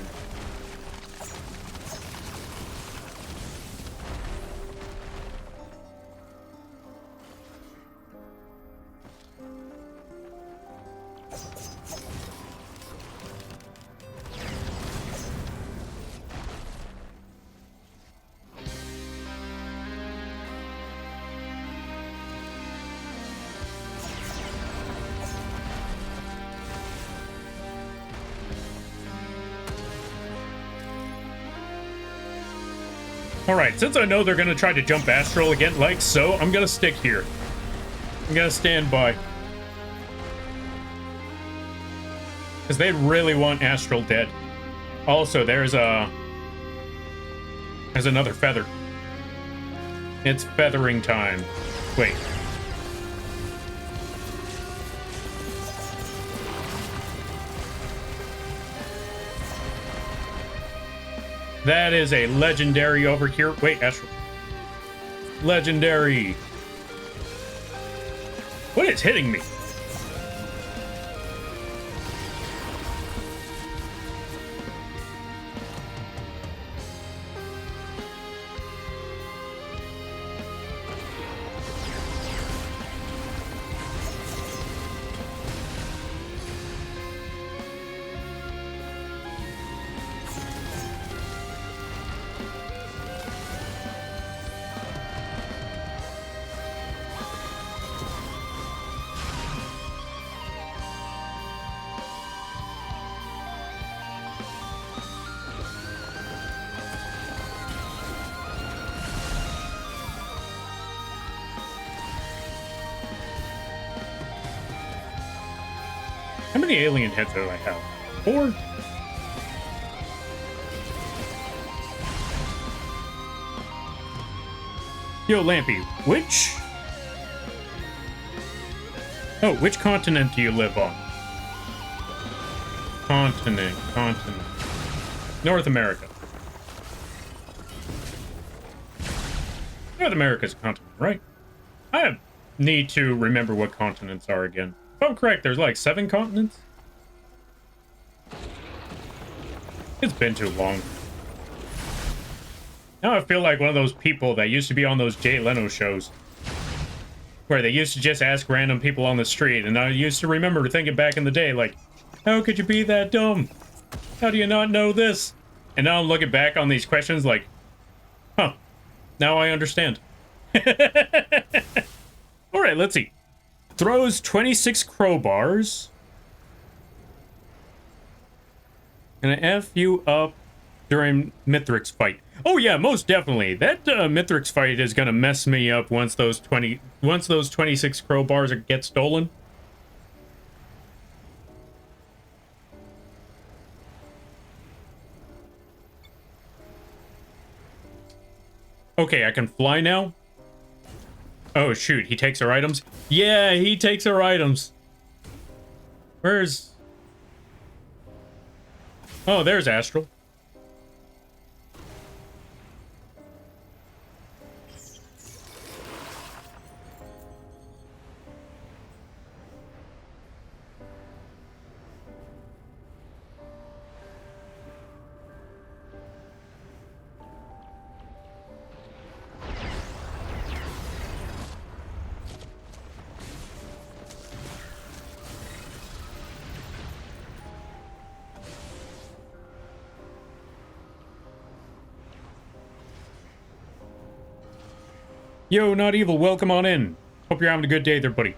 Alright, since I know they're gonna try to jump astral again, like so, I'm gonna stick here. I'm gonna stand by. Because they really want astral dead. Also, there's another feather. It's feathering time. Wait. That is a legendary over here. Wait, astral. Legendary. What is hitting me? How many alien heads do I have? 4? Yo, Lampy, which continent do you live on? Continent. North America. North America's a continent, right? I need to remember what continents are again. If I'm correct, there's like 7 continents? It's been too long. Now I feel like one of those people that used to be on those Jay Leno shows. Where they used to just ask random people on the street, and I used to remember thinking back in the day, like, how could you be that dumb? How do you not know this? And now I'm looking back on these questions like, huh, now I understand. Alright, let's see. Throws 26 crowbars. Gonna F you up during Mithrix fight. Oh yeah, most definitely. That Mithrix fight is gonna mess me up once those 26 crowbars get stolen. Okay, I can fly now. Oh shoot, he takes our items? Yeah, he takes our items. Where's... Oh, there's Astral. Yo, Not Evil, welcome on in. Hope you're having a good day there, buddy.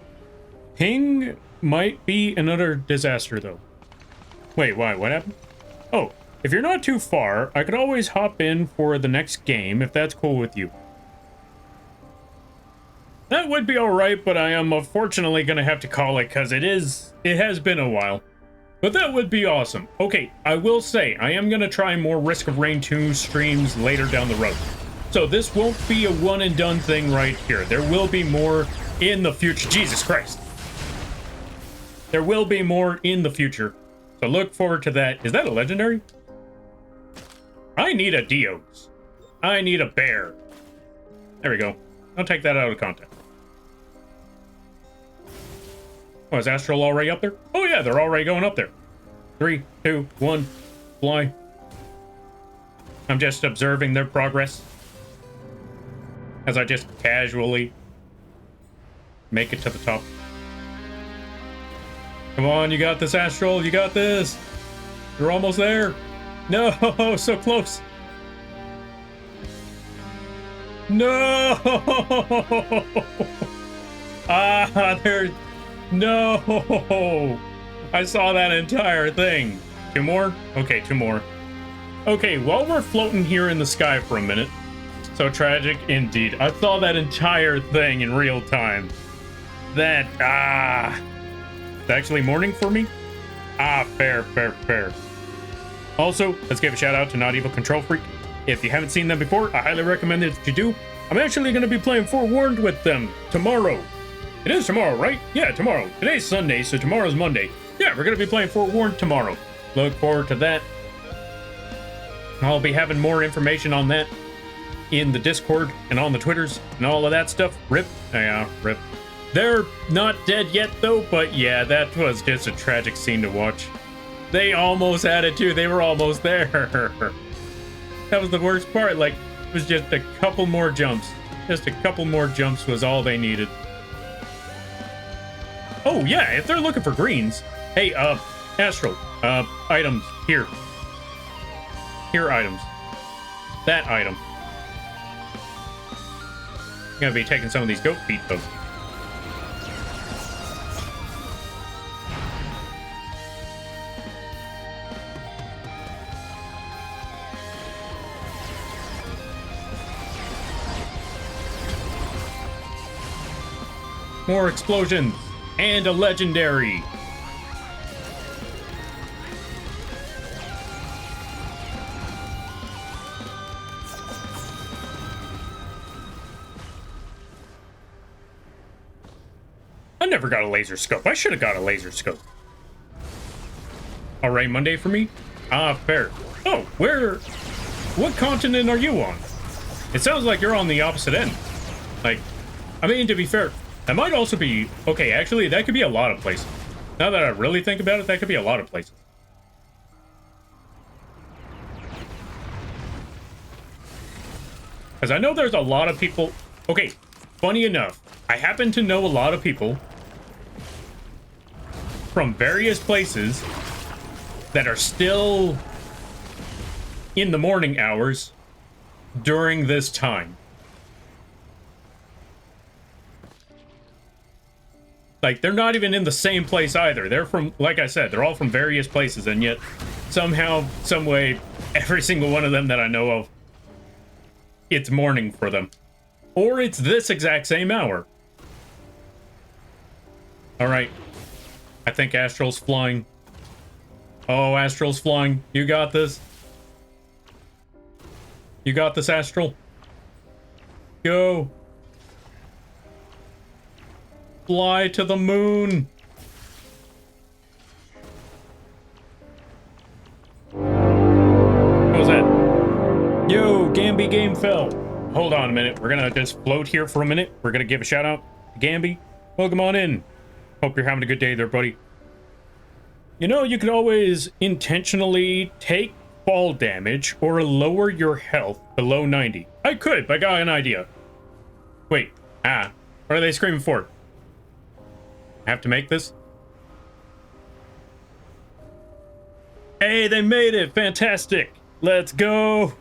Ping might be another disaster, though. Wait, why? What happened? Oh, if you're not too far, I could always hop in for the next game, if that's cool with you. That would be alright, but I am unfortunately gonna have to call it, because it has been a while. But that would be awesome. Okay, I will say, I am gonna try more Risk of Rain 2 streams later down the road. So this won't be a one and done thing right here. There will be more in the future. Jesus Christ. There will be more in the future. So look forward to that. Is that a legendary? I need a Dios. I need a bear. There we go. I'll take that out of context. Oh, is Astral already up there? Oh yeah, they're already going up there. 3, 2, 1, fly. I'm just observing their progress. As I just casually make it to the top. Come on, you got this, Astral. You got this. You're almost there. No, so close. No. There's... No. I saw that entire thing. 2 more? Okay, 2 more. Okay, while we're floating here in the sky for a minute, So tragic indeed. I saw that entire thing in real time. That, it's actually morning for me? Fair. Also, let's give a shout out to Not Evil Control Freak. If you haven't seen them before, I highly recommend that you do. I'm actually going to be playing Forewarned with them tomorrow. It is tomorrow, right? Yeah, tomorrow. Today's Sunday, so tomorrow's Monday. Yeah, we're going to be playing Forewarned tomorrow. Look forward to that. I'll be having more information on that in the Discord and on the Twitters and all of that stuff. Rip. Yeah, rip. They're not dead yet, though, but yeah, that was just a tragic scene to watch. They almost had it, too. They were almost there. That was the worst part. Like, it was just a couple more jumps. Just a couple more jumps was all they needed. Oh, yeah, if they're looking for greens. Hey, Astral, items, here. Here, items. That item. I'm gonna be taking some of these goat feet, though. More explosions and a legendary. I never got a laser scope. I should have got a laser scope. All right, Monday for me. Fair. Oh, what continent are you on? It sounds like you're on the opposite end. Like, I mean, to be fair, that might also be... Okay, actually, that could be a lot of places. Now that I really think about it, that could be a lot of places. Because I know there's a lot of people... Okay, funny enough, I happen to know a lot of people from various places that are still in the morning hours during this time. Like, they're not even in the same place either. They're from, like I said, they're all from various places, and yet somehow, some way, every single one of them that I know of, it's morning for them. Or it's this exact same hour. Alright. I think Astral's flying. Oh, Astral's flying. You got this. You got this, Astral. Go. Fly to the moon. What was that? Yo, Gamby Game fell. Hold on a minute. We're gonna just float here for a minute. We're gonna give a shout out to Gamby. Welcome on in. Hope you're having a good day there, buddy. You know, you could always intentionally take fall damage or lower your health below 90. I could, but I got an idea. Wait, what are they screaming for? I have to make this? Hey, they made it! Fantastic! Let's go!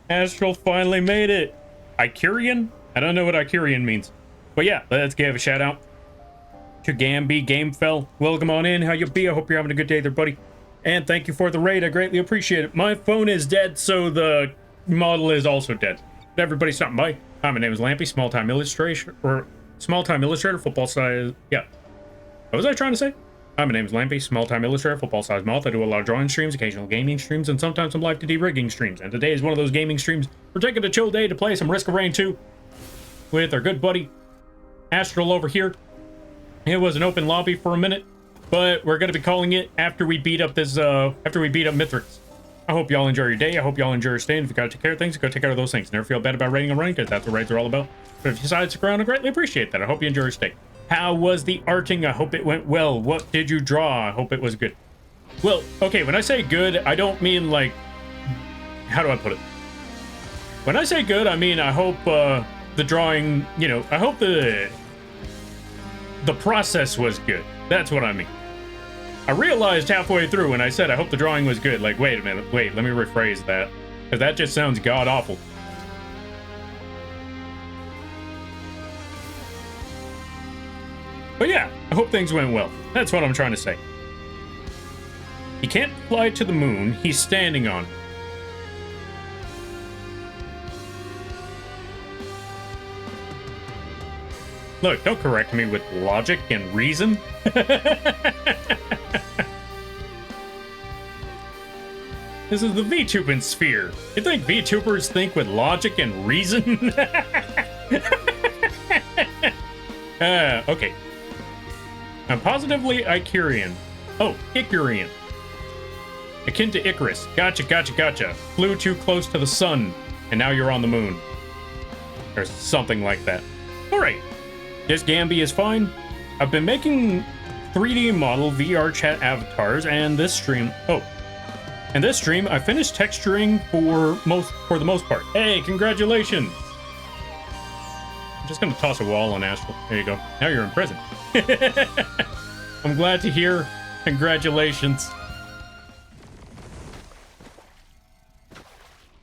Astral finally made it! Icurian? I don't know what Icurian means. But yeah, let's give a shout out to Gamby Gamefell. Welcome on in. How you be? I hope you're having a good day there, buddy. And thank you for the raid. I greatly appreciate it. My phone is dead, so the model is also dead. Everybody stopping by. Hi, my name is Lampy, small-time illustrator, football size. Yeah. What was I trying to say? Hi, my name is Lampy, small-time illustrator, football size Moth. I do a lot of drawing streams, occasional gaming streams, and sometimes some live to rigging streams. And today is one of those gaming streams. We're taking a chill day to play some Risk of Rain 2 with our good buddy Astral over here. It was an open lobby for a minute, but we're going to be calling it after we beat up this, after we beat up Mithrix. I hope y'all enjoy your day. I hope y'all enjoy your stay. And if you got to take care of things, go take care of those things. Never feel bad about raiding and running, because that's what raids are all about. But if you decide to stick around, I greatly appreciate that. I hope you enjoy your stay. How was the arting? I hope it went well. What did you draw? I hope it was good. Well, okay, when I say good, I don't mean like... How do I put it? When I say good, I mean I hope the drawing, you know, I hope the process was good. That's what I mean. I realized halfway through when I said I hope the drawing was good, like, wait a minute, wait, let me rephrase that. Because that just sounds god-awful. But yeah, I hope things went well. That's what I'm trying to say. He can't fly to the moon, he's standing on it. Look, don't correct me with logic and reason. This is the VTubing sphere. You think VTubers think with logic and reason? Okay. I'm positively Icurian. Oh, Icurian. Akin to Icarus. Gotcha. Flew too close to the sun, and now you're on the moon. Or something like that. Alright. This Gambi is fine. I've been making 3D model VR chat avatars, and this stream... In this stream, I finished texturing for the most part. Hey, congratulations! I'm just gonna toss a wall on Astral. There you go. Now you're in prison. I'm glad to hear. Congratulations.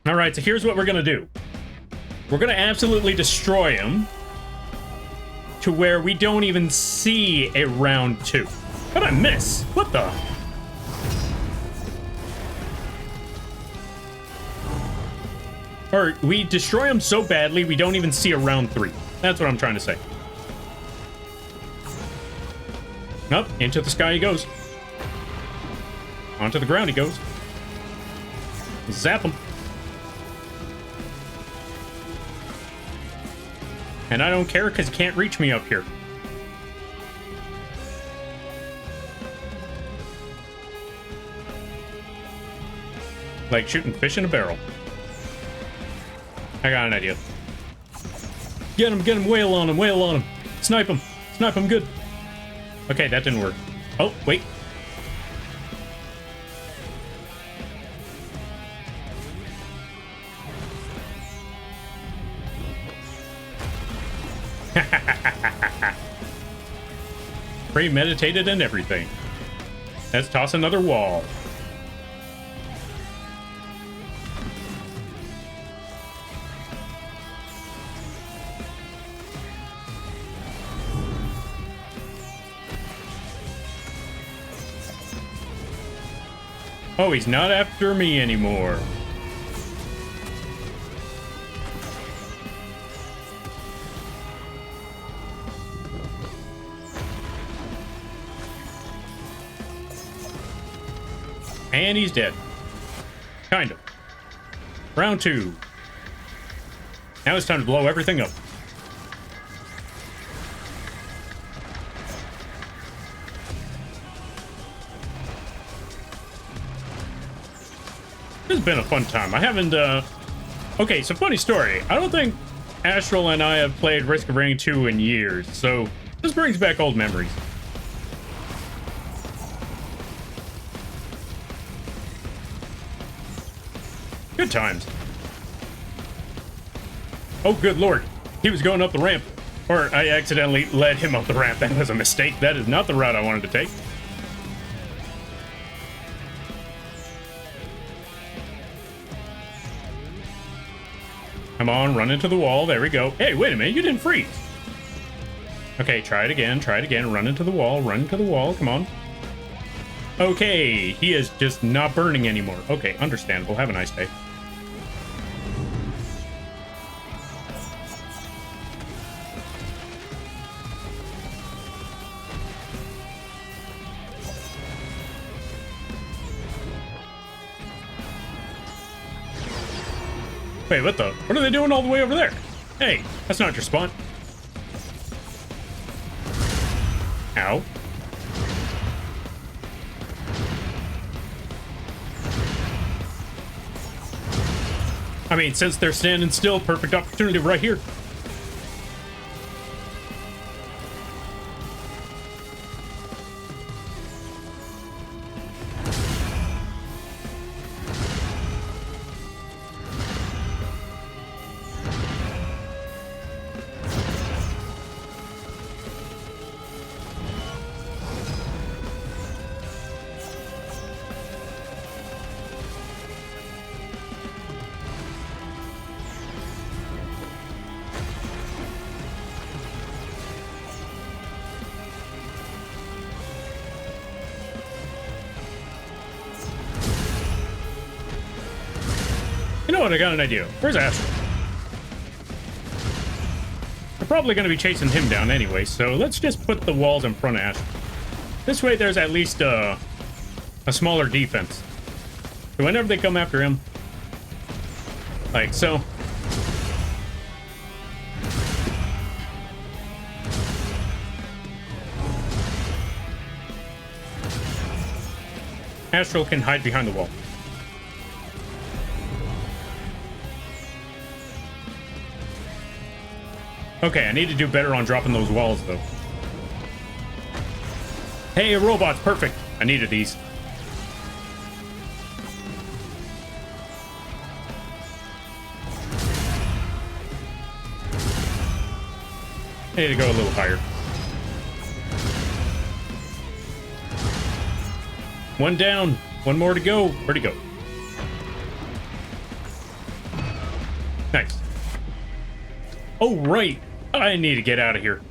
Alright, so here's what we're gonna do. We're gonna absolutely destroy him to where we don't even see a round 2. How'd I miss? What the... Or we destroy him so badly we don't even see a round 3. That's what I'm trying to say. Up, into the sky he goes. Onto the ground he goes. Zap him. And I don't care because he can't reach me up here. Like shooting fish in a barrel. I got an idea. Get him, wail on him. Snipe him good. Okay, that didn't work. Oh, wait. Premeditated and everything. Let's toss another wall. Oh, he's not after me anymore. And he's dead. Kind of. Round 2. Now it's time to blow everything up. This has been a fun time. I haven't, Okay, so funny story. I don't think Astral and I have played Risk of Rain 2 in years, so this brings back old memories. Good times. Oh, good lord. He was going up the ramp. Or I accidentally led him up the ramp. That was a mistake. That is not the route I wanted to take. Come on, run into the wall. There we go. Hey, wait a minute. You didn't freeze. Okay, try it again. Run into the wall. Come on. Okay, he is just not burning anymore. Okay, understandable. Have a nice day. Wait, what are they doing all the way over there? Hey, that's not your spawn. Ow. I mean, since they're standing still, perfect opportunity right here. You know what? I got an idea. Where's Astral? probably going to be chasing him down anyway, so let's just put the walls in front of Ash. This way there's at least a smaller defense. So whenever they come after him, like so. Astral can hide behind the wall. Okay, I need to do better on dropping those walls, though. Hey, robots, perfect. I needed these. I need to go a little higher. One down. One more to go. Where'd he go? Nice. Oh, right. I need to get out of here.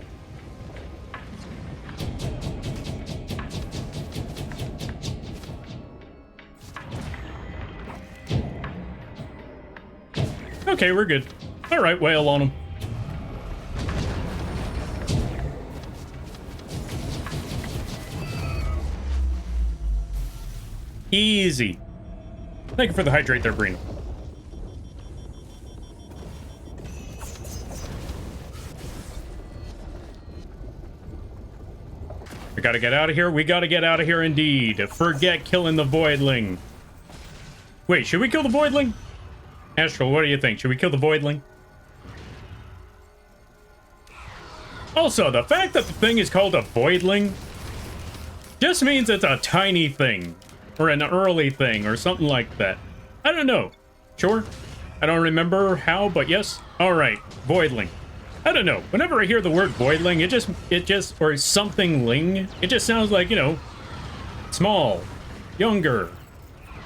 Okay, we're good. All right, whale on him. Easy. Thank you for the hydrate there, Breen. We gotta get out of here. We gotta get out of here indeed. Forget killing the Voidling. Wait, should we kill the Voidling? Astral, what do you think? Should we kill the Voidling? Also, the fact that the thing is called a Voidling just means it's a tiny thing. Or an early thing, or something like that. I don't know. Sure. I don't remember how, but yes. Alright, Voidling. I don't know. Whenever I hear the word Voidling, it just, or something ling, it just sounds like, you know, small, younger.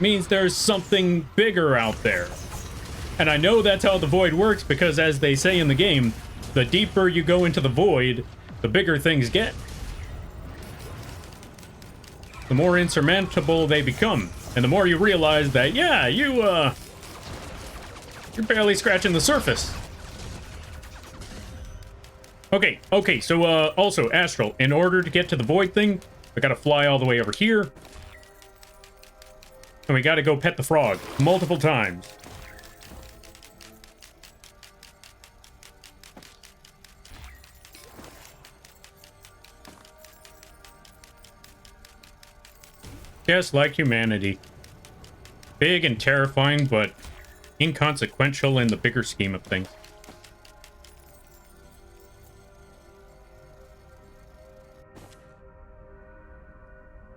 Means there's something bigger out there. And I know that's how the void works, because as they say in the game, the deeper you go into the void, the bigger things get. The more insurmountable they become, and the more you realize that, yeah, you're barely scratching the surface. Okay, so, also, Astral, in order to get to the void thing, we gotta fly all the way over here. And we gotta go pet the frog multiple times. Just like humanity. Big and terrifying, but inconsequential in the bigger scheme of things.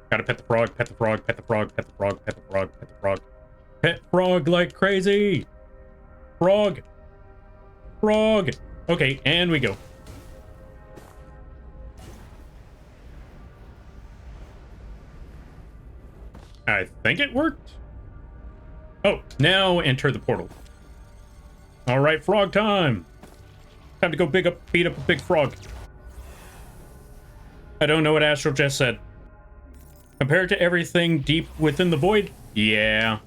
Gotta pet the frog, pet the frog, pet the frog, pet the frog, pet the frog, pet the frog. Pet frog like crazy! Frog! Frog! Okay, and we go. I think it worked. Oh, now enter the portal. All right, frog time. Time to go beat up a big frog. I don't know what Astral just said. Compared to everything deep within the void? Yeah.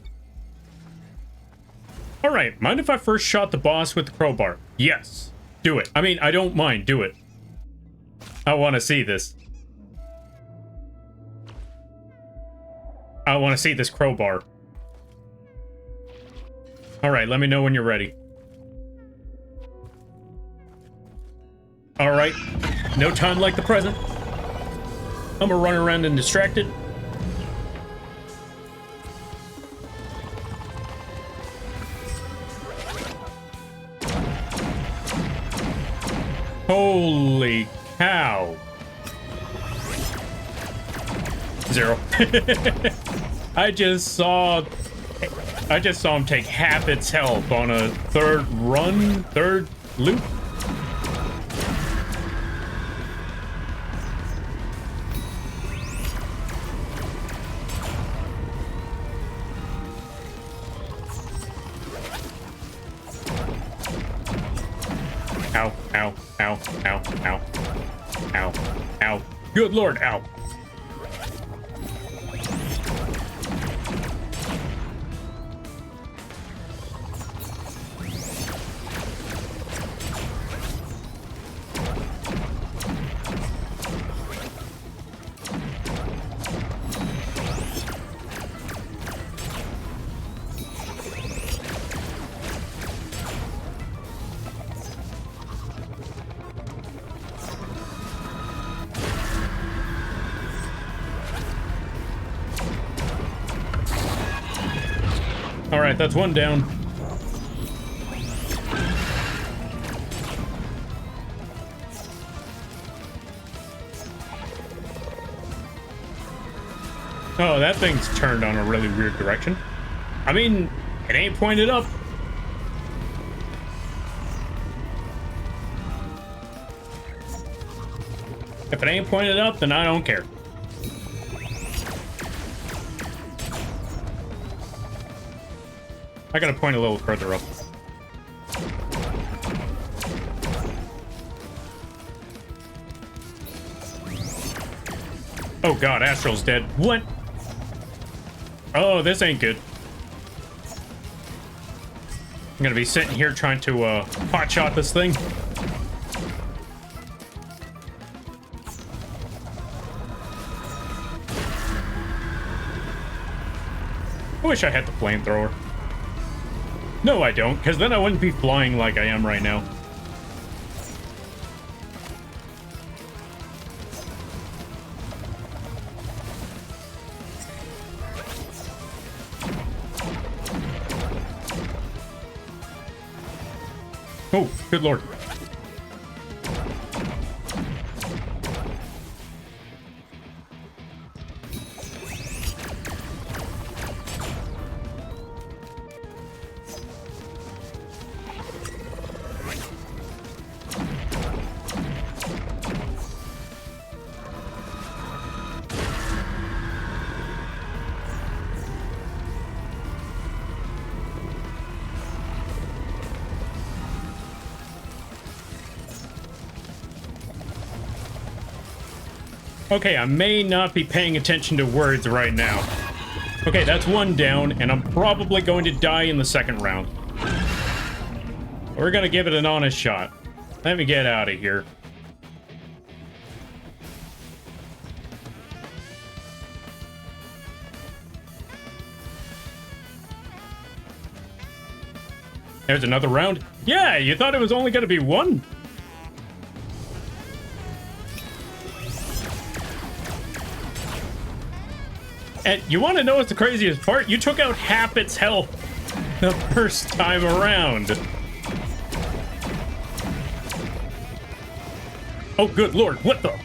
All right, mind if I first shot the boss with the crowbar? Yes, do it. I mean, I don't mind, do it. I want to see this. I want to see this crowbar. All right, let me know when you're ready. All right, no time like the present. I'm gonna run around and distract it. Holy cow. 0. I just saw him take half its health on a third loop. Ow, ow, ow, ow, ow, ow, ow. Good Lord, ow. Alright, that's one down. Oh, that thing's turned on a really weird direction. I mean, it ain't pointed up. If it ain't pointed up, then I don't care. I gotta point a little further up. Oh god, Astral's dead. What? Oh, this ain't good. I'm gonna be sitting here trying to hotshot this thing. I wish I had the flamethrower. No, I don't, because then I wouldn't be flying like I am right now. Oh, good lord. Okay, I may not be paying attention to words right now. Okay, that's one down, and I'm probably going to die in the second round. We're gonna give it an honest shot. Let me get out of here. There's another round. Yeah, you thought it was only gonna be one? And you want to know what's the craziest part? You took out half its health the first time around. Oh, good lord, what the?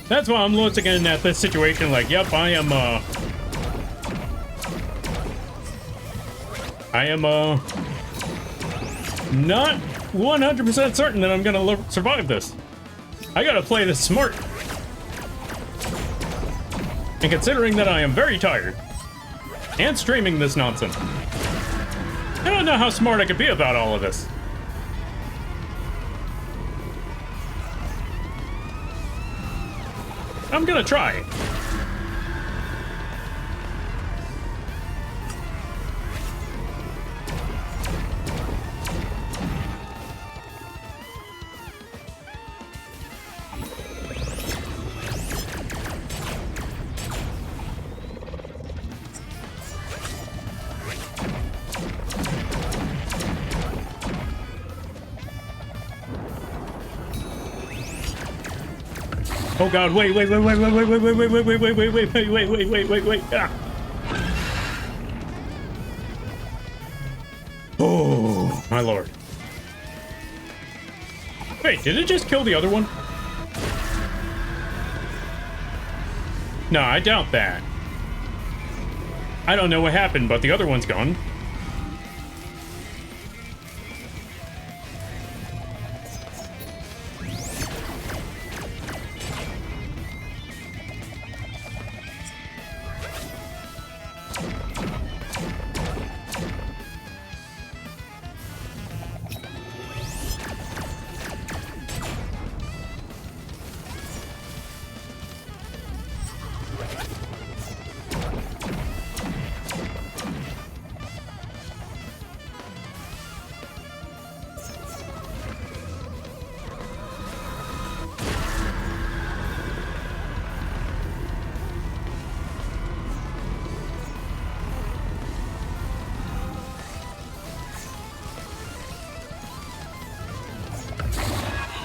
That's why I'm looking at this situation like, yep, I am not 100% certain that I'm gonna survive this. I gotta play this smart. And considering that I am very tired and streaming this nonsense, I don't know how smart I could be about all of this. I'm gonna try. Oh god, wait, ah. Oh, my lord. Wait, did it just kill the other one? No, I doubt that. I don't know what happened, but the other one's gone.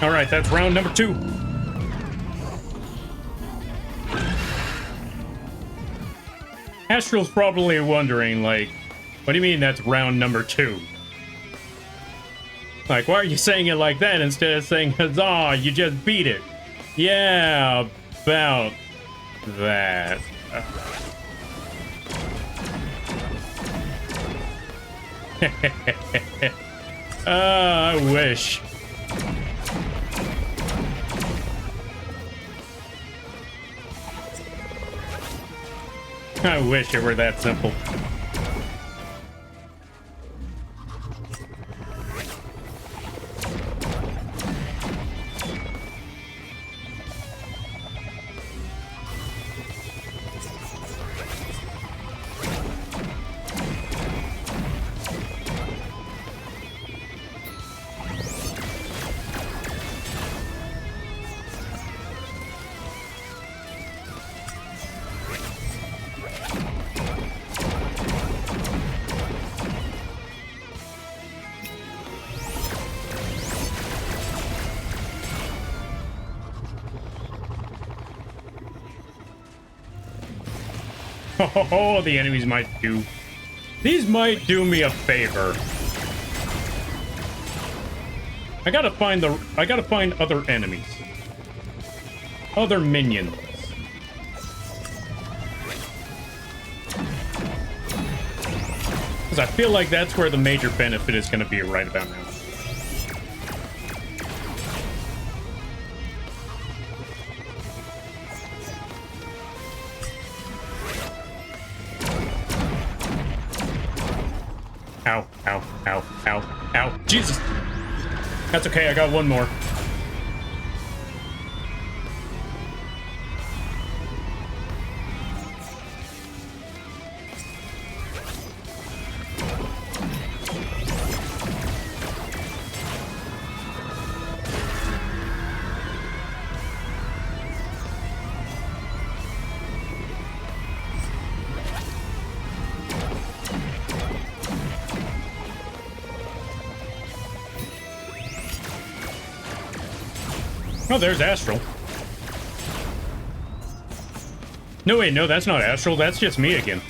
All right, that's round number 2. Astral's probably wondering, like, what do you mean that's round number 2? Like, why are you saying it like that instead of saying, huzzah, you just beat it? Yeah, about that. I wish. I wish it were that simple. Oh, the enemies might do. These might do me a favor. I gotta find other enemies. Other minions. Because I feel like that's where the major benefit is gonna be right about now. Ow, ow, ow, ow, ow. Jesus! That's okay, I got one more. Oh, there's Astral. No, wait, no, that's not Astral. That's just me again.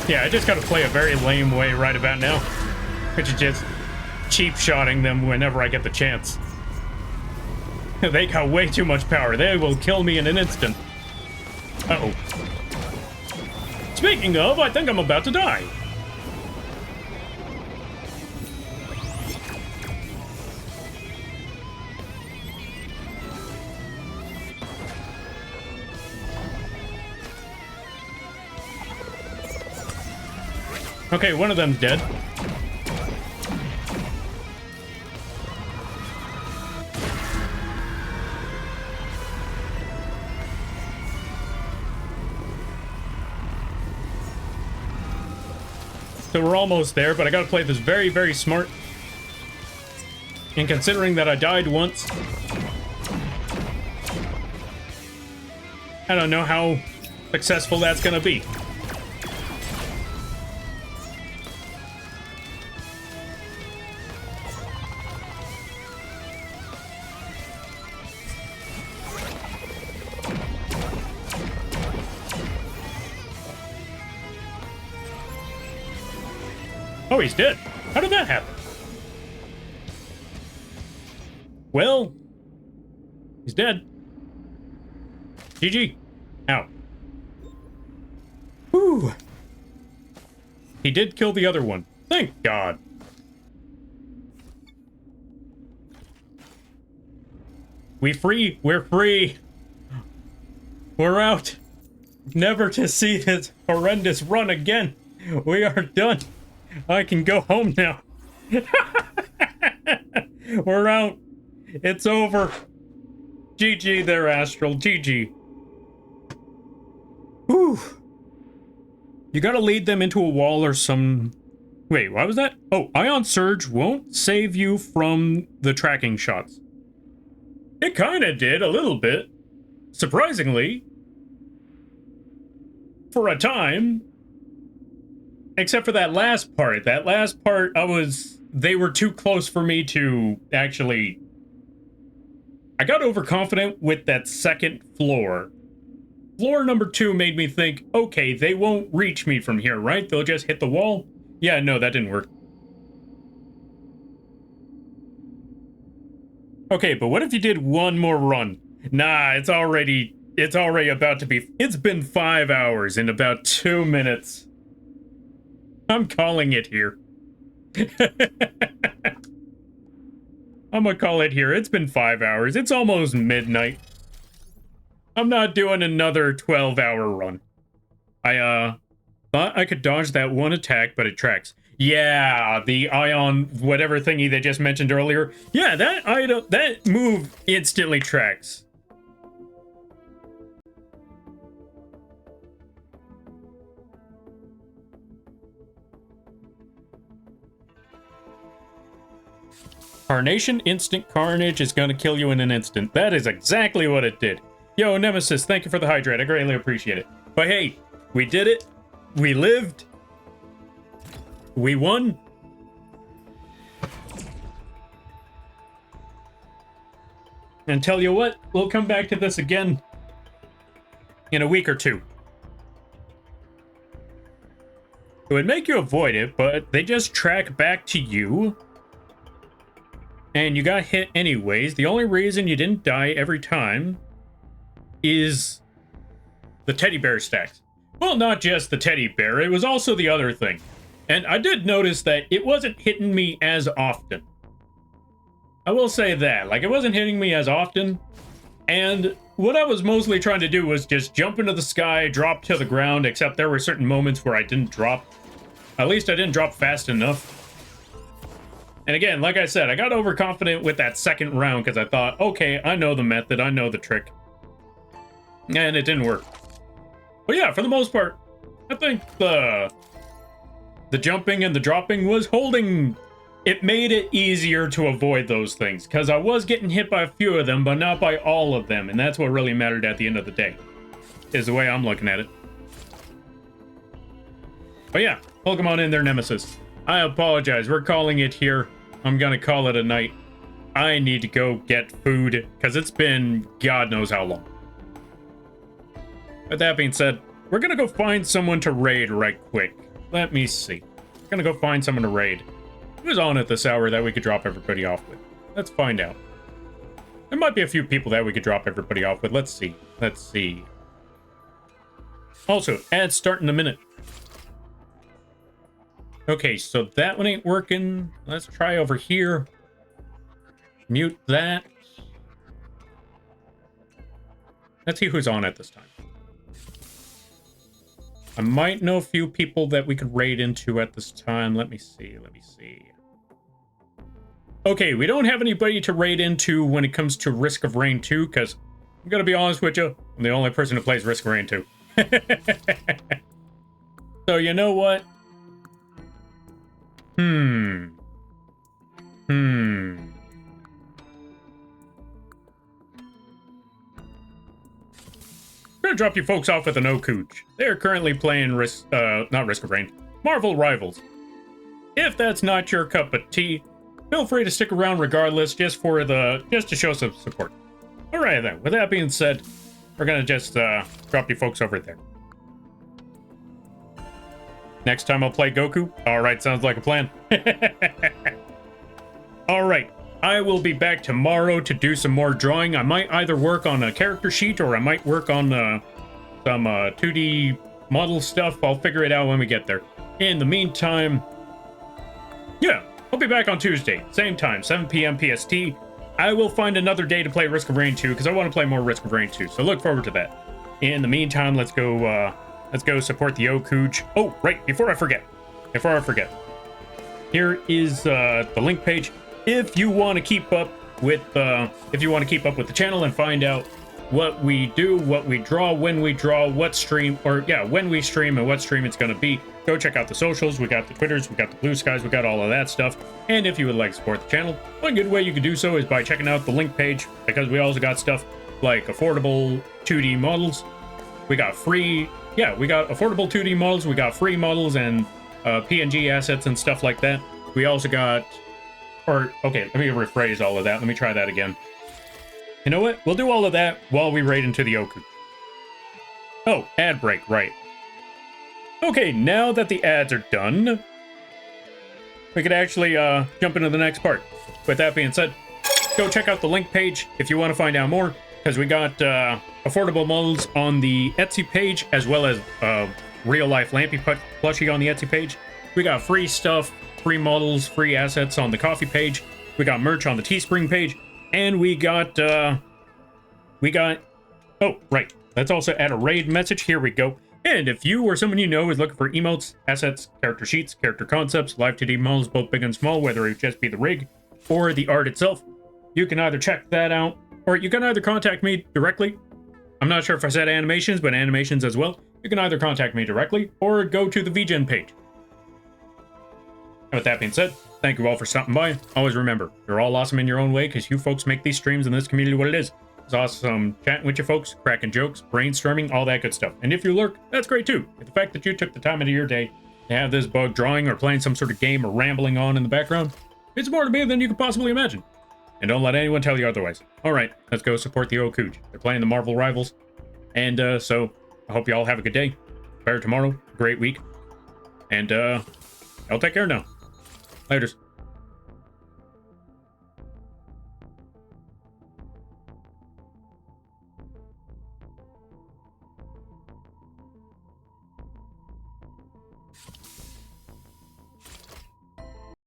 Yeah, I just gotta play a very lame way right about now. Which is just cheap-shotting them whenever I get the chance. They got way too much power. They will kill me in an instant. Uh-oh. Speaking of, I think I'm about to die. Okay, one of them's dead. So we're almost there, but I gotta play this very, very smart. And considering that I died once, I don't know how successful that's gonna be. Oh, he's dead. How did that happen? Well, he's dead. GG. Ow. Whew. He did kill the other one. Thank God. We free. We're free. We're out. Never to see this horrendous run again. We are done. I can go home now. We're out. It's over. GG there, Astral. GG. Whew. You gotta lead them into a wall or some... Wait, why was that? Oh, Ion Surge won't save you from the tracking shots. It kinda did, a little bit. Surprisingly. For a time. Except for that last part. That last part, they were too close for me to actually... I got overconfident with that second floor. Floor number 2 made me think, okay, they won't reach me from here, right? They'll just hit the wall? Yeah, no, that didn't work. Okay, but what if you did one more run? Nah, it's already about to be... It's been 5 hours in about 2 minutes. I'm calling it here. I'm gonna call it here. It's been 5 hours. It's almost midnight. I'm not doing another 12-hour run. I thought I could dodge that one attack, but it tracks. Yeah, the ion whatever thingy they just mentioned earlier. Yeah, that move instantly tracks. Carnation Instant Carnage is gonna kill you in an instant. That is exactly what it did. Yo, Nemesis, thank you for the hydrate. I greatly appreciate it. But hey, we did it. We lived. We won. And tell you what, we'll come back to this again in a week or two. It would make you avoid it, but they just track back to you. And you got hit anyways. The only reason you didn't die every time is the teddy bear stacks. Well, not just the teddy bear, it was also the other thing. And I did notice that it wasn't hitting me as often. I will say that, like, it wasn't hitting me as often. And what I was mostly trying to do was just jump into the sky, drop to the ground, except there were certain moments where I didn't drop. At least I didn't drop fast enough. And again, like I said, I got overconfident with that second round because I thought, okay, I know the method, I know the trick. And it didn't work. But yeah, for the most part, I think the jumping and the dropping was holding. It made it easier to avoid those things because I was getting hit by a few of them, but not by all of them. And that's what really mattered at the end of the day, is the way I'm looking at it. But yeah, welcome on in there, Nemesis. I apologize. We're calling it here. I'm gonna call it a night. I need to go get food because it's been God knows how long. With that being said, we're gonna go find someone to raid right quick. Let me see. We're gonna go find someone to raid. Who's on at this hour that we could drop everybody off with? Let's find out. There might be a few people that we could drop everybody off with. Let's see. Let's see. Also, ads start in a minute. Okay, so that one ain't working. Let's try over here. Mute that. Let's see who's on at this time. I might know a few people that we could raid into at this time. Let me see. Let me see. Okay, we don't have anybody to raid into when it comes to Risk of Rain 2, because I'm going to be honest with you, I'm the only person who plays Risk of Rain 2. So, you know what? I'm gonna drop you folks off with an Okuch. They're currently playing not Risk of Rain, Marvel Rivals. If that's not your cup of tea, feel free to stick around regardless, just to show some support. Alright then, with that being said, we're gonna just drop you folks over there. Next time I'll play Goku? Alright, sounds like a plan. Alright, I will be back tomorrow to do some more drawing. I might either work on a character sheet or I might work on some 2D model stuff. I'll figure it out when we get there. In the meantime, yeah, I'll be back on Tuesday, same time, 7 p.m. PST. I will find another day to play Risk of Rain 2 because I want to play more Risk of Rain 2, so look forward to that. In the meantime, let's go support the Okuch. Oh, right, before I forget, here is the link page. If you want to keep up with the channel and find out what we do, what we draw, when we draw, what stream, or yeah, when we stream and what stream it's going to be. Go check out the socials. We got the Twitters, we got the Blue Skies, we got all of that stuff. And if you would like to support the channel, one good way you can do so is by checking out the link page, because we also got stuff like affordable 2D models. We got free, yeah, we got affordable 2D models, we got free models and PNG assets and stuff like that. We also got, or okay, let me rephrase all of that. Let me try that again. You know what? We'll do all of that while we raid into the Oku. Oh, ad break, right. Okay, now that the ads are done, we could actually jump into the next part. With that being said, go check out the link page if you want to find out more, because we got affordable models on the Etsy page, as well as real-life Lampy plushie on the Etsy page. We got free stuff, free models, free assets on the Coffee page. We got merch on the Teespring page. And we got, oh, right. Let's also add a raid message. Here we go. And if you or someone you know is looking for emotes, assets, character sheets, character concepts, live 2D models, both big and small, whether it just be the rig or the art itself, you can either check that out, or you can either contact me directly. I'm not sure if I said animations, but animations as well. You can either contact me directly or go to the vgen page. And with that being said, thank you all for stopping by. Always remember, you're all awesome in your own way, because you folks make these streams and this community what it is. It's awesome chatting with you folks, cracking jokes, brainstorming, all that good stuff. And if you lurk, that's great too. The fact that you took the time out of your day to have this bug drawing or playing some sort of game or rambling on in the background, it's more to me than you could possibly imagine. And don't let anyone tell you otherwise. All right, let's go support the Okuj. They're playing the Marvel Rivals. And so I hope you all have a good day. Better tomorrow, great week. And I'll take care now. Laters.